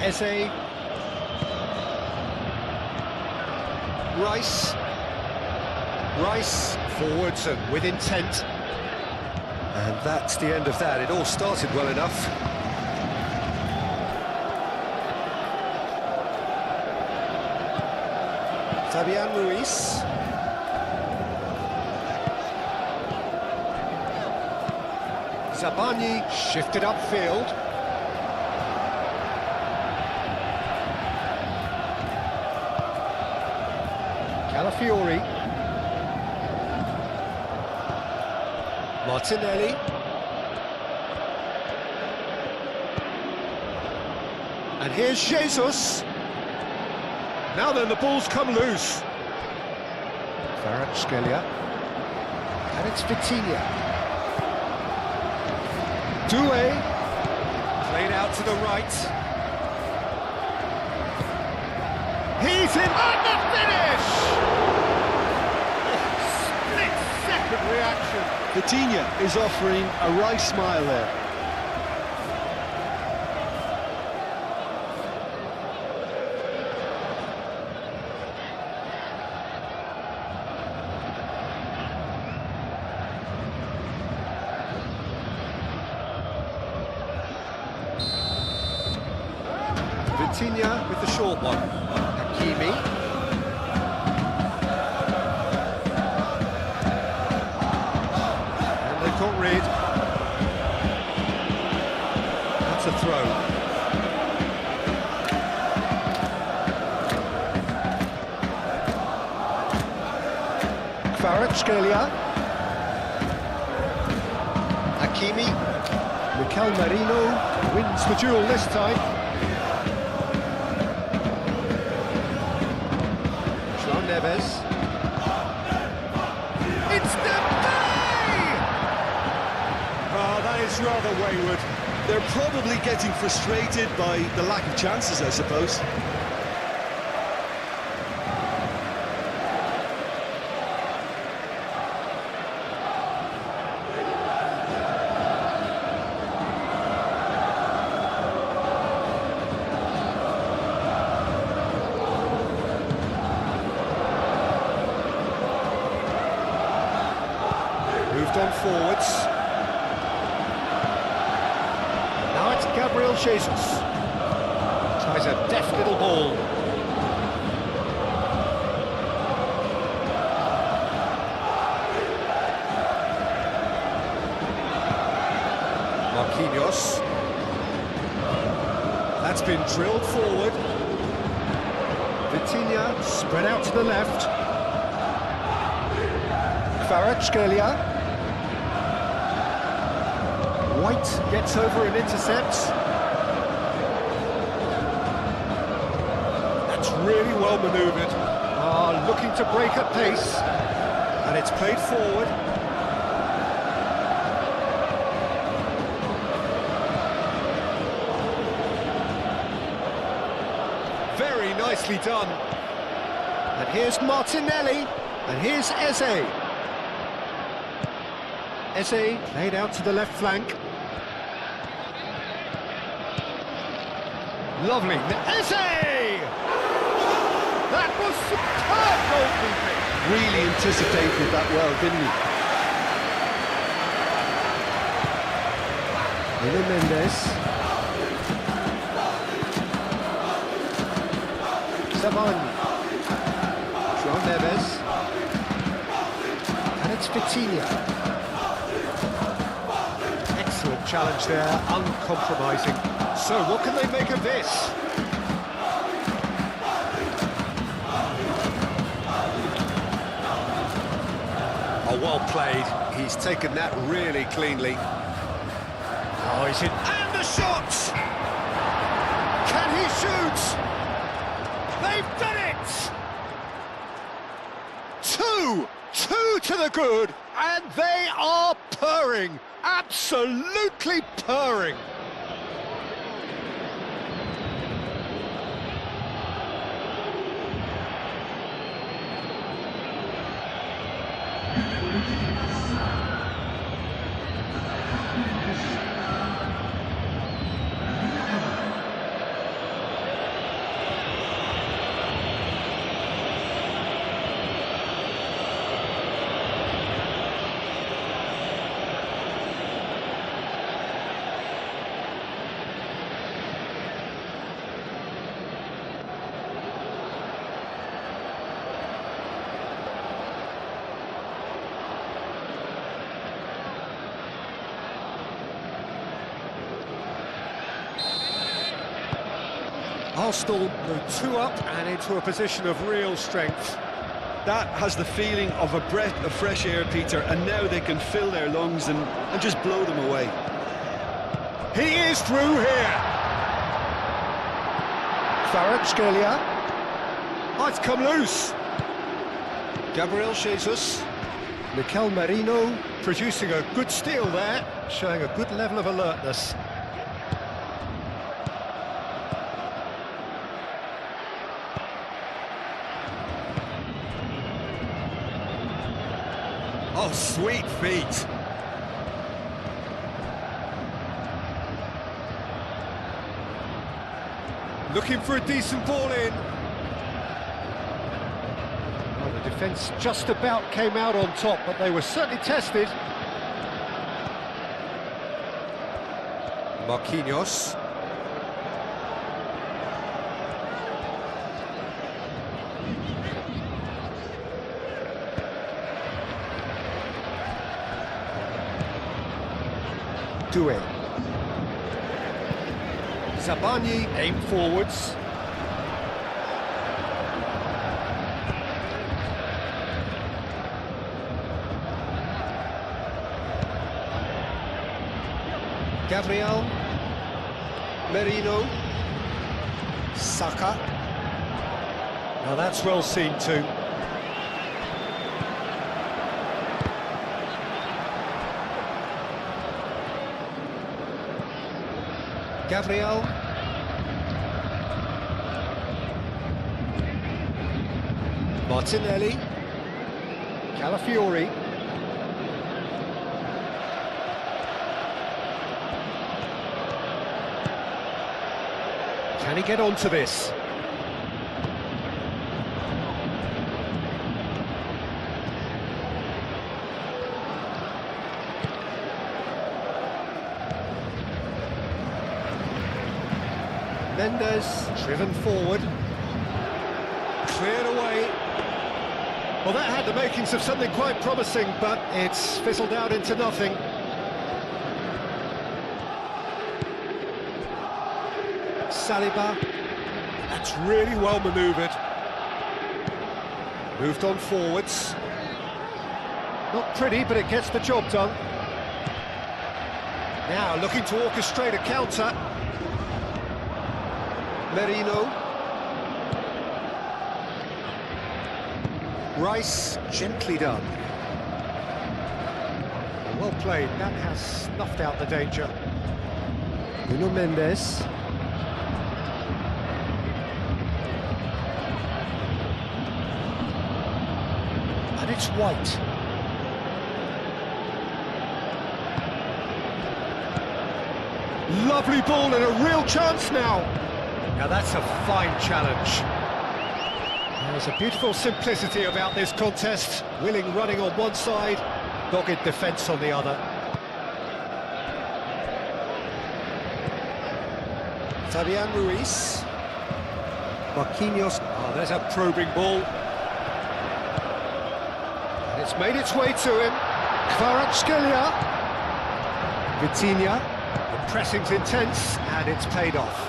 Eze. Rice. Rice forwards and with intent. And that's the end of that. It all started well enough. Fabian Ruiz. Zabani shifted upfield. Calafiori. Martinelli. And here's Jesus. Now then, the ball's come loose. Kvaratskhelia. And it's Vitinha. Doué. Played out to the right. He's in on the finish! Split-second reaction. Vitinha is offering a right smile there. Vitinha with the short one. Hakimi. And they can't read. That's a throw. Kvaratskhelia. Hakimi. Mikel Merino wins the duel this time. Neves. It's Dembele! Oh, that is rather wayward. They're probably getting frustrated by the lack of chances, I suppose. forwards. Now it's Gabriel Jesus. Tries a deft little ball. Marquinhos. That's been drilled forward. Vitinha spread out to the left. Kvaratskhelia. White gets over and intercepts. That's really well manoeuvred. Looking to break at pace. And it's played forward. Very nicely done. And here's Martinelli. And here's Eze. Eze laid out to the left flank. Lovely. Eze! That was superb goalkeeping. Really anticipated that well, didn't he? Nuno Mendes. Savani. João Neves. And it's Vitinha. Excellent challenge there, uncompromising. So, what can they make of this? Oh, well played. He's taken that really cleanly. Oh, he's in. And the shot! Can he shoot? They've done it! Two to the good, and they are purring. Absolutely purring. Arsenal go 2 up and into a position of real strength. That has the feeling of a breath of fresh air, Peter, and now they can fill their lungs and just blow them away. He is through here. Kvaratskhelia. Oh, it's come loose. Gabriel Jesus. Mikel Merino producing a good steal there, showing a good level of alertness. Oh, sweet feet. Looking for a decent ball in. Well, the defence just about came out on top, but they were certainly tested. Marquinhos. Doué. Zabani aimed forwards. Gabriel. Merino. Saka. Now that's well seen too. Gabriel. Martinelli. Calafiori. Can he get onto this? Mendes, driven forward. Cleared away. Well, that had the makings of something quite promising, but it's fizzled out into nothing. Saliba. That's really well manoeuvred. Moved on forwards. Not pretty, but it gets the job done. Now looking to orchestrate a counter. Merino. Rice, gently done. Well played, that has snuffed out the danger. Nuno Mendes. And it's White. Lovely ball and a real chance now. Now that's a fine challenge. There's a beautiful simplicity about this contest. Willing running on one side, dogged defence on the other. Fabian Ruiz. Marquinhos. Oh, there's a probing ball. And it's made its way to him. Kvaratskhelia. Vitinha. The pressing's intense, and it's paid off.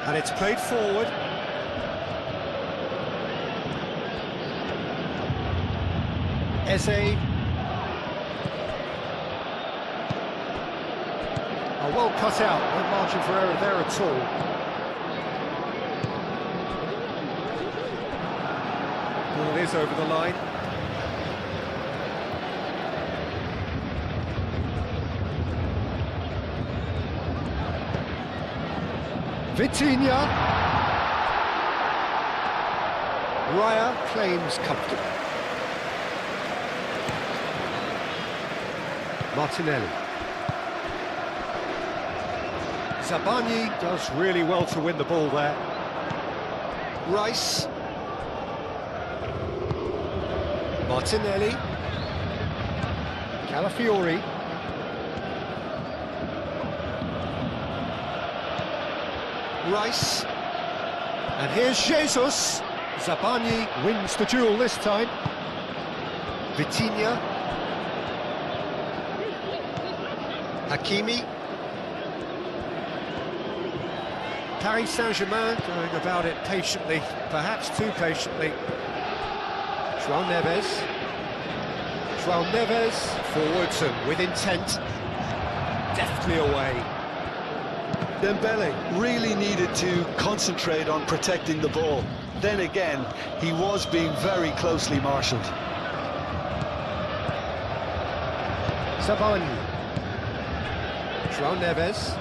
And it's played forward. Eze. Oh, well cut out, no margin for error there at all. Ball is over the line. Vitinha. Raya claims comfortable. Martinelli. Zabani does really well to win the ball there. Rice. Martinelli. Calafiori. Rice, and here's Jesus. Zabani wins the duel this time. Vitinha. Hakimi. Paris Saint-Germain going about it patiently, perhaps too patiently. João Neves. João Neves forwards and with intent. Deftly away. Dembele really needed to concentrate on protecting the ball. Then again, he was being very closely marshalled. Zabani. João Neves.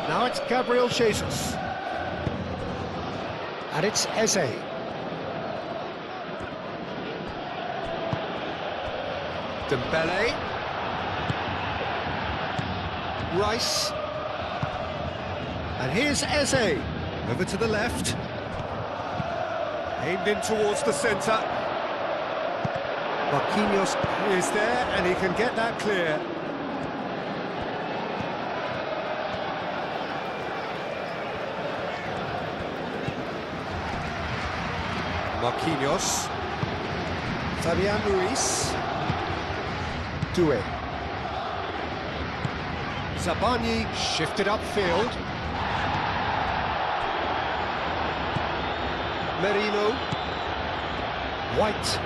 Now it's Gabriel Jesus. And it's Eze. Dembele. Rice. And here's Eze. Over to the left. Aimed in towards the centre. Marquinhos is there and he can get that clear. Marquinhos. Fabian Ruiz. Doué. Zabani shifted upfield. Merino. White.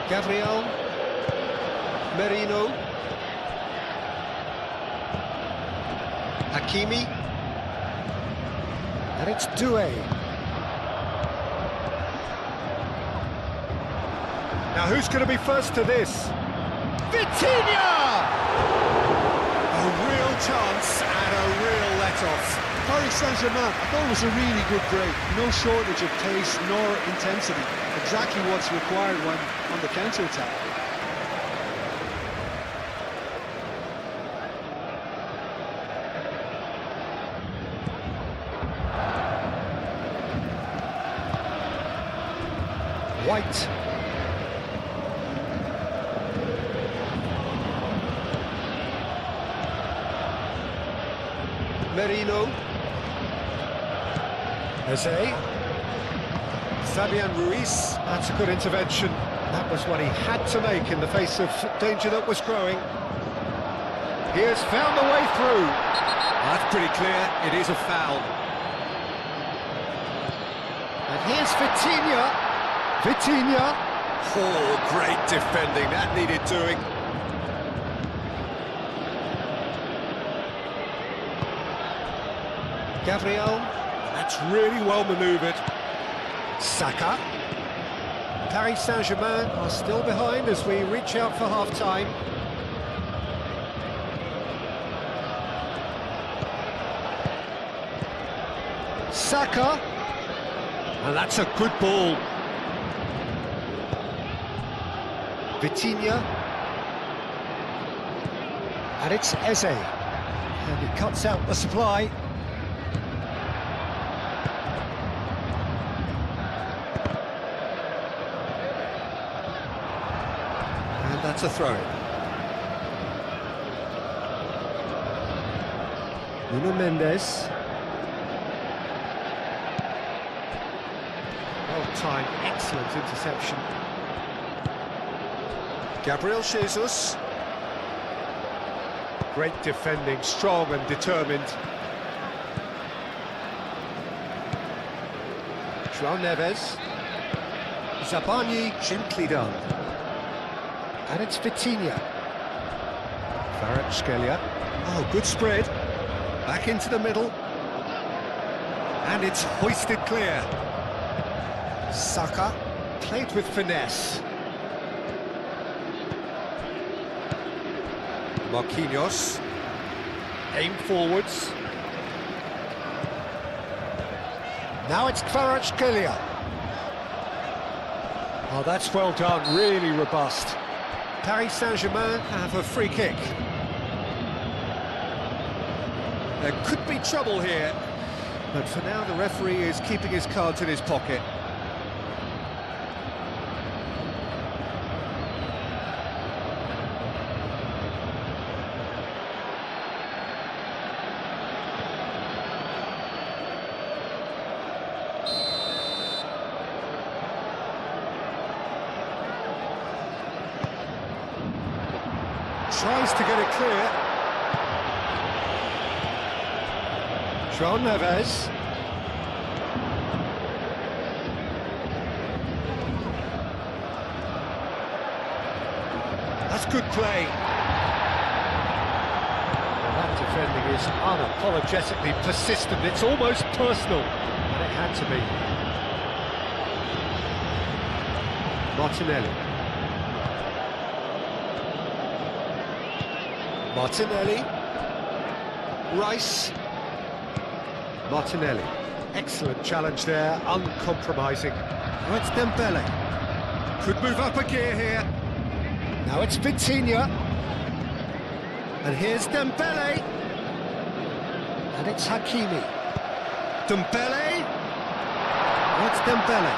Gabriel. Merino. Hakimi. And it's Doué. Now who's going to be first to this? Vitinha! A real chance and a real let-off. Paris Saint-Germain, I thought it was a really good break. No shortage of pace nor intensity. Exactly what's required when on the counter-attack. White. Merino. Eze. Fabian Ruiz. That's a good intervention. That was what he had to make in the face of danger that was growing. He has found a way through. That's pretty clear, it is a foul. And here's Vitinha. Vitinha. Oh, great defending, that needed doing. Gabriel. That's really well manoeuvred. Saka. Paris Saint-Germain are still behind as we reach out for half-time. Saka. And that's a good ball. Vitinha. And it's Eze. And he cuts out the supply. And that's a throw-in. Nuno Mendes. Well-timed, excellent interception. Gabriel Jesus. Great defending, strong and determined. João Neves. Zabani, gently done. And it's Vitinha. Kvaratskhelia. Oh, good spread. Back into the middle. And it's hoisted clear. Saka. Played with finesse. Marquinhos. Aim forwards. Now it's Kvaratskhelia. Oh, that's well done, really robust. Paris Saint-Germain have a free kick. There could be trouble here, but for now the referee is keeping his cards in his pocket. Tries to get it clear. João Neves. That's good play. Well, that defending is unapologetically persistent. It's almost personal, and it had to be. Martinelli. Martinelli. Rice. Martinelli. Excellent challenge there, uncompromising. Oh, it's Dembele. Could move up a gear here. Now it's Vitinha. And here's Dembele. And it's Hakimi. Dembele. Oh, it's Dembele.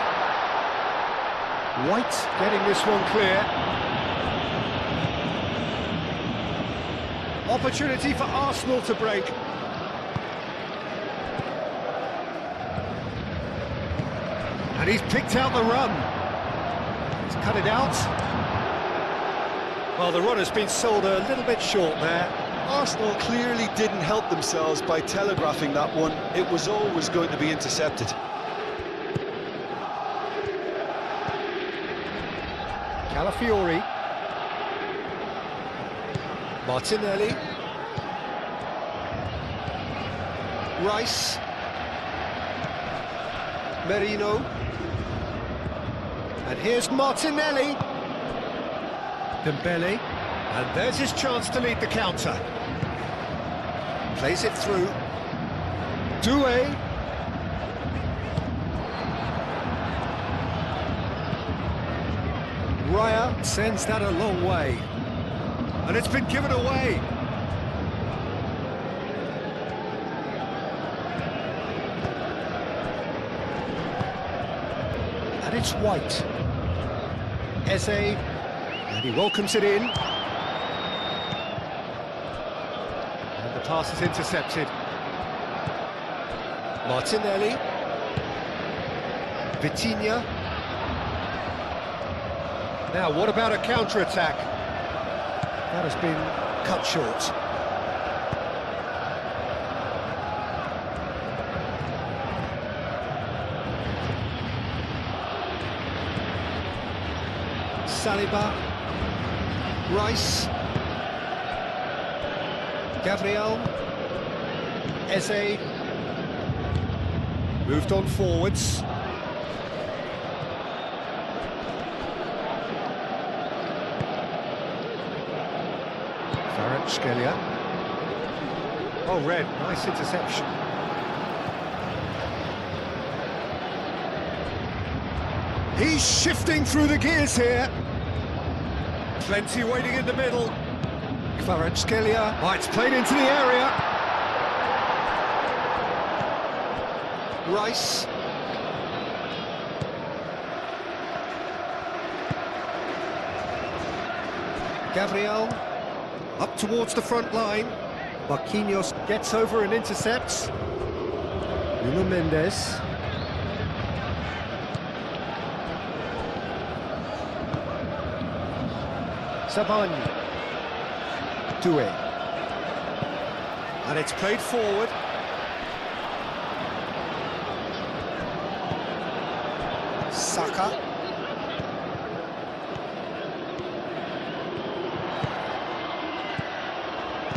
White getting this one clear. Opportunity for Arsenal to break. And he's picked out the run. He's cut it out. Well, the run has been sold a little bit short there. Arsenal clearly didn't help themselves by telegraphing that one. It was always going to be intercepted. Calafiori. Martinelli. Rice. Merino. And here's Martinelli. Dembele. And there's his chance to lead the counter. Plays it through. Doué. Raya sends that a long way. And it's been given away. And it's White. Eze, and he welcomes it in. And the pass is intercepted. Martinelli. Vitinha. Now, what about a counter-attack? That has been cut short. Saliba, Rice, Gabriel, Eze, moved on forwards. Skelia. Oh, red, nice interception. He's shifting through the gears here. Plenty waiting in the middle. Skelia. Oh, it's played into the area. Rice. Gabriel. Up towards the front line. Marquinhos gets over and intercepts. Nuno Mendes. Savani. Doué. And it's played forward. Saka.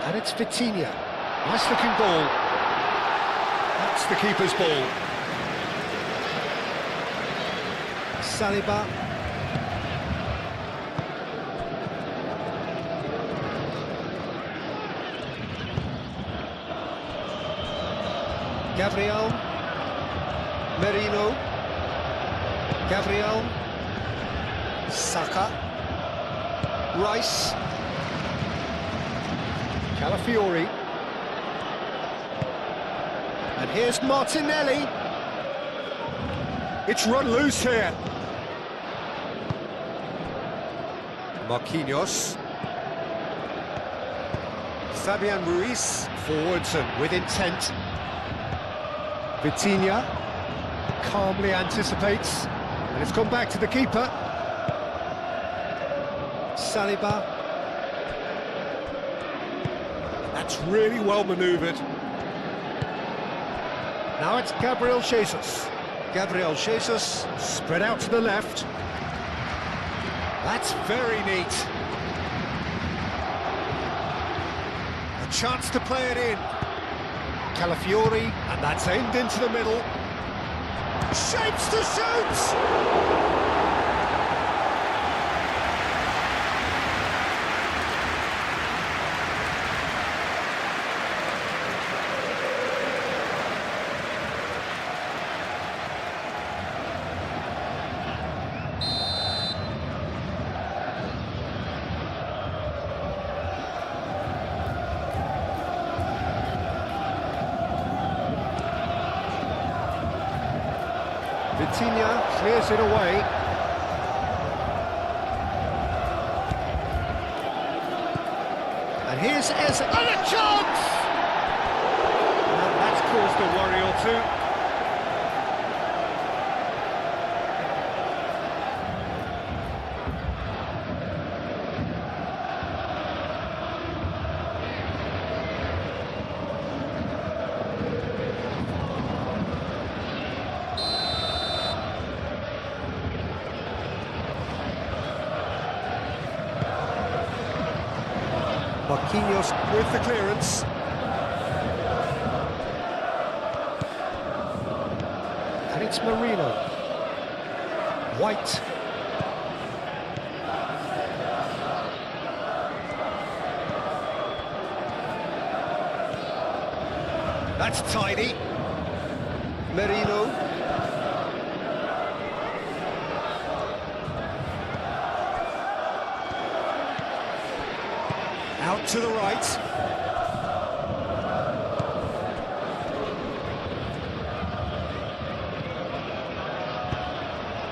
And it's Vitinha. Nice looking ball. That's the keeper's ball. Saliba. Gabriel. Merino. Gabriel. Saka. Rice. Calafiori. And here's Martinelli. It's run loose here. Marquinhos. Fabian Ruiz. Forwards and with intent. Vitinha. Calmly anticipates. And it's gone back to the keeper. Saliba. That's really well manoeuvred. Now it's Gabriel Jesus. Gabriel Jesus spread out to the left. That's very neat. A chance to play it in. Calafiori, and that's aimed into the middle. Shapes to shoot! Vitinha clears it away. And here's Eze. And a chance! And that's caused a worry or two. Marquinhos with the clearance. And it's Marino. White. That's tidy. Merino. Out to the right.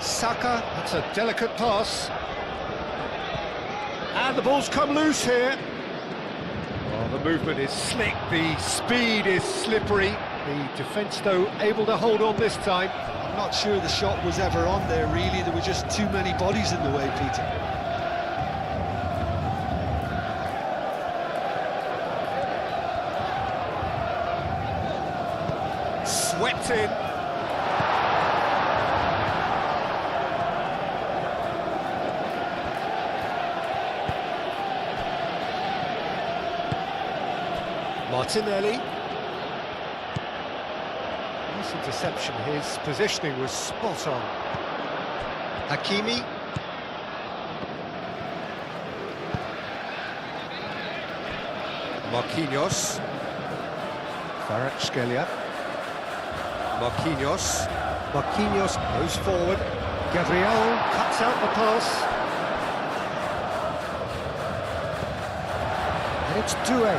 Saka, that's a delicate pass. And the ball's come loose here. Well, the movement is slick, the speed is slippery. The defence, though, able to hold on this time. I'm not sure the shot was ever on there, really. There were just too many bodies in the way, Peter. Swept in. Martinelli. Nice interception, his positioning was spot on. Hakimi. Marquinhos. Kvaratskhelia. Marquinhos. Marquinhos goes forward. Gabriel cuts out the pass. And it's Doué.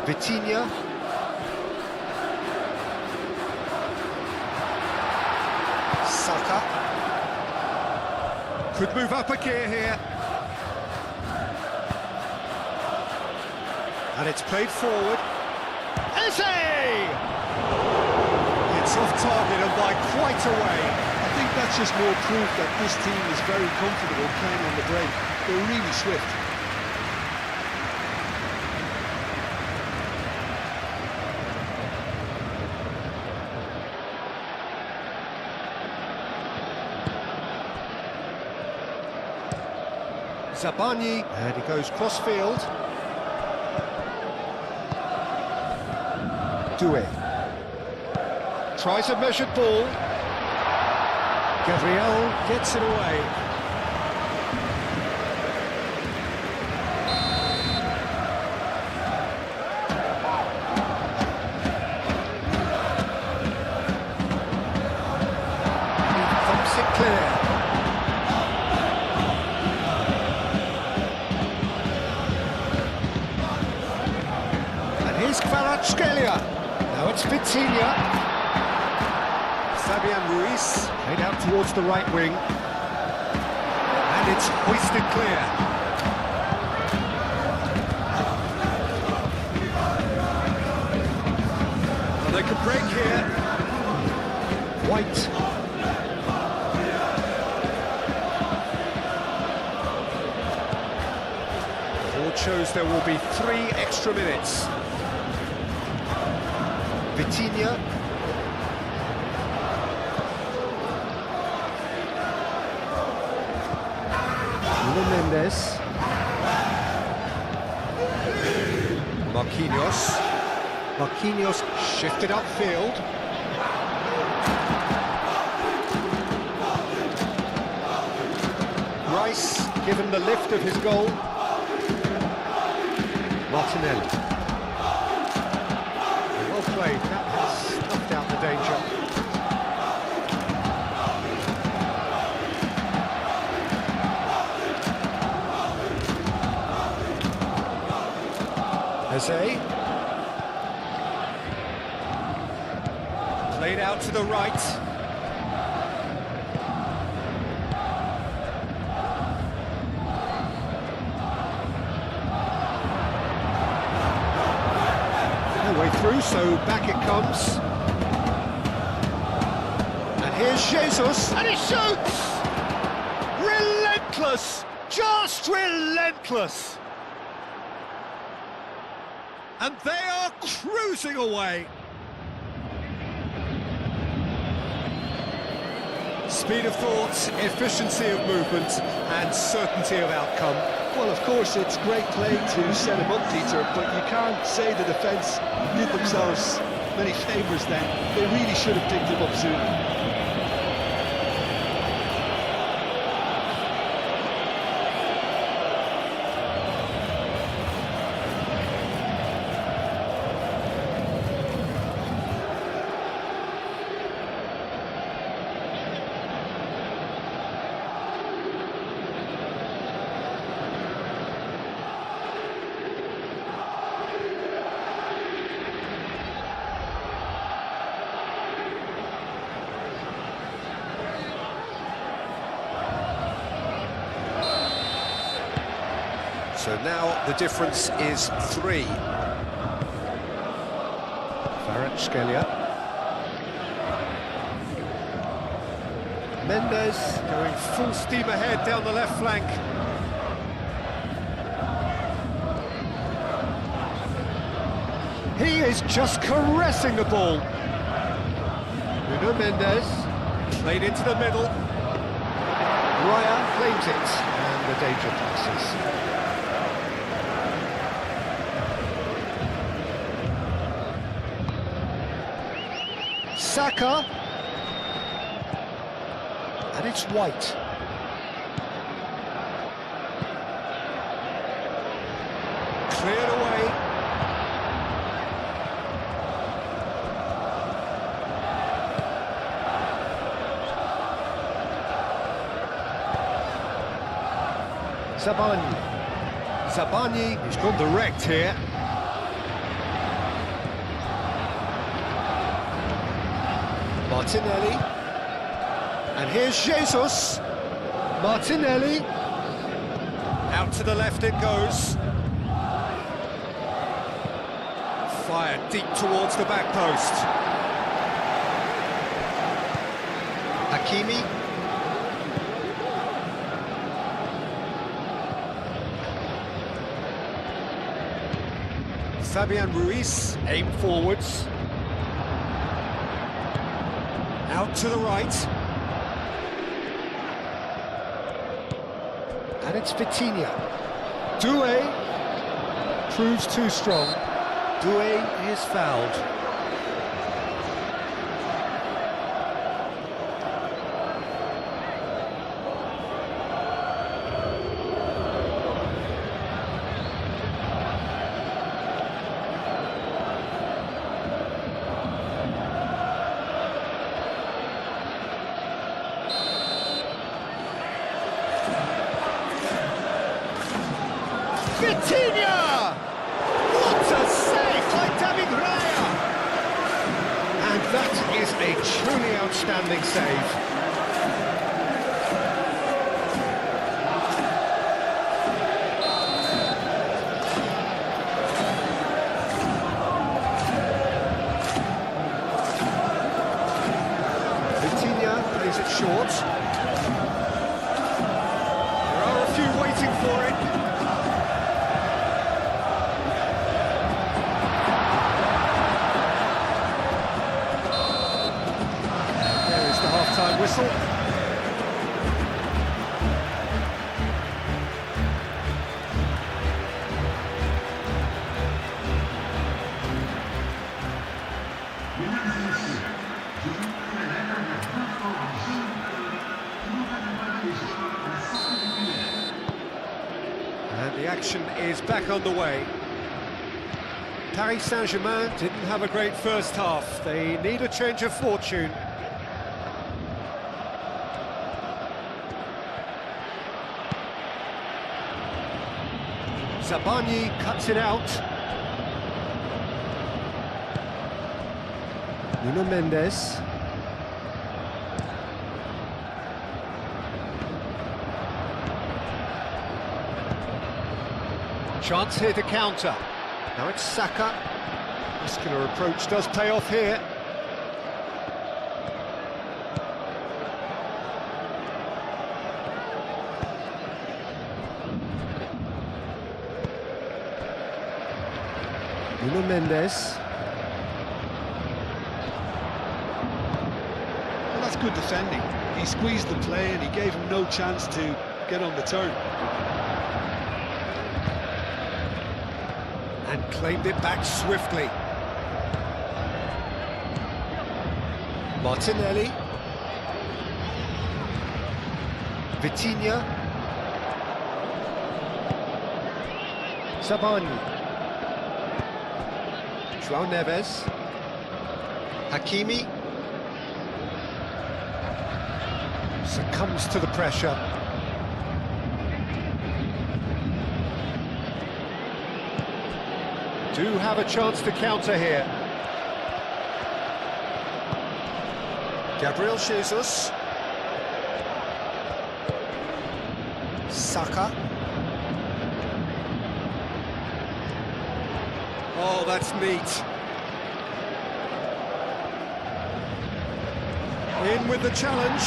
Vitinha. Saka. Could move up a gear here. And it's played forward. Eze! It's off target and by quite a way. I think that's just more proof that this team is very comfortable playing on the break. They're really swift. Zabani, and he goes cross-field. Doué. Tries a measured ball. Gabriel gets it away. He thumps it clear. Here's Kvaratskhelia. Now it's Vitinha. Fabian Ruiz. Played out towards the right wing. And it's hoisted clear. Well, they could break here. White. The board shows there will be 3 extra minutes. Vitinha. Mendes. Marquinhos. Marquinhos shifted upfield. Rice given the lift of his goal. Martinelli. Well played, that has snuffed out the danger. Eze. Played out to the right. No way through, so back it comes. And here's Jesus, and he shoots! Relentless! Just relentless! And they are cruising away. Speed of thought, efficiency of movement, and certainty of outcome. Well, of course, it's great play to set him up, Peter, but you can't say the defence did themselves many favours then. They really should have picked him up sooner. So now the difference is 3. Kvaratskhelia. Mendes going full steam ahead down the left flank. He is just caressing the ball. Nuno Mendes played into the middle. Raya claims it, and the danger passes. Saka, and it's White. Cleared away. Zabani, he's gone direct here. Martinelli, and here's Jesus. Martinelli, out to the left it goes. Fired deep towards the back post. Hakimi. Fabian Ruiz, aim forwards. Out to the right. And it's Vitinha. Doué proves too strong. Doué is fouled. Vitinha! What a save by David Raya! And that is a truly outstanding save. Vitinha plays it short. There are a few waiting for it. Half-time whistle. And the action is back underway. Paris Saint-Germain didn't have a great first half. They need a change of fortune. Zabani cuts it out. Nuno Mendes. Chance here to counter. Now it's Saka. Muscular approach does pay off here. Nuno Mendes. Well, that's good defending. He squeezed the play and he gave him no chance to get on the turn. And claimed it back swiftly. Martinelli. Vitinha. Zabani. João Neves. Hakimi. Succumbs to the pressure. Do have a chance to counter here. Gabriel Jesus. Oh, that's neat. In with the challenge.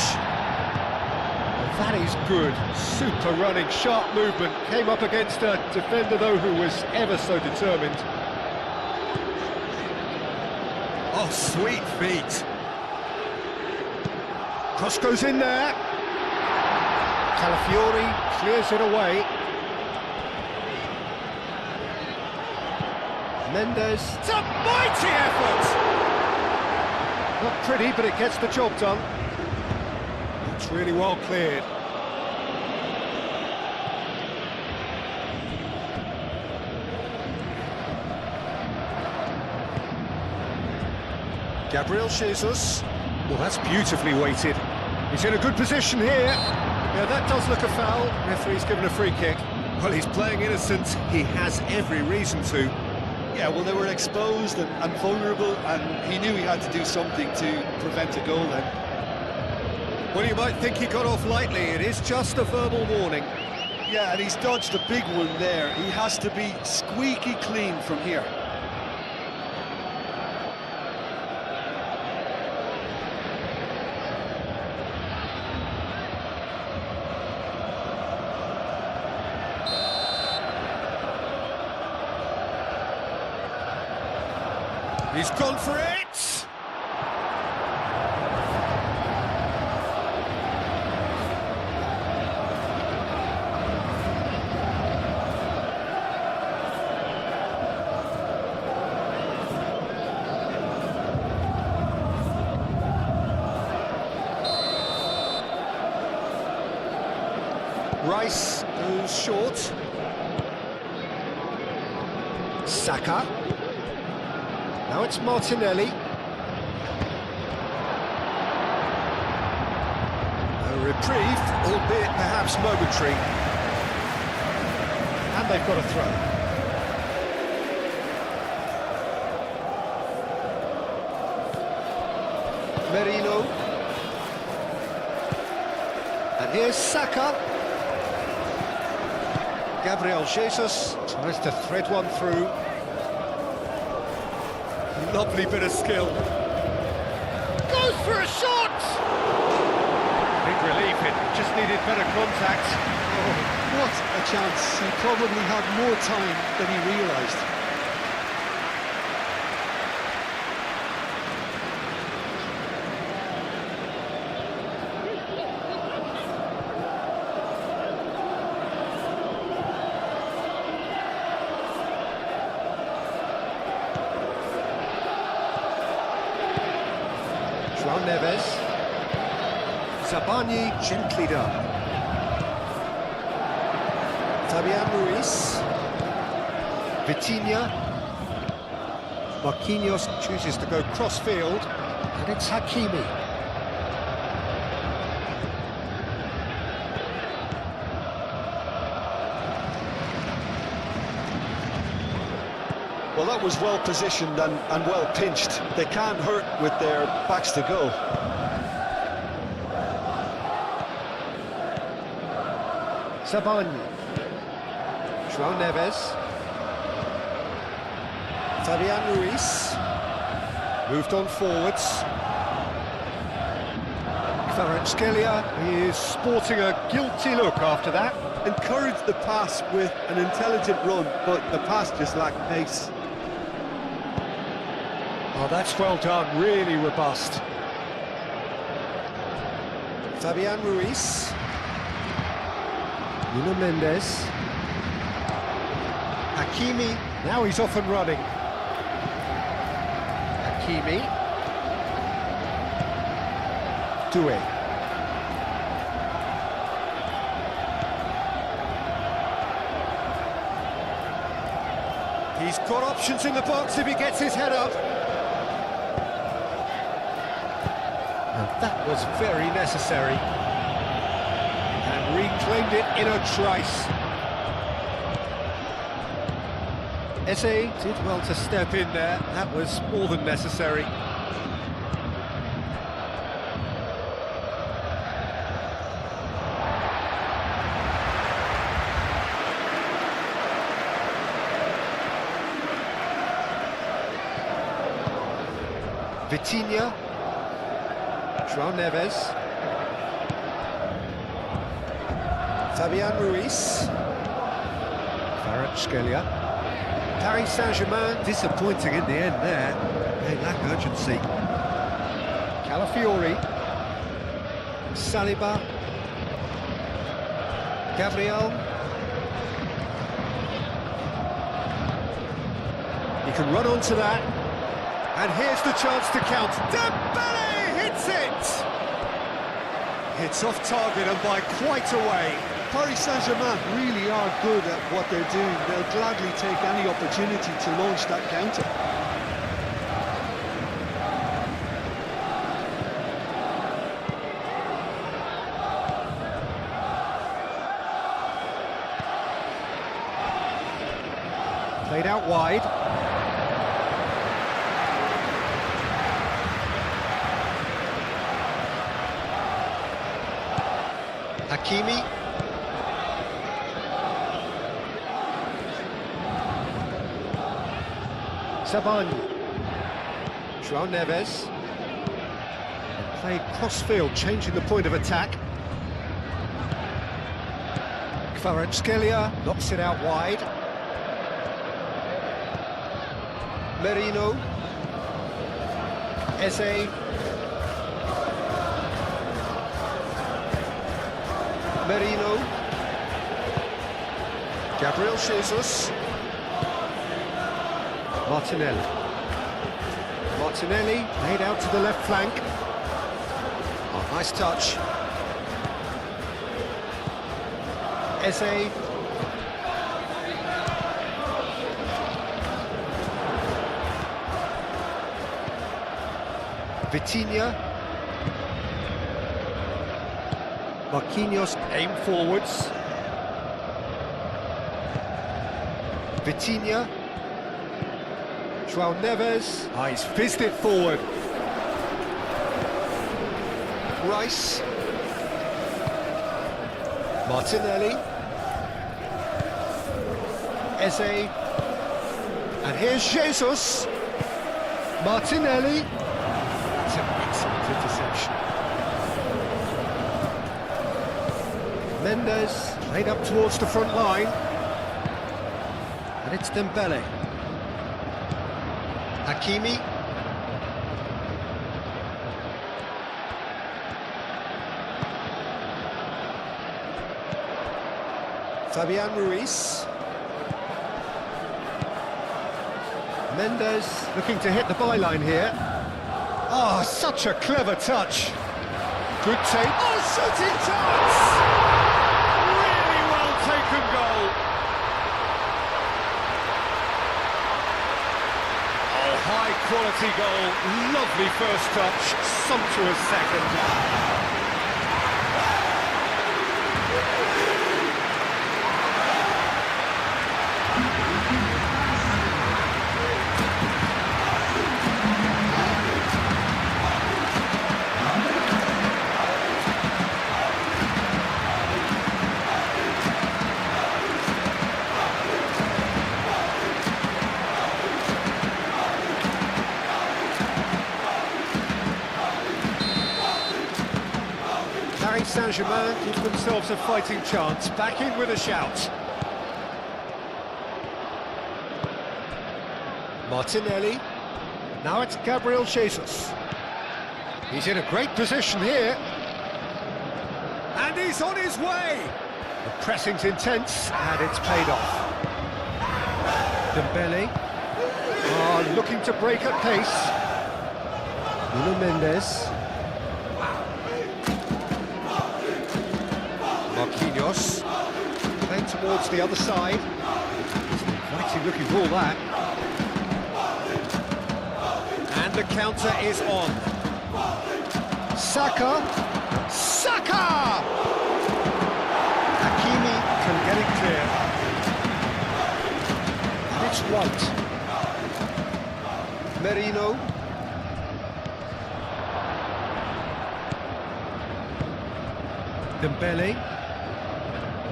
That is good. Super running, sharp movement. Came up against a defender, though, who was ever so determined. Oh, sweet feet. Cross goes in there. Calafiori clears it away. Mendes. It's a mighty effort! Not pretty, but it gets the job done. It's really well cleared. Gabriel Jesus. Well, that's beautifully weighted. He's in a good position here. Yeah, that does look a foul. Referee's given a free kick. Well, he's playing innocent. He has every reason to. Yeah, well, they were exposed and vulnerable, and he knew he had to do something to prevent a goal then. Well, you might think he got off lightly. It is just a verbal warning. Yeah, and he's dodged a big one there. He has to be squeaky clean from here. He's gone for it! Rice goes short. Saka. Now it's Martinelli. A reprieve, albeit perhaps momentary. And they've got a throw. Merino. And here's Saka. Gabriel Jesus tries to thread one through. Lovely bit of skill. Goes for a shot! Big relief, it just needed better contact. Oh, what a chance. He probably had more time than he realised. João Neves. Zabani gently done. Fabian Ruiz. Vitinha. Marquinhos chooses to go cross-field, and it's Hakimi. Well, that was well positioned and well pinched. They can't hurt with their backs to goal. Zabani. João Neves. Fabian Ruiz. Moved on forwards. Kvaratskhelia is sporting a guilty look after that. Encouraged the pass with an intelligent run, but the pass just lacked pace. Oh, that's well done, really robust. Fabian Ruiz. Nuno Mendes. Hakimi, now he's off and running. Hakimi. Doué. He's got options in the box if he gets his head up. And that was very necessary. And reclaimed it in a trice. Eze did well to step in there. That was more than necessary. Vitinha. João Neves. Fabian Ruiz. Kvaratskhelia. Paris Saint-Germain disappointing in the end there. They lack urgency. Calafiori. Saliba. Gabriel. He can run onto that. And here's the chance to count. Dembele hits it! It's off target and by quite a way. Paris Saint-Germain really are good at what they're doing. They'll gladly take any opportunity to launch that counter. Played out wide. Hakimi. Sabani. João Neves. Played cross-field, changing the point of attack. Kvaratskhelia knocks it out wide. Merino. Eze. Merino. Gabriel Jesus. Martinelli. Martinelli laid out to the left flank. Oh, nice touch. Eze. Vitinha. Marquinhos aim forwards. Vitinha. João Neves. Oh, he's fizzed it forward. Rice. Martinelli. Eze. And here's Jesus. Martinelli. That's an excellent interception. Mendes laid up towards the front line. And it's Dembele. Hakimi. Fabian Ruiz. Mendes looking to hit the byline here. Oh, such a clever touch. Good take. Oh, shooting chance! Really well taken goal. Oh, high quality goal. Lovely first touch. Sumptuous second. Paris Saint-Germain give themselves a fighting chance, back in with a shout. Martinelli. Now it's Gabriel Jesus. He's in a great position here. And he's on his way. The pressing's intense, and it's paid off. Dembele. Looking to break at pace. Nuno Mendes. Marquinhos. Playing towards the other side. It's an inviting looking ball, that. And the counter is on. Saka. Saka! Hakimi can get it clear. And it's White. Merino. Dembele.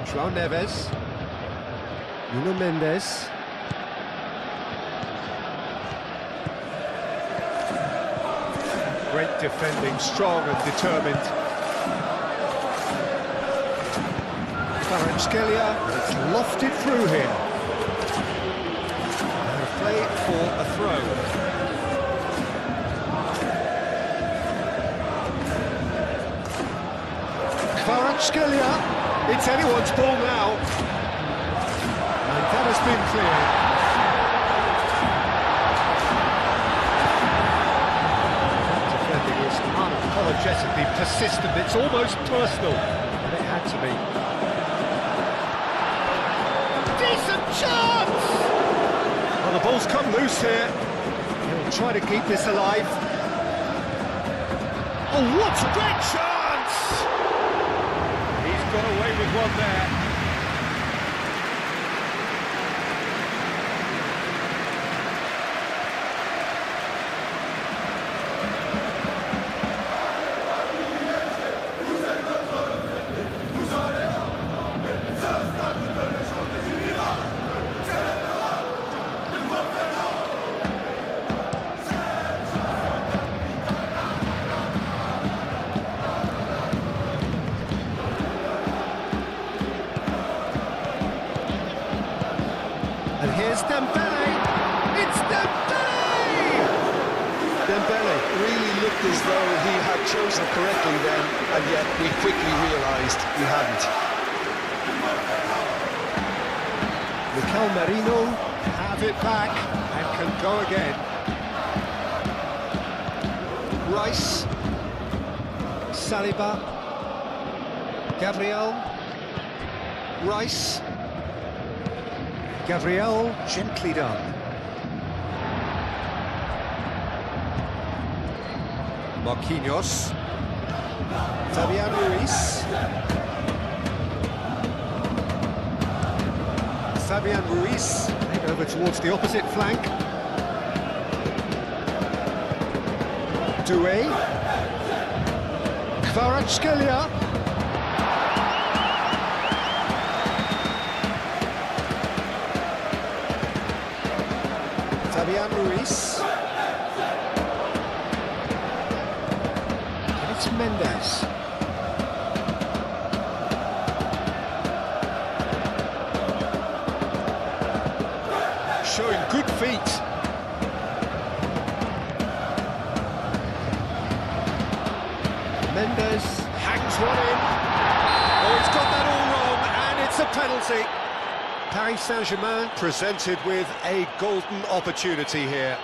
João Neves. Nuno Mendes. Great defending, strong and determined. Kvaratskhelia, it's lofted through here. And a play for a throw. Kvaratskhelia, it's anyone's ball now. And that has been cleared. Defending is unapologetically persistent, it's almost personal, and it had to be. Decent chance! Well, the ball's come loose here. He'll try to keep this alive. Oh, what a great chance! He's got away with one there. And here's Dembele! It's Dembele! Dembele really looked as though he had chosen correctly then, and yet we quickly realised he hadn't. Mikel Merino have it back and can go again. Rice, Saliba, Gabriel, Rice, Gabriel, gently done. Marquinhos, Fabian Ruiz, Fabian Ruiz, played over towards the opposite flank. Doué, Kvaratskhelia. Fabian Ruiz. And it's Mendes. Showing good feet. Mendes hangs one in. Oh, he's got that all wrong, and it's a penalty. Paris Saint-Germain Presented with a golden opportunity here.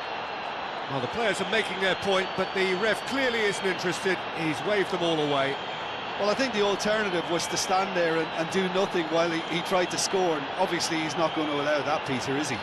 Well, the players are making their point, but the ref clearly isn't interested. He's waved them all away. Well, I think the alternative was to stand there and do nothing while he tried to score, and obviously he's not going to allow that, Peter, is he?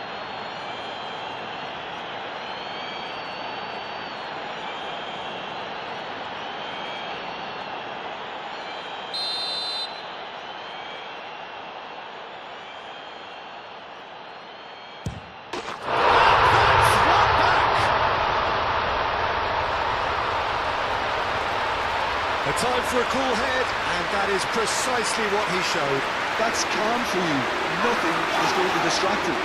A time for a cool head, and that is precisely what he showed. That's calm for you. Nothing is going to distract him.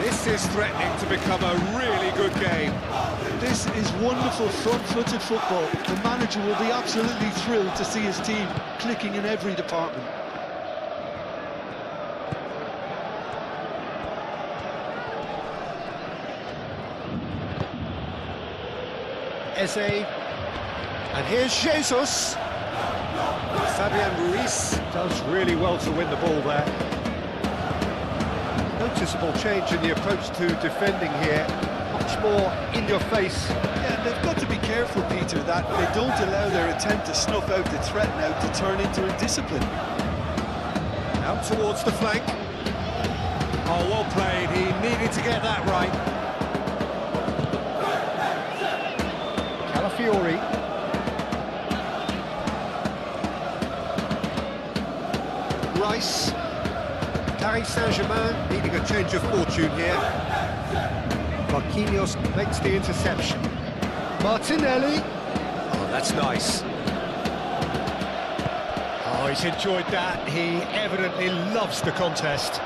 This is threatening to become a really good game. This is wonderful front-footed football. The manager will be absolutely thrilled to see his team clicking in every department. Eze, and here's Jesus. Fabian Ruiz does really well to win the ball there. Noticeable change in the approach to defending here, much more in your face. Yeah, they've got to be careful, Peter, that they don't allow their attempt to snuff out the threat now to turn into a discipline. Out towards the flank. Oh, well played. He needed to get that right. Calafiori. Rice. Paris Saint-Germain needing a change of fortune here. Marquinhos makes the interception. Martinelli. Oh, that's nice. Oh, he's enjoyed that. He evidently loves the contest.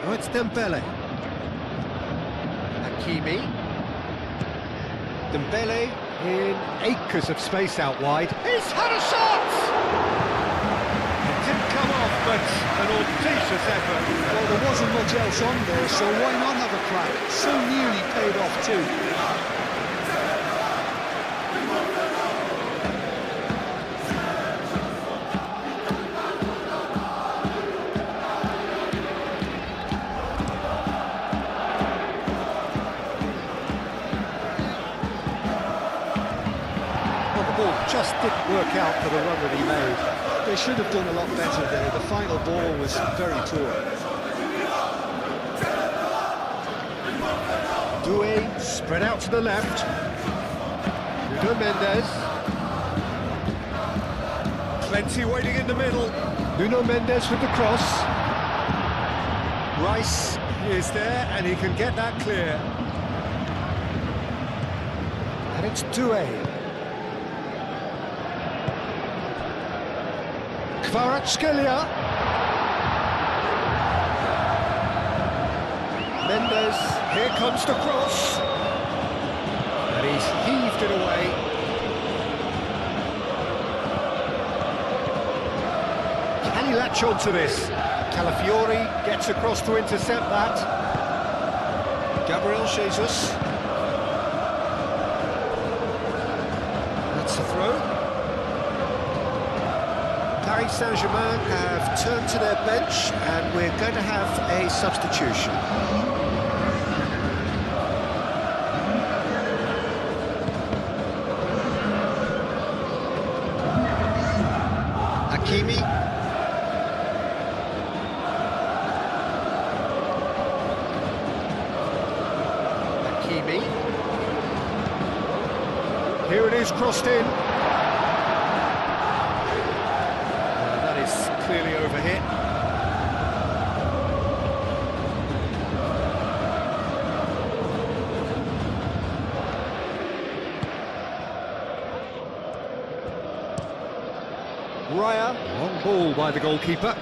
Oh, it's Dembele. Hakimi. Dembele in acres of space out wide. He's had a shot! It didn't come off, but an audacious effort. Well, there wasn't much else on there, so why not have a crack? So nearly paid off too. Just didn't work out for the run that he made. They should have done a lot better there. The final ball was very poor. Doué spread out to the left. Nuno Mendes. Plenty waiting in the middle. Nuno Mendes with the cross. Rice is there and he can get that clear. And it's Doué. Kvaratskhelia. Mendes, here comes the cross. And he's heaved it away. Can he latch on to this? Calafiori gets across to intercept that. Gabriel Jesus. That's the throw. Paris Saint-Germain have turned to their bench and we're going to have a substitution. Hakimi. Hakimi. Here it is, crossed in. Clearly overhit. Raya, long ball by the goalkeeper.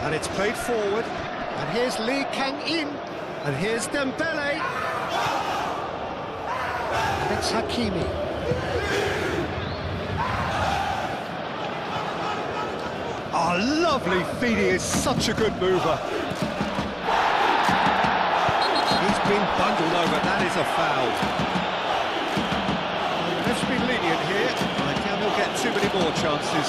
And it's played forward. And here's Lee Kang-in. And here's Dembele. And it's Hakimi. Oh, lovely feed, he is such a good mover. He's been bundled over, that is a foul. Let's be lenient here, I doubt he'll get too many more chances.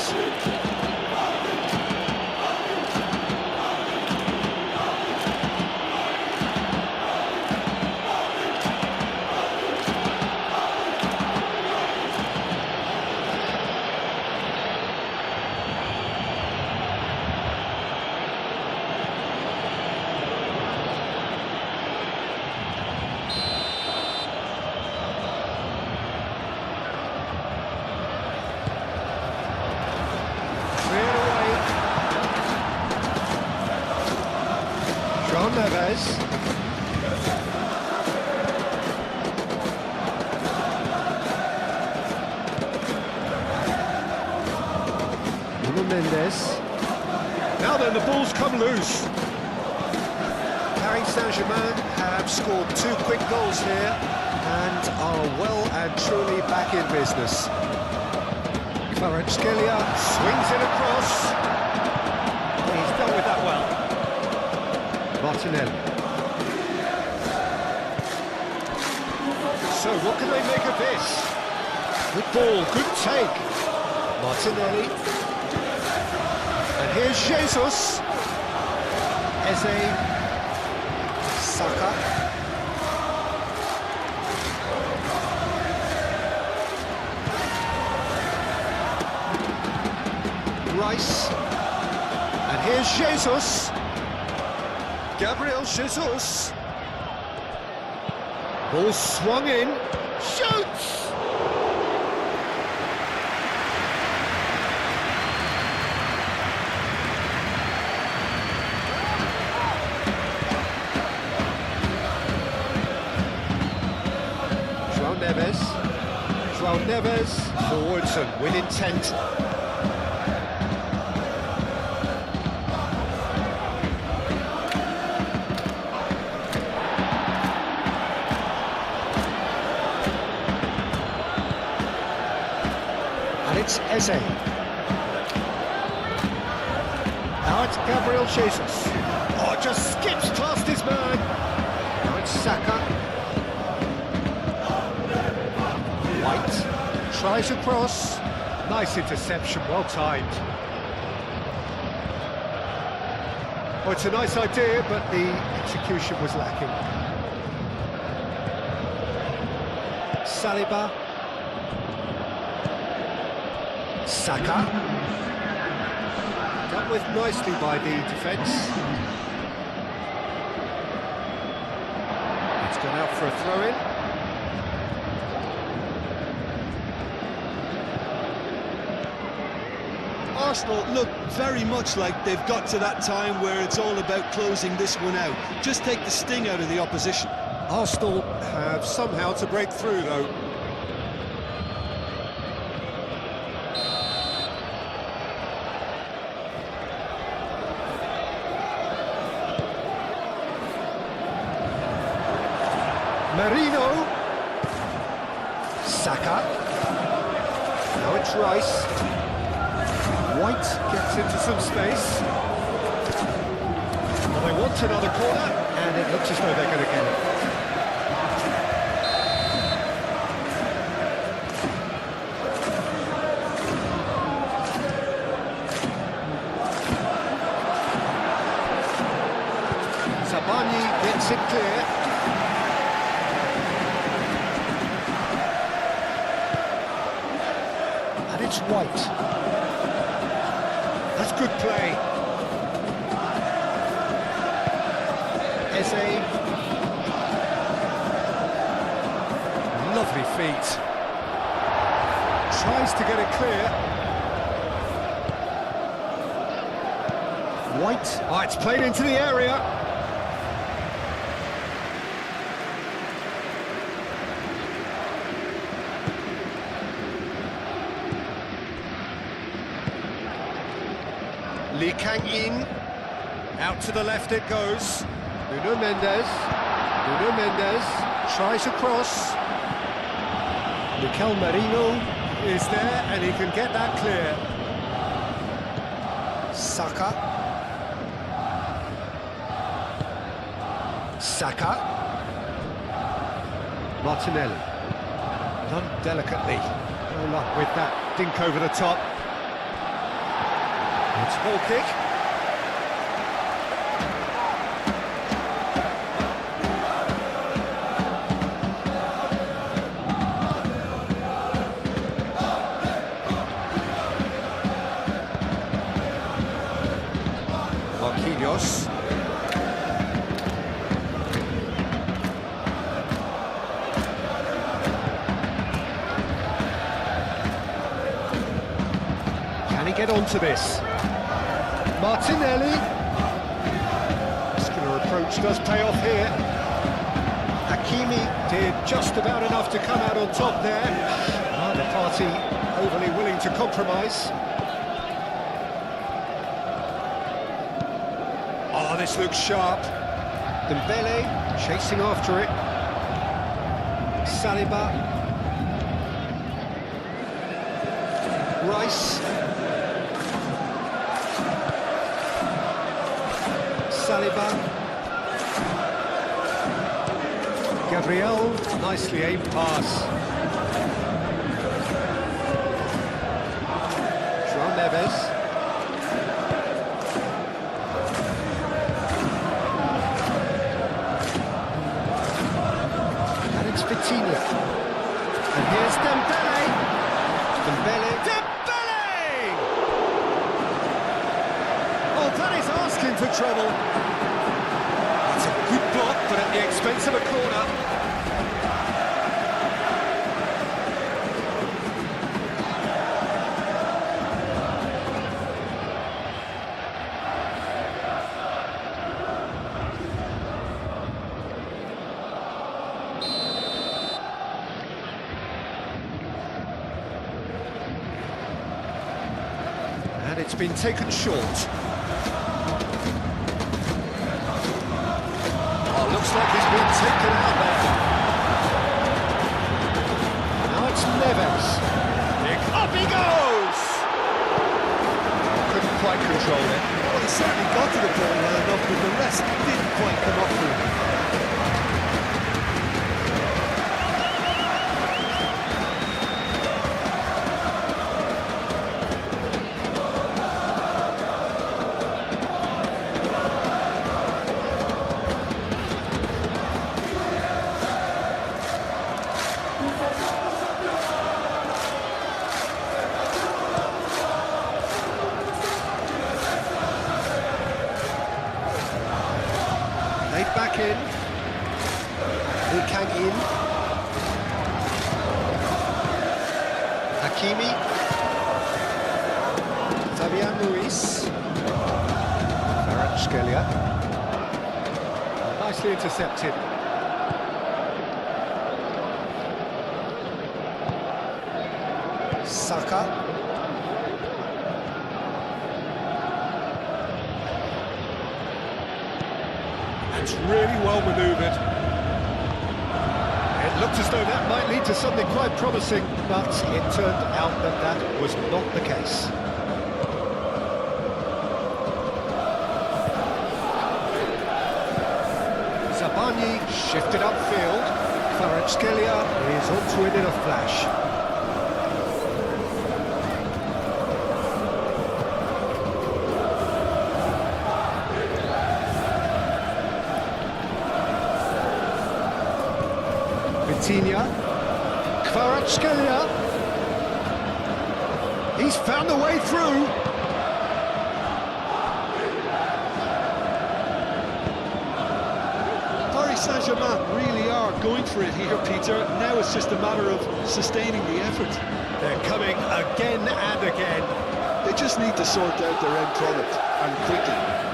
Neves. Nuno Mendes. Now then, the ball's come loose. Paris Saint-Germain have scored 2 quick goals here and are well and truly back in business. Kvaratskhelia swings it across. He's done with that well. Martinelli. So what can they make of this? Good ball, good take. Martinelli. And here's Jesus. Eze. Saka. Rice. And here's Jesus. Gabriel Jesus. Ball swung in. Shoots! Neves, forwards and with intent. And it's Eze. Now it's Gabriel Jesus. Oh, just skips past his man. Now it's Saka. White tries across. Nice interception, well timed. Oh, it's a nice idea, but the execution was lacking. Saliba. Saka. Dealt with nicely by the defence. It's gone out for a throw-in. Arsenal look very much like they've got to that time where it's all about closing this one out. Just take the sting out of the opposition. Arsenal have somehow to break through, though. Marino. Saka. Now it's Rice. White gets into some space. Well, they want another corner, and it looks as though they're going to get it. Sabani gets it clear. And it's White. That's good play. Eze. Lovely feet. Tries to get it clear. White. Oh, it's played into the area. Lee Kang-in, out to the left it goes. Nuno Mendes tries across. Mikel Merino is there and he can get that clear. Saka. Martinelli. Done delicately. No luck with that dink over the top. It's ball kick. Marquinhos. Can he get onto this? Martinelli. Muscular approach does pay off here. Hakimi did just about enough to come out on top there. Neither party overly willing to compromise. Oh, this looks sharp. Dembele chasing after it. Saliba. Rice. Saliba. Gabriel, nicely aimed pass. João Neves. And it's Vitinha. And here's Dembele. Dembele. Oh, that is asking for trouble. That's a good block, but at the expense of a corner. And it's been taken short. Oh, looks like he's been taken out there. Now it's Neves. Up he goes! Couldn't quite control it. Well, he certainly got to the ball well enough, but the rest didn't quite come up for him. Laid back in. Kang in. Hakimi. Fabian Ruiz. Kvaratskhelia. Nicely intercepted. Saka. It's really well manoeuvred. It looked as though that might lead to something quite promising, but it turned out that that was not the case. Zabani shifted upfield. Kvaratskhelia is onto it in a flash. Vitinha, Kvaratskhelia, he's found the way through. Paris Saint-Germain really are going for it here, Peter. Now it's just a matter of sustaining the effort. They're coming again and again. They just need to sort out their end product, and quickly.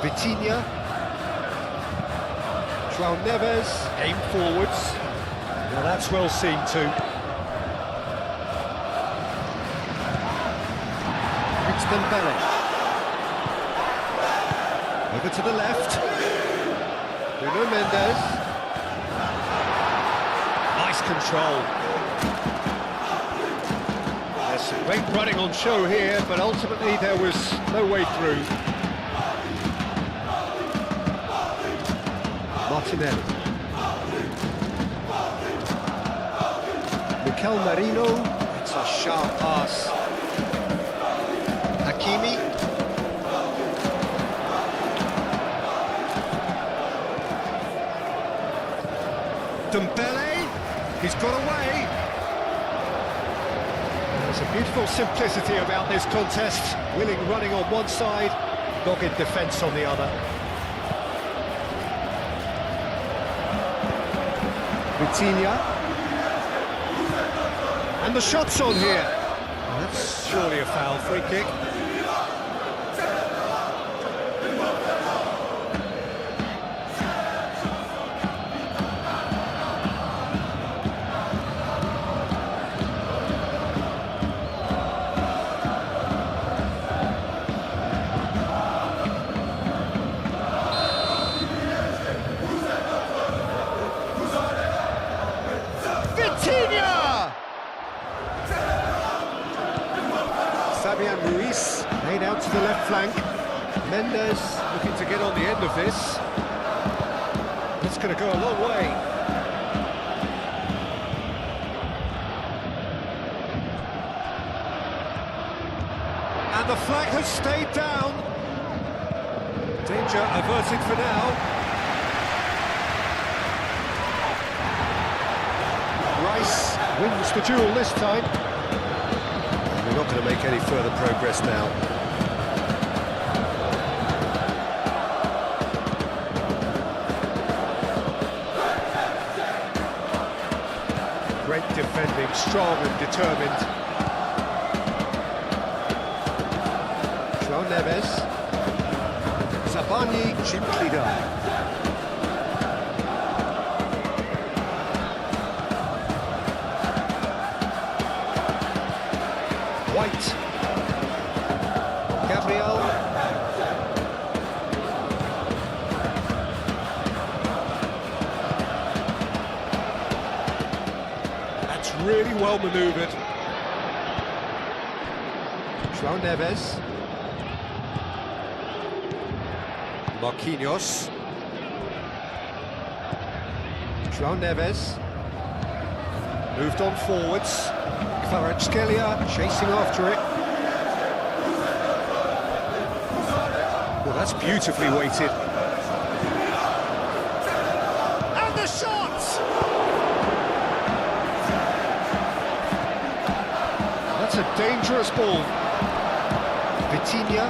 Vitinha, João Neves, aim forwards. Now that's well seen too. It's Dembele. Over to the left. Bruno Mendes. Nice control. There's some great running on show here, but ultimately there was no way through. Martinelli. Mikel Merino. It's a sharp pass. Hakimi. Dembele. He's got away. There's a beautiful simplicity about this contest. Willing running on one side, dogged defence on the other. Vitinha. And the shot's on here. That's surely a foul, free kick. Vitinha! Fabian Ruiz laid out to the left flank. Mendes looking to get on the end of this. It's going to go a long way. And the flag has stayed down. Danger averted for now. Rice wins the duel this time. We're not going to make any further progress now. Great defending, strong and determined. João Neves. Zabani, simply done. White. Gabriel. That's really well manoeuvred. João Neves. Marquinhos. João Neves. Moved on forwards. Kvaratskhelia chasing after it. Well, that's beautifully weighted. And the shot! That's a dangerous ball. Vitinha.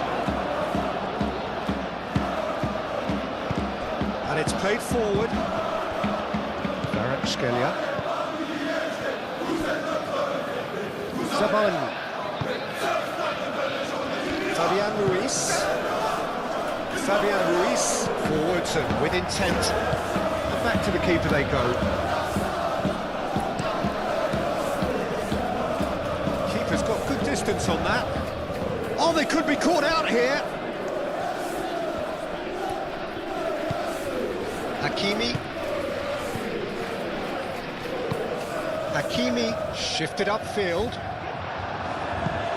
And it's played forward. Kvaratskhelia. Zabani. Fabian Ruiz. Fabian Ruiz forwards and with intent. And back to the keeper they go. Keeper's got good distance on that. Oh, they could be caught out here. Hakimi. Hakimi shifted upfield.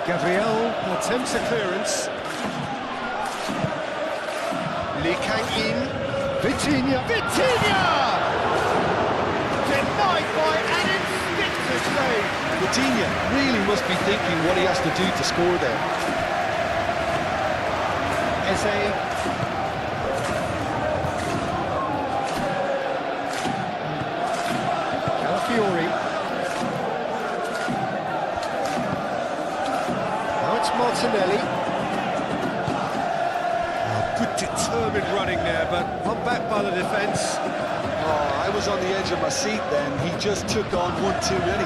Gabriel attempts a clearance. Lee Kang in. Vitinha. Vitinha! Denied by an instinctive save. Vitinha really must be thinking what he has to do to score there. Eze. Calafiori. Now it's Martinelli. Good determined running there, but Run back by the defence. Oh, I was on the edge of my seat then. He just took on one too many.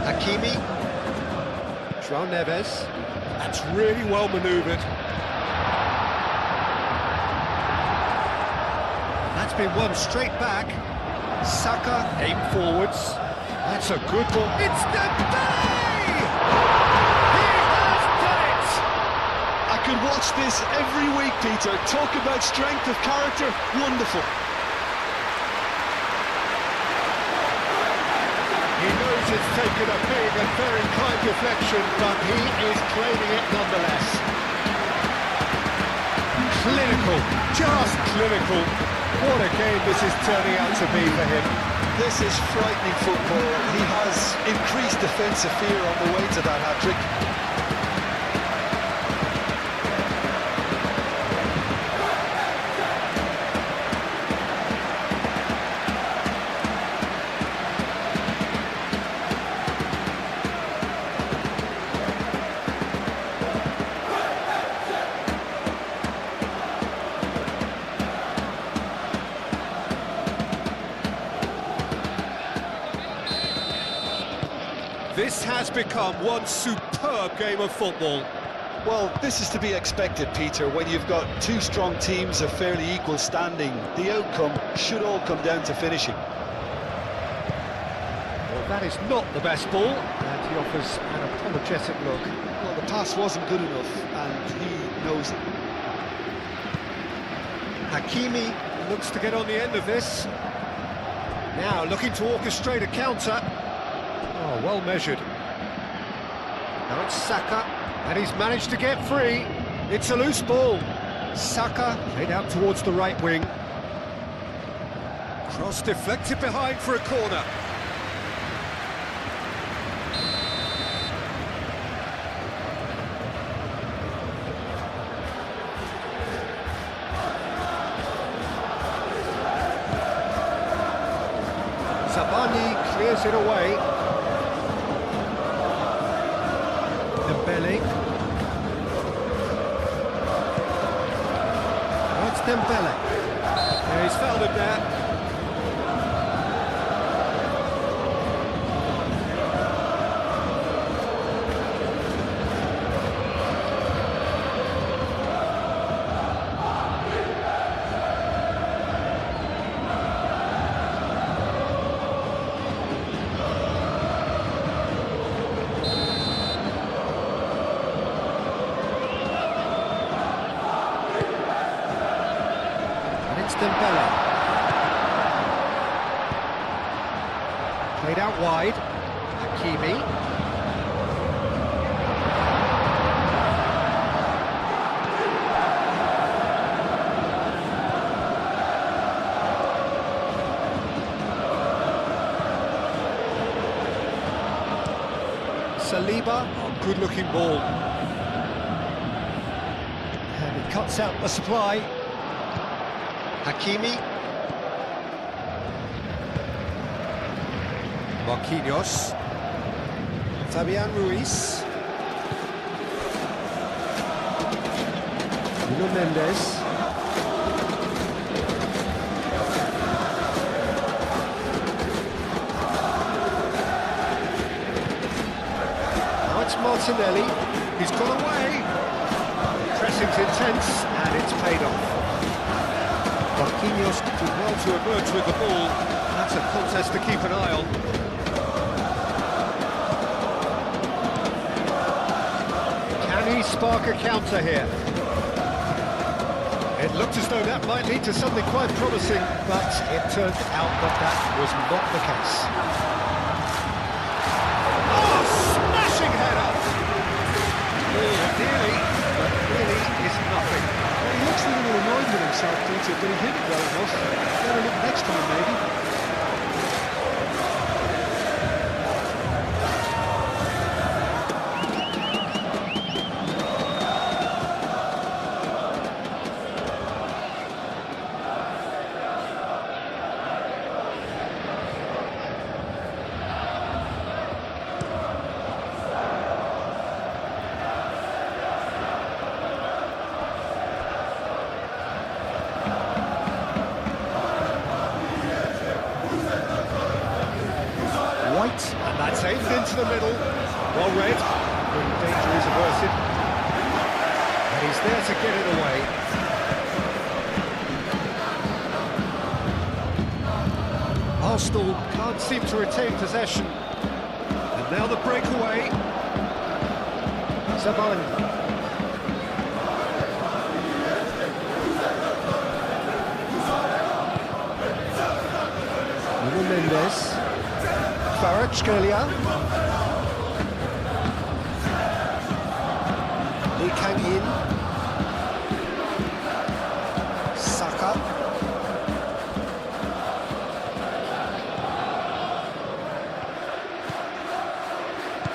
Hakimi. João Neves. that's really well manoeuvred. That's been won straight back. Saka aim forwards. That's a good ball. It's Dembele! He has done it! I could watch this every week, Peter. Talk about strength of character. Wonderful. He knows it's taken a big and very kind deflection, but he is claiming it nonetheless. Clinical, just clinical. What a game this is turning out to be for him. This is frightening football. He has increased defensive fear on the way to that hat-trick. This has become one superb game of football. Well, this is to be expected, Peter, when you've got two strong teams of fairly equal standing. The outcome should all come down to finishing. Well, that is not the best ball, and he offers an apologetic look. Well, the pass wasn't good enough, and he knows it. Hakimi looks to get on the end of this. Now looking to orchestrate a counter. Oh, well measured. Now it's Saka, and he's managed to get free. It's a loose ball. Saka played out towards the right wing. Cross deflected behind for a corner. Zabani clears it away. Dembele. Now it's Dembele. Yeah, he's fouled him there. Dembele. Played out wide. Hakimi. Saliba. Oh, good-looking ball. And he cuts out the supply. Hakimi. Marquinhos. Fabian Ruiz. Nuno Mendes. Now it's Martinelli. He's gone away. Pressing's intense, and it's paid off. Marquinhos did well to emerge with the ball. That's a contest to keep an eye on. Can he spark a counter here? It looked as though that might lead to something quite promising. But it turned out that that was not the case. Oh, smashing header! Oh, nearly, but really is nothing. He looks a little annoyed with himself, Peter, but he hit it well enough. Better look next time, maybe. And that's aimed into the middle. Well read. When danger is averted. And he's there to get it away. Arsenal can't seem to retain possession. And now the breakaway. Zabani. Nuno Mendes. Kvaratskhelia. Lee Kang-in. Saka.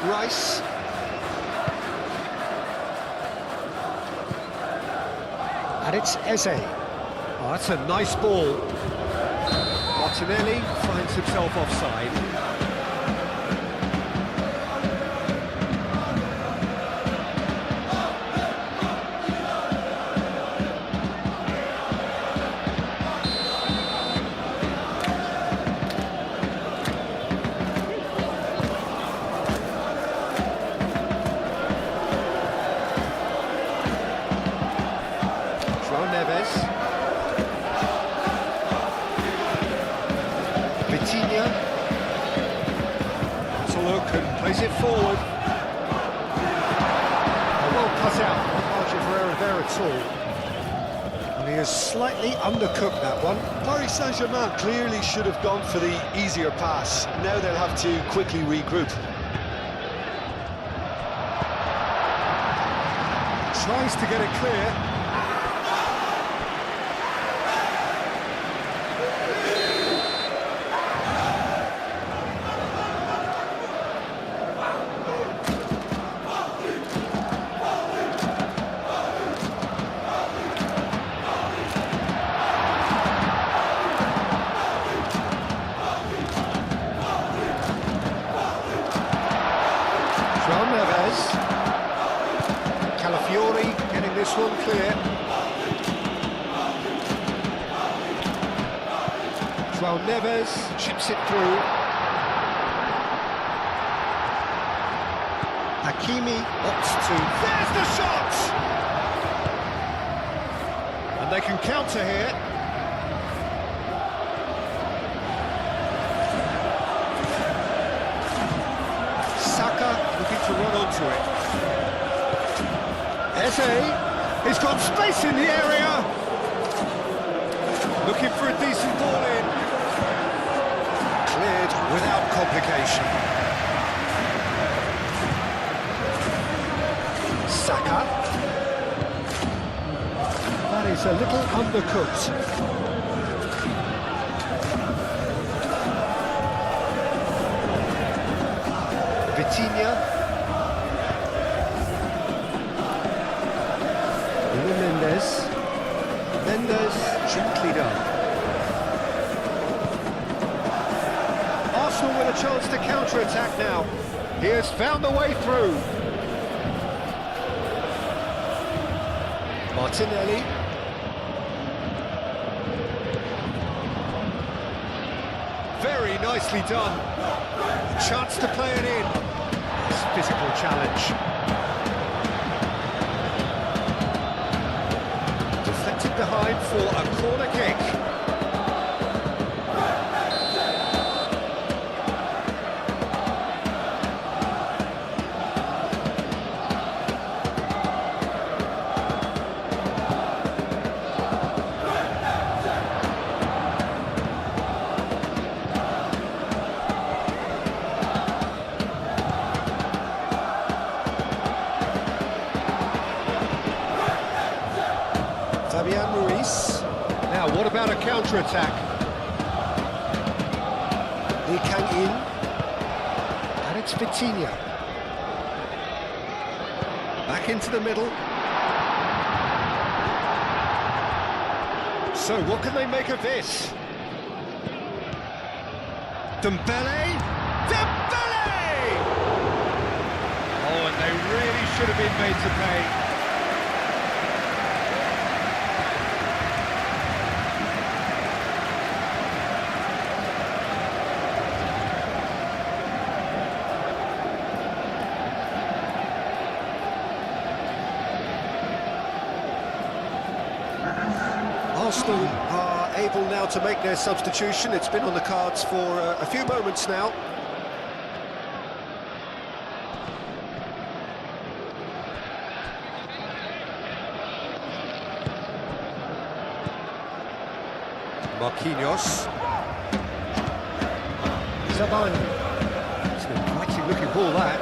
Rice. And it's Eze. Oh, that's a nice ball. Martinelli finds himself offside. And plays it forward. Well cut out, not margin for error there at all. And he has slightly undercooked that one. Paris Saint-Germain clearly should have gone for the easier pass. Now they'll have to quickly regroup. Tries to get it clear. Calafiori getting this one clear. João Neves chips it through. Hakimi opts to... There's the shot! And they can counter here. Saka looking to run onto it. Eze, He's got space in the area. Looking looking for a decent ball in. Cleared without complication. Saka. That is a little undercooked. Vitinha. Mendes, gently done. Arsenal with a chance to counter-attack now. He has found a way through. Martinelli. Very nicely done. A chance to play it in. It's a physical challenge. Deflected behind for a corner kick. Now, what about a counter-attack? He can in. And it's Vitinha. Back into the middle. So, what can they make of this? Dembele! Dembele! Oh, and they really should have been made to pay. Arsenal are able now to make their substitution. It's been on the cards for a few moments now. Marquinhos. Zabani. It's an inviting looking ball, that.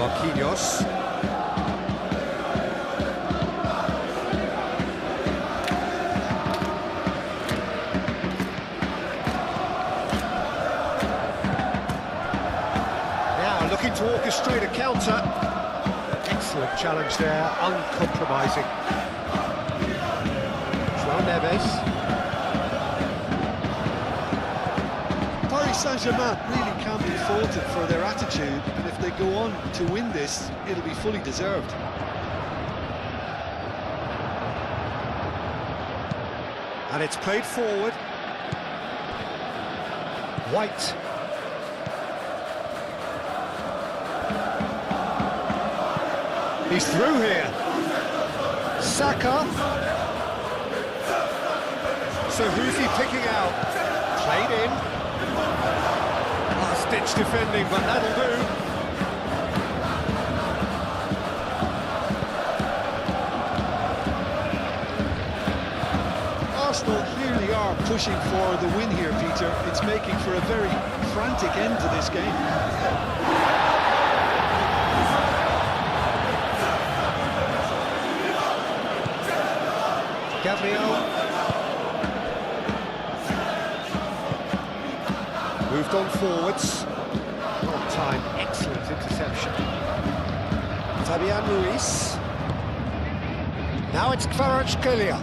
Marquinhos. Looking to orchestrate a counter. Excellent challenge there, uncompromising. João Neves. Paris Saint-Germain really can't be faulted for their attitude, and if they go on to win this, it'll be fully deserved. And it's played forward. White. He's through here. Saka. So who's he picking out? Played in. Last-ditch defending, but that'll do. Arsenal clearly are pushing for the win here, Peter. It's making for a very frantic end to this game. Gabriel. Moved on forwards. On time, excellent interception. Fabian Ruiz. Now it's Kvaratskhelia.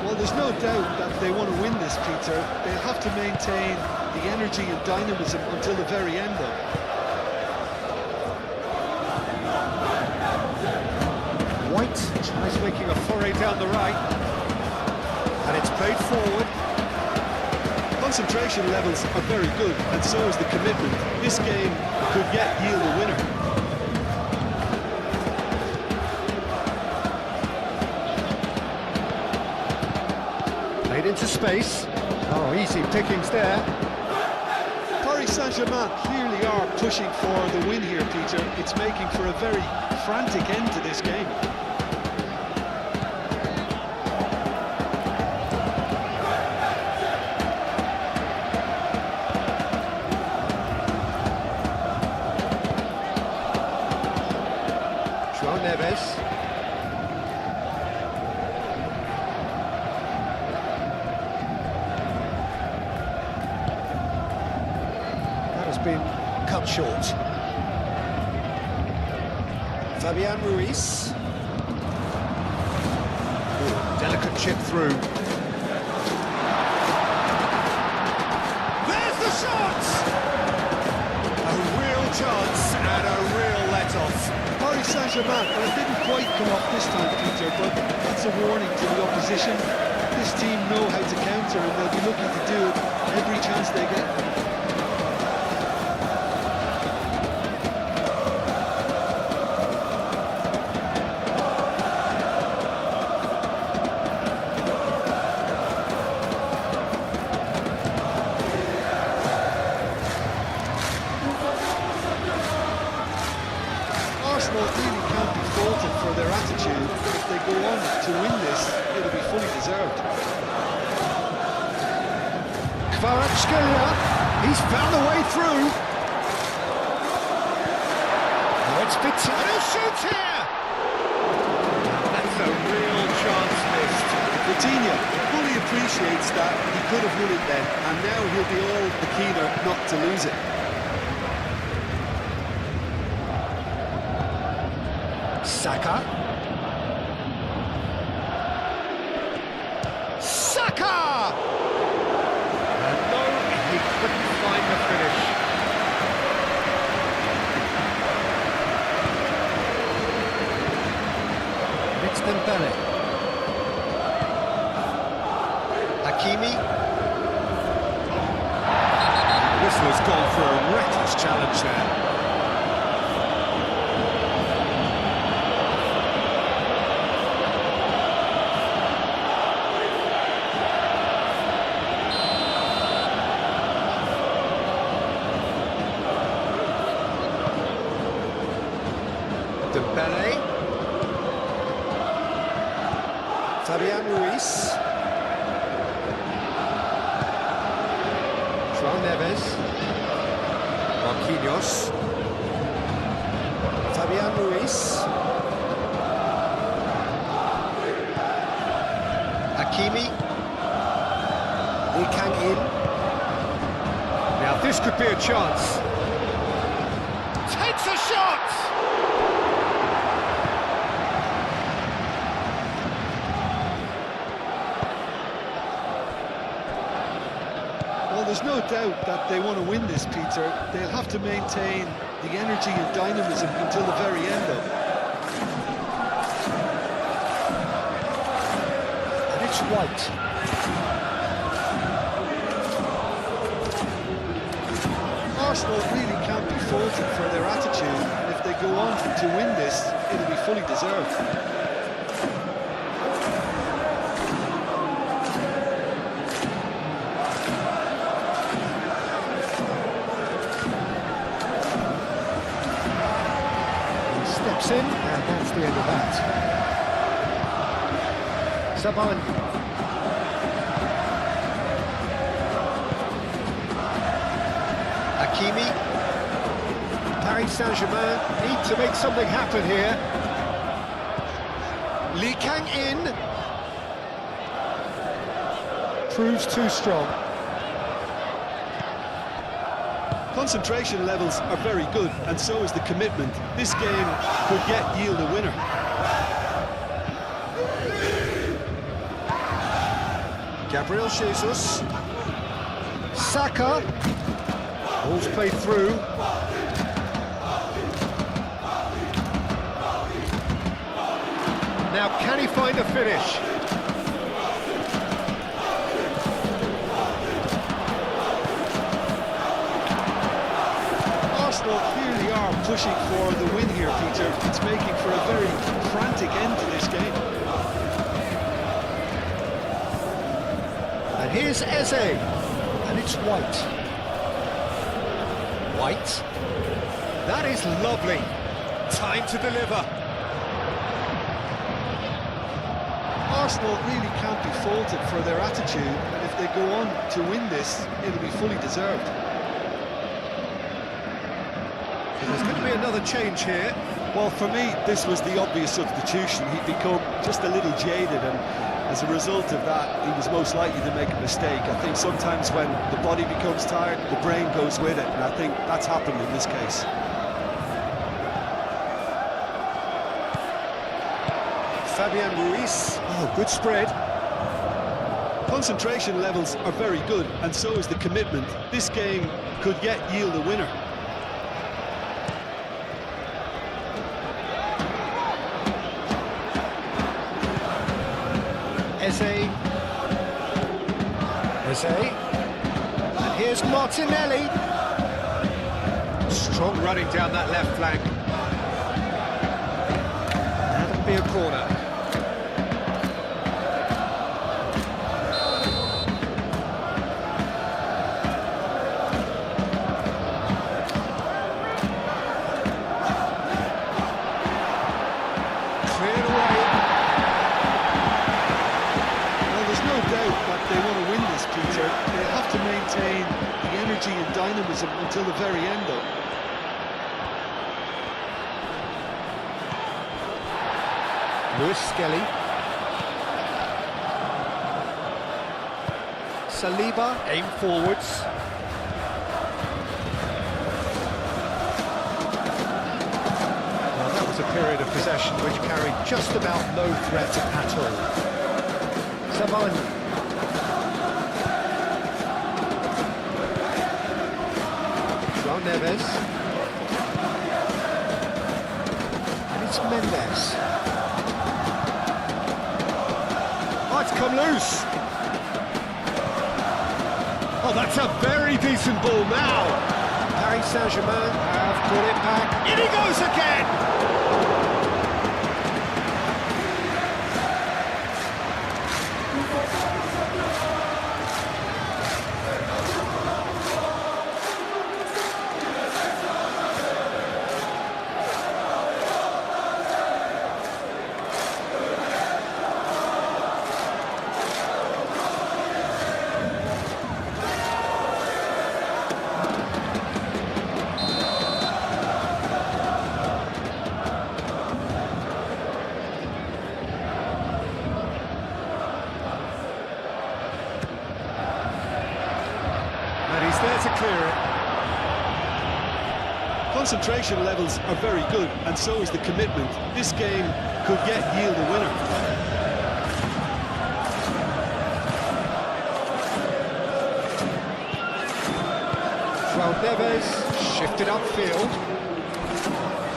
Well, there's no doubt that they want to win this, Peter. They'll have to maintain the energy and dynamism until the very end, though. White tries making a foray down the right. And it's played forward. Concentration levels are very good, and so is the commitment. This game could yet yield a winner. Played into space. Oh, easy pickings there. Paris Paris Saint-Germain clearly are pushing for the win here, Peter. It's making for a very frantic end to this game. Neves. That has been cut short. Fabian Ruiz. Ooh, delicate chip through. There's the shot! A real chance and a real let-off. Paris Saint-Germain, well, it didn't quite come off this time, Peter, but that's a warning to the opposition. This team know how to counter, and they'll be looking to do it every chance they get. Arsenal really can't be faulted for their attitude. If they go on to win this, it'll be fully deserved. Kvaratskhelia, he's found a way through. Now it's He'll shoot here! That's a real chance missed. Coutinho fully appreciates that he could have won it then, and now he'll be all the keener not to lose it. Saka. Saka! And no, he couldn't find the finish. It's Dembele. Hakimi. The whistle has gone for a reckless challenge there. Dembele. Fabian Ruiz. Neves. Marquinhos. Fabian Ruiz. Hakimi. Lee Kang-in. Now this could be a chance. Takes a shot! Well, there's no doubt that they want to win this, Peter. They'll have to maintain the energy and dynamism until the very end, though. And it's White. Arsenal really can't be faulted for their attitude, and if they go on to win this, it'll be fully deserved. Steps in, and that's the end of that. Saban. Hakimi. Paris Saint-Germain need to make something happen here. Lee Kang-in. Proves too strong. Concentration levels are very good, and so is the commitment. This game could yet yield a winner. Gabriel Jesus. Saka. Ball's played through. Now can he find a finish? Arsenal clearly are pushing for the win here, Peter. It's making for a very frantic end to this game. And here's Eze, and it's White. White. That is lovely. Time to deliver. Arsenal really can't be faulted for their attitude, and if they go on to win this, it'll be fully deserved. There's going to be another change here. Well, for me, this was the obvious substitution. He'd become just a little jaded, and as a result of that, he was most likely to make a mistake. I think sometimes when the body becomes tired, the brain goes with it, and I think that's happened in this case. Fabian Ruiz. Oh, good spread. Concentration levels are very good, and so is the commitment. This game could yet yield a winner. Eze. And here's Martinelli. Strong running down that left flank. That'll be a corner. Cleared away. They want to win this, Peter. They have to maintain the energy and dynamism until the very end, though. Lewis Skelly. Saliba, aim forwards. Well, that was a period of possession which carried just about no threat at all. Savani. Neves. And it's Mendes. Oh, it's come loose. Oh, that's a very decent ball now. Paris Saint-Germain have caught it back. In he goes again. He's there to clear it. Concentration levels are very good, and so is the commitment. This game could yet yield a winner. Well, Neves shifted upfield.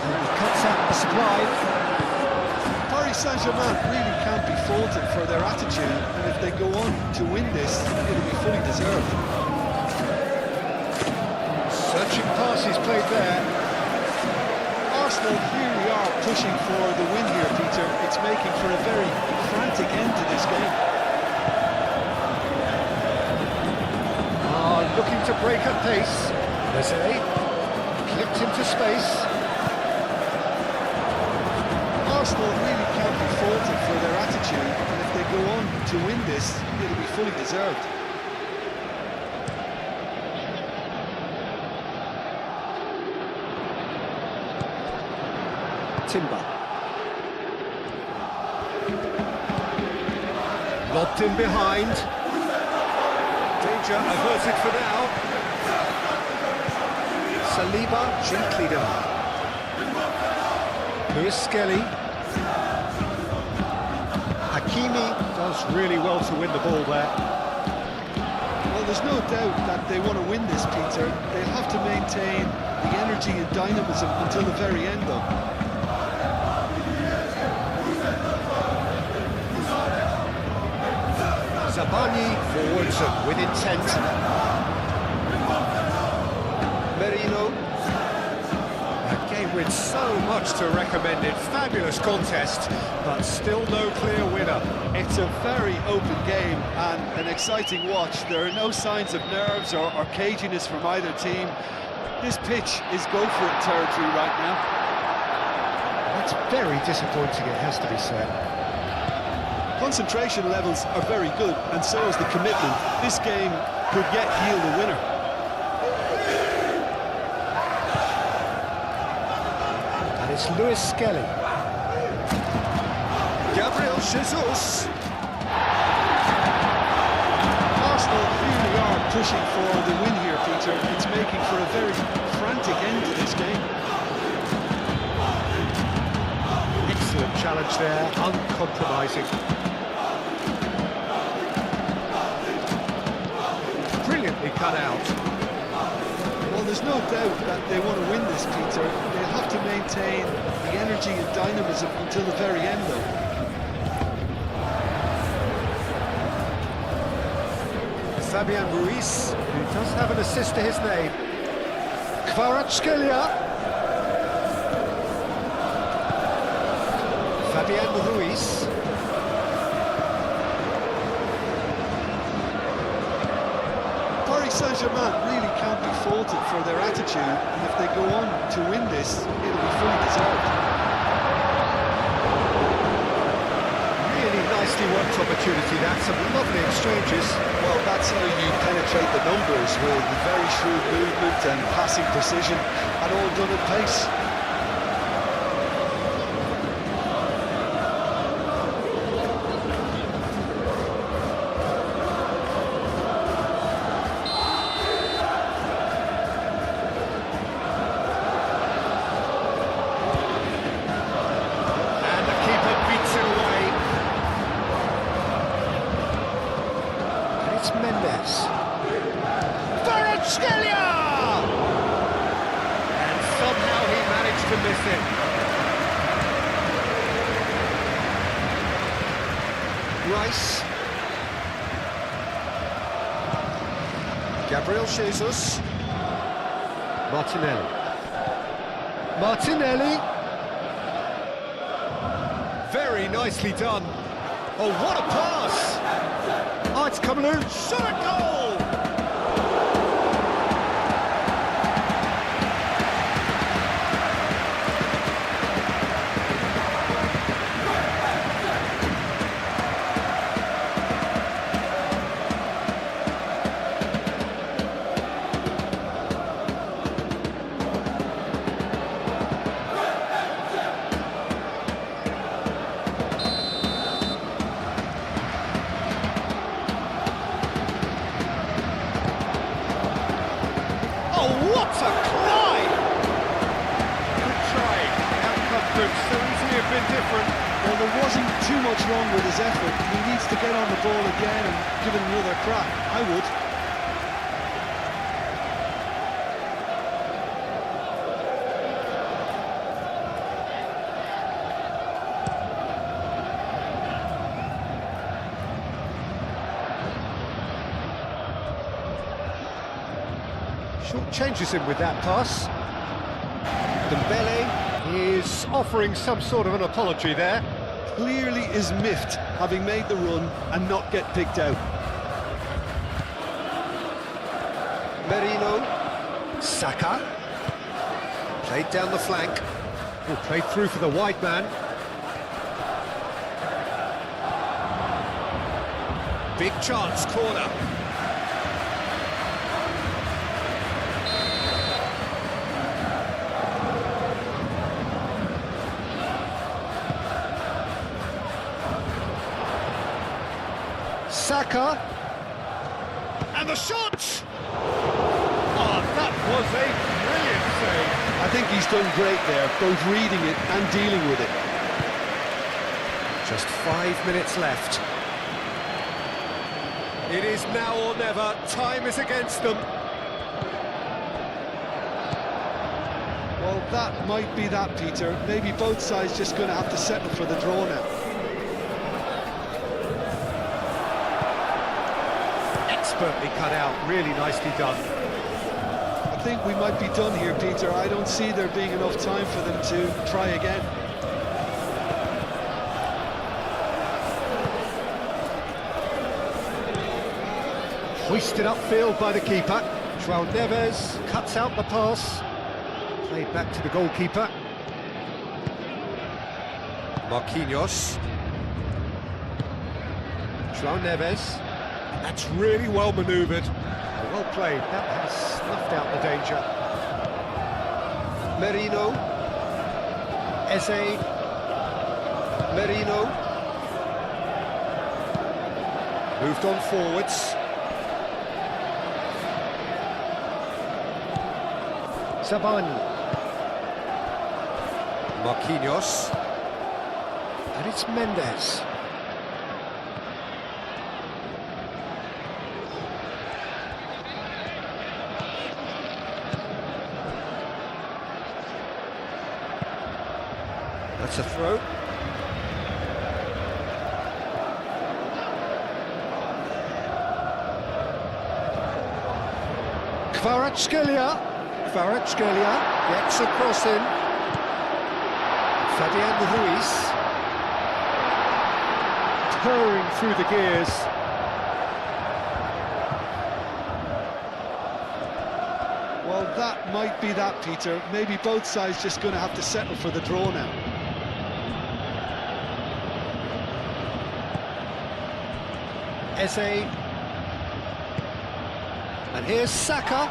And he cuts out the supply. Paris Saint-Germain really can't be faulted for their attitude, and if they go on to win this, it'll be fully deserved. Searching passes played there. Arsenal really are pushing for the win here, Peter. It's making for a very frantic end to this game. Looking to break at pace. Eze clipped into space. Arsenal really can't be faulted for their attitude, and if they go on to win this, it'll be fully deserved. Timber. Lobbed in behind. Danger averted for now. Saliba gently done. Lewis Skelly. Hakimi does really well to win the ball there. Well, there's no doubt that they want to win this, Peter. They'll have to maintain the energy and dynamism until the very end, though. Zabani forwards with intent. Merino. Again with so much to recommend it. Fabulous contest, but still no clear winner. It's a very open game and an exciting watch. There are no signs of nerves or caginess from either team. This pitch is go-for-it territory right now. That's very disappointing, it has to be said. Concentration levels are very good, and so is the commitment. This game could yet yield a winner. And it's Luis Skelly. Gabriel Jesus. Arsenal really are pushing for the win here, Peter. It's making for a very frantic end to this game. Excellent challenge there, uncompromising. Brilliantly cut out. Well, there's no doubt that they want to win this, Peter. They'll have to maintain the energy and dynamism until the very end, though. Fabian Ruiz, who does have an assist to his name. Kvaratskhelia. Fabian Ruiz. Paris Saint-Germain really can't be faulted for their attitude, and if they go on to win this, it'll be fully deserved. Really nicely worked opportunity, that's some lovely exchanges. Well, that's how you penetrate the numbers, with very shrewd movement and passing precision, and all done at pace. And the keeper beats it away. And it's Mendes. Kvaratskhelia! And somehow he managed to miss it. Rice. Gabriel Jesus. Martinelli. Martinelli. Very nicely done. Oh, what a pass! Oh, it's come loose. Shot a goal! Oh, what a climb! Good try. The outcome could so easily have been different. Well, there wasn't too much wrong with his effort. He needs to get on the ball again and give it another crack. I would. Short changes him with that pass. Dembele is offering some sort of an apology there. Clearly is miffed, having made the run and not get picked out. Merino. Saka. Played down the flank. Oh, played through for the wide man. Big chance, corner. Saka. And the shot! Oh, that was a brilliant save. I think he's done great there, both reading it and dealing with it. Just 5 minutes left. It is now or never. Time is against them. Well, that might be that, Peter. Maybe both sides just going to have to settle for the draw now. Expertly cut out, really nicely done. A think we might be done here, Peter. I don't see there being enough time for them to try again. Hoisted upfield by the keeper. João Neves cuts out the pass. Played back to the goalkeeper. Marquinhos. João Neves. That's really well manoeuvred. Well played. That has snuffed out the danger. Merino. Eze. Merino. Moved on forwards. Savani. Marquinhos. And it's Mendes. That's a throw. Kvaratskhelia gets a cross in. Fabian Ruiz. Purring through the gears. Well, that might be that, Peter. Maybe both sides just going to have to settle for the draw now. Eze. And here's Saka.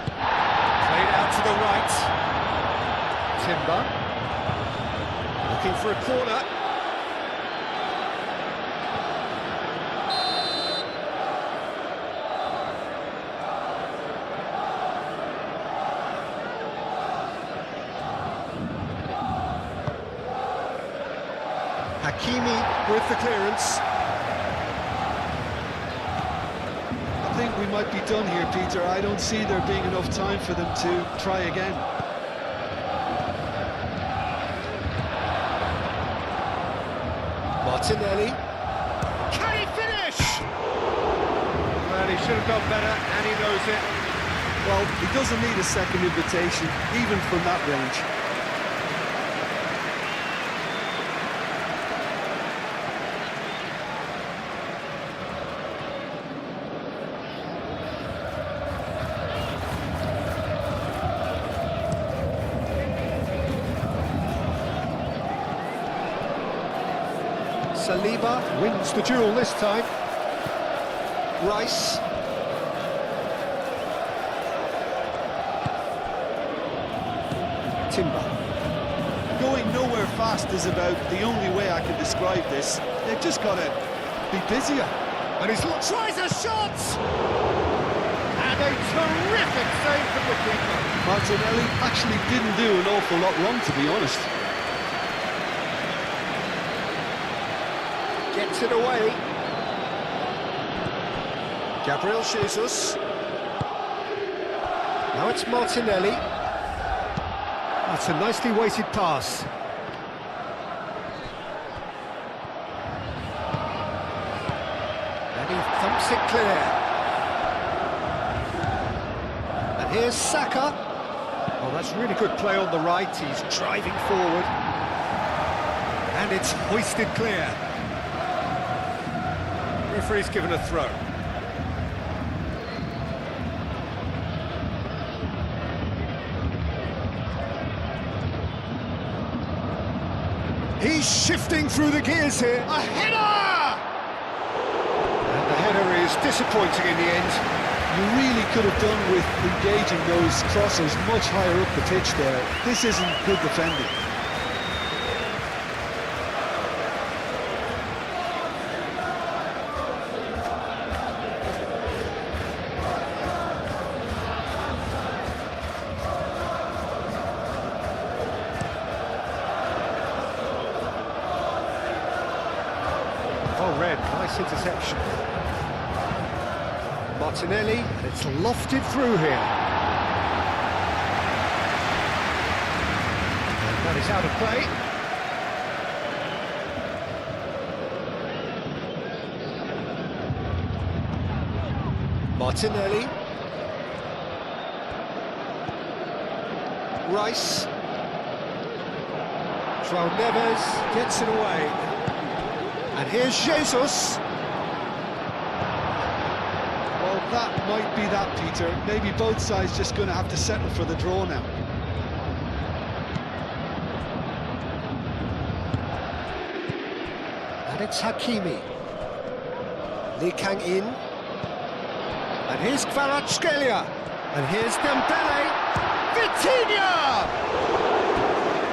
Played out to the right. Timber. Looking for a corner. Hakimi with the clearance. I think we might be done here, Peter. I don't see there being enough time for them to try again. Martinelli. Can he finish? Well, he should have done better, and he knows it. Well, he doesn't need a second invitation, even from that range. Saliba wins the duel this time. Rice. Timber. Going nowhere fast is about the only way I can describe this. They've just got to be busier. And he's tries a shot! And a terrific save from the keeper. Martinelli actually didn't do an awful lot wrong, to be honest. Gets it away. Gabriel Jesus. Now it's Martinelli. That's a nicely weighted pass. And he thumps it clear. And here's Saka. Oh, that's really good play on the right. He's driving forward. And it's hoisted clear. Referee's given a throw. He's shifting through the gears here. A header! And the header is disappointing in the end. You really could have done with engaging those crossers much higher up the pitch there. This isn't good defending. Oh, Red, nice interception. Martinelli, and it's lofted through here. And that is out of play. Martinelli. Rice. João Neves gets it away. And here's Jesus. Well, that might be that, Peter. Maybe both sides just going to have to settle for the draw now. And it's Hakimi. Lee Kang-in. And here's Kvaratskhelia. And here's Dembele. Vitinha!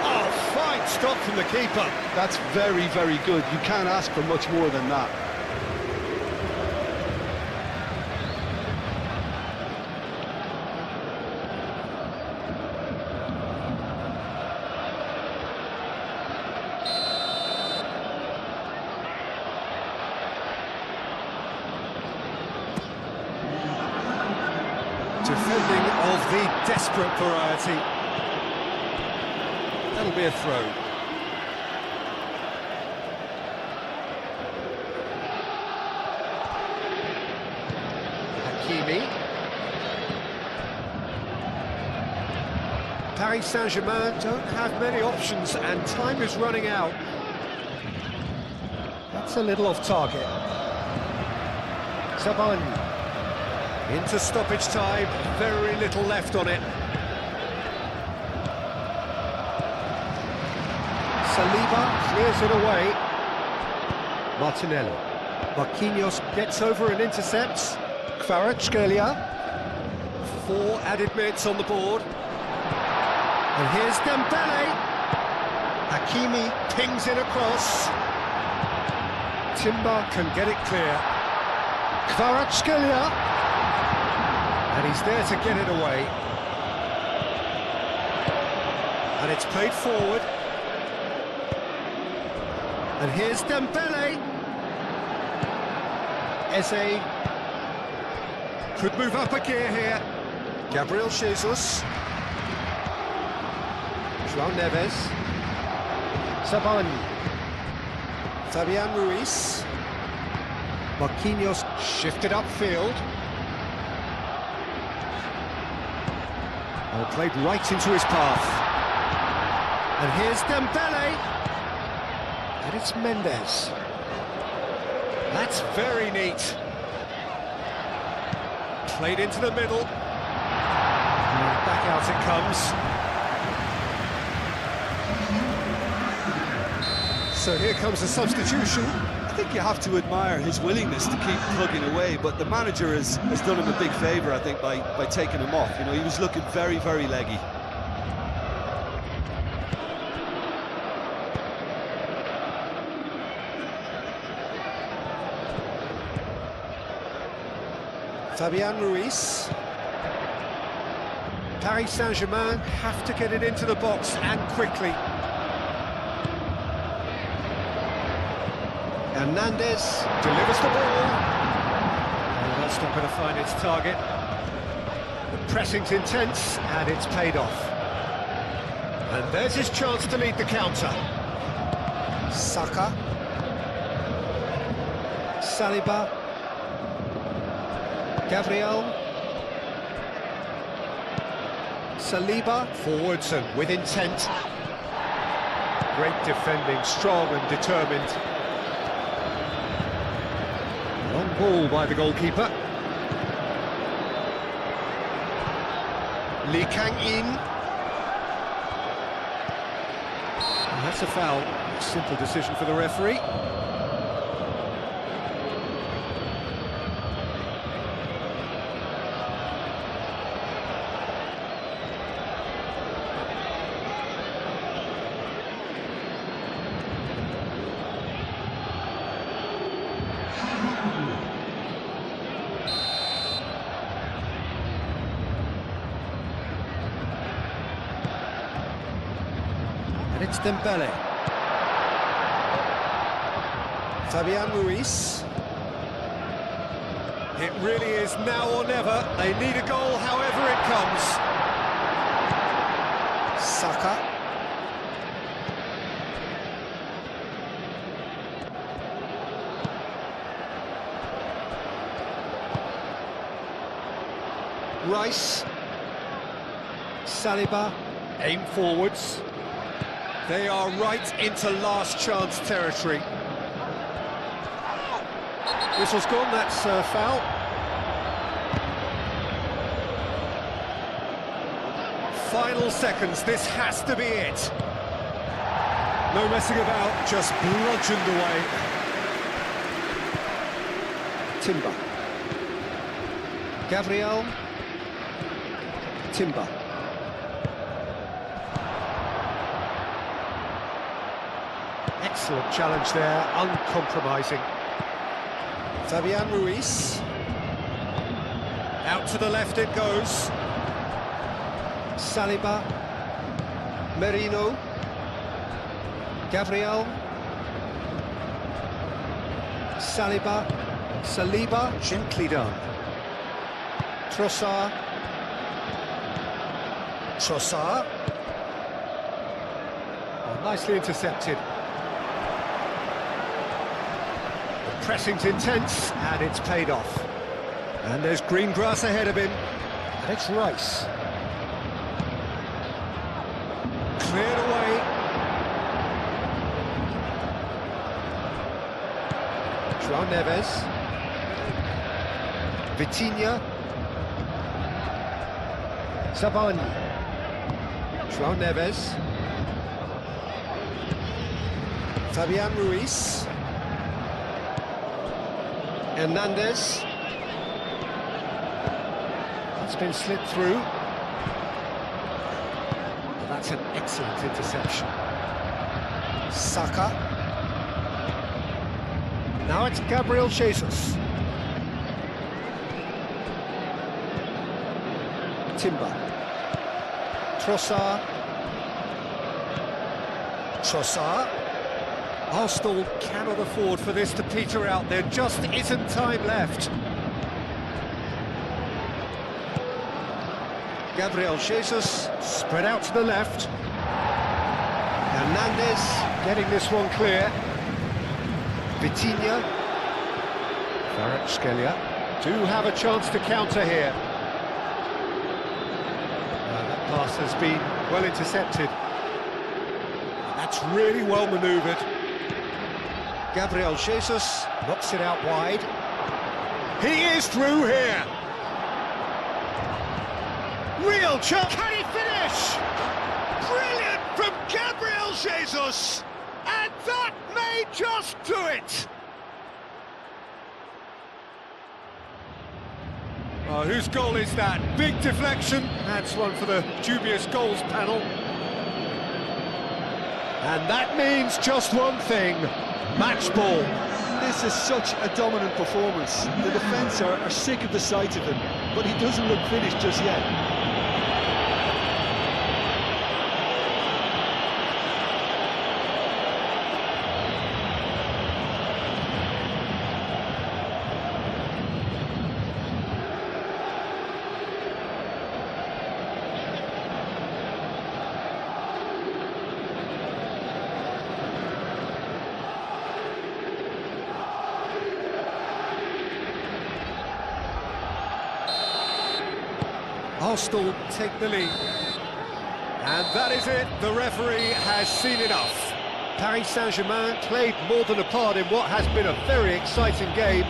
Oh, fine stop from the keeper. That's very, very good. You can't ask for much more than that. Defending of the desperate variety. That'll be a throw. Hakimi. Paris Saint-Germain don't have many options and time is running out. That's a little off target. Zabani. Into stoppage time, very little left on it. Saliba clears it away. Martinelli. Marquinhos gets over and intercepts. Kvaratskhelia. 4 added minutes on the board. And here's Dembele. Hakimi pings it across. Timber can get it clear. Kvaratskhelia. And he's there to get it away. And it's played forward. And here's Dembele. Eze could move up a gear here. Gabriel Jesus. João Neves. Zabani. Fabian Ruiz. Marquinhos shifted upfield. Well, played right into his path. And here's Dembele. And it's Mendes. That's very neat. Played into the middle. And back out it comes. So here comes the substitution. I think you have to admire his willingness to keep plugging away, but the manager has done him a big favour, I think, by taking him off. You know, he was looking very, very leggy. Fabian Ruiz. Paris Saint-Germain have to get it into the box and quickly. Hernandez delivers the ball. And that's not going to find its target. The pressing's intense and it's paid off. And there's his chance to lead the counter. Saka. Saliba. Gabriel. Saliba. Forwards and with intent. Great defending, strong and determined. Long ball by the goalkeeper. Lee Kang-in. That's a foul. Simple decision for the referee. And it's Dembele. Fabian Ruiz. It really is now or never. They need a goal, however it comes. Saka. Rice. Saliba. Aim forwards. They are right into last chance territory. Whistle's gone, that's a foul. Final seconds, this has to be it. No messing about, just bludgeoned away. Timber. Gabriel. Timber. Excellent challenge there, uncompromising. Fabian Ruiz. Out to the left it goes. Saliba. Merino. Gabriel. Saliba, gently done. Trossard. Oh, nicely intercepted. The pressing's intense, and it's paid off. And there's green grass ahead of him. And it's Rice. Cleared away. João Neves. Vitinha. Zabani. João Neves. Fabian Ruiz. Hernandez. It's been slipped through. Well, that's an excellent interception. Saka. Now it's Gabriel Jesus. Timber. Trossard. Arsenal cannot afford for this to peter out. There just isn't time left. Gabriel Jesus spread out to the left. Hernandez getting this one clear. Vitinha. Kvaratskhelia do have a chance to counter here. That pass has been well intercepted. That's really well manoeuvred. Gabriel Jesus knocks it out wide. He is through here. Real chance. Can he finish? Brilliant from Gabriel Jesus. And that may just do it. Oh, whose goal is that? Big deflection. That's one for the dubious goals panel. And that means just one thing. Match ball. This is such a dominant performance. The defence are sick of the sight of him, but he doesn't look finished just yet. Arsenal take the lead. And that is it. The referee has seen enough. Paris Saint-Germain played more than a part in what has been a very exciting game.